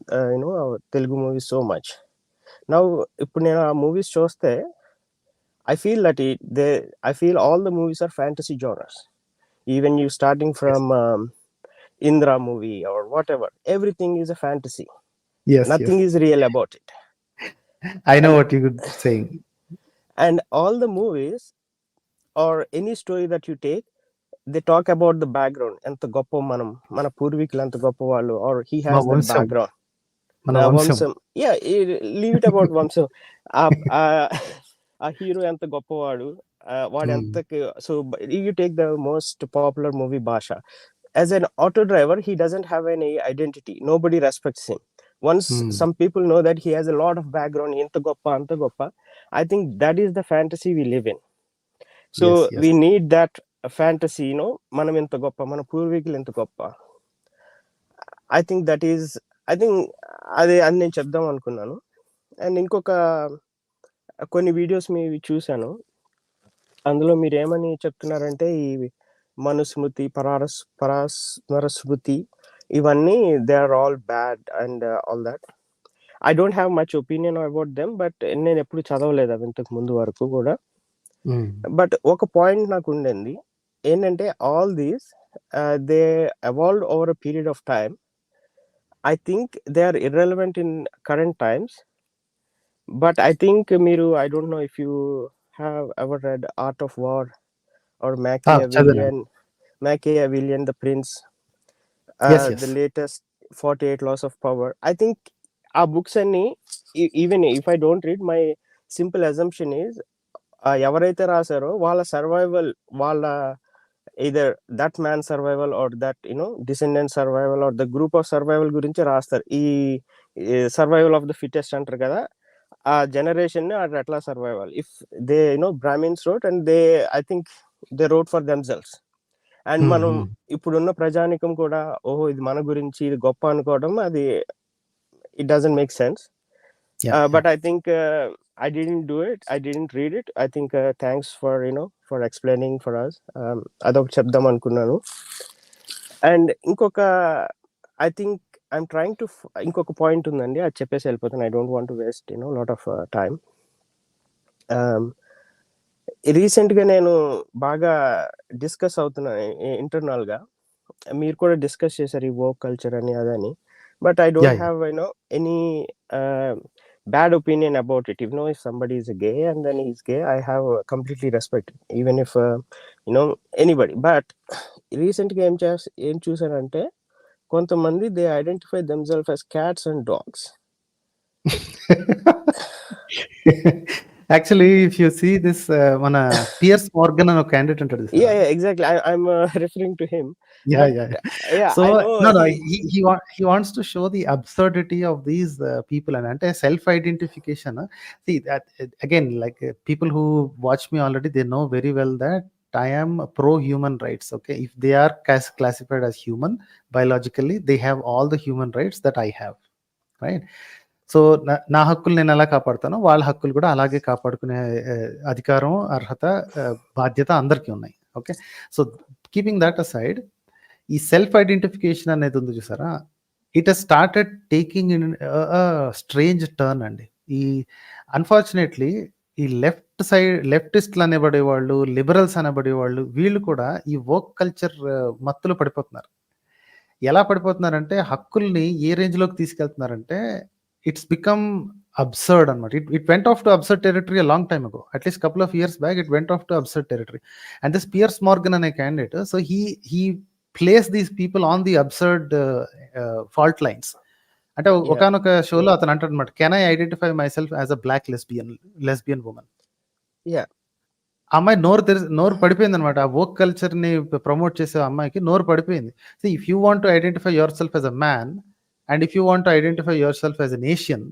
Telugu movies so much now. Ippudu nenu aa movies chuste, I feel that I feel all the movies are fantasy genres. Even you starting from Indra movie or whatever, everything is a fantasy. Nothing is real about it. I know what you're saying. And all the movies or any story that you take, they talk about the background. Anta goppa mana purvikulu anta goppa vallu, or he has the background. Mana vamsam. Yeah, leave it about vamsam. A hero anta goppa vaadu, vaadu anta. So you take the most popular movie Basha. As an auto driver, he doesn't have any identity. Nobody respects him. Once some people know that he has a lot of background, anta goppa, I think that is the fantasy we live in. So we need that fantasy, manam enta goppa, mana purvikulu enta goppa. I think అదే అని నేను చెప్దాం అనుకున్నాను. And ఇంకొక కొన్ని videos మీవి చూశాను, అందులో మీరు ఏమని చెప్తున్నారంటే ఈ మనుస్మృతి, పరాస్మరస్మృతి ఇవన్నీ they are all bad and all that. I don't have much opinion about them, but నేను ఎప్పుడు చదవలేదు అవి ఇంతకు ముందు వరకు కూడా. బట్ ఒక పాయింట్ నాకు ఉండింది ఏంటంటే, all these they evolved over a period of time. I think they are irrelevant in current times, but I think I don't know if you have ever read Art of War or Machiavellian the Prince, the latest 48 Laws of Power. I think our books any, even if I don't read, my simple assumption is ఎవరైతే రాశారో వాళ్ళ survival, వాళ్ళ either that man survival or that descendant survival or the group of survival గురించి రాస్తారు. ఈ survival of the fittest అంటారు కదా, ఆ జనరేషన్ అట్లా survival. If they Brahmins wrote, and they, I think they wrote for themselves. And మనం ఇప్పుడున్న ప్రజానికం కూడా ఓహో ఇది మన గురించి ఇది గొప్ప అనుకోవడం అది it doesn't make sense. But I think I didn't do it. I didn't read it. I think thanks for for explaining for us. అదొకటి చెప్దాం అనుకున్నాను. అండ్ ఇంకొక I think I'm trying to ఇంకొక పాయింట్ ఉందండి, అది చెప్పేసి వెళ్ళిపోతాను. I don't want to waste lot of time. రీసెంట్గా నేను బాగా డిస్కస్ అవుతున్నాను ఇంటర్నల్గా. మీరు కూడా డిస్కస్ చేశారు ఈ వర్క్ కల్చర్ అని అదని. But I don't have any bad opinion about it. If somebody is gay and then he's gay, I have completely respect, even if anybody. But recently ఏం చూసానంటే కొంతమంది they identify themselves as cats and dogs. Actually, if you see this mana Piers Morgan and a candidate entered this. Yeah, exactly. I'm referring to him. Yeah. So I know he wants to show the absurdity of these people and self-identification. See that again, like people who watch me already, they know very well that I am pro human rights. Okay, if they are classified as human biologically, they have all the human rights that I have, right? So నా హక్కులు నేను ఎలా కాపాడుతానో వాళ్ళ హక్కులు కూడా అలాగే కాపాడుకునే అధికారం, అర్హత, బాధ్యత అందరికీ ఉన్నాయి. Okay, so keeping that aside, ఈ సెల్ఫ్ ఐడెంటిఫికేషన్ అనేది ఉంది చూసారా, it has started taking in strange turn అండి. ఈ అన్ఫార్చునేట్లీ ఈ లెఫ్టిస్ట్లు అనబడేవాళ్ళు, లిబరల్స్ అనబడేవాళ్ళు, వీళ్ళు కూడా ఈ వర్క్ కల్చర్ మత్తులో పడిపోతున్నారు. ఎలా పడిపోతున్నారంటే హక్కుల్ని ఏ రేంజ్లోకి తీసుకెళ్తున్నారంటే it's become absurd anamata. It went off to absurd territory a long time ago. At least couple of years back it went off to absurd territory. And this Piers Morgan and a candidate, so he placed these people on the absurd fault lines. అంటే ఒకనొక షోలో అతను అంటాడు అనమాట, can I identify myself as a black lesbian woman. అమ్మాయి నోరు పడిపోయింది అనమాట. ఆ వర్క్ కల్చర్ ని ప్రమోట్ చేసే అమ్మాయికి నోరు పడిపోయింది. So if you want to identify your self as a man, and if you want to identify yourself as an Asian,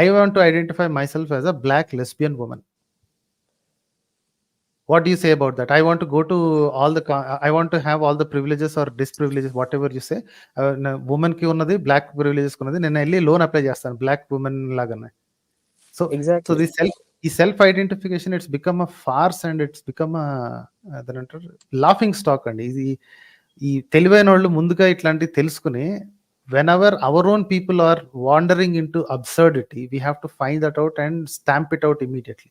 I want to identify myself as a black lesbian woman. What do you say about that? I want to go to I want to have all the privileges or disprivileges, whatever you say. Woman ki unnadi, black privileges kunnadi, nenu elli loan apply chestanu black woman lagane. So exactly. So the self identification, it's become a farce and it's become a laughing stock andi. ఈ తెలివైన వాళ్ళు ముందుగా ఇట్లాంటివి తెలుసుకుని, whenever our own people are wandering into absurdity, we have to find that out and stamp it out immediately.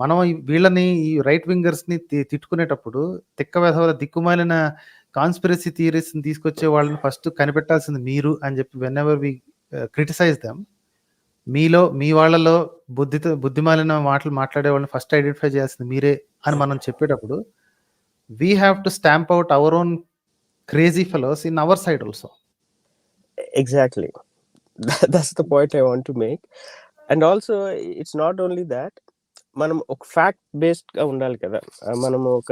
మనం వీళ్ళని ఈ right wingers ని తిట్టుకునేటప్పుడు తిక్క వెధవల దిక్కుమాలిన కాన్స్పిరసీ థియరీస్ ని తీసుకొచ్చే వాళ్ళని ఫస్ట్ కనిపెట్టాల్సింది మీరు అని చెప్పి whenever we criticize them, మీ వాళ్ళలో బుద్ధిమాలిన మాటలు మాట్లాడే వాళ్ళని ఫస్ట్ ఐడెంటిఫై చేయాల్సింది మీరే అని మనం చెప్పేటప్పుడు we have to stamp out our own crazy fellows in our side also. Exactly. That's the point I want to make. And also it's not only that, మనం ఒక ఫ్యాక్ట్ బేస్డ్ గా ఉండాలి కదా. మనము ఒక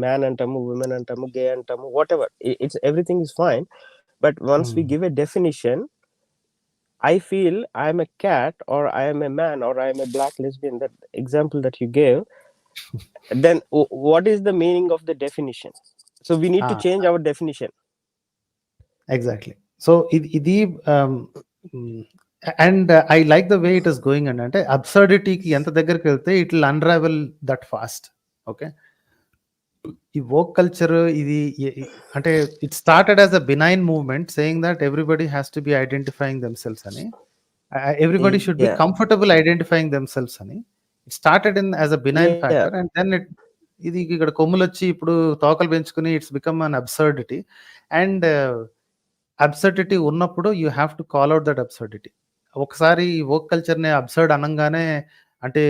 మ్యాన్ అంటాము, ఉమెన్ అంటాము, gay అంటాము, whatever, it's everything is fine. But once we give a definition, I feel I am a cat or I am a man or I am a black lesbian, that example that you gave, then what is the meaning of the definition? So we need to change our definition. Exactly. So ఇది and I like the way it is going, and అంటే absurdity కి ఎంత దగ్గరికి వెళ్తే it will unravel that fast. Okay, ఈ work culture ఇది అంటే it started as a benign movement saying that everybody has to be identifying themselves అని, everybody should be comfortable identifying themselves అని. It started as a benign factor and then ఇది ఇక్కడ కొమ్ములు వచ్చి ఇప్పుడు తోకలు పెంచుకుని it's become an absurdity. And absurdity ఉన్నప్పుడు you have to call out that absurdity. ఒకసారి ఈ వర్క్ కల్చర్ని అబ్సర్డ్ అనగానే అంటే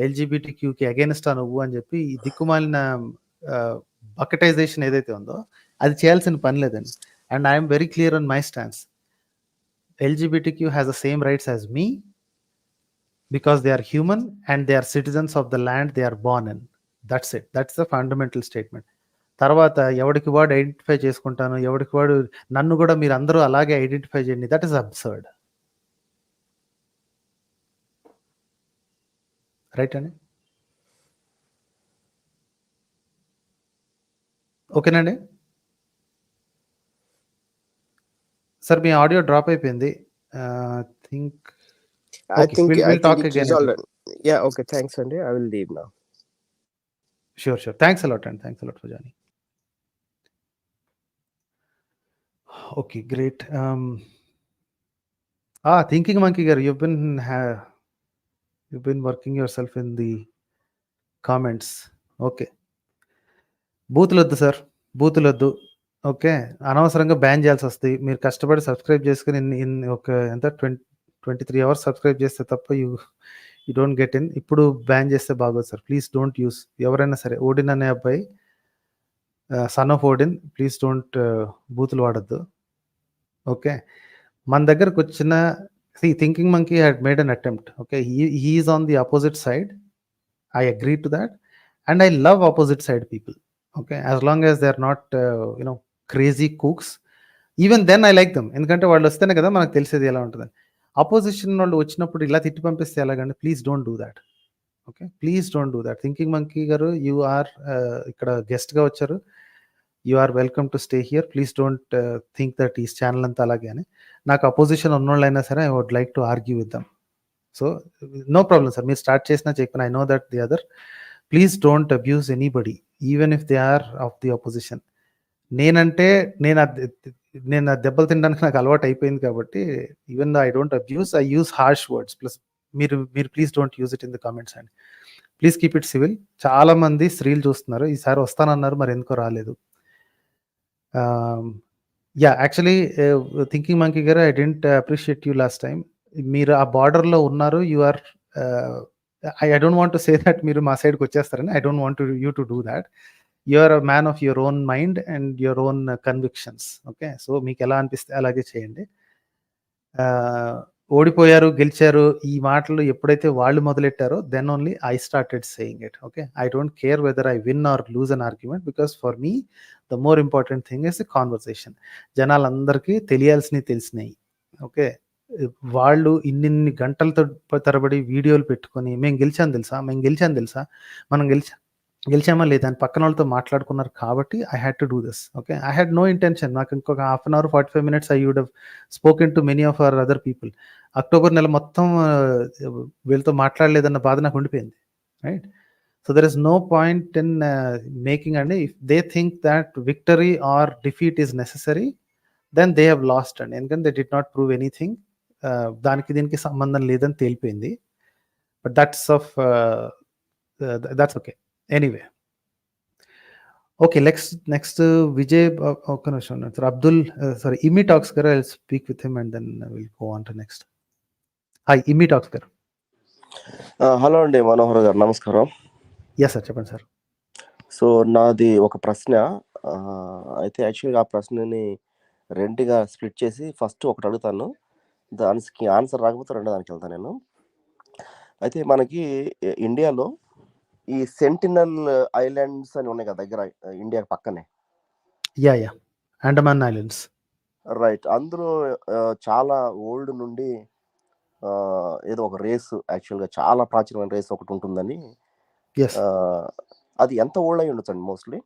ఎల్జిబిటిక్యూకి అగేన్స్ట్ నువ్వు అని చెప్పి ఈ దిక్కుమాలిన బకెటైజేషన్ ఏదైతే ఉందో అది చేయాల్సిన పని లేదండి. And I'm very clear on my stance. LGBTQ has the same rights as me because they are human and they are citizens of the land they are born in. That's it. That's the fundamental statement. తర్వాత ఎవడికి వాడు identify చేసుకుంటాను, ఎవడికి వాడు నన్ను కూడా మీరు అందరూ అలాగే ఐడెంటిఫై చేయండి, దట్ ఈస్ అబ్సర్డ్. రైట్ అండి? ఓకేనండి సార్, మీ ఆడియో డ్రాప్ అయిపోయింది. Think I okay, think will talk it again. resolved. Yeah, okay, thanks Andy, I will leave now. Sure. Thanks a lot, and thanks a lot for joining. Okay, great. Thinking Monkey garu, you've been working yourself in the comments. Okay. బూతులొద్దు sir, బూతులొద్దు. ఓకే, అనవసరంగా ban చేయాల్సి వస్తుంది. మీరు కష్టపడి subscribe చేసుకుని ఒక ఎంత 23 అవర్స్ సబ్స్క్రైబ్ చేస్తే తప్ప యూ డోంట్ గెట్ ఇన్. ఇప్పుడు బ్యాన్ చేస్తే బాగోదు సార్. Please don't use. ఎవరైనా సరే, ఓడిన్ అనే అబ్బాయి, son of Odin, please don't బూతులు వాడద్దు. ఓకే, మన దగ్గరకు వచ్చిన thinking monkey had made an attempt. Okay, he is on the opposite side. I agree to that, and I love opposite side people. Okay, as long as they are not crazy kooks, even then I like them. ఎందుకంటే వాళ్ళు వస్తేనే కదా మనకు తెలిసేది ఎలా ఉంటుంది. Opposition వాళ్ళు వచ్చినప్పుడు ఇలా తిట్టి పంపిస్తే ఎలాగండి? Please don't do that. Okay, please don't do that. Thinking monkey గారు, యు ఆర్ ఇక్కడ గెస్ట్గా వచ్చారు. You are welcome to stay here. Please don't think that ఈ ఛానల్ అంతా అలాగే అని. నాకు అపోజిషన్ ఉన్నోళ్ళైనా సరే I would like to argue with them. So no problem sir, మీరు స్టార్ట్ చేసినా చెప్పిన, I know that the other. Please don't abuse anybody, even if they are of the opposition. నేను దెబ్బలు తినడానికి నాకు అలవాటు అయిపోయింది కాబట్టి, even though I don't abuse, I use harsh words. Plus మీరు please don't use it in the comments అండి. Please keep it civil. చాలా మంది స్త్రీలు చూస్తున్నారు, ఈసారి వస్తానన్నారు, మరి ఎందుకో రాలేదు. యాక్చువల్లీ థింకింగ్ మంకీ గారు, I didn't appreciate you last time. మీరు ఆ బార్డర్లో ఉన్నారు. You are I don't want to say that మీరు మా సైడ్కి వచ్చేస్తారని. I don't want you to do that. You are a man of your own mind and your own convictions. Okay, so మీకు ఎలా అనిపిస్తే అలాగే చేయండి. ఓడిపోయారు, గెలిచారు, ఈ మాటలు ఎప్పుడైతే వాళ్ళు మొదలెట్టారో, then only I started saying it. Okay, I don't care whether I win or lose an argument, because for me the more important thing is the conversation. జనాలందరికీ తెలిసినాయి. ఓకే, వాళ్ళు ఇన్ని గంటలతో తరబడి వీడియోలు పెట్టుకొని, మేము గెలిచాను తెలుసా, మనం గెలిచామా లేదా అని పక్కన వాళ్ళతో మాట్లాడుకున్నారు కాబట్టి I had to do this. Okay, I had no intention. నాకు ఇంకొక half an hour 45 minutes I would have spoken to many of our other people. October నెల మొత్తం వీళ్ళతో మాట్లాడలేదన్న బాధ నాకు ఉండిపోయింది. Right, so there is no point in making అండి. If they think that victory or defeat is necessary, then they have lost అండి. ఎందుకంటే they did not prove anything. దానికి దీనికి సంబంధం లేదని తేలిపోయింది. But that's okay. Anyway, okay, next Vijay, ఒక్క నిమిషం sir. Abdul, sorry, Immi Talks గారు, I will speak with him and then will go on to next. Hi, Immi Talks గారు. హలో అండి, మనోహర్ గారు, నమస్కారం. ఎస్ సార్, చెప్పండి సార్. సో నాది ఒక ప్రశ్న. అయితే యాక్చువల్గా ఆ ప్రశ్నని రెండుగా స్ప్లిట్ చేసి ఫస్ట్ ఒకటి అడుగుతాను, దానికి ఆన్సర్ రాకపోతే రెండో దానికి వెళ్తాను నేను. అయితే మనకి ఇండియాలో ఈ సెంటినల్ ఐలాండ్స్ అని ఉన్నాయి కదా దగ్గర, ఇండియా పక్కనే. Yeah, Andaman islands. రైట్, అందులో చాలా ఓల్డ్ నుండి ఏదో ఒక రేస్, యాక్చువల్గా చాలా ప్రాచీనమైన రేస్ ఒకటి ఉంటుందని. అది ఎంత ఓల్డ్ అయి ఉండొచ్చు అండి? మోస్ట్లీ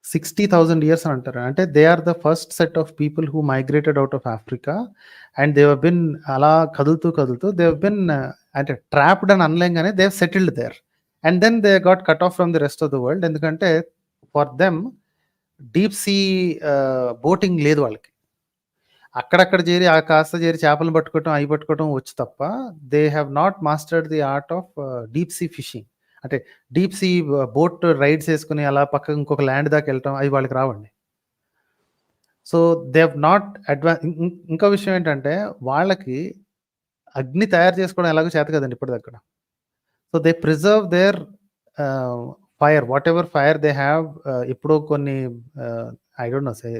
60,000 years అని అంటారు. అంటే they are the first set of people who migrated out of Africa, and they have been అలా కదులుతూ దే హవ్ బిన్ అంటే ట్రాప్డ్ అని అనలేంగానే they have settled there, and then they got cut off from the rest of the world. ఎందుకంటే for them deep sea boating లేదు వాళ్ళకి. అక్కడక్కడ చేరి కాస్త చేరి చేపలు పట్టుకోవటం వచ్చు తప్ప, they have not mastered the art of deep sea fishing. అంటే డీప్ సీ బోట్ రైడ్స్ వేసుకుని అలా పక్కకు ఇంకొక ల్యాండ్ దాకా వెళ్ళటం, అవి వాళ్ళకి రావండి. సో దే హవ్ నాట్ ఇంకో విషయం ఏంటంటే, వాళ్ళకి అగ్ని తయారు చేసుకోవడం ఎలాగో చేత కదండి ఇప్పటిదక్కడ. So they preserve their fire, whatever fire they have. ఎప్పుడో కొన్ని I don't know say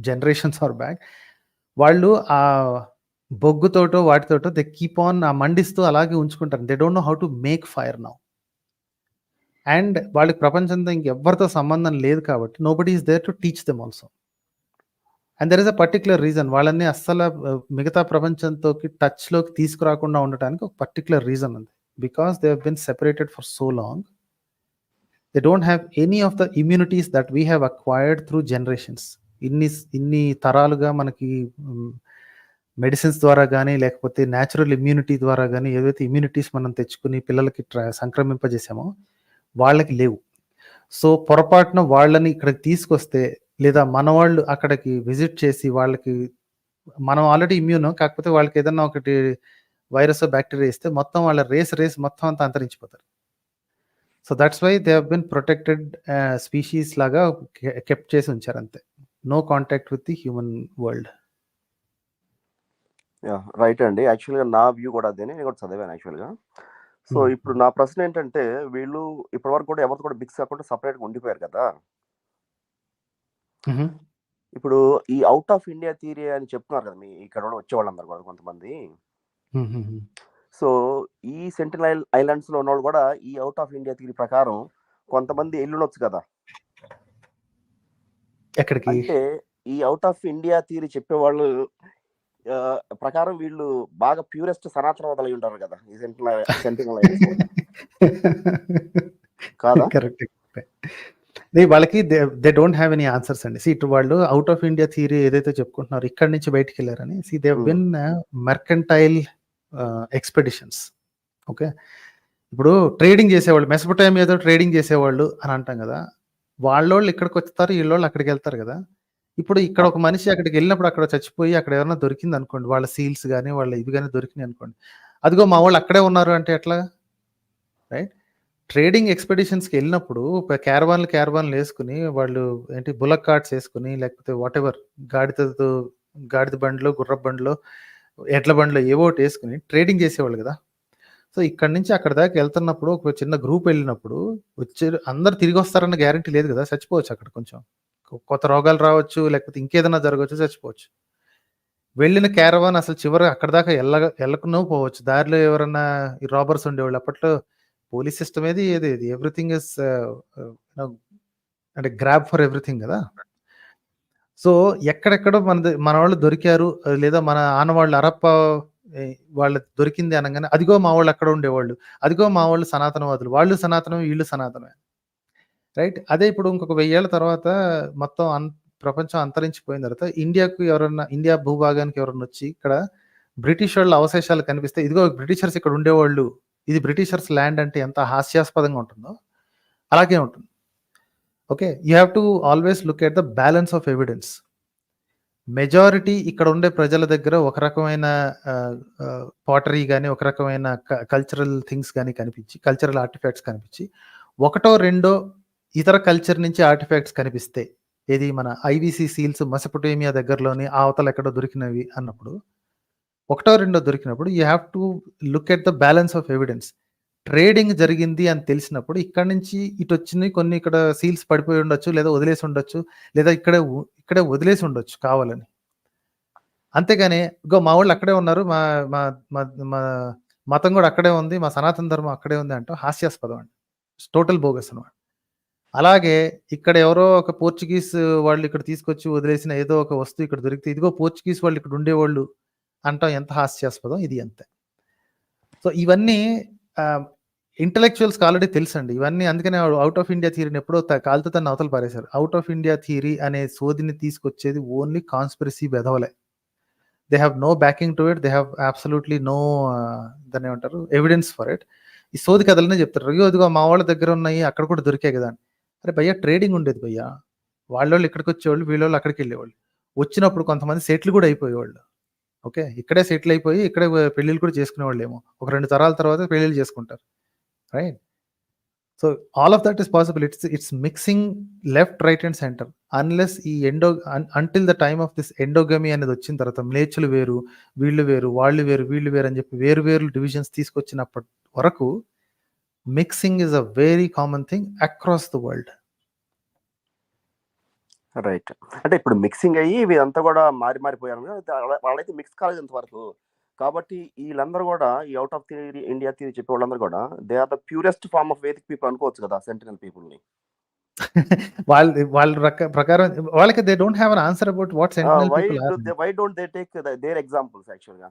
generations or back, వాళ్ళు ఆ బొగ్గుతోటో వాటితోటో దే కీప్ ఆన్ మండిస్తూ అలాగే ఉంచుకుంటారు. They don't know how to make fire now. And వాళ్ళకి ప్రపంచంతో ఇంకెవ్వరితో సంబంధం లేదు కాబట్టి nobody is there to teach them also. And there is a particular reason. వాళ్ళని అస్సలు మిగతా ప్రపంచంతో టచ్లోకి తీసుకురాకుండా ఉండటానికి ఒక పర్టికులర్ రీజన్ ఉంది. Because they have been separated for so long, they don't have any of the immunities that we have acquired through generations. ఇన్ని తరాలుగా మనకి మెడిసిన్స్ ద్వారా కానీ లేకపోతే న్యాచురల్ ఇమ్యూనిటీ ద్వారా కానీ ఏదైతే ఇమ్యూనిటీస్ మనం తెచ్చుకుని పిల్లలకి సంక్రమింపజేసామో వాళ్ళకి లేవు. సో పొరపాటున వాళ్ళని ఇక్కడికి తీసుకొస్తే లేదా మన వాళ్ళు అక్కడికి విజిట్ చేసి వాళ్ళకి మనం ఆల్రెడీ ఇమ్యూన్, కాకపోతే వాళ్ళకి ఏదన్నా ఒకటి వైరస్ బ్యాక్టీరియా ఇస్తే మొత్తం వాళ్ళ రేస్ మొత్తం అంతా అంతరించిపోతారు. So that's why they have been protected species లాగా కెప్ట్ చేసి ఉంచారు అంతే. No contact with the human world. Right అండి. యాక్చువల్గా నా వ్యూ కూడా అదే, నేను కూడా చదివాను యాక్చువల్గా. సో ఇప్పుడు నా ప్రశ్న ఏంటంటే, వీళ్ళు ఇప్పటి వరకు కూడా ఎవరితో కూడా మిక్స్ కాకుండా సపరేట్గా ఉండిపోయారు కదా. ఇప్పుడు ఈ అవుట్ ఆఫ్ ఇండియా థియరీ అని చెప్తున్నారు కదా, మీ ఇక్కడ కూడా వచ్చేవాళ్ళందరూ కూడా కొంతమంది. సో ఈ సెంటినల్ ఐలాండ్స్ లో ఉన్నవాళ్ళు కూడా ఈ అవుట్ ఆఫ్ ఇండియా థియరీ ప్రకారం కొంతమంది వెళ్ళుండొచ్చు కదా. ఎక్కడికి అంటే ఈ అవుట్ ఆఫ్ ఇండియా థియరీ చెప్పేవాళ్ళు ప్రకారం వీళ్ళు బాగా ప్యూరెస్ట్ సనాతనవాదులు అయి ఉంటారు కదా ఈ సెంటినల్ ఐలాండ్స్ కాదా? కరెక్ట్. వాళ్ళకి they don't have any answers అండి. ఇటు వాళ్ళు అవుట్ ఆఫ్ ఇండియా థియరీ ఏదైతే చెప్పుకుంటున్నారు ఇక్కడి నుంచి బయటికి వెళ్ళారని, they have been mercantile expeditions. Okay, ఇప్పుడు ట్రేడింగ్ చేసేవాళ్ళు మెసొపొటామియాతో ట్రేడింగ్ చేసేవాళ్ళు అని అంటాం కదా, వాళ్ళోళ్ళు ఇక్కడికి వస్తారు, వీళ్ళోళ్ళు అక్కడికి వెళ్తారు కదా. ఇప్పుడు ఇక్కడ ఒక మనిషి అక్కడికి వెళ్ళినప్పుడు అక్కడ చచ్చిపోయి అక్కడ ఏమైనా దొరికింది అనుకోండి, వాళ్ళ సీల్స్ కానీ వాళ్ళ ఇవి కానీ దొరికినాయి అనుకోండి, అదిగో మా వాళ్ళు అక్కడే ఉన్నారు అంటే ఎట్లా? రైట్. ట్రేడింగ్ ఎక్స్పెడిషన్స్కి వెళ్ళినప్పుడు క్యారవాన్లు వేసుకుని వాళ్ళు ఏంటి బుల్లక్ కార్ట్స్ వేసుకుని లేకపోతే వాట్ ఎవర్ గాడిద బండ్లో గుర్ర బండ్లో ఎడ్ల బండ్లో ఏవో ఒకటి వేసుకుని ట్రేడింగ్ చేసేవాళ్ళు కదా. సో ఇక్కడ నుంచి అక్కడ దాకా వెళ్తున్నప్పుడు ఒక చిన్న గ్రూప్ వెళ్ళినప్పుడు అందరు తిరిగి వస్తారన్న గ్యారంటీ లేదు కదా, చచ్చిపోవచ్చు అక్కడ. కొంచెం కొత్త రోగాలు రావచ్చు, లేకపోతే ఇంకేదైనా జరగవచ్చు, చచ్చిపోవచ్చు. వెళ్ళిన క్యారవాన్ అసలు చివరి అక్కడ దాకా వెళ్ళకుండా పోవచ్చు. దారిలో ఎవరన్నా ఈ రాబర్స్ ఉండేవాళ్ళు. అప్పట్లో పోలీస్ సిస్టమ్ ఏది ఎవ్రీథింగ్ ఇస్ అంటే గ్రాబ్ ఫర్ ఎవ్రీథింగ్ కదా. సో ఎక్కడెక్కడో మన వాళ్ళు దొరికారు, లేదా మన ఆనవాళ్ళు అరప్ప వాళ్ళు దొరికింది అనగానే అదిగో మా వాళ్ళు అక్కడ ఉండేవాళ్ళు, అదిగో మా వాళ్ళు సనాతనవాదులు, వాళ్ళు సనాతనం వీళ్ళు సనాతనమే. రైట్. అదే ఇప్పుడు ఇంకొక 1000 ఏళ్ల తర్వాత మొత్తం ప్రపంచం అంతరించిపోయిన తర్వాత ఇండియా భూభాగానికి ఎవరన్నా వచ్చి ఇక్కడ బ్రిటిష్ వాళ్ళ అవశేషాలు కనిపిస్తే ఇదిగో బ్రిటిషర్స్ ఇక్కడ ఉండేవాళ్ళు, ఇది బ్రిటిషర్స్ ల్యాండ్ అంటే ఎంత హాస్యాస్పదంగా ఉంటుందో అలాగే ఉంటుంది. Okay, you have to always look at the balance of evidence. Majority ఇక్కడ ఉండే ప్రజల దగ్గర ఒక రకమైన పాటరీ కానీ ఒక రకమైన కల్చరల్ థింగ్స్ కానీ కనిపించి, కల్చరల్ ఆర్టిఫాక్ట్స్ కనిపించి, ఒకటో రెండో ఇతర కల్చర్ నుంచి ఆర్టిఫాక్ట్స్ కనిపిస్తే, ఏది మన ఐవీసీ సీల్స్ మెసొపొటేమియా దగ్గరలోని అవతల ఎక్కడో దొరికినవి అన్నప్పుడు, ఒకటో రెండో దొరికినప్పుడు you have to look at the balance of evidence. Trading జరిగింది అని తెలిసినప్పుడు ఇక్కడ నుంచి ఇటు వచ్చినాయి కొన్ని, ఇక్కడ సీల్స్ పడిపోయి ఉండొచ్చు, లేదా వదిలేసి ఉండొచ్చు, లేదా ఇక్కడే వదిలేసి ఉండొచ్చు కావాలని. అంతేగాని ఇంకో మా వాళ్ళు అక్కడే ఉన్నారు, మా మతం కూడా అక్కడే ఉంది, మా సనాతన ధర్మం అక్కడే ఉంది అంటూ హాస్యాస్పదం అండి. టోటల్ బోగస్ అనమాట. అలాగే ఇక్కడ ఎవరో ఒక పోర్చుగీస్ వాళ్ళు ఇక్కడ తీసుకొచ్చి వదిలేసిన ఏదో ఒక వస్తువు ఇక్కడ దొరికితే ఇదిగో పోర్చుగీస్ వాళ్ళు ఇక్కడ ఉండేవాళ్ళు అంటాం, ఎంత హాస్యాస్పదం ఇది అంతే. సో ఇవన్నీ ఇంటలెక్చువల్స్కి ఆల్రెడీ తెలుసండి ఇవన్నీ. అందుకనే అవుట్ ఆఫ్ ఇండియా థియరీని ఎప్పుడో కాలుతో తన అవతల పారేశారు. అవుట్ ఆఫ్ ఇండియా థియరీ అనే సోదిని తీసుకొచ్చేది ఓన్లీ కాన్స్పిరసీ బెదవలే. They have no backing to it, they have absolutely no దాన్ని ఏమంటారు ఎవిడెన్స్ ఫర్ ఇట్. ఈ సోది కథలనే చెప్తారు, ఇదిగో మా వాళ్ళ దగ్గర ఉన్నాయి అక్కడ కూడా దొరికాయి కదా అని. అరే భయ్యా, ట్రేడింగ్ ఉండేది భయ్యా, వాళ్ళోళ్ళు ఇక్కడికి వచ్చేవాళ్ళు, వీళ్ళోళ్ళు అక్కడికి వెళ్ళేవాళ్ళు. వచ్చినప్పుడు కొంతమంది సెటిల్ కూడా అయిపోయేవాళ్ళు. ఓకే, ఇక్కడే సెటిల్ అయిపోయి ఇక్కడే పెళ్ళిళ్ళు కూడా చేసుకునేవాళ్ళు ఏమో, ఒక 2 తరాల తర్వాత పెళ్ళిళ్ళు చేసుకుంటారు. Right. So all of that is possible. It's mixing left, right and centre. Unless ఈ until the time of this endogamy అనేది వచ్చిన తర్వాత మ్లేచ్చులు వేరు, వీళ్ళు వేరు, వాళ్ళు వేరు, వీళ్ళు వేరు అని చెప్పి వేరు డివిజన్స్ తీసుకొచ్చినప్పటి వరకు mixing is a very common thing across the world. Right. అంటే ఇప్పుడు మిక్సింగ్ అయ్యి వీళ్ళంతా కూడా మారిపోయారు, వాళ్ళైతే మిక్స్ కాలేదు ఇంతవరకు. కాబట్టి వీళ్ళందరూ కూడా ఈ అవుట్ ఆఫ్ ఇండియా థియరీ చెప్పే వాళ్ళందరూ కూడా they are the purest form of Vedic people అనుకోవచ్చు కదా, సెంటినల్ పీపుల్ ని. వాళ్ళ ప్రకారం వాళ్ళకి they don't have an answer about what Sentinel people are. Why don't they take their examples actual గా?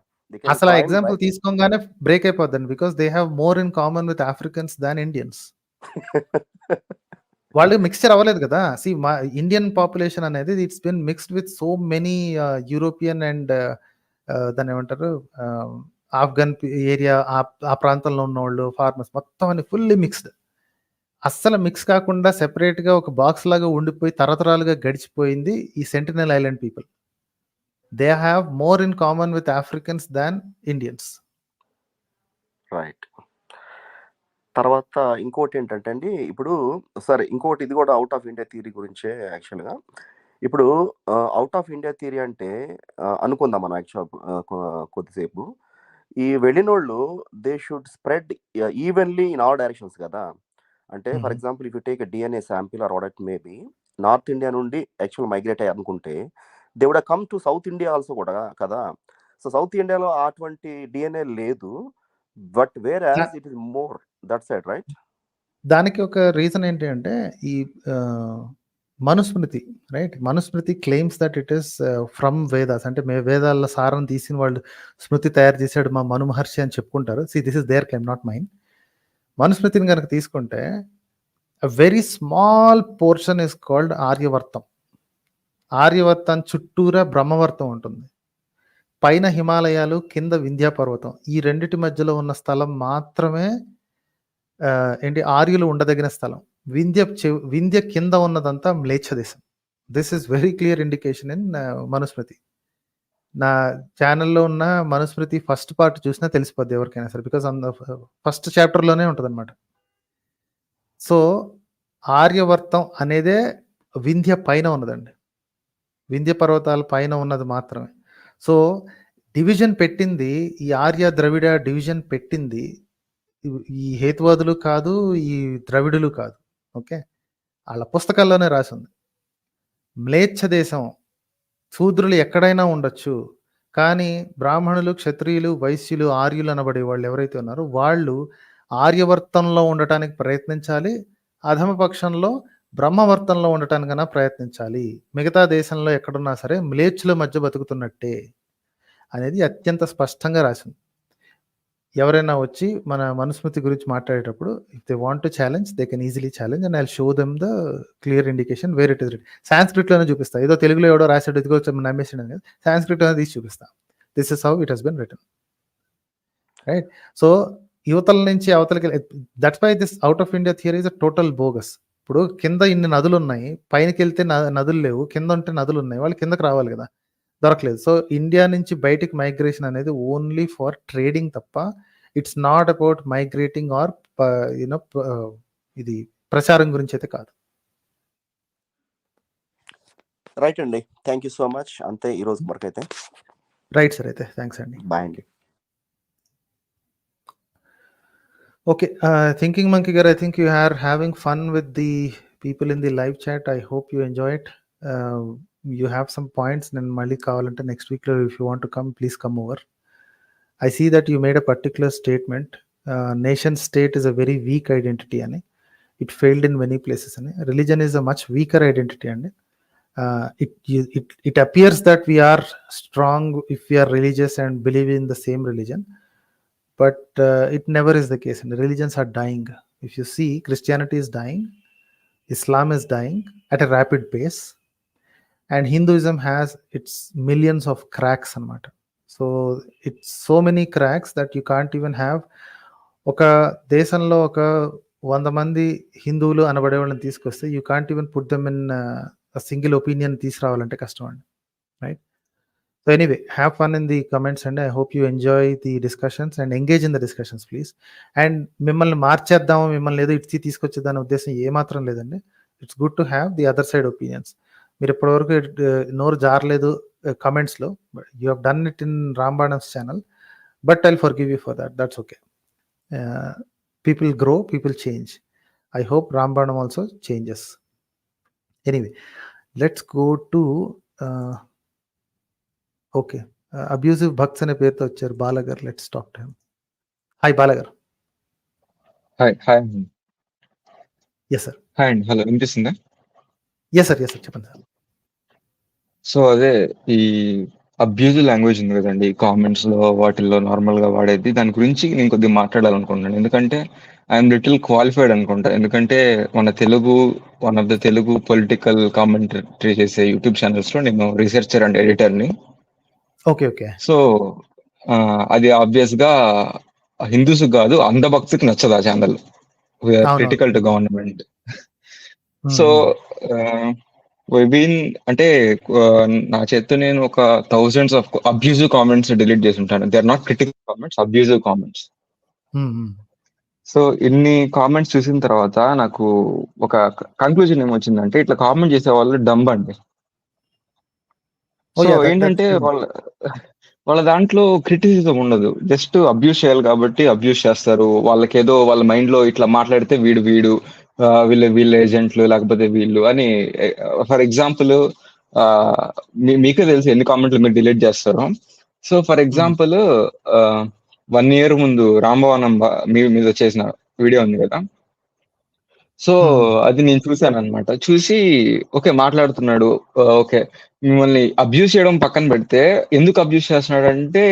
అసలు ఆ ఎగ్జాంపుల్ తీసుకోగానే బ్రేక్ అయిపోద్దండి, because they have more in common with Africans than Indians. వాళ్ళు మిక్స్చర్ అవ్వలేదు కదా. సి మా Indian population అనేది it's been mixed with so many European and దాన్ని ఏమంటారు ఆఫ్ఘన్ ఏరియా, ఆ ప్రాంతంలో ఉన్నవాళ్ళు, ఫార్మర్స్ మొత్తం అని ఫుల్లీ మిక్స్డ్. అస్సలు మిక్స్ కాకుండా సెపరేట్గా ఒక బాక్స్ లాగా ఉండిపోయి తరతరాలుగా గడిచిపోయింది ఈ sentinel island people. They have more in common with Africans than Indians. Right. తర్వాత ఇంకోటి ఏంటంటే అండి, ఇప్పుడు సరే ఇంకోటి ఇది కూడా అవుట్ ఆఫ్ ఇండియా థియరీ గురించే యాక్చువల్గా. ఇప్పుడు అవుట్ ఆఫ్ ఇండియా థియరీ అంటే అనుకుందాం మనం యాక్చువల్ కొద్దిసేపు, ఈ వెళ్ళినోళ్ళు they should spread evenly in all directions కదా. అంటే for example if you take DNA sample or what maybe north India నుండి యాక్చువల్ మైగ్రేట్ అయ్యారు అనుకుంటే they would come to south India also కూడా కదా. సో సౌత్ ఇండియాలో అటువంటి డిఎన్ఏ లేదు, but whereas it is more that side, right? దానికి ఒక రీజన్ ఏంటి అంటే ఈ Manusmriti, right? Manusmriti claims that it is from Vedas. అంటే వేదాల సారం తీసిన వాళ్ళు స్మృతి తయారు చేశాడు మా మను మహర్షి అని చెప్పుకుంటారు. See this is their claim, not mine. మనుస్మృతిని కనుక తీసుకుంటే a very small portion is called ఆర్యవర్తం. ఆర్యవర్తం చుట్టూరా బ్రహ్మవర్తం ఉంటుంది. పైన హిమాలయాలు, కింద వింధ్యా పర్వతం. ఈ రెండిటి మధ్యలో ఉన్న స్థలం మాత్రమే ఏంటి ఆర్యులు ఉండదగిన స్థలం. వింధ్య కింద ఉన్నదంతా మ్లేచ్ఛ దేశం. This is very clear indication in Manusmriti. నా ఛానల్లో ఉన్న మనుస్మృతి ఫస్ట్ పార్ట్ చూసినా తెలిసిపోద్ది ఎవరికైనా సరే, బికాస్ ఫస్ట్ చాప్టర్లోనే ఉంటుంది అనమాట. సో ఆర్యవర్తం అనేదే వింధ్య పైన ఉన్నదండి, వింధ్య పర్వతాల పైన ఉన్నది మాత్రమే. సో డివిజన్ పెట్టింది ఈ ఆర్య ద్రవిడ డివిజన్ పెట్టింది ఈ హేతువాదులు కాదు, ఈ ద్రవిడులు కాదు. ఓకే, వాళ్ళ పుస్తకాల్లోనే రాసింది. మ్లేచ్ఛ దేశం, శూద్రులు ఎక్కడైనా ఉండొచ్చు, కానీ బ్రాహ్మణులు, క్షత్రియులు, వైశ్యులు, ఆర్యులు అనబడే వాళ్ళు ఎవరైతే ఉన్నారో వాళ్ళు ఆర్యవర్తంలో ఉండటానికి ప్రయత్నించాలి, అధమ పక్షంలో బ్రహ్మవర్తంలో ఉండటానికైనా ప్రయత్నించాలి. మిగతా దేశంలో ఎక్కడున్నా సరే మ్లేచ్ఛుల మధ్య బతుకుతున్నట్టే అనేది అత్యంత స్పష్టంగా రాసింది. ఎవరైనా వచ్చి మన మనుస్మృతి గురించి మాట్లాడేటప్పుడు if they want to challenge they can easily challenge and I show them the clear indication where it is written. సాంస్క్రిట్లోనే చూపిస్తా, ఏదో తెలుగులో ఎవడో రాసాడు ఇదిగో నమ్మేసాడు కదా, సాంస్క్రిట్లోనే తీసి చూపిస్తా. This is how it has been written, right? So యువతల నుంచి అవతలకి, that's why this out of India theory is a total bogus. ఇప్పుడు కింద ఇన్ని నదులు ఉన్నాయి, పైనకి వెళ్తే నదులు లేవు, కింద ఉంటే నదులు ఉన్నాయి, వాళ్ళు కిందకి రావాలి కదా, దొరకలేదు. సో ఇండియా నుంచి బయటికి మైగ్రేషన్ అనేది ఓన్లీ ఫర్ ట్రేడింగ్ తప్ప it's not about migrating or you know ఇది ప్రచారం గురించి అయితే కాదు. రైట్ అండి, థ్యాంక్ యూ సో మచ్. అంతే ఈరోజు వరకు అయితే. రైట్ సార్, అయితే థ్యాంక్స్ అండి. బాయ్ అండి. Okay, Thinking Monkey Gar, I think you are having fun with the people in the live chat. I hope you enjoy it. You have some points. Then Mali kavalante next week, if you want to come, please come over. I see that you made a particular statement. Nation state is a very weak identity, and it failed in many places. And religion is a much weaker identity, and it appears that we are strong if we are religious and believe in the same religion. But it never is the case, and the religions are dying. If you see, Christianity is dying, Islam is dying at a rapid pace, and Hinduism has its millions of cracks anamata. So it's so many cracks that you can't even have oka desanlo oka 100 mandi హిందువులు అనబడే వాళ్ళని తీసుకొస్తే you can't even put them in a single opinion తీసుకురావాలంటే కష్టం అండి, right? So anyway, have fun in the comments and I hope you enjoy the discussions and engage in the discussions, please. And మిమ్మల్ని మార్చేద్దాము, మిమ్మల్ని ఏదో ఇచ్చి తీసుకొచ్చేదాని ఉద్దేశం ఏమాత్రం లేదండి. It's good to have the other side opinions. మీరు ఇప్పటివరకు నోరు జారలేదు కమెంట్స్లో, you have done it in Rambanam's channel, but I'll forgive you for that. That's okay. People grow, people change. I hope Rambanam also changes. Anyway, let's go to okay, abusive bhakts అనే పేరుతో వచ్చారు బాలగారు. Let's talk to him. Hi బాలగారు. Hi hi yes sir. Hi అండి, hello, వినిపిస్తుందా? Yes sir, yes sir, చెప్పండి sir. So అదే ఈ అబ్యూజివ్ లాంగ్వేజ్ ఉంది కదండి, కామెంట్స్ లో వాటిల్లో నార్మల్ గా వాడేది, దాని గురించి నేను కొద్దిగా మాట్లాడాలనుకుంటున్నాను. ఎందుకంటే ఐఎమ్ లిటిల్ క్వాలిఫైడ్ అనుకుంటా, ఎందుకంటే మన Telugu one of the Telugu political commentary చేసే యూట్యూబ్ ఛానల్స్ లో నేను రీసెర్చర్ అండ్ ఎడిటర్ ని. Okay okay. సో అది ఆబ్వియస్ గా హిందూస్ కాదు, అంధభక్తికి నచ్చదు ఆ channel. We're critical to government. So been అంటే నా చేత్తో నేను ఒక thousands of abusive comments delete చేసి ఉంటాను. They are not critical comments, abusive comments. So ఇన్ని కామెంట్స్ చూసిన తర్వాత నాకు ఒక కంక్లూజన్ ఏమొచ్చిందంటే, ఇట్లా కామెంట్ చేసే వాళ్ళు డంబ్ అండి. సో ఏంటంటే వాళ్ళ దాంట్లో క్రిటిసిజం ఉండదు, జస్ట్ అబ్యూస్ చేయాలి కాబట్టి అబ్యూస్ చేస్తారు. వాళ్ళకేదో వాళ్ళ మైండ్ లో ఇట్లా మాట్లాడితే వీడు వీళ్ళ ఏజెంట్లు లేకపోతే వీళ్ళు అని. ఫర్ ఎగ్జాంపుల్ మీకే తెలుసు ఎన్ని కామెంట్లు మీరు డిలీట్ చేస్తారో. సో ఫర్ ఎగ్జాంపుల్ 1 year ముందు రాంభవనం మీద చేసిన వీడియో ఉంది కదా, సో అది నేను చూశాను అనమాట. చూసి ఓకే మాట్లాడుతున్నాడు, ఓకే మిమ్మల్ని అబ్యూస్ చేయడం పక్కన పెడితే ఎందుకు అబ్యూస్ చేస్తున్నాడు అంటే,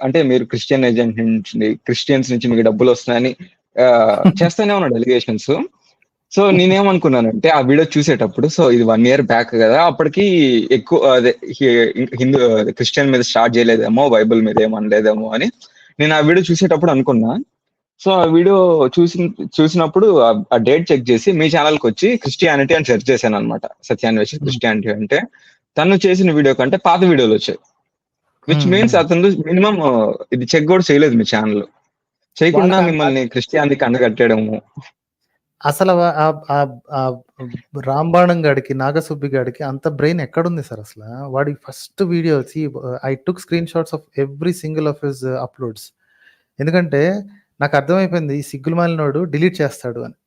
అంటే మీరు క్రిస్టియన్ ఏజెంట్ నుంచి, క్రిస్టియన్స్ నుంచి మీకు డబ్బులు వస్తున్నాయని చేస్తూనే ఉన్నాడు ఎలిగేషన్స్. సో నేనేమనుకున్నానంటే ఆ వీడియో చూసేటప్పుడు, సో ఇది 1 year బ్యాక్ కదా, అప్పటికి ఎక్కువ అదే హిందూ క్రిస్టియన్ మీద స్టార్ట్ చేయలేదేమో, బైబిల్ మీద ఏమనలేదేమో అని నేను ఆ వీడియో చూసేటప్పుడు అనుకున్నా. సో ఆ వీడియో చూసినప్పుడు ఆ డేట్ చెక్ చేసి మీ ఛానల్కి వచ్చి క్రిస్టియానిటీ అని సెర్చ్ చేశాను అనమాట. సత్యాన్వేషి క్రిస్టియానిటీ అంటే తను చేసిన వీడియో కంటే పాత వీడియోలు వచ్చాయి. విచ్ మీన్స్ అతను మినిమం ఇది చెక్ కూడా చేయలేదు మీ ఛానల్, చేయకుండా మిమ్మల్ని క్రిస్టియానిటీకి అండగట్టడము. అసలు రాంబాణం గాడికి, నాగసుబ్బి గాడికి అంత బ్రెయిన్ ఎక్కడుంది సార్ అసలు? వాడి first video I took screen shots of every single of his uploads. ఎందుకంటే నాకు అర్థమైపోయింది ఈ సిగ్గులు మాలినోడు డిలీట్ చేస్తాడు అని.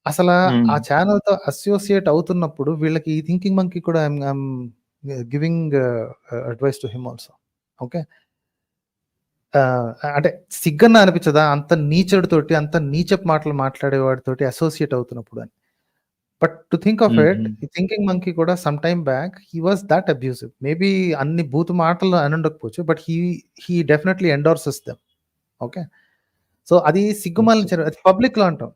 అసలు ఆ ఛానల్తో అసోసియేట్ అవుతున్నప్పుడు వీళ్ళకి ఈ థింకింగ్ మంకీ కూడా I'm giving advice to him also. Okay, అంటే సిగ్గన్న అనిపించదా అంత నీచడితోటి, అంత నీచపు మాటలు మాట్లాడేవాడితోటి అసోసియేట్ అవుతున్నప్పుడు అని. But to think of it, Thinking Monkey కూడా some time back he was that abusive. Maybe అన్ని బూతు మాటలు అని ఉండకపోవచ్చు, but he definitely endorses them. Okay, so అది సిగ్గుమాలిన, అది పబ్లిక్ లో అంటాం.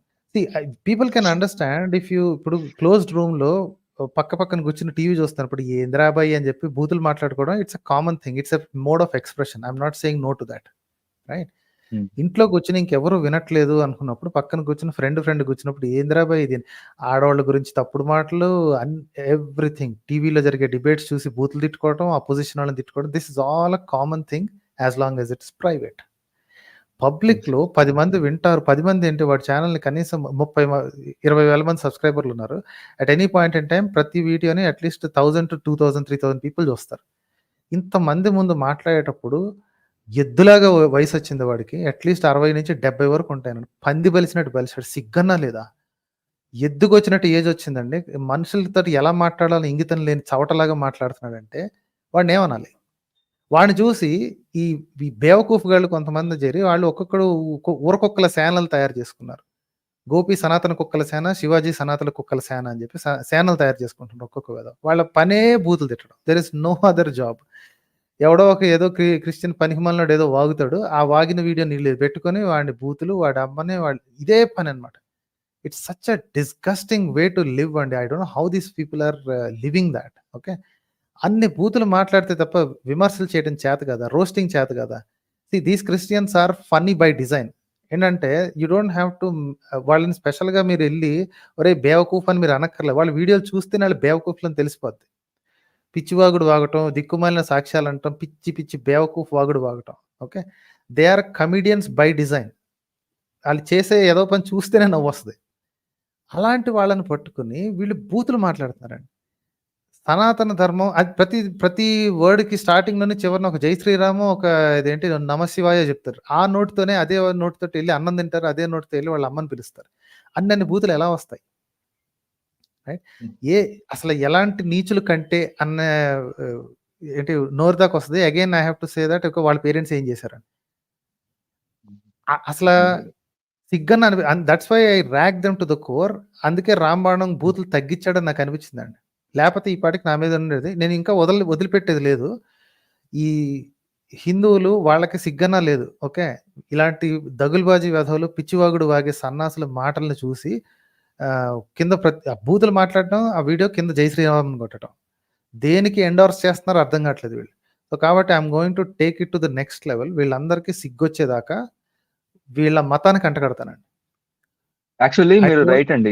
People can understand if you ఇప్పుడు క్లోజ్డ్ రూమ్ లో పక్కన కూర్చుని టీవీ చూస్తున్నప్పుడు ఏంద్రాబాయి అని చెప్పి బూతులు మాట్లాడుకోవడం, it's a common thing, it's a mode of expression. I'm not saying no to that, right? ఇంట్లో కూర్చుని ఇంకెవరు వినట్లేదు అనుకున్నప్పుడు పక్కన కూర్చుని ఫ్రెండ్ కూర్చున్నప్పుడు ఏంద్రాబాయి ఇది, ఆడవాళ్ళ గురించి తప్పుడు మాటలు, ఎవ్రీథింగ్. టీవీలో జరిగే డిబేట్స్ చూసి బూతులు తిట్టుకోవడం, అపోజిషన్ వాళ్ళని తిట్టుకోవడం, this is all a common thing as long as it's private. Public లో 10 మంది వింటారు, 10 మంది ఏంటి, వాడి ఛానల్ని కనీసం 20,000 మంది సబ్స్క్రైబర్లు ఉన్నారు. At any point in time ప్రతి వీడియోని అట్లీస్ట్ 1,000 to 2,000, 3,000 పీపుల్ చూస్తారు. ఇంతమంది ముందు మాట్లాడేటప్పుడు ఎద్దులాగా వయసు వచ్చింది వాడికి, అట్లీస్ట్ 60 నుంచి 70 వరకు ఉంటాయని. పంది బలిసినట్టు బలిసాడు, సిగ్గన్నా లేదా? ఎద్దుకు వచ్చినట్టు ఏజ్ వచ్చిందండి. మనుషులతో ఎలా మాట్లాడాలని ఇంగితం లేని చవటలాగా మాట్లాడుతున్నాడంటే వాడిని ఏమనాలి? వాడిని చూసి ఈ బేవకూఫ్ గాళ్ళు కొంతమంది చేరి వాళ్ళు ఒక్కొక్కడు ఊరకొక్కల సేనలు తయారు చేసుకున్నారు. గోపి సనాతన కుక్కల సేన, శివాజీ సనాతన కుక్కల సేన అని చెప్పి సేనలు తయారు చేసుకుంటున్నారు ఒక్కొక్క విధ. వాళ్ళ పనే బూతులు తిట్టడం. There is no other job. ఎవడో ఒక ఏదో క్రిస్టియన్ పనికిమాలినోడు ఏదో వాగుతాడు, ఆ వాగిన వీడియో నీళ్ళు పెట్టుకొని వాడిని బూతులు, వాడి అమ్మని, వాళ్ళు ఇదే పని అనమాట. It's such a disgusting way to live అండి. I don't know how these people are living that. Okay, అన్ని బూతులు మాట్లాడితే తప్ప విమర్శలు చేయడం చేత కదా, రోస్టింగ్ చేత కదా. These Christians are funny by design. ఏంటంటే యూ డోంట్ హ్యావ్ టు వాళ్ళని స్పెషల్గా మీరు వెళ్ళి ఒరే బేవకూఫ్ అని మీరు అనక్కర్లేదు. వాళ్ళ వీడియోలు చూస్తే వాళ్ళు బేవకూఫ్లని తెలిసిపోద్ది. పిచ్చివాగుడు వాగటం, దిక్కుమాలిన సాక్ష్యాలు అంటాం, పిచ్చి బేవకూఫ్ వాగుడు వాగటం. Okay, they are comedians by design. వాళ్ళు చేసే ఏదో పని చూస్తేనే నవ్వు వస్తుంది. అలాంటి వాళ్ళని పట్టుకుని వీళ్ళు బూతులు మాట్లాడుతున్నారండి. సనాతన ధర్మం అది ప్రతి వర్డ్కి స్టార్టింగ్ లోని చివరిన ఒక జై శ్రీరాము, ఒక ఇదేంటి నమశివాయ చెప్తారు. ఆ నోటితోనే, అదే నోటితో వెళ్ళి అన్నం తింటారు, అదే నోటితో వెళ్ళి వాళ్ళ అమ్మని పిలుస్తారు. అన్ని బూతులు ఎలా వస్తాయి? రైట్? అసలు ఎలాంటి నీచులు కంటే అన్న ఏంటి నోరు దాకా వస్తుంది. Again I have to say that వాళ్ళ పేరెంట్స్ ఏం చేశారని అసలు సిగ్గన్న that's why I rack them to the core. అందుకే రాంబాణం బూతులు తగ్గించాడని నాకు అనిపించిందండి. లేకపోతే ఈ పాటికి నా మీద ఉండేది. నేను ఇంకా వదిలిపెట్టేది లేదు. ఈ హిందువులు వాళ్ళకి సిగ్గన్నా లేదు. ఓకే. ఇలాంటి దగులుబాజీ వెధవలు, పిచ్చివాగుడు వాగే సన్నాసుల మాటలను చూసి కింద బూతులు మాట్లాడడం, ఆ వీడియో కింద జై శ్రీరామ్ కొట్టడం. దేనికి ఎండోర్స్ చేస్తున్నారో అర్థం కావట్లేదు వీళ్ళు. సో కాబట్టి I'm going to take it to the next level. వీళ్ళందరికీ సిగ్గొచ్చేదాకా వీళ్ళ మతానికి అంటగడతానండి. యాక్చువల్లీ మీరు రైట్ అండి.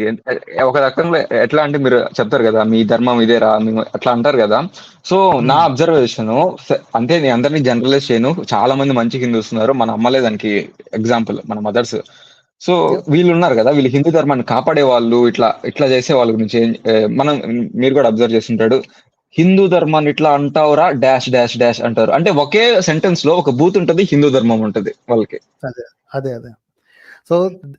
ఒక రకంగా ఎట్లా అంటే మీరు చెప్తారు కదా మీ ధర్మం ఇదేరా అట్లా అంటారు కదా. సో నా అబ్జర్వేషన్ అంటే నేను అందరినీ జనరలైజ్ చేయను. చాలా మంది మంచి హిందూస్ ఉన్నారు. మన అమ్మలే దానికి ఎగ్జాంపుల్, మన మదర్స్. సో వీళ్ళు ఉన్నారు కదా, వీళ్ళు హిందూ ధర్మాన్ని కాపాడే వాళ్ళు, ఇట్లా చేసే వాళ్ళ గురించి మనం మీరు కూడా అబ్జర్వ్ చేస్తుంటాడు. హిందూ ధర్మాన్ని ఇట్లా అంటావురా డాష్ డాష్ డాష్ అంటారు. అంటే ఒకే సెంటెన్స్ లో ఒక బూత్ ఉంటది, హిందూ ధర్మం ఉంటది వాళ్ళకి. అదే so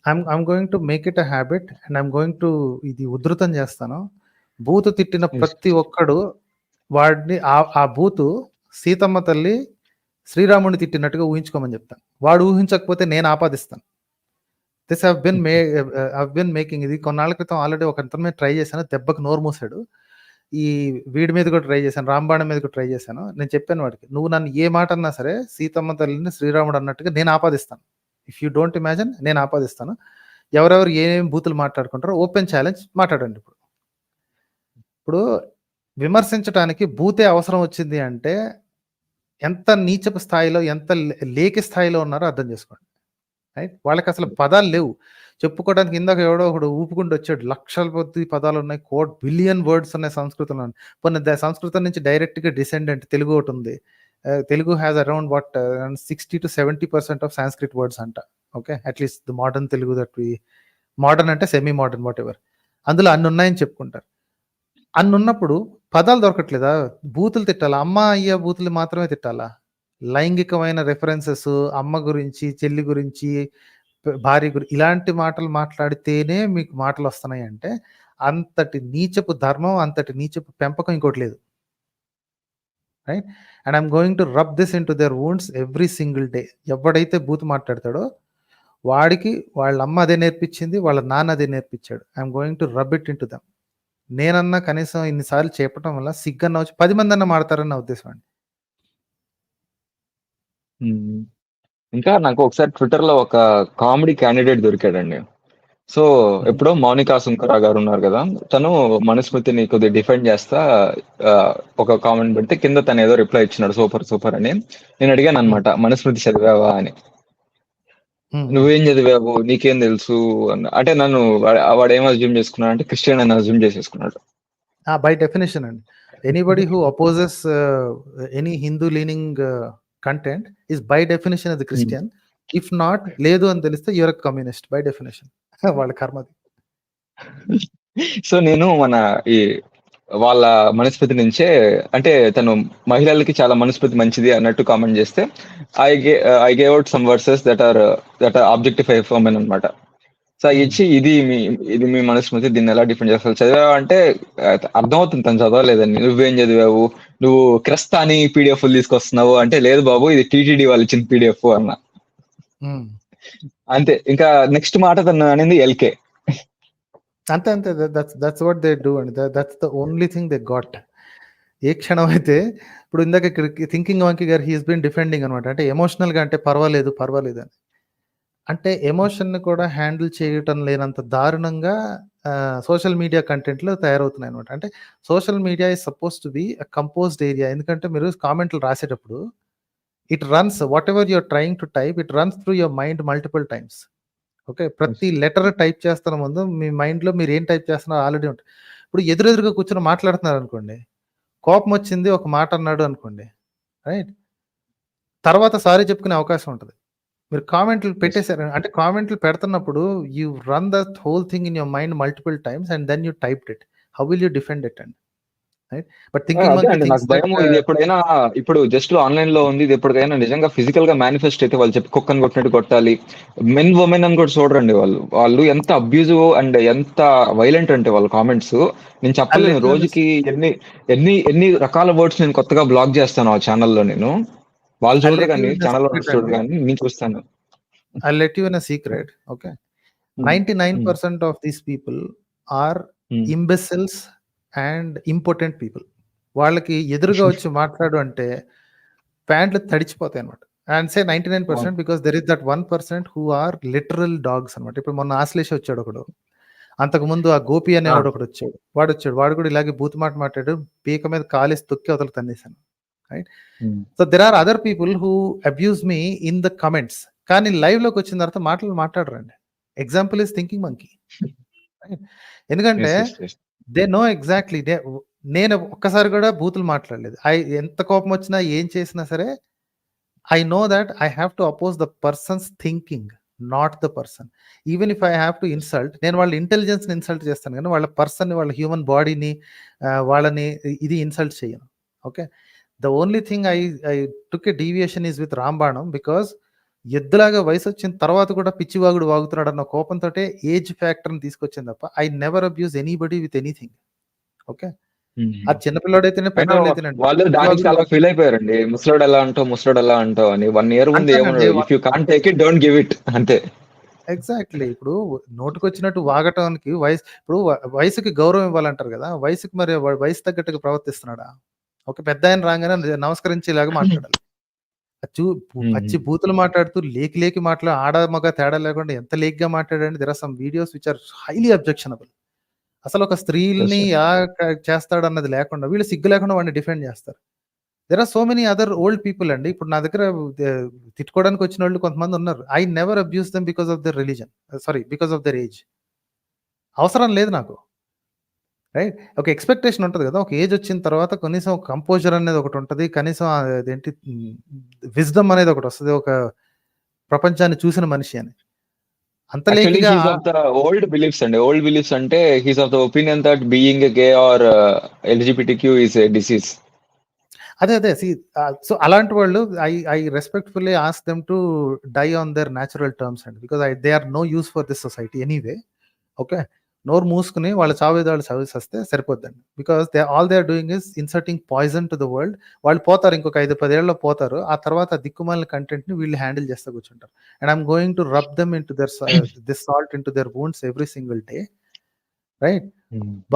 I'm going to make it a habit and I'm going to ఇది ఉధృతం చేస్తాను. బూతు తిట్టిన ప్రతి ఒక్కడు వాడిని ఆ బూతు సీతమ్మ తల్లి శ్రీరాముడిని తిట్టినట్టుగా ఊహించుకోమని చెప్తాను. వాడు ఊహించకపోతే నేను ఆపాదిస్తాను. This have been making. ఇది కొన్నాళ్ళ క్రితం ఆల్రెడీ ఒక అతని మీద ట్రై చేశాను, దెబ్బకు నోరు మూసాడు. ఈ వీడి మీద కూడా ట్రై చేశాను, రాంబాణం మీద కూడా ట్రై చేశాను. నేను చెప్పాను వాడికి, నువ్వు నన్ను ఏ మాట అన్నా సరే సీతమ్మ తల్లిని శ్రీరాముడు అన్నట్టుగా నేను ఆపాదిస్తాను. ఇఫ్ యూ డోంట్ ఇమాజిన్, నేను ఆపాదిస్తాను. ఎవరెవరు ఏమేమి బూతులు మాట్లాడుకుంటారో ఓపెన్ ఛాలెంజ్ మాట్లాడండి. ఇప్పుడు విమర్శించడానికి బూతే అవసరం వచ్చింది అంటే ఎంత నీచపు స్థాయిలో, ఎంత లేకి స్థాయిలో ఉన్నారో అర్థం చేసుకోండి. రైట్? వాళ్ళకి అసలు పదాలు లేవు చెప్పుకోవడానికి. ఇందాక ఎవడో ఒకడు ఊపుకుంటూ వచ్చాడు, లక్షల కొద్ది పదాలు ఉన్నాయి, బిలియన్ వర్డ్స్ ఉన్నాయి సంస్కృతంలో. కొన్ని సంస్కృతం నుంచి డైరెక్ట్గా డిసెండెంట్ తెలుగు ఒకటి ఉంది. Telugu has around 60 to 70% of Sanskrit words అంట. Okay, at least the modern Telugu that modern అంటే సెమీ మోడర్న్ వాట్ ఎవర్, అందులో అన్ని ఉన్నాయని చెప్పుకుంటారు. అన్ని ఉన్నప్పుడు పదాలు దొరకట్లేదా? బూతులు తిట్టాలా? అమ్మ అయ్య బూతులు మాత్రమే తిట్టాలా? లైంగికమైన రెఫరెన్సెస్, అమ్మ గురించి, చెల్లి గురించి, భార్య గురించి ఇలాంటి మాటలు మాట్లాడితేనే మీకు మాటలు వస్తున్నాయి అంటే అంతటి నీచపు ధర్మం, అంతటి నీచపు పెంపకం ఇంకోటి లేదు. Right? And I'm going to rub this in to their wounds every single day. ఎవడైతే బూత్ మాట్లాడతాడో వాడికి వాళ్ళ అమ్మ అదే నేర్పించింది, వాళ్ళ నాన్న అదే నేర్పించాడు. I'm going to rub it in to them. నేనన్నా కనీసం ఇన్నిసార్లు చెప్పడం వల్ల సిగ్గన్న వచ్చి 10 మంది అన్న మాడతారని నా ఉద్దేశం అండి. ఇంకా నాకు ఒకసారి ట్విట్టర్ లో ఒక కామెడీ క్యాండిడేట్ దొరికాడండి. సో ఎప్పుడో మౌనికా సుంకరా గారు ఉన్నారు కదా, తను మనుస్మృతిని కొద్దిగా డిఫెండ్ చేస్తా ఒక కామెంట్ పెడితే కింద తను ఏదో రిప్లై ఇచ్చినాడు, సూపర్ సూపర్ అని. నేను అడిగాను అనమాట, మనుస్మృతి చదివావా అని. నువ్వేం చదివావు, నీకేం తెలుసు అంటే నన్ను వాడు ఏం అజ్యూమ్ చేసుకున్నాడు అంటే క్రిస్టియన్ అని అజ్యూమ్ చేసేసుకున్నాడు. బై డెఫినేషన్ అండి, anybody who opposes any Hindu leaning content is by definition అది క్రిస్టియన్. ఇఫ్ నాట్, లేదు అని తెలిస్తే యూఆర్ కమ్యూనిస్ట్ బై డెఫినేషన్. వాళ్ళ కర్మది. సో నేను ఈ వాళ్ళ మనుస్మృతి నుంచే, అంటే తను మహిళలకి చాలా మనుస్మృతి మంచిది అన్నట్టు కామెంట్ చేస్తే I gave out some verses that are objectify for men అనమాట. సో ఇచ్చి ఇది మీ మనుస్మృతి, దీన్ని ఎలా డిఫెండ్ చేస్తారు, చదివావు అంటే అర్థమవుతుంది తను చదవలేదని. నువ్వేం చదివావు, నువ్వు క్రిస్తాని పీడిఎఫ్ తీసుకొస్తున్నావు అంటే, లేదు బాబు ఇది టీటీడీ వాళ్ళు ఇచ్చిన పీడిఎఫ్ అన్న. అంతే, ఇంకా నెక్స్ట్ మాట తను అనేది ఎల్కే. అంతే, దట్స్ వాట్ దే డూ అండి. That's the only thing they got. ఏ క్షణం అయితే ఇప్పుడు ఇందాక థింకింగ్ వంకీ గారు హీస్ బీన్ డిఫెండింగ్ అనమాట. అంటే ఎమోషనల్ గా అంటే పర్వాలేదు అని. అంటే ఎమోషన్ ని కూడా హ్యాండిల్ చేయటం లేనంత దారుణంగా సోషల్ మీడియా కంటెంట్లు తయారవుతున్నాయి అనమాట. అంటే social media is suppose to be a composed area. ఎందుకంటే మీరు కామెంట్లు రాసేటప్పుడు it runs whatever you're trying to type, it runs through your mind multiple times. Okay, ప్రతి లెటర్ టైప్ చేస్తున్న ముందు మీ మైండ్లో మీరు ఏం టైప్ చేస్తున్నారో ఆల్రెడీ ఉంటుంది. ఇప్పుడు ఎదురెదురుగా కూర్చొని మాట్లాడుతున్నారు అనుకోండి, కోపం వచ్చింది, ఒక మాట అన్నాడు అనుకోండి, రైట్, తర్వాత సారీ చెప్పుకునే అవకాశం ఉంటుంది. మీరు కామెంట్లు పెట్టేశారు అంటే కామెంట్లు పెడుతున్నప్పుడు you run the whole thing in your mind multiple times and then you typed it. How will you defend it అండి? బట్ నాకు భయం, ఇది ఎప్పుడైనా ఇప్పుడు జస్ట్ ఆన్లైన్ లో ఉంది, ఇది ఎప్పటికైనా నిజంగా ఫిజికల్ గా మేనిఫెస్ట్ అయితే వాళ్ళు చెప్పి కుక్కని కొట్టినట్టు కొట్టాలి. మెన్ ఉమెన్ అని కూడా చూడరండి వాళ్ళు ఎంత అబ్యూజివ్ అండ్ ఎంత వైలెంట్ అంటే వాళ్ళ కామెంట్స్. నేను చెప్పలేను, రోజుకి ఎన్ని రకాల వర్డ్స్ నేను కొత్తగా బ్లాక్ చేస్తాను ఆ ఛానల్లో. నేను వాళ్ళు చూడరు కానీ, ఛానల్ చూడరు కానీ నేను చూస్తాను. I'll let you in a secret, okay? 99% of these people are imbeciles and impotent people. వాళ్ళకి ఎదురుగా వచ్చి మాట్లాడు అంటే ప్యాంట్లు తడిచిపోతాయి అనమాట. And say 99% because there is that 1% who are literal dogs అనమాట. ఇప్పుడు మొన్న ఆశ్లేష వచ్చాడు ఒకడు, అంతకుముందు ఆ గోపి అనేవాడు ఒకడు వచ్చాడు, వాడు కూడా ఇలాగే బూత్ మాట మాట్లాడు, పీక మీద కాలేసి తొక్కి అవతల తన్నేశాను. Right. So there are other people who abuse me in the comments, కానీ లైవ్ లోకి వచ్చిన తర్వాత మాట్లాడరండి. Example is Thinking Monkey. ఎందుకంటే దే నో ఎగ్జాక్ట్లీ. నేను ఒక్కసారి కూడా బూతులు మాట్లాడలేదు. ఎంత కోపం వచ్చినా ఏం చేసినా సరే I know that I have to oppose the persons thinking, not the person. Even if I have to insult, నేను వాళ్ళ ఇంటెలిజెన్స్ని ఇన్సల్ట్ చేస్తాను కానీ వాళ్ళ పర్సన్ని, వాళ్ళ హ్యూమన్ బాడీని, వాళ్ళని ఇది ఇన్సల్ట్ చేయను. Okay. The only thing I took a deviation is with Rambanam, because ఎద్దులాగా వయసు వచ్చిన తర్వాత కూడా పిచ్చివాగుడు వాగుతున్నాడు అన్న కోపంతో ఏజ్ ఫ్యాక్టర్ని తీసుకొచ్చింది తప్ప I never abuse anybody with anything. Okay. అది చిన్నపిల్లాడైతేనే పెద్దవాళ్ళైతేనే వాళ్ళు దానికి చాలా ఫీల్ అయిపోయారండి. ముసలోడు ఎలా అంటావు అని. 1 year ముందు ఏమన్నాడు, if you can't take it don't give it, అంతే. ఎగ్జాక్ట్లీ. ఇప్పుడు నోటుకొచ్చినట్టు వాగటానికి ఇప్పుడు వయసుకి గౌరవం ఇవ్వాలంటారు కదా, వయసుకి మరి వయసు తగ్గట్టుగా ప్రవర్తిస్తున్నాడా? ఒక పెద్ద ఆయన రాగానే నమస్కరించేలాగా మాట్లాడాలి. పచ్చి బూతులు మాట్లాడుతూ లేకి ఆడ మగ తేడా లేకుండా ఎంత లేక్గా మాట్లాడండి. There are some videos which are highly objectionable. అసలు ఒక స్త్రీల్ని చేస్తాడు అన్నది లేకుండా వీళ్ళు సిగ్గు లేకుండా వాడిని డిఫెండ్ చేస్తారు. There are so many other old people అండి. ఇప్పుడు నా దగ్గర తిట్టుకోవడానికి వచ్చిన వాళ్ళు కొంతమంది ఉన్నారు. I never abuse them because of their religion, because of their age. అవసరం లేదు నాకు. రైట్. ఒక ఎక్స్పెక్టేషన్ ఉంటుంది కదా, ఒక ఏజ్ వచ్చిన తర్వాత కనీసం కంపోజర్ అనేది ఒకటి ఉంటుంది, కనీసం అదేంటి విజ్డమ్ అనేది ఒకటి వస్తుంది, ఒక ప్రపంచాన్ని చూసిన మనిషి అని. అంత లేకిగా ఓల్డ్ బిలీఫ్స్ అండి. ఓల్డ్ బిలీఫ్స్ అంటే he's of the opinion that being gay or LGBTQ is a disease. అదే సో అలాంటి వాళ్ళు I respectfully ask them to die on their natural terms అండి, because they are no use for this society anyway. Okay. నోరు మూసుకుని వాళ్ళ చావేదాళ్ళు service వస్తే సరిపోద్దండి, because they are doing is inserting poison to the world. వాళ్ళు పోతారు, ఇంకొక 5-10 ఏళ్ళలో పోతారు. ఆ తర్వాత దిక్కుమాలిన కంటెంట్ ని వీళ్ళు హ్యాండిల్ చేస్తూ కూర్చుంటారు. And I'm going to rub them in to this salt in to their wounds every single day. Right.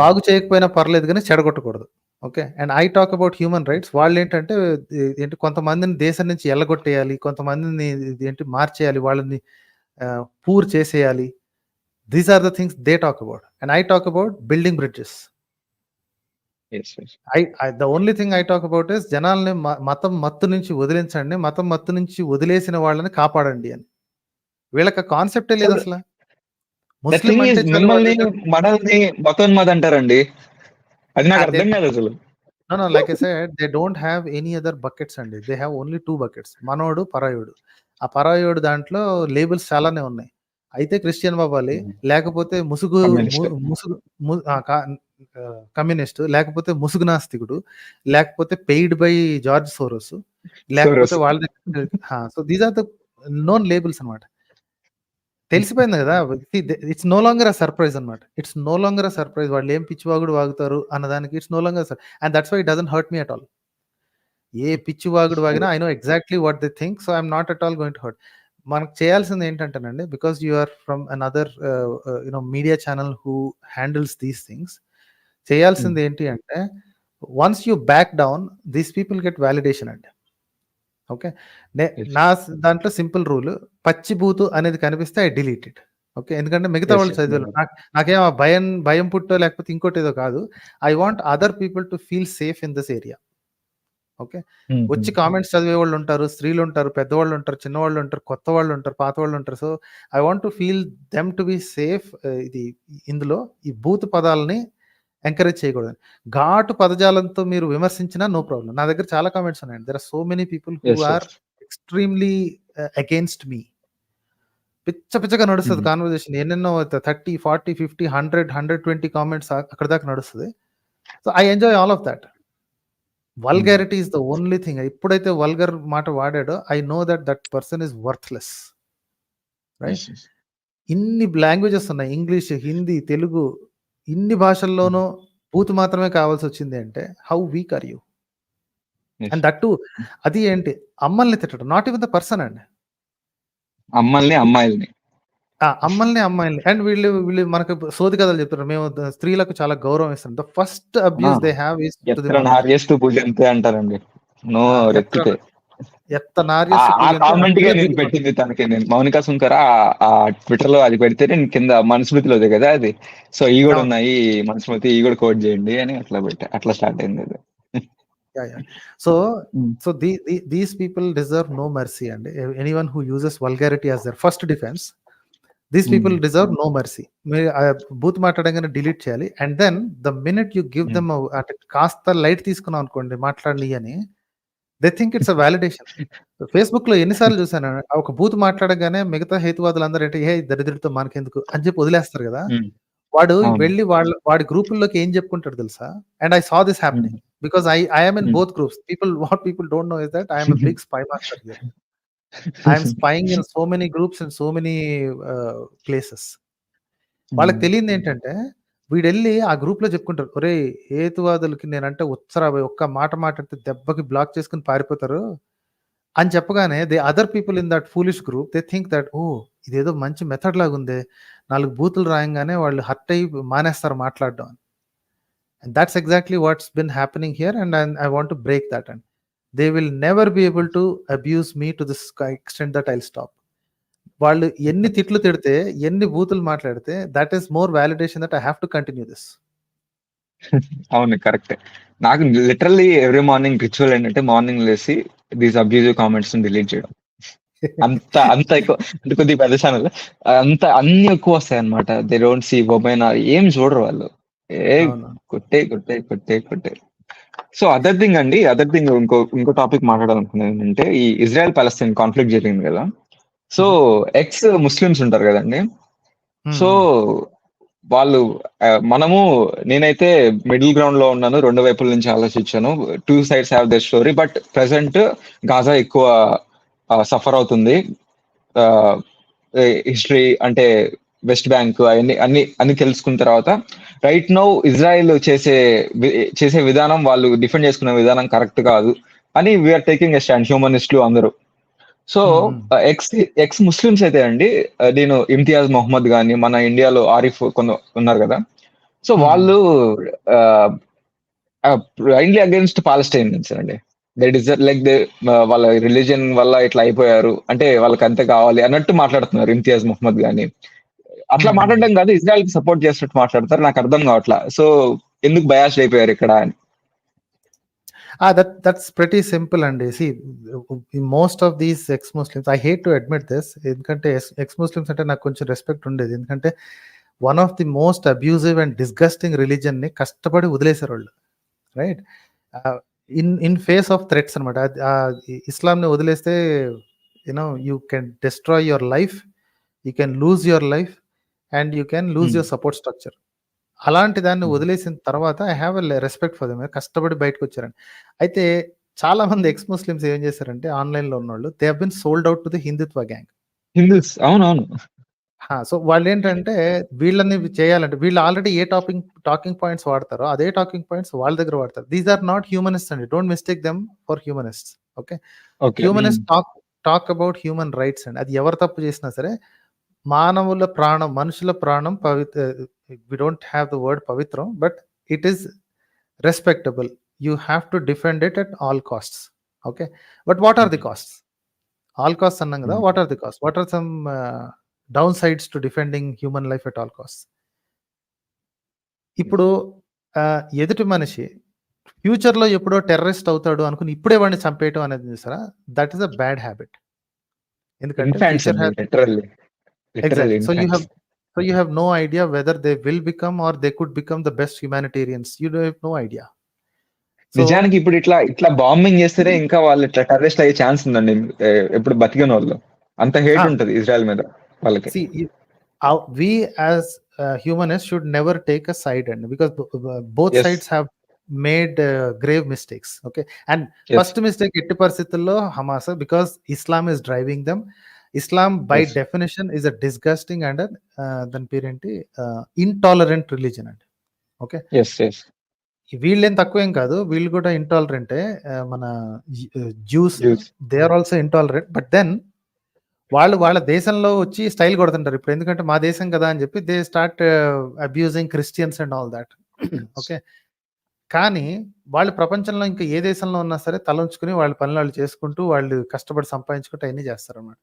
బాగు చేయకపోయినా పర్లేదు కానీ చెడగొట్టకూడదు. Okay. And I talk about human rights. వాళ్ళు ఏంటి కొంతమందిని దేశం నుంచి ఎల్లగొట్టేయాలి, కొంతమందిని మార్చేయాలి, వాళ్ళని పూర్ చేసేయాలి. These are the things they talk about, and I talk about building bridges. Yes. The only thing I talk about is జనాల్ని మతం మత్తు నుంచి వదిలించండి, మతం మత్తు నుంచి వదిలేసిన వాళ్ళని కాపాడండి అని. వీళ్ళకి కాన్సెప్టే లేదు అసలు. ముస్లిం అంటే మిమ్మల్ని మనల్ని మతోన్మాద్ అంటారండి. అది నాకు అర్థం కాదు అసలు. No, like I said, they don't have any other buckets అండి. They have only 2 buckets, మనోడు పరాయోడు. ఆ పరాయోడు దాంట్లో లేబుల్స్ చాలానే ఉన్నాయి. అయితే క్రిస్టియన్ అవ్వాలి, లేకపోతే కమ్యూనిస్ట్, లేకపోతే ముసుగు నాస్తికుడు, లేకపోతే పెయిడ్ బై జార్జ్ సోరోస్, లేకపోతే వాళ్ళ so these are the known labels అనమాట. తెలిసిపోయింది కదా. It's no longer a surprise అనమాట. It's no longer a surprise. వాళ్ళు ఏం పిచ్చివాగుడు వాగుతారు అన్నదానికి it's no longer, and that's why it doesn't hurt me at all. ఏ పిచ్చివాగుడు వాగినా I know exactly what they think, so I'm not at all going to hurt. మనకు చేయాల్సింది ఏంటంటేనండి, because you are from another media channel who handles these things, చేయాల్సింది ఏంటి అంటే once you back down these people get validation అండి. Okay. నా దాంట్లో simple rule, పచ్చి బూతు అనేది కనిపిస్తే ఐ డిలీట్ ఇట్. ఓకే. ఎందుకంటే మిగతా వాళ్ళు చదివారు, నాకేం భయం పుట్టో లేకపోతే ఇంకోటి ఏదో కాదు. I want other people to feel safe in this area. Okay. వచ్చి కామెంట్స్ చదివే వాళ్ళు ఉంటారు, స్త్రీలు ఉంటారు, పెద్దవాళ్ళు ఉంటారు, చిన్నవాళ్ళు ఉంటారు, కొత్త వాళ్ళు ఉంటారు, పాత వాళ్ళు ఉంటారు. So I want to feel them to be safe. ఇందులో ఈ బూత్ పదాలని ఎంకరేజ్ చేయకూడదు. ఘాటు పదజాలంతో మీరు విమర్శించినా నో ప్రాబ్లం. నా దగ్గర చాలా కామెంట్స్ ఉన్నాయండి. There are so many people who are extremely against me. పిచ్చగా నడుస్తుంది కాన్వర్జేషన్. ఎన్నెన్నో 30, 40, 50, 100, 120 కామెంట్స్ అక్కడ దాకా నడుస్తుంది. So I enjoy all of that. Vulgarity is the only thing. ఎప్పుడైతే వల్గర్ మాట వాడాడో I know that person is worthless. Right. ఇన్ని లాంగ్వేజెస్ ఉన్నాయి, ఇంగ్లీష్, హిందీ, తెలుగు, ఇన్ని భాషల్లోనూ బూత్ మాత్రమే కావాల్సి వచ్చింది అంటే how weak are you? And that to అది ఏంటి, అమ్మల్ని తిట్టడం, నాట్ ఈవెన్ ద పర్సన్ అండి, అమ్మల్ని అమ్మాయిల్ని అండ్ వీళ్ళు మనకు సోది కథలు చెప్తారు. మేము స్త్రీలకు చాలా గౌరవం ఇస్తాం. The first abuse they have is అంటారండి. నో రెక్టితే ఆ కామెంట్ గా నేను పెట్టింది తనకి, నేను మౌనిక సుంకర ఆ ట్విట్టర్ లో అది పెడితే నేను కింద మనుస్మృతిలోదే కదా అది, సో ఈ కూడా ఉన్నాయి మనుస్మృతి, ఈ కూడా కోట్ చేయండి అని అట్లా పెట్టా, అట్లా స్టార్ట్ అయింది అది. So these people deserve no mercy, and anyone who uses vulgarity as their first defense, these people deserve no mercy. బూత్ మాట్లాడగానే డిలీట్ చేయాలి, and then the minute you give them అంటే కాస్త లైట్ తీసుకున్నాం అనుకోండి మాట్లాడి అని, they think it's a validation. Facebook లో ఎన్నిసార్లు చూసాను, ఒక బూత్ మాట్లాడగానే మిగతా హేతువాదులు అందరూ ఏంటి, హే దరిద్రుడితో మనకెందుకు అని చెప్పి వదిలేస్తారు కదా. వాడు వెళ్ళి వాడి గ్రూపుల్లోకి ఏం చెప్పుకుంటాడు తెలుసా? And I saw this happening because I am in both groups. What people don't know is that I am a big spy master here. I am spying in so many groups and so many places. వాళ్ళకి తెలియదు ఏంటంటే, వీడెళ్ళి ఆ group లో చెప్పుకుంటారు, ఒరే హేతువాదులకి నేనంటే ఉత్సరా ఒక్క మాట మాట్లాడితే దెబ్బకి బ్లాక్ చేసుకుని పారిపోతారు అని చెప్పగానే, they other people in that foolish group they think that oh ఇదేదో మంచి మెథడ్ లాగా ఉంది, 4 బూతులు రాయంగానే వాళ్ళు హర్ట్ అయ్యి మానేస్తారు మాట్లాడడం. And that's exactly what's been happening here, and I want to break that. And they will never be able to abuse me to this extent that I'll stop. వాళ్ళు ఎన్ని తిట్లు తిడితే, ఎన్ని బూతులు మాట్లాడితే, that is more validation that I have to continue this. అవును, కరెక్టే. నాకు లిటరల్లీ ఎవ్రీ మార్నింగ్ రిచువల్ ఏంటంటే, మార్నింగ్ లేసి దీస్ అబ్యూజివ్ కామెంట్స్ డిలీట్ చేయడం. అంత ఎక్కువ అంటే కొద్దిగా పెద్ద ఛానల్ అన్ని ఎక్కువ వస్తాయి అనమాట. దే డోంట్ సీ ఉమెన్ ఏం చూడరు వాళ్ళు, కొట్టే. సో అదర్ థింగ్ ఇంకో టాపిక్ మాట్లాడాలనుకున్నాను ఏంటంటే, ఈ ఇజ్రాయెల్ పాలస్తీన్ కాన్ఫ్లిక్ట్ జరిగింది కదా. సో ఎక్స్ ముస్లిమ్స్ ఉంటారు కదండి. సో వాళ్ళు నేనైతే మిడిల్ గ్రౌండ్ లో ఉన్నాను, 2 వైపుల నుంచి ఆలోచించాను. 2 sides have their story, but present Gaza ఎక్కువ సఫర్ అవుతుంది. హిస్టరీ అంటే వెస్ట్ బ్యాంక్ అన్ని తెలుసుకున్న తర్వాత రైట్ నౌ ఇజ్రాయెల్ చేసే విధానం, వాళ్ళు డిఫెండ్ చేసుకునే విధానం కరెక్ట్ కాదు అని వీఆర్ టేకింగ్ ఎ స్టాండ్, హ్యూమనిస్టులు అందరూ. సో ఎక్స్ ముస్లిమ్స్ అయితే అండి, నేను ఇమ్తియాజ్ మొహమ్మద్ గాని, మన ఇండియాలో ఆరిఫ్ ఉన్నారు కదా. సో వాళ్ళు బ్లైండ్లీ అగేన్స్ట్ పాలస్టైనియన్స్ అండి. దట్ ఈస్ లైక్ వాళ్ళ రిలీజన్ వల్ల ఇట్లా అయిపోయారు అంటే వాళ్ళకి అంతే కావాలి అన్నట్టు మాట్లాడుతున్నారు ఇమ్తియాజ్ మొహమ్మద్ గాని. అట్లా మాట్లాడడం కాదు, ఇజ్రాయెల్ కి సపోర్ట్ చేసినట్టు మాట్లాడతారు. నాకు అర్థం కావట్లా, సో ఎందుకు బయాస్ అయిపోయారు ఇక్కడ అని. That's pretty simple, and see, most of these ex-Muslims, I hate to admit this, ఎందుకంటే ex-Muslims అంటే నాకు కొంచెం రెస్పెక్ట్ ఉండేది, ఎందుకంటే one of the most abusive and disgusting religion ని కష్టపడి వదిలేశారు వాళ్ళు, right? In phase of threats అనమాట. ఇస్లాం ని వదిలేస్తే you can destroy your life, you can lose your life, and you can lose your support structure. అలాంటి దాన్ని వదిలేసిన తర్వాత I have a respect for them, కష్టపడి బయటకు వచ్చారని. అయితే చాలా మంది ఎక్స్ ముస్లిమ్స్ ఏం చేశారంటే, ఆన్లైన్ లో ఉన్నవాళ్ళు, they have been sold out to the Hindutva gang. Hindus, అవునవును. సో వాళ్ళు ఏంటంటే, వీళ్ళని చేయాలంటే, వీళ్ళు ఆల్రెడీ ఏ టాకింగ్ పాయింట్స్ వాడతారో అదే టాకింగ్ పాయింట్స్ వాళ్ళ దగ్గర వాడతారు. దీస్ ఆర్ నాట్ హ్యూమనిస్ట్ అండి, don't mistake them for humanist. Okay, humanist talk about human rights అండి. అది ఎవరు తప్పు చేసినా సరే, మానవుల ప్రాణం, మనుషుల ప్రాణం పవిత్ర, we don't have the word pavitram, but it is respectable. You have to defend it at all costs. Okay, but what are the costs? All costs annam kada, what are the costs? What are some downsides to defending human life at all costs? ఇప్పుడు ఎదుటి మనిషి future లో ఎప్పుడో terrorist అవుతాడు అనుకుని ఇప్పుడే వాడిని చంపేయటం అనేది చూసారా, that is a bad habit. ఎందుకంటే exactly. So you have no idea whether they will become or they could become the best humanitarians. You have no idea. నిజానికి ఇప్పుడు ఇట్లా బాంబింగ్ చేస్తేనే ఇంకా వాళ్ళు ఇట్లా టెర్రరిస్ట్ అయ్యే ఛాన్స్ ఉందండి. ఎప్పుడు బతికిన వాళ్ళు అంత హేట్ ఉంటుంది ఇజ్రాయెల్ మీద వాళ్ళకి. See, we as humanists should never take a side, and because both sides have made grave mistakes. Okay, and first mistake etti paristhitullo Hamas, because Islam is driving them. Islam by definition is a disgusting and then parenti intolerant religion and okay. Yes. వీళ్ళేం తక్కువేం కాదు, వీళ్ళు కూడా ఇంటాలరెంటే. మన Jews, they are also intolerant, but then వాళ్ళ దేశంలో వచ్చి style కొడుతుంటారు ఇప్పుడు, ఎందుకంటే మా దేశం కదా అని చెప్పి they start abusing Christians and all that. Okay, కానీ వాళ్ళు ప్రపంచంలో ఇంకా ఏ దేశంలో ఉన్నా సరే తలంచుకుని వాళ్ళ పనులు వాళ్ళు చేసుకుంటూ వాళ్ళు కష్టపడి సంపాదించుకుంటూ అన్నీ చేస్తారన్నమాట.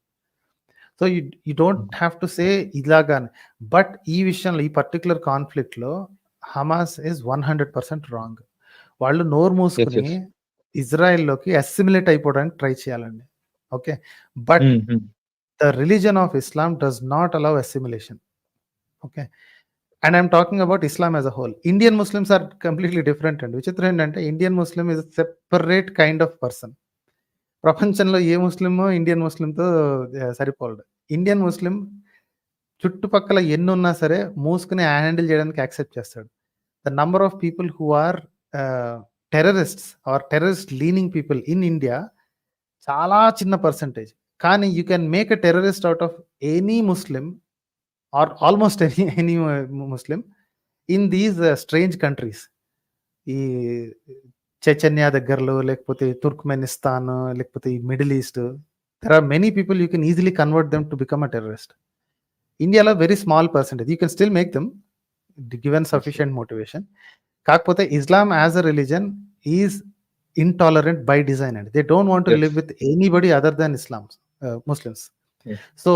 So you don't have to say ఇలాగాని. బట్ ఈ విషయంలో, ఈ పర్టికులర్ కాన్ఫ్లిక్ట్లో హమాస్ ఈజ్ 100% రాంగ్. వాళ్ళు నోరు మూసుకుని ఇజ్రాయెల్లోకి అసిమిలేట్ అయిపోవడానికి ట్రై చేయాలండి. Okay, but the religion of Islam does not allow assimilation. Okay, and I'm talking about Islam as a whole. Indian Muslims are completely different అండి. విచిత్రం ఏంటంటే Indian Muslim is separate kind of person. ప్రపంచంలో ఏ ముస్లిమో Indian ముస్లింతో సరిపోలడు. Indian ముస్లిం చుట్టుపక్కల ఎన్నున్నా సరే మూసుకుని handle చేయడానికి యాక్సెప్ట్ చేస్తాడు. The number of people who are terrorists or terrorist leaning people in India చాలా చిన్న పర్సంటేజ్. కానీ you can make a terrorist out of any Muslim or almost any Muslim in these strange countries. ఈ Chechnya దగ్గరలో, లేకపోతే Turkmenistan, లేకపోతే ఈ Middle East, there are many people you can easily convert them to become a terrorist. ఇండియాలో very small percentage. You can still make them given sufficient motivation. కాకపోతే Islam as a religion is intolerant by design అండి. They don't want to live with anybody other than Muslims. So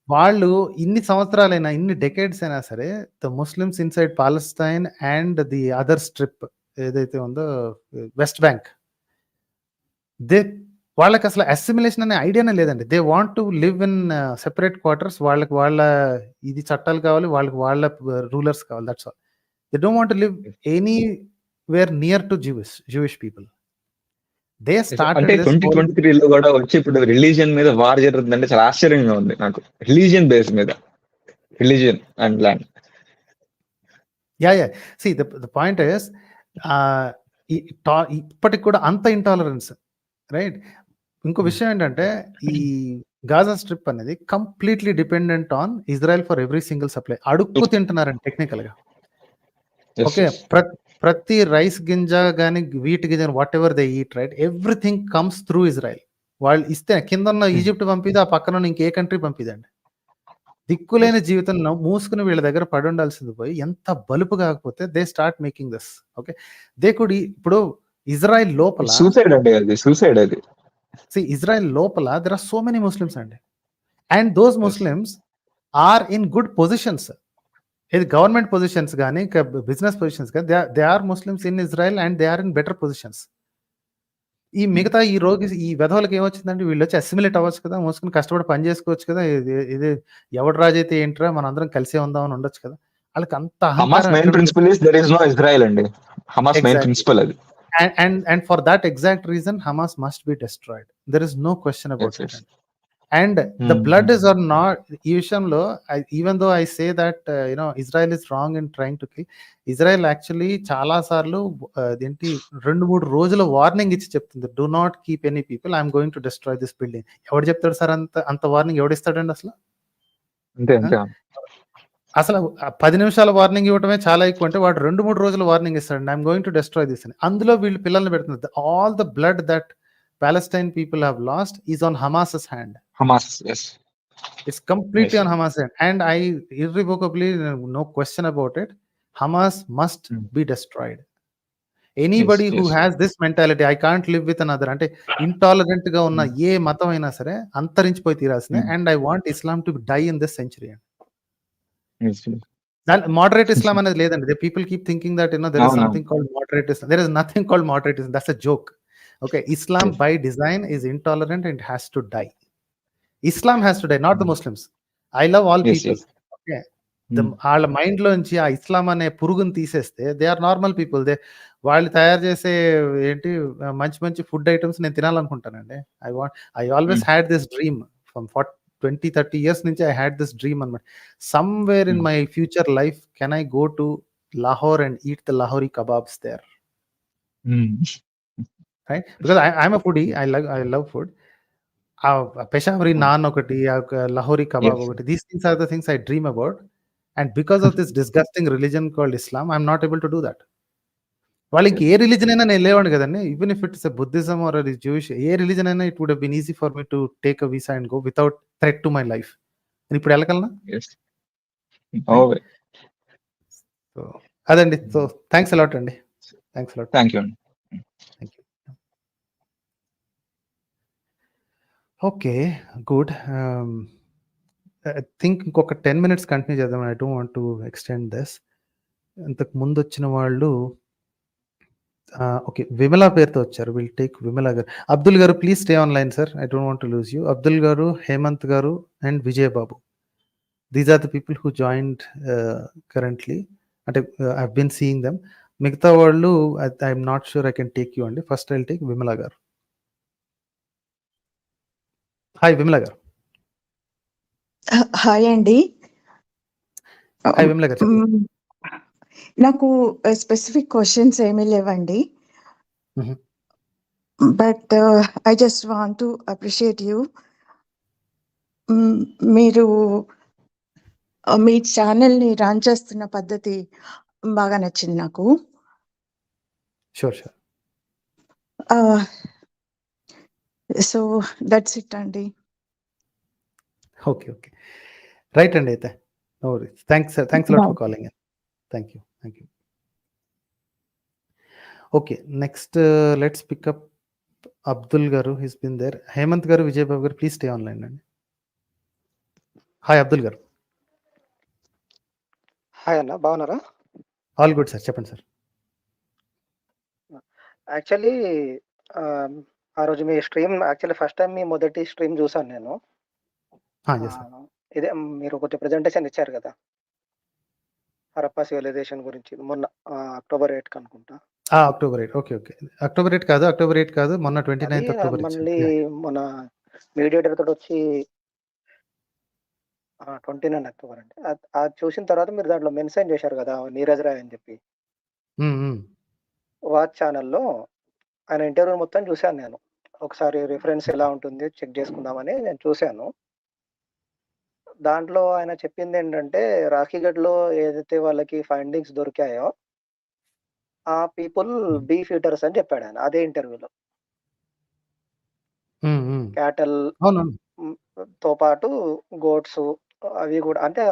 వాళ్ళు ఇన్ని సంవత్సరాలైనా, ఇన్ని decades అయినా సరే the Muslims inside Palestine and the other strip ఏదైతే ఉందో వెస్ట్ బ్యాంక్, వాళ్ళకి అసలు అసిమిలేషన్ అనే ఐడియానే లేదండి. They want to live in separate quarters. వాళ్ళకి వాళ్ళ ఇది చట్టాలు కావాలి, వాళ్ళకి వాళ్ళ రూలర్స్ కావాలి, that's all. They don't want to live anywhere near to Jewish people. They అంటే స్టార్టెడ్ 2023లో కూడా వచ్చి ఇప్పుడు రిలీజియన్ మీద వార్ జరుగుతుందంటే చాలా ఆశ్చర్యంగా ఉంది నాకు. రిలీజియన్ బేస్ మీద, religion and land. Yeah see the point is ఇప్పటికి కూడా అంత ఇంటాలరెన్స్, రైట్? ఇంకో విషయం ఏంటంటే ఈ గాజా స్ట్రిప్ అనేది completely dependent on Israel for every single supply. అడుక్కు తింటున్నారండి టెక్నికల్ గా. ఓకే, ప్రతి రైస్ గింజ కానీ వీట్ గింజ, what ever they eat, right, everything comes through Israel. వాళ్ళు ఇస్తే కింద ఉన్న ఈజిప్ట్ పంపిది, ఆ పక్కన ఇంకే కంట్రీ పంపిదండి. దిక్కులేని జీవితం మూసుకుని వీళ్ళ దగ్గర పడి ఉండాల్సింది పోయి ఎంత బలుపు కాకపోతే they start making this. Okay, they could. ఇప్పుడు ఇజ్రాయెల్ లోపల సూసైడ్ అండి, అది సూసైడ్. అది ఇజ్రాయెల్ లోపల there are so many Muslims అండి, and those Muslims are in good positions. ఇది గవర్నమెంట్ పొజిషన్స్ కానీ బిజినెస్ పొజిషన్స్ కానీ they are Muslims in Israel and they are in better positions. ఈ మిగతా ఈ ఈ వెధవలకి ఏమొచ్చిందంటే వీళ్ళు వచ్చి అసిమిలేట్ అవ్వచ్చు కదా, మోసుకుని కష్టపడి పని చేసుకోవచ్చు కదా, ఇది ఎవడు రాజు అయితే ఏంట్రా, మన అందరం కలిసే ఉందామని ఉండొచ్చు కదా. వాళ్ళకి అంత Hamas main principle is there is no Israel అండి. హమాస్ మెయిన్ ప్రిన్సిపల్ అది. And for that exact reason Hamas must be destroyed. There is no question about it. And the blood is or not ఈ విషయంలో, even though I say that Israel is wrong in trying to kill, Israel actually చాలా సార్లు ఏంటి 2-3 రోజుల warning ఇచ్చి చెప్తుంది, do not keep any people, I am going to destroy this building. ఎవడు చెప్తాడు సార్ అంత వార్నింగ్? ఎవడిస్తాడండి అసలు? అసలు 10 నిమిషాల వార్నింగ్ ఇవ్వటమే చాలా ఎక్కువ అంటే వాడు 2-3 రోజుల వార్నింగ్ ఇస్తాడు, I'm going to destroy this అని. అందులో వీళ్ళు పిల్లల్ని పెడుతున్నారు. All the blood that Palestine people have lost is on Hamas's hand. Hamas, yes. It's completely on Hamas hand. And I irrevocably, no question about it, Hamas must be destroyed. Anybody who has this mentality, I can't live with another, అంటే intolerant గా ఉన్న ఏ మతం అయినా సరే అంతరించిపోయి తీరాల్సిందే. And I want Islam to die in this century. Moderate Islam అనేది లేదండి. People keep thinking that there is something called moderate Islam. There is nothing called moderate Islam. That's a joke. Okay, Islam by design is intolerant and has to die. Islam has to die, not the Muslims. I love all people. Okay, వాళ్ళ mind లోంచి ఆ ఇస్లాం అనే పురుగుని తీసేస్తే they are normal people. వాళ్ళు తయారు చేసే ఏంటి మంచి మంచి ఫుడ్ ఐటమ్స్ నేను తినాలనుకుంటానండి. I always had this dream from 20-30 years నుంచి I had this dream అనమాట. Somewhere in my future life can I go to Lahore and eat the Lahori kebabs there. Right? Because I'm a foodie. I love food. Peshawari naan okati, Lahori kebab okati. These things are the things I dream about. And because of this disgusting religion called Islam, I'm not able to do that. వాళ్ళకి ఏ religion అయినా నేను లేవండి కదండి. Even if it's Buddhism or Jewish, ఏ religion అయినా it would have been easy for me to take a visa and go without threat to my life. నేను ఇప్పుడు వెళ్ళగలనా? సో అదండి. సో థ్యాంక్స్ అలాట్ అండి. Thanks lot. థ్యాంక్ యూ అండి. Thank you. Okay, good. I think ఇంకొక 10 minutes continue చేద్దాం. I don't want to extend this. ఇంతకు ముందు వచ్చిన వాళ్ళు ఓకే, విమల పేరుతో వచ్చారు. విల్ టేక్ విమల గారు. అబ్దుల్ గారు please stay online sir, I don't want to lose you. Abdul గారు, హేమంత్ గారు and Vijay Babu, these are the people who joined currently. అంటే ఐ బీన్ సీయింగ్ దెమ్. మిగతా వాళ్ళు I'm not sure I can take you అండి. First I take Vimala గారు. Hi Vimala గారు. Hi అండి. Hi Vimala గారు. నాకు స్పెసిఫిక్ క్వశ్చన్స్ ఏమీ లేవండి, but I just want to appreciate you. మీరు మీ ఛానల్ని రన్ చేస్తున్న పద్ధతి బాగా నచ్చింది నాకు. Sure sure. So that's it అండి. ఓకే ఓకే, రైట్ అండి. అయితే no worries. Thanks lot for calling. Thank you. Okay, next let's pick up Abdul garu. He's been there. Hemanth garu, Vijay Babu garu please stay online అండి. హాయ్ అబ్దుల్ గారు. హాయ్ అన్న, బాగున్నారా? ఆల్ గుడ్ సార్, చెప్పండి sir. Actually ఆ రోజు మీ stream first time మీ మొదటి stream చూసాను నేను. ఇదే మీరు ఒకటి ప్రెజెంటేషన్ ఇచ్చారు కదా హరప్పా సివిలైజేషన్ గురించి, మొన్న October 8 అనుకుంటా. October 8. ఓకే ఓకే, October 8 కాదు, మొన్న 29th October. మళ్ళీ మన మీడియేటర్ తోటి వచ్చి 29 October అండి. అది చూసిన తర్వాత మీరు దాంట్లో మెన్షన్ చేశారు కదా నీరజ్ రాయ్ అని చెప్పి. వాచ్ ఛానల్లో ఆయన ఇంటర్వ్యూ మొత్తం చూశాను నేను. ఒకసారి రిఫరెన్స్ ఎలా ఉంటుంది చెక్ చేసుకుందామని నేను చూశాను. దాంట్లో ఆయన చెప్పింది ఏంటంటే, రాఖీగఢ్లో ఏదైతే వాళ్ళకి ఫైండింగ్స్ దొరికాయో ఆ పీపుల్ బీఫ్ ఈటర్స్ అని చెప్పాడు ఆయన అదే ఇంటర్వ్యూలో. క్యాటల్ తో పాటు గోట్స్ అవి కూడా. అంటే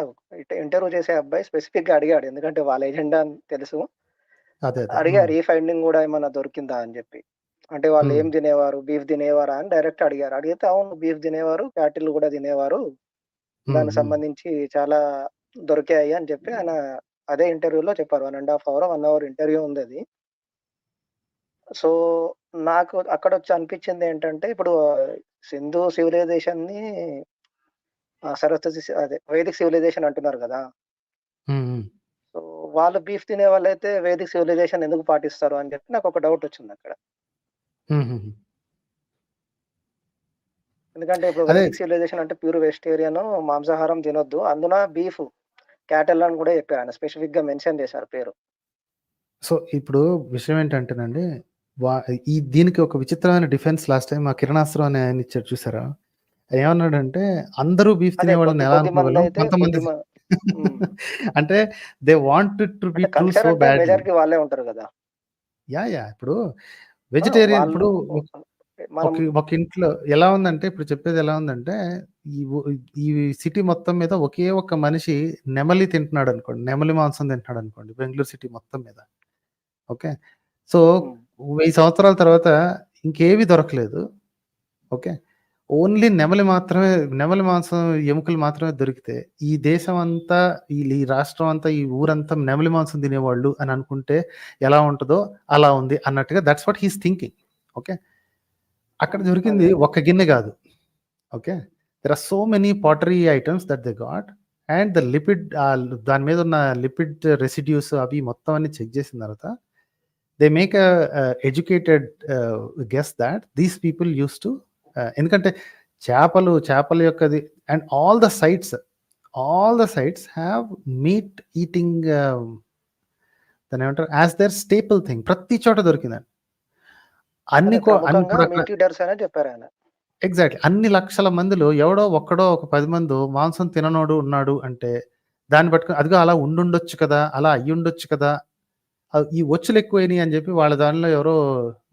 ఇంటర్వ్యూ చేసే అబ్బాయి స్పెసిఫిక్ గా అడిగాడు, ఎందుకంటే వాళ్ళ ఎజెండా అని తెలుసు. అడిగారు ఈ ఫైండింగ్ కూడా ఏమన్నా దొరికిందా అని చెప్పి. అంటే వాళ్ళు ఏం తినేవారు, బీఫ్ తినేవారా అని డైరెక్ట్ అడిగారు. అడిగితే అవును బీఫ్ తినేవారు, క్యాటిల్ కూడా తినేవారు, దానికి సంబంధించి చాలా దొరికాయి అని చెప్పి ఆయన అదే ఇంటర్వ్యూలో చెప్పారు. 1.5 hour 1 hour ఇంటర్వ్యూ ఉంది అది. సో నాకు అక్కడ వచ్చి అనిపించింది ఏంటంటే, ఇప్పుడు సింధు సివిలైజేషన్ ని సరస్వతి అదే వైదిక్ సివిలైజేషన్ అంటున్నారు కదా. సో వాళ్ళు బీఫ్ తినే వాళ్ళైతే వైదిక్ సివిలైజేషన్ ఎందుకు పాటిస్తారు అని చెప్పి నాకు ఒక డౌట్ వచ్చింది అక్కడ. ఎందుకంటే ఇప్పుడు వైదిక్ సివిలైజేషన్ అంటే ప్యూర్ వెజిటేరియన్, మాంసాహారం తినొద్దు, అందున బీఫ్ క్యాటల్ అని కూడా చెప్పారు ఆయన, స్పెసిఫిక్ గా మెన్షన్ చేశారు పేరు. సో ఇప్పుడు విషయం ఏంటంటేనండి, దీనికి ఒక విచిత్రమైన డిఫెన్స్ లాస్ట్ టైం ఆ కిరణాస్త్రం అని ఆయన ఇచ్చారు చూసారా. ఏమన్నాడంటే అందరూ బీఫ్ తినేవాళ్ళని ఎలా అనుకోగలం, కొంతమంది అంటే they wanted to be true so bad. Majority వాళ్ళే ఉంటారు కదా. యా ఇప్పుడు వెజిటేరియన్, ఇప్పుడు ఒక ఇంట్లో ఎలా ఉందంటే, ఇప్పుడు చెప్పేది ఎలా ఉందంటే, ఈ సిటీ మొత్తం మీద ఒకే ఒక్క మనిషి నెమలి తింటున్నాడు అనుకోండి, నెమలి మాంసం తింటున్నాడు అనుకోండి, బెంగళూరు సిటీ మొత్తం మీద. ఓకే, సో 1000 సంవత్సరాల తర్వాత ఇంకేవి దొరకలేదు. ఓకే, ఓన్లీ నెమలి మాంసం ఎముకలు మాత్రమే దొరికితే ఈ దేశం అంతా, ఈ రాష్ట్రం అంతా, ఈ ఊరంతా నెమలి మాంసం తినేవాళ్ళు అని అనుకుంటే ఎలా ఉంటుందో అలా ఉంది అన్నట్టుగా. That's what he's thinking. Okay, అక్కడ దొరికింది ఒక్క గిన్నె కాదు. Okay, there are so many pottery items that they got, and the lipid, దాని మీద ఉన్న లిపిడ్ రెసిడ్యూస్ అవి మొత్తం అన్ని చెక్ చేసిన తర్వాత they make educated guess that these people use to, ఎందుకంటే చేపల యొక్కది, and all the sites have meat eating, దాని ఏమంటారు, యాజ్ దేర్ స్టేపుల్ థింగ్. ప్రతి చోట దొరికిందండి. ఎగ్జాక్ట్లీ అన్ని లక్షల మందిలో ఎవడో ఒక్కడో ఒక 10 మంది మాంసం తిననోడు ఉన్నాడు అంటే దాన్ని పట్టుకుని అదిగో అలా ఉండుండొచ్చు కదా, అలా అయ్యుండొచ్చు కదా, ఈ ఉచ్చులు ఎక్కువైనాయి అని చెప్పి వాళ్ళ దానిలో ఎవరో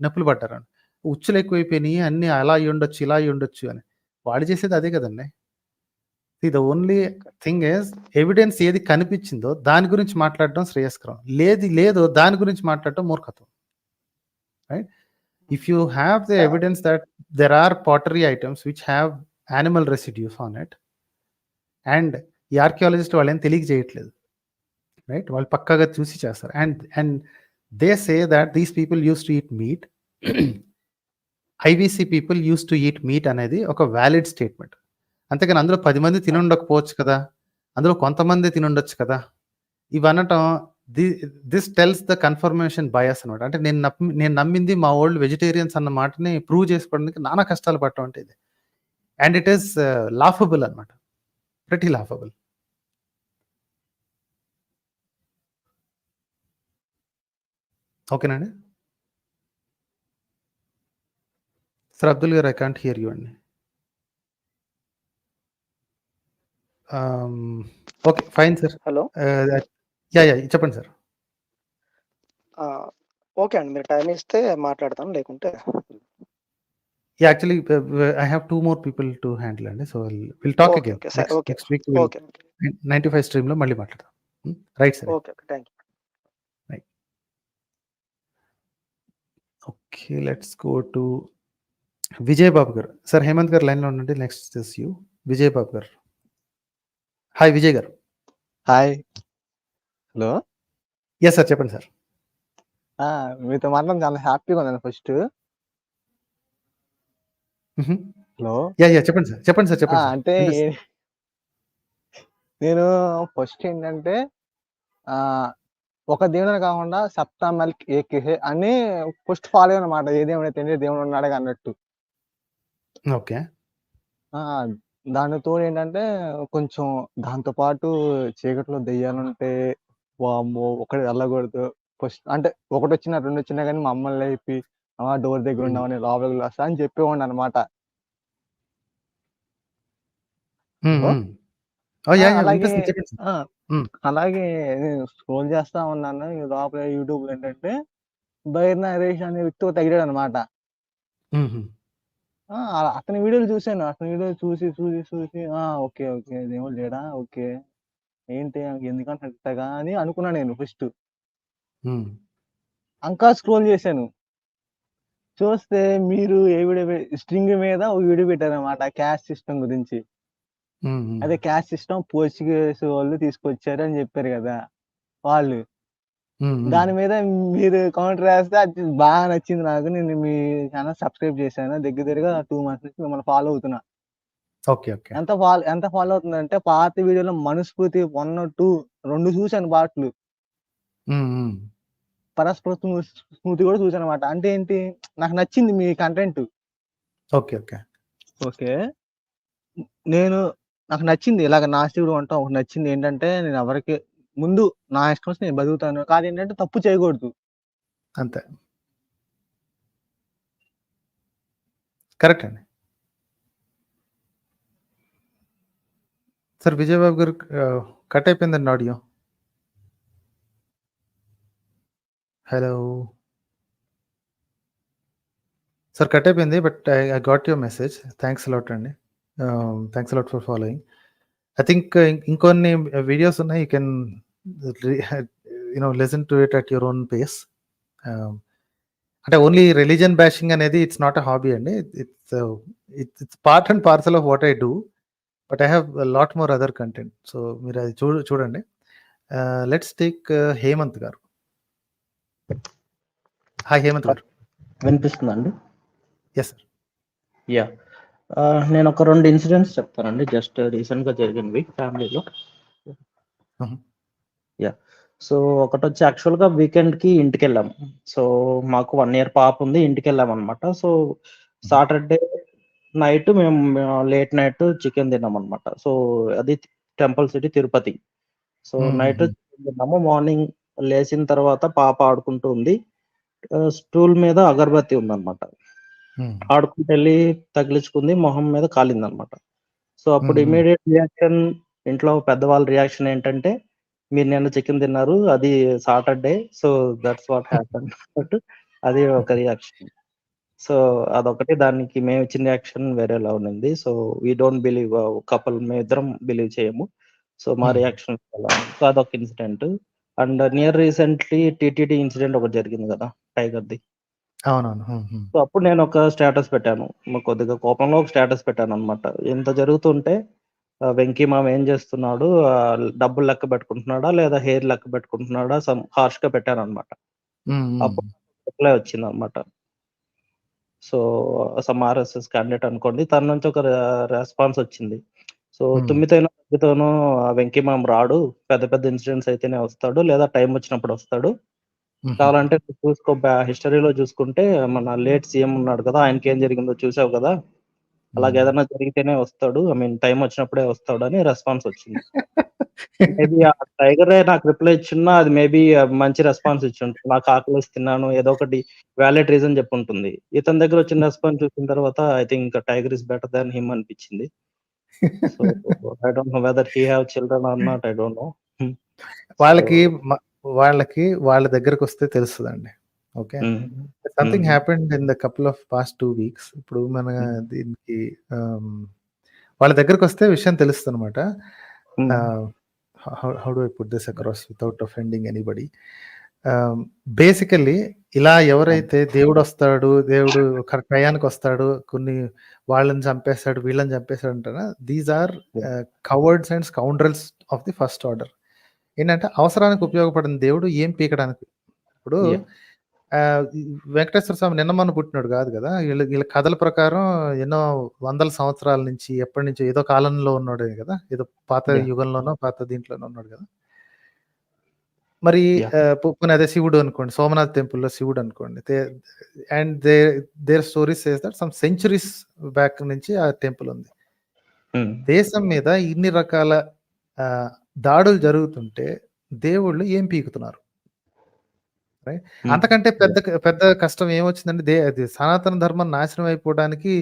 నొప్పులు పడ్డారు. ఉచ్చులు ఎక్కువైపోయినాయి, అన్ని అలా అయ్యుండొచ్చు, ఇలా అయ్యుండొచ్చు అని. వాళ్ళు చేసేది అదే కదండి. The only thing is evidence ఏది కనిపించిందో దాని గురించి మాట్లాడడం శ్రేయస్కరం, లేదో దాని గురించి మాట్లాడటం మూర్ఖత్వం. right? If you have the evidence that there are pottery items which have animal residues on it, and ఈ ఆర్కియాలజిస్ట్ వాళ్ళేం తెలియజేయట్లేదు, రైట్? వాళ్ళు పక్కాగా చూసి చేస్తారు. And they say that these people use to eat meat, IVC people use to eat meat అనేది ఒక valid statement. అంతేకాని అందులో 10 మంది తినుండకపోవచ్చు కదా, అందులో కొంతమంది తినుండొచ్చు కదా, ఇవనటం this tells the confirmation bias అనమాట. అంటే నేను నమ్మింది మా ఓల్డ్ వెజిటేరియన్స్ అన్న మాటని ప్రూవ్ చేసుకోవడానికి నానా కష్టాలు పడటం అంటే ఇది. అండ్ ఇట్ ఈస్ లాఫబుల్ అనమాట, ప్రెటీ లాఫబుల్. ఓకేనండి సార్? అబ్దుల్ గారు, ఐ కాంట్ హియర్ యూ అండి. Okay, fine sir. Hello, yeah చెప్పండి సార్. ఓకే అండి, మీరు టైం ఇస్తే మాట్లాడతాను, లేకుంటే actually I have 2 more people to handle అండి. So will talk again next week. 95 స్ట్రీమ్లో మళ్ళీ మాట్లాడదాం. Right sir. Okay, thank you. Okay, let's go to Vijay Babu గారు. సార్ హేమంత్ గారు లైన్లో ఉండండి. Next is you, Vijay Babu గారు. హాయ్ విజయ్ గారు. హాయ్. హలో. ఎస్ సార్, చెప్పండి సార్. మీతో మాట్లాడడం చాలా హ్యాపీగా ఉందండి ఫస్ట్. హలో. చెప్పండి సార్, చెప్పండి సార్, చెప్పండి. అంటే నేను ఫస్ట్ ఏంటంటే ఒక దేవుడు కాకుండా సప్తామల్ ఏకే అని ఫస్ట్ ఫాలో అనమాట. ఏ దేవుడు అయితే దేవుడు ఉన్నాడు అన్నట్టు. ఓకే. దానితో ఏంటంటే కొంచెం దాంతో పాటు చీకట్లో దెయ్యాలుంటే వామ్మో ఒకటి వెళ్ళకూడదు. ఫస్ట్ అంటే ఒకటి వచ్చినా 2 వచ్చినా కానీ మమ్మల్ని లేపి డోర్ దగ్గర ఉన్నామని లోపలికి వస్తా అని చెప్పేవాడిని అనమాట. అలాగే నేను స్క్రోల్ చేస్తా ఉన్నాను. లోపల యూట్యూబ్ ఏంటంటే బైర్ నరేష్ అనే వ్యక్తి తగిలాడు అనమాట. అతని వీడియోలు చూసాను. అతని వీడియోలు చూసి ఓకే దేవుడు లేడా, ఓకే ఏంటి ఎందుకంటే ఇంతగా అని అనుకున్నా నేను ఫస్ట్. ఇంకా స్క్రోల్ చేశాను, చూస్తే మీరు ఏ వీడియో స్ట్రింగ్ మీద ఒక వీడియో పెట్టారనమాట క్యాస్ట్ సిస్టమ్ గురించి. అదే క్యాస్ట్ సిస్టమ్ పోర్చుగీస్ వాళ్ళు తీసుకొచ్చారు అని చెప్పారు కదా వాళ్ళు. దాని మీద మీరు కౌంటర్ వేస్తే అది బాగా నచ్చింది నాకు. నేను మీ ఛానల్ సబ్స్క్రైబ్ చేశాను. దగ్గరగా 2 months నుంచి మిమ్మల్ని ఫాలో అవుతున్నా. ఎంత ఫాలో అవుతుందంటే పాత వీడియోలో మనుస్మృతి 1, 2 2 చూశాను పాటలు. పరస్పర స్మృతి కూడా చూశాను అనమాట. అంటే ఏంటి, నాకు నచ్చింది మీ కంటెంట్. ఓకే, నాకు నచ్చింది ఇలాగ నాస్తికుడు అంటాం. ఒకటి నచ్చింది ఏంటంటే నేను ఎవరికి ముందు నా ఇష్టం వచ్చి నేను బతుకుతాను, కాదు ఏంటంటే తప్పు చేయకూడదు అంతే. కరెక్ట్ అండి. సార్ విజయబాబు గారు కట్ అయిపోయిందండి ఆడియో. హలో సార్, కట్ అయిపోయింది. But I got your message. Thanks a lot అండి. Thanks a lot for following. I think ఇంకొన్ని వీడియోస్ ఉన్నాయి. You can listen to it at your own pace. అంటే ఓన్లీ రిలీజన్ బ్యాషింగ్ అనేది it's not a hobby అండి. It's part and parcel of what I do, but I have lot more other content. So మీరు అది చూడండి. Let's take Hemant గారు. Hi Hemant గారు. వినిపిస్తుందండి? Yes sir. Yeah, నేను ఒక 2 ఇన్సిడెంట్స్ చెప్తానండి, జస్ట్ రీసెంట్ గా జరిగినవి ఫ్యామిలీలో. యా, సో ఒకటి వచ్చి యాక్చువల్ గా వీకెండ్ కి ఇంటికి వెళ్ళాము. సో మాకు 1 year పాప ఉంది, ఇంటికి వెళ్ళాము అనమాట. సో సాటర్డే నైట్ మేము లేట్ నైట్ చికెన్ తిన్నాం అనమాట. సో అది temple city Tirupati. So night తిన్నాము. మార్నింగ్ లేచిన తర్వాత పాప ఆడుకుంటూ ఉంది, స్టూల్ మీద అగరబత్తి ఉందన్నమాట. ఆడుకుంటూ వెళ్ళి తగిలించుకుంది, మొహం మీద కాలింది అనమాట. సో అప్పుడు ఇమీడియట్ రియాక్షన్, ఇంట్లో పెద్దవాళ్ళ రియాక్షన్ ఏంటంటే, మీరు నిన్న చికెన్ తిన్నారు, అది Saturday, so that's what happen. అది ఒక రియాక్షన్. సో అదొకటి. దానికి మేము ఇచ్చిన రియాక్షన్ వేరేలా ఉన్నింది. So we don't believe, couple మేమిద్దరం బిలీవ్ చేయము. సో మా రియాక్షన్ అలా. సో అదొక incident. And near recently TTD incident ఒకటి జరిగింది కదా, టైగర్ది. అవునవును. సో అప్పుడు నేను ఒక స్టేటస్ పెట్టాను, కొద్దిగా కోపంలో ఒక స్టేటస్ పెట్టాను అనమాట. ఇంత జరుగుతుంటే వెంకీ మామ ఏం చేస్తున్నాడు, డబ్బులు లెక్క పెట్టుకుంటున్నాడా లేదా హెయిర్ లెక్క పెట్టుకుంటున్నాడా, సమ్ హార్ష్ గా పెట్టాను అనమాట. అప్పుడు రిప్లై వచ్చింది అనమాట. సో సమ్ ఆర్ఎస్ఎస్ క్యాండిడేట్ అనుకోండి, తన నుంచి ఒక రెస్పాన్స్ వచ్చింది. సో తగ్గుతోనూ వెంకీ మామ రాడు, పెద్ద పెద్ద ఇన్సిడెంట్స్ అయితేనే వస్తాడు, లేదా టైం వచ్చినప్పుడు వస్తాడు. కావాలంటే చూసుకో, హిస్టరీలో చూసుకుంటే మన లేట్ సీఎం ఉన్నాడు కదా, ఆయనకి ఏం జరిగిందో చూసావు కదా, అలాగే ఏదైనా జరిగితేనే వస్తాడు, ఐ మీన్ టైం వచ్చినప్పుడే వస్తాడు అని రెస్పాన్స్ వచ్చింది. మేబీ ఆ టైగరే నాకు రిప్లై ఇచ్చున్నా అది మేబీ మంచి రెస్పాన్స్ ఇచ్చి ఉంటుంది. నాకు ఆకలిసి తిన్నాను, ఏదో ఒకటి వ్యాలిడ్ రీజన్ చెప్పుంటుంది. ఇతని దగ్గర వచ్చిన రెస్పాన్స్ చూసిన తర్వాత I think tiger is better than him అనిపించింది. So I don't know whether he have children or not, I don't know. వాళ్ళకి వాళ్ళ దగ్గరకు వస్తే తెలుస్తుందండి. Okay, something happened in the couple of past 2 weeks. ఇప్పుడు మన దీనికి వాళ్ళ దగ్గరకు వస్తే విషయం తెలుస్తుంది అనమాట. How do I put this across without offending anybody. Basically ఇలా ఎవరైతే దేవుడు వస్తాడు, దేవుడు టయానికి వస్తాడు, కొన్ని వాళ్ళని చంపేస్తాడు, వీళ్ళని చంపేస్తాడు అంటారా, these are cowards and scoundrels of the first order. ఏంటంటే అవసరానికి ఉపయోగపడిన దేవుడు ఏం పీకడానికి. ఇప్పుడు వెంకటేశ్వర స్వామి నిన్న మొన్న పుట్టినాడు కాదు కదా, వీళ్ళ కథల ప్రకారం ఎన్నో వందల సంవత్సరాల నుంచి ఎప్పటి నుంచో ఏదో కాలంలో ఉన్నాడు కదా, ఏదో పాత యుగంలోనో పాత దీంట్లోనో ఉన్నాడు కదా. మరి అదే శివుడు అనుకోండి, సోమనాథ్ టెంపుల్లో శివుడు అనుకోండి, and their stories says that some centuries back నుంచి ఆ టెంపుల్ ఉంది. దేశం మీద ఇన్ని రకాల దాడులు జరుగుతుంటే దేవుళ్ళు ఏం పీకుతున్నారు? అంతకంటే పెద్ద పెద్ద కష్టం ఏమొచ్చిందంటే, అది సనాతన ధర్మం నాశనం అయిపోవడానికి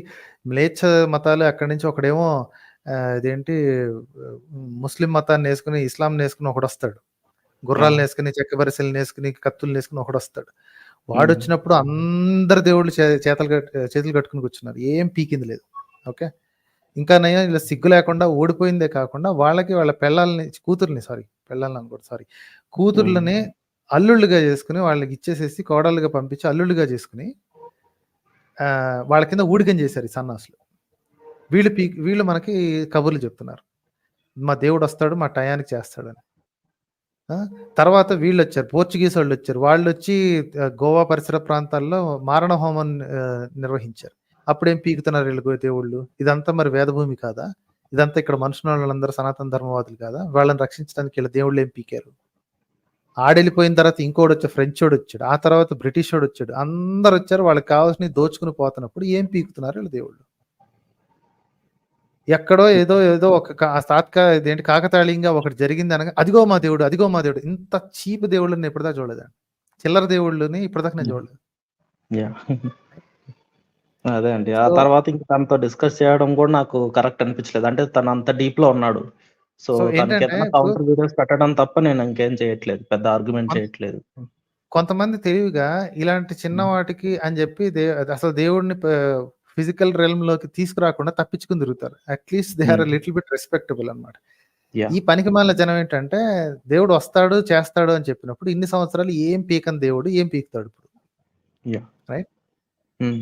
మ్లేచ్ఛ మతాలు అక్కడి నుంచి ఒకడేమో ఇదేంటి ముస్లిం మతాన్ని వేసుకుని ఇస్లాం వేసుకుని ఒకడు వస్తాడు, గుర్రాలు వేసుకుని చెక్క బరిసెలు వేసుకుని కత్తులు వేసుకుని ఒకడు వస్తాడు. వాడు వచ్చినప్పుడు అందరు దేవుళ్ళు చేతులు కట్టుకుని కూర్చున్నారు, ఏం పీకింది లేదు. ఓకే, ఇంకా నయ్యా ఇలా సిగ్గు లేకుండా ఓడిపోయిందే కాకుండా వాళ్ళకి వాళ్ళ కూతుర్లని అల్లుళ్ళుగా చేసుకుని వాళ్ళకి ఇచ్చేసేసి కోడళ్ళుగా పంపించి అల్లుళ్ళుగా చేసుకుని వాళ్ళ కింద ఊడికం చేశారు ఈ సన్నాసులు. వీళ్ళు మనకి కబుర్లు చెప్తున్నారు, మా దేవుడు వస్తాడు, మా టయానికి చేస్తాడని. తర్వాత వీళ్ళు వచ్చారు, పోర్చుగీస్ వాళ్ళు వచ్చారు, వాళ్ళు వచ్చి గోవా పరిసర ప్రాంతాల్లో మారణ హోమం నిర్వహించారు. అప్పుడేం పీకుతున్నారు వీళ్ళు దేవుళ్ళు? ఇదంతా మరి వేదభూమి కాదా? ఇదంతా ఇక్కడ మనుషులందరూ సనాతన ధర్మవాదులు కాదా? వాళ్ళని రక్షించడానికి వీళ్ళ దేవుళ్ళు ఏం పీకారు? ఆడెళ్ళిపోయిన తర్వాత ఇంకోటి వచ్చాడు, ఫ్రెంచ్ వాడు వచ్చాడు, ఆ తర్వాత బ్రిటిష్ వాడు వచ్చాడు, అందరు వచ్చారు, వాళ్ళకి కావాల్సిన దోచుకుని పోతున్నప్పుడు ఏం పీకుతున్నారు వీళ్ళ దేవుళ్ళు? ఎక్కడో ఏదో ఏదో ఒక ఇదేంటి కాకతాళీయంగా ఒకటి జరిగింది అనగా అదిగో మా దేవుడు, అదిగో మా దేవుడు. ఇంత చీప్ దేవుళ్ళని ఇప్పటిదాకా చూడలేదండి, చిల్లర దేవుళ్ళని ఇప్పటిదాకా నేను చూడలేదు. అదే అండి, ఆ తర్వాత ఇంకా తనతో డిస్కస్ చేయడం కూడా నాకు కరెక్ట్ అనిపించలేదు. అంటే తను అంత డీప్ లో ఉన్నాడు, సో తనకి ఏదైనా కౌంటర్ వీడియోస్ పెట్టడం తప్ప నేను ఇంకేం చేయట్లేదు, పెద్ద ఆర్గ్యుమెంట్ చేయట్లేదు. కొంతమంది తెలివిగా ఇలాంటి చిన్న వాటికి అని చెప్పి అసలు దేవుడిని ఫిజికల్ రెల్మ్ లోకి తీసుకురాకుండా తప్పించుకుని తిరుగుతారు. At least they are little bit respectable అనమాట. ఈ పనికి మాలిన జనం ఏంటంటే దేవుడు వస్తాడు చేస్తాడు అని చెప్పినప్పుడు ఇన్ని సంవత్సరాలు ఏం పీకని దేవుడు ఏం పీకుతాడు ఇప్పుడు? రైట్,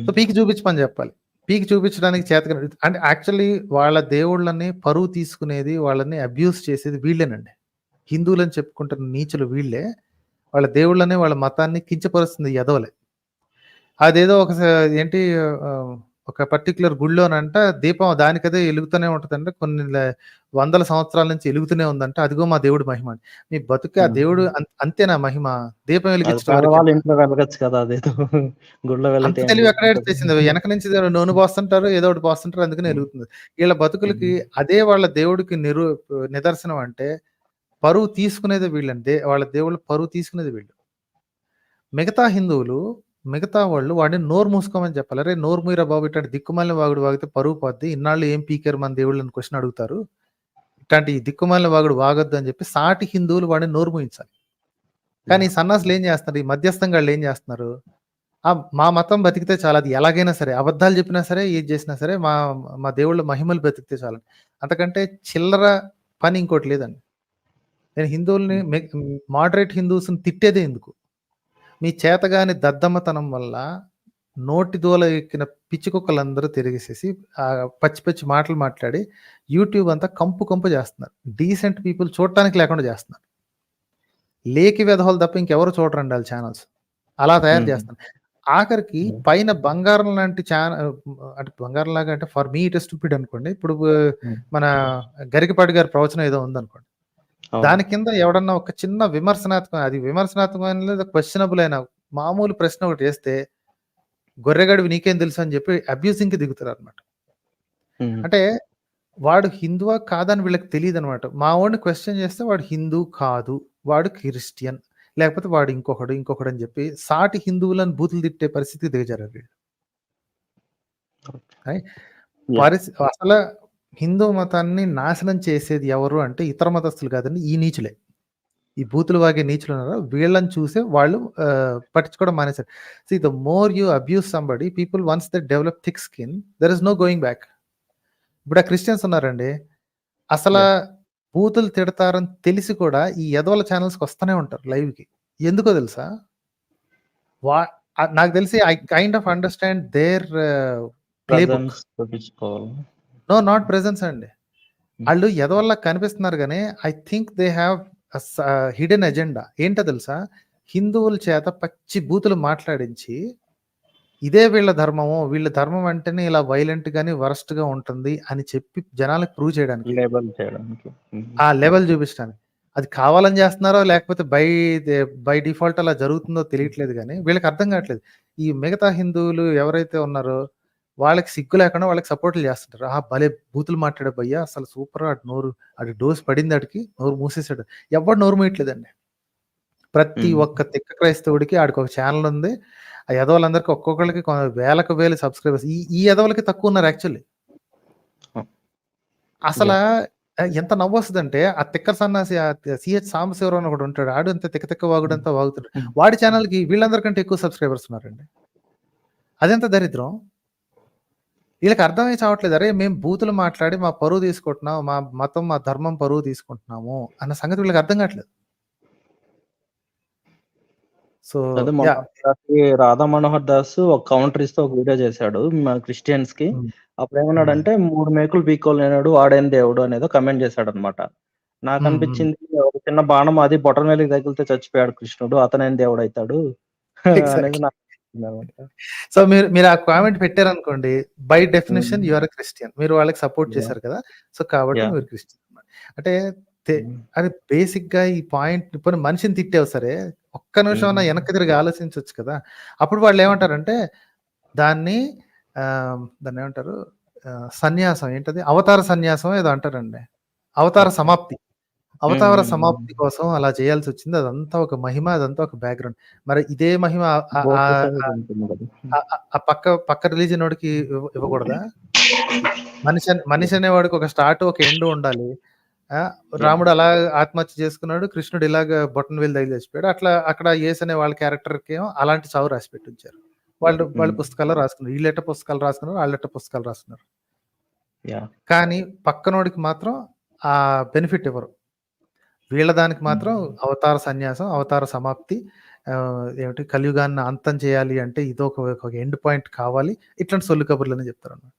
సో పీకి చూపించమని చెప్పాలి. పీకి చూపించడానికి చేతగా అంటే యాక్చువల్లీ వాళ్ళ దేవుళ్ళని పరువు తీసుకునేది, వాళ్ళని అబ్యూస్ చేసేది వీళ్ళేనండి. హిందువులని చెప్పుకుంటున్న నీచులు వీళ్ళే. వాళ్ళ దేవుళ్ళని వాళ్ళ మతాన్ని కించపరుస్తుంది ఎదవలే. అదేదో ఏంటి ఒక పర్టికులర్ గుళ్ళోనంట దీపం దానికదే వెలుగుతూనే ఉంటుందంటే, కొన్ని వందల సంవత్సరాల నుంచి వెలుగుతూనే ఉందంటే, అదిగో మా దేవుడు మహిమ. మీ బతుకే ఆ దేవుడు అంతేనా మహిమ? దీపం వెలిగించడం అంత తెలివి ఎక్కడ చేసింది? వెనక నుంచి నూనె పోస్తుంటారు, ఏదో ఒకటి పోస్తుంటారు, అందుకనే వెలుగుతుంది. వీళ్ళ బతుకులకి అదే వాళ్ళ దేవుడికి నిదర్శనం. అంటే పరువు తీసుకునేది వీళ్ళంటే, వాళ్ళ దేవుళ్ళు పరువు తీసుకునేది వీళ్ళు. మిగతా హిందువులు మిగతా వాళ్ళు వాడిని నోరు మూసుకోమని చెప్పాలి. అరే నోరు మూయరా బాబు, ఇట్లాంటి దిక్కుమాలిన వాగుడు వాగితే పరువు పోద్ది, ఇన్నాళ్ళు ఏం పీకారు మన దేవుళ్ళని క్వశ్చన్ అడుగుతారు, ఇట్లాంటి దిక్కుమాలిన వాగుడు వాగొద్దు అని చెప్పి సాటి హిందువులు వాడిని నోరు మూయించాలి. కానీ ఈ సన్నాసులు ఏం చేస్తున్నారు, ఈ మధ్యస్థంగా వాళ్ళు ఏం చేస్తున్నారు, మా మతం బతికితే చాలా, అది ఎలాగైనా సరే అబద్ధాలు చెప్పినా సరే ఏది చేసినా సరే మా దేవుళ్ళ మహిమలు బతికితే చాలండి. అంతకంటే చిల్లర పని ఇంకోటి లేదండి. నేను హిందువుల్ని మోడరేట్ హిందూస్ని తిట్టేదే ఎందుకు? మీ చేతగాని దద్దమ్మతనం వల్ల నోటి దూల ఎక్కిన పిచ్చి కుక్కలందరూ తిరిగేసేసి పచ్చి పచ్చి మాటలు మాట్లాడి యూట్యూబ్ అంతా కంపు చేస్తున్నారు. డీసెంట్ పీపుల్ చూడటానికి లేకుండా చేస్తున్నారు. లేకి వెధవలు తప్ప ఇంకెవరు చూడరండి వాళ్ళ ఛానల్స్. అలా తయారు చేస్తున్నారు. ఆఖరికి పైన బంగారం లాంటి అంటే బంగారం లాగా అంటే for me it is stupid అనుకోండి. ఇప్పుడు మన గరికపాటి గారి ప్రవచనం ఏదో ఉందనుకోండి, దాని కింద ఎవడన్నా ఒక చిన్న విమర్శనాత్మక, అది విమర్శనాత్మకమైన లేదా క్వశ్చనబుల్ అయిన మామూలు ప్రశ్న ఒకటి వేస్తే గొర్రెగడివి నీకేం తెలుసు అని చెప్పి అబ్యూజింగ్ కి దిగుతారు అనమాట. అంటే వాడు హిందువా కాదని వీళ్ళకి తెలియదు అనమాట. మా వాడిని క్వశ్చన్ చేస్తే వాడు హిందూ కాదు, వాడు క్రిస్టియన్, లేకపోతే వాడు ఇంకొకడు అని చెప్పి సాటి హిందువులను బూతులు తిట్టే పరిస్థితికి దిగజారు వీళ్ళు. అసలు హిందూ మతాన్ని నాశనం చేసేది ఎవరు అంటే ఇతర మతస్థులు కాదండి, ఈ నీచులే. ఈ బూతులు వాగే నీచులు ఉన్నారు, వీళ్ళని చూసే వాళ్ళు పట్టించుకోవడం మానేశారు. See, the more you abuse somebody, people once they develop thick skin, there is no going back. ఇప్పుడు ఆ క్రిస్టియన్స్ ఉన్నారండి, అసలు బూతులు తిడతారని తెలిసి కూడా ఈ ఎదవల ఛానల్స్కి వస్తూనే ఉంటారు లైవ్కి. ఎందుకో తెలుసా? నాకు తెలిసి I kind of understand their playbook. No, not presence అండి. వాళ్ళు ఎదవల్లా కనిపిస్తున్నారు కానీ I think they have hidden agenda. ఏంటో తెలుసా? హిందువుల చేత పచ్చి బూతులు మాట్లాడించి ఇదే వీళ్ళ ధర్మము, వీళ్ళ ధర్మం అంటేనే ఇలా వైలెంట్ గాని వరస్ట్ గా ఉంటుంది అని చెప్పి జనాలకు ప్రూవ్ చేయడానికి, ఆ లెవెల్ చూపించడానికి. అది కావాలని చేస్తున్నారో లేకపోతే బై డిఫాల్ట్ అలా జరుగుతుందో తెలియట్లేదు కానీ వీళ్ళకి అర్థం కావట్లేదు. ఈ మిగతా హిందువులు ఎవరైతే ఉన్నారో వాళ్ళకి సిగ్గు లేకుండా వాళ్ళకి సపోర్ట్లు చేస్తుంటారు. భలే బూతులు మాట్లాడే భయ్యా, అసలు సూపర్, అటు డోస్ పడింది, అడికి నోరు మూసేసాడు. ఎవరు నోరు మూయట్లేదండి. ప్రతి ఒక్క తిక్క క్రైస్తవుడికి ఆడికి ఒక ఛానల్ ఉంది. ఆ ఎదవలందరికీ ఒక్కొక్కరికి వేలకు వేలు సబ్స్క్రైబర్స్. ఈ ఎదవలకి తక్కువ ఉన్నారు యాక్చువల్లీ. అసలు ఎంత నవ్వు వస్తుందంటే ఆ తిక్కర సన్నాసి సిహెచ్ సాంబశివరావు అని ఒకటి ఉంటాడు, ఆడు అంత తిక్క వాగుడంతా వాగుతాడు. వాడి ఛానల్కి వీళ్ళందరికంటే ఎక్కువ సబ్స్క్రైబర్స్ ఉన్నారండి. అదెంత దరిద్రం. వీళ్ళకి అర్థమై చావట్లేదు. అరే మేము బూతులు మాట్లాడి మా పరువు తీసుకుంటున్నాం, మా మతం మా ధర్మం పరువు తీసుకుంటున్నాము అన్న సంగతి వీళ్ళకి అర్థం కావట్లేదు. సో రాధా మనోహర్ దాస్ ఒక కౌంటర్ ఇస్తే ఒక వీడియో చేశాడు క్రిస్టియన్స్ కి. అప్పుడు ఏమన్నాడంటే 3 మేకులు పీక్కోలేనాడు వాడేం దేవుడు అనేదో కమెంట్ చేశాడు అనమాట. నాకు అనిపించింది ఒక చిన్న బాణం అది బొటన్ వేలికి తగిలితే చచ్చిపోయాడు కృష్ణుడు, అతనేం దేవుడు అవుతాడు అనేది నాకు. సో మీరు ఆ కామెంట్ పెట్టారనుకోండి, by definition you are Christian. మీరు వాళ్ళకి సపోర్ట్ చేశారు కదా, సో కాబట్టి మీరు క్రిస్టియన్ అంటే. అది బేసిక్ గా ఈ పాయింట్. ఇప్పుడు మనిషిని తిట్టావు సరే, ఒక్క నిమిషం అన్నా వెనక్కి తిరిగి ఆలోచించవచ్చు కదా. అప్పుడు వాళ్ళు ఏమంటారంటే దాన్ని ఏమంటారు, సన్యాసం ఏంటది, అవతార సన్యాసం ఏదో అంటారండి, అవతార సమాప్తి. అవతార సమాప్తి కోసం అలా చేయాల్సి వచ్చింది. అదంతా ఒక మహిమ, అదంతా ఒక బ్యాక్గ్రౌండ్. మరి ఇదే మహిమ ఆ పక్క రిలీజన్ వాడికి ఇవ్వకూడదా? మనిషి అనేవాడికి ఒక స్టార్ట్ ఒక ఎండ్ ఉండాలి. రాముడు అలా ఆత్మహత్య చేసుకున్నాడు, కృష్ణుడు ఇలాగ బొట్టన్ వేలు తగిలి చచ్చిపోయాడు. అట్లా అక్కడ యేసు అనే వాళ్ళ క్యారెక్టర్కి ఏమో అలాంటి చావు రాసి పెట్టి ఉంచారు. వాళ్ళు పుస్తకాల్లో రాసుకున్నారు, వీళ్ళెట్ట పుస్తకాలు రాసుకున్నారు, వాళ్ళెట్ట పుస్తకాలు రాసుకున్నారు. కానీ పక్కనోడికి మాత్రం ఆ బెనిఫిట్ ఇవ్వరు. వీళ్ళ దానికి మాత్రం అవతార సన్యాసం, అవతార సమాప్తి, ఏమిటి కలియుగాన్ని అంతం చేయాలి అంటే ఇది ఒక ఎండ్ పాయింట్ కావాలి, ఇట్లాంటి సొల్లు కబుర్లని చెప్తారు అన్నమాట.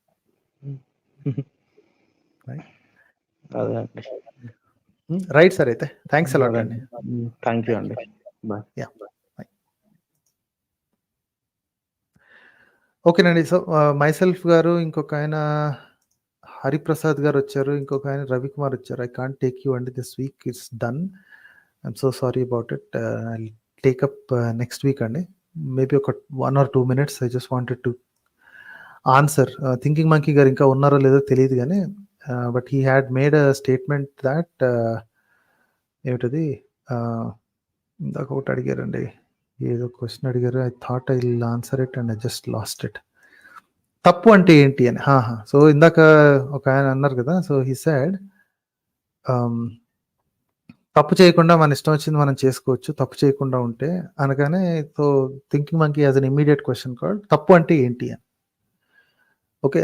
రైట్ సార్, అయితే థ్యాంక్స్ అలాట్ అండి. థ్యాంక్ యూ అండి. ఓకేనండి. సో మైసెల్ఫ్ గారు, ఇంకొక ఆయన హరిప్రసాద్ గారు వచ్చారు, ఇంకొక ఆయన రవికుమార్ వచ్చారు. ఐ కాంట్ టేక్ యూ అండి, this week it's done. I'm so sorry about it. I take up next week అండి. మేబీ ఒక 1 or 2 minutes I just wanted to answer. Thinking monkey గారు ఇంకా ఉన్నారో లేదో తెలియదు కానీ but he had made a statement that ఏమిటది, ఇందాక ఒకటి అడిగారండి, ఏదో క్వశ్చన్ అడిగారు. I thought I will answer it and I just lost it. తప్పు అంటే ఏంటి అని. సో ఇందాక ఒక ఆయన అన్నారు కదా, సో హీ సెడ్ తప్పు చేయకుండా మన ఇష్టం వచ్చింది మనం చేసుకోవచ్చు, తప్పు చేయకుండా ఉంటే అనగానే. So thinking monkey has an immediate question called తప్పు అంటే ఏంటి అని. ఓకే,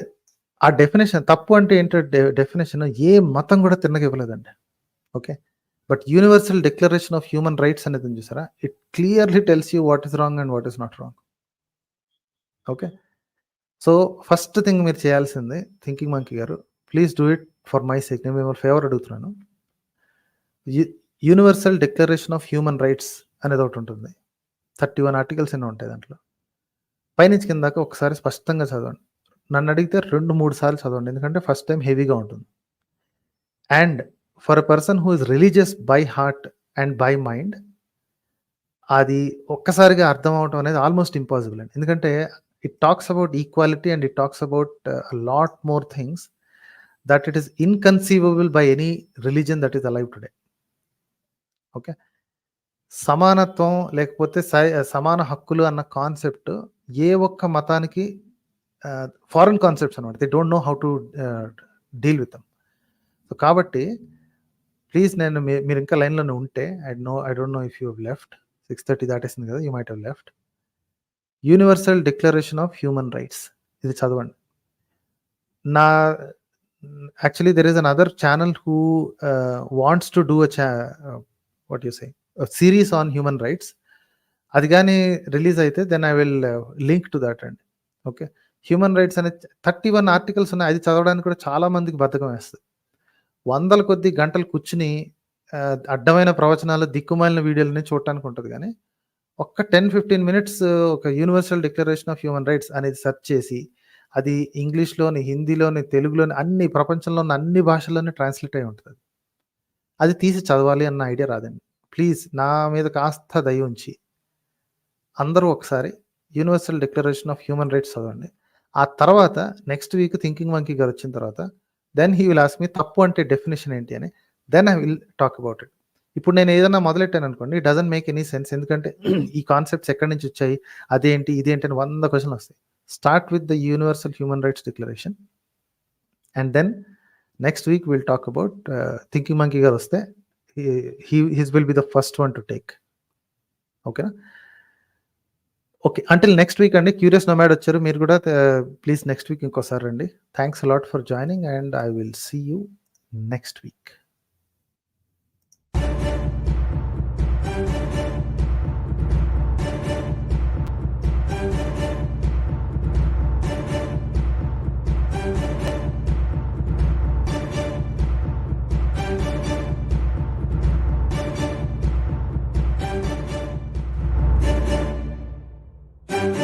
ఆ డెఫినేషన్ తప్పు అంటే ఏంటో డెఫినేషన్ ఏ మతం కూడా తిన్నగా ఇవ్వలేదండి. Okay, but universal declaration of human rights అనేది చూసారా, it clearly tells you what is wrong and what is not wrong. Okay. So first thing మీరు చేయాల్సింది థింకింగ్ మంకీ గారు, please do it for my sake. నేను మిమ్మల్ని favour అడుగుతున్నాను. Universal declaration of human rights అనేది ఒకటి ఉంటుంది. 31 ఆర్టికల్స్ ఎన్నో ఉంటాయి దాంట్లో. పైనుంచి కింద దాకా ఒకసారి స్పష్టంగా చదవండి. నన్ను అడిగితే 2-3 సార్లు చదవండి, ఎందుకంటే ఫస్ట్ టైం హెవీగా ఉంటుంది. And for a person who is religious by heart and by mind, అది ఒక్కసారిగా అర్థం అవటం అనేది ఆల్మోస్ట్ ఇంపాసిబుల్ అండి. ఎందుకంటే it talks about equality and it talks about lot more things that it is inconceivable by any religion that is alive today. Okay. సమానత్వం లేకపోతే సమాన హక్కులు అన్న కాన్సెప్ట్ ఏ ఒక్క మతానికి ఫారెన్ కాన్సెప్ట్స్ అనమాట. They don't know how to deal with them. So కాబట్టి please, నేను మీరు ఇంకా లైన్లోనే ఉంటే, I don't know if you have left. 6:30 దాటేసింది కదా, you might have left. Universal declaration of human rights, ఇది చదవండి. నా actually there is another channel who wants to do what you say series on human rights. అది కానీ release అయితే then I will link to that అండి. Okay. Human rights అనే 31 articles ఉన్నాయి. అది చదవడానికి కూడా చాలా మందికి బద్ధకం వేస్తుంది. వందల కొద్ది గంటలు కూర్చుని అడ్డమైన ప్రవచనాలు, దిక్కుమాలిన వీడియోలని చూడటానికి ఉంటుంది. కానీ ఒక్క 10-15 మినిట్స్ ఒక universal declaration of human rights అనేది సెర్చ్ చేసి, అది ఇంగ్లీష్లోని, హిందీలోని, తెలుగులోని, అన్ని ప్రపంచంలో ఉన్న అన్ని భాషల్లోనే ట్రాన్స్లేట్ అయి ఉంటుంది. అది తీసి చదవాలి అన్న ఐడియా రాదండి. ప్లీజ్ నా మీద కాస్త దయ ఉంచి అందరూ ఒకసారి universal declaration of human rights చదవండి. ఆ తర్వాత నెక్స్ట్ వీక్ థింకింగ్ మంకీ గారు వచ్చిన తర్వాత then he will ask me తప్పు అంటే డెఫినేషన్ ఏంటి అని. Then I will talk about it. ఇప్పుడు నేను ఏదైనా మొదలెట్టాను అనుకోండి, it doesn't make any sense. ఎందుకంటే ఈ కాన్సెప్ట్స్ ఎక్కడి నుంచి వచ్చాయి, అదేంటి ఇదేంటి అని 100 క్వశ్చన్లు వస్తాయి. Start with the universal human rights declaration and then next week will talk about Thinking monkey గారు వస్తే his will be the first one to take. ఓకేనా? ఓకే. అంటిల్ నెక్స్ట్ వీక్ అండి. క్యూరియస్ నోమాడ్ వచ్చారు, మీరు కూడా ప్లీజ్ నెక్స్ట్ వీక్ ఇంకోసారి రండి. Thanks a lot for joining and I will see you next week.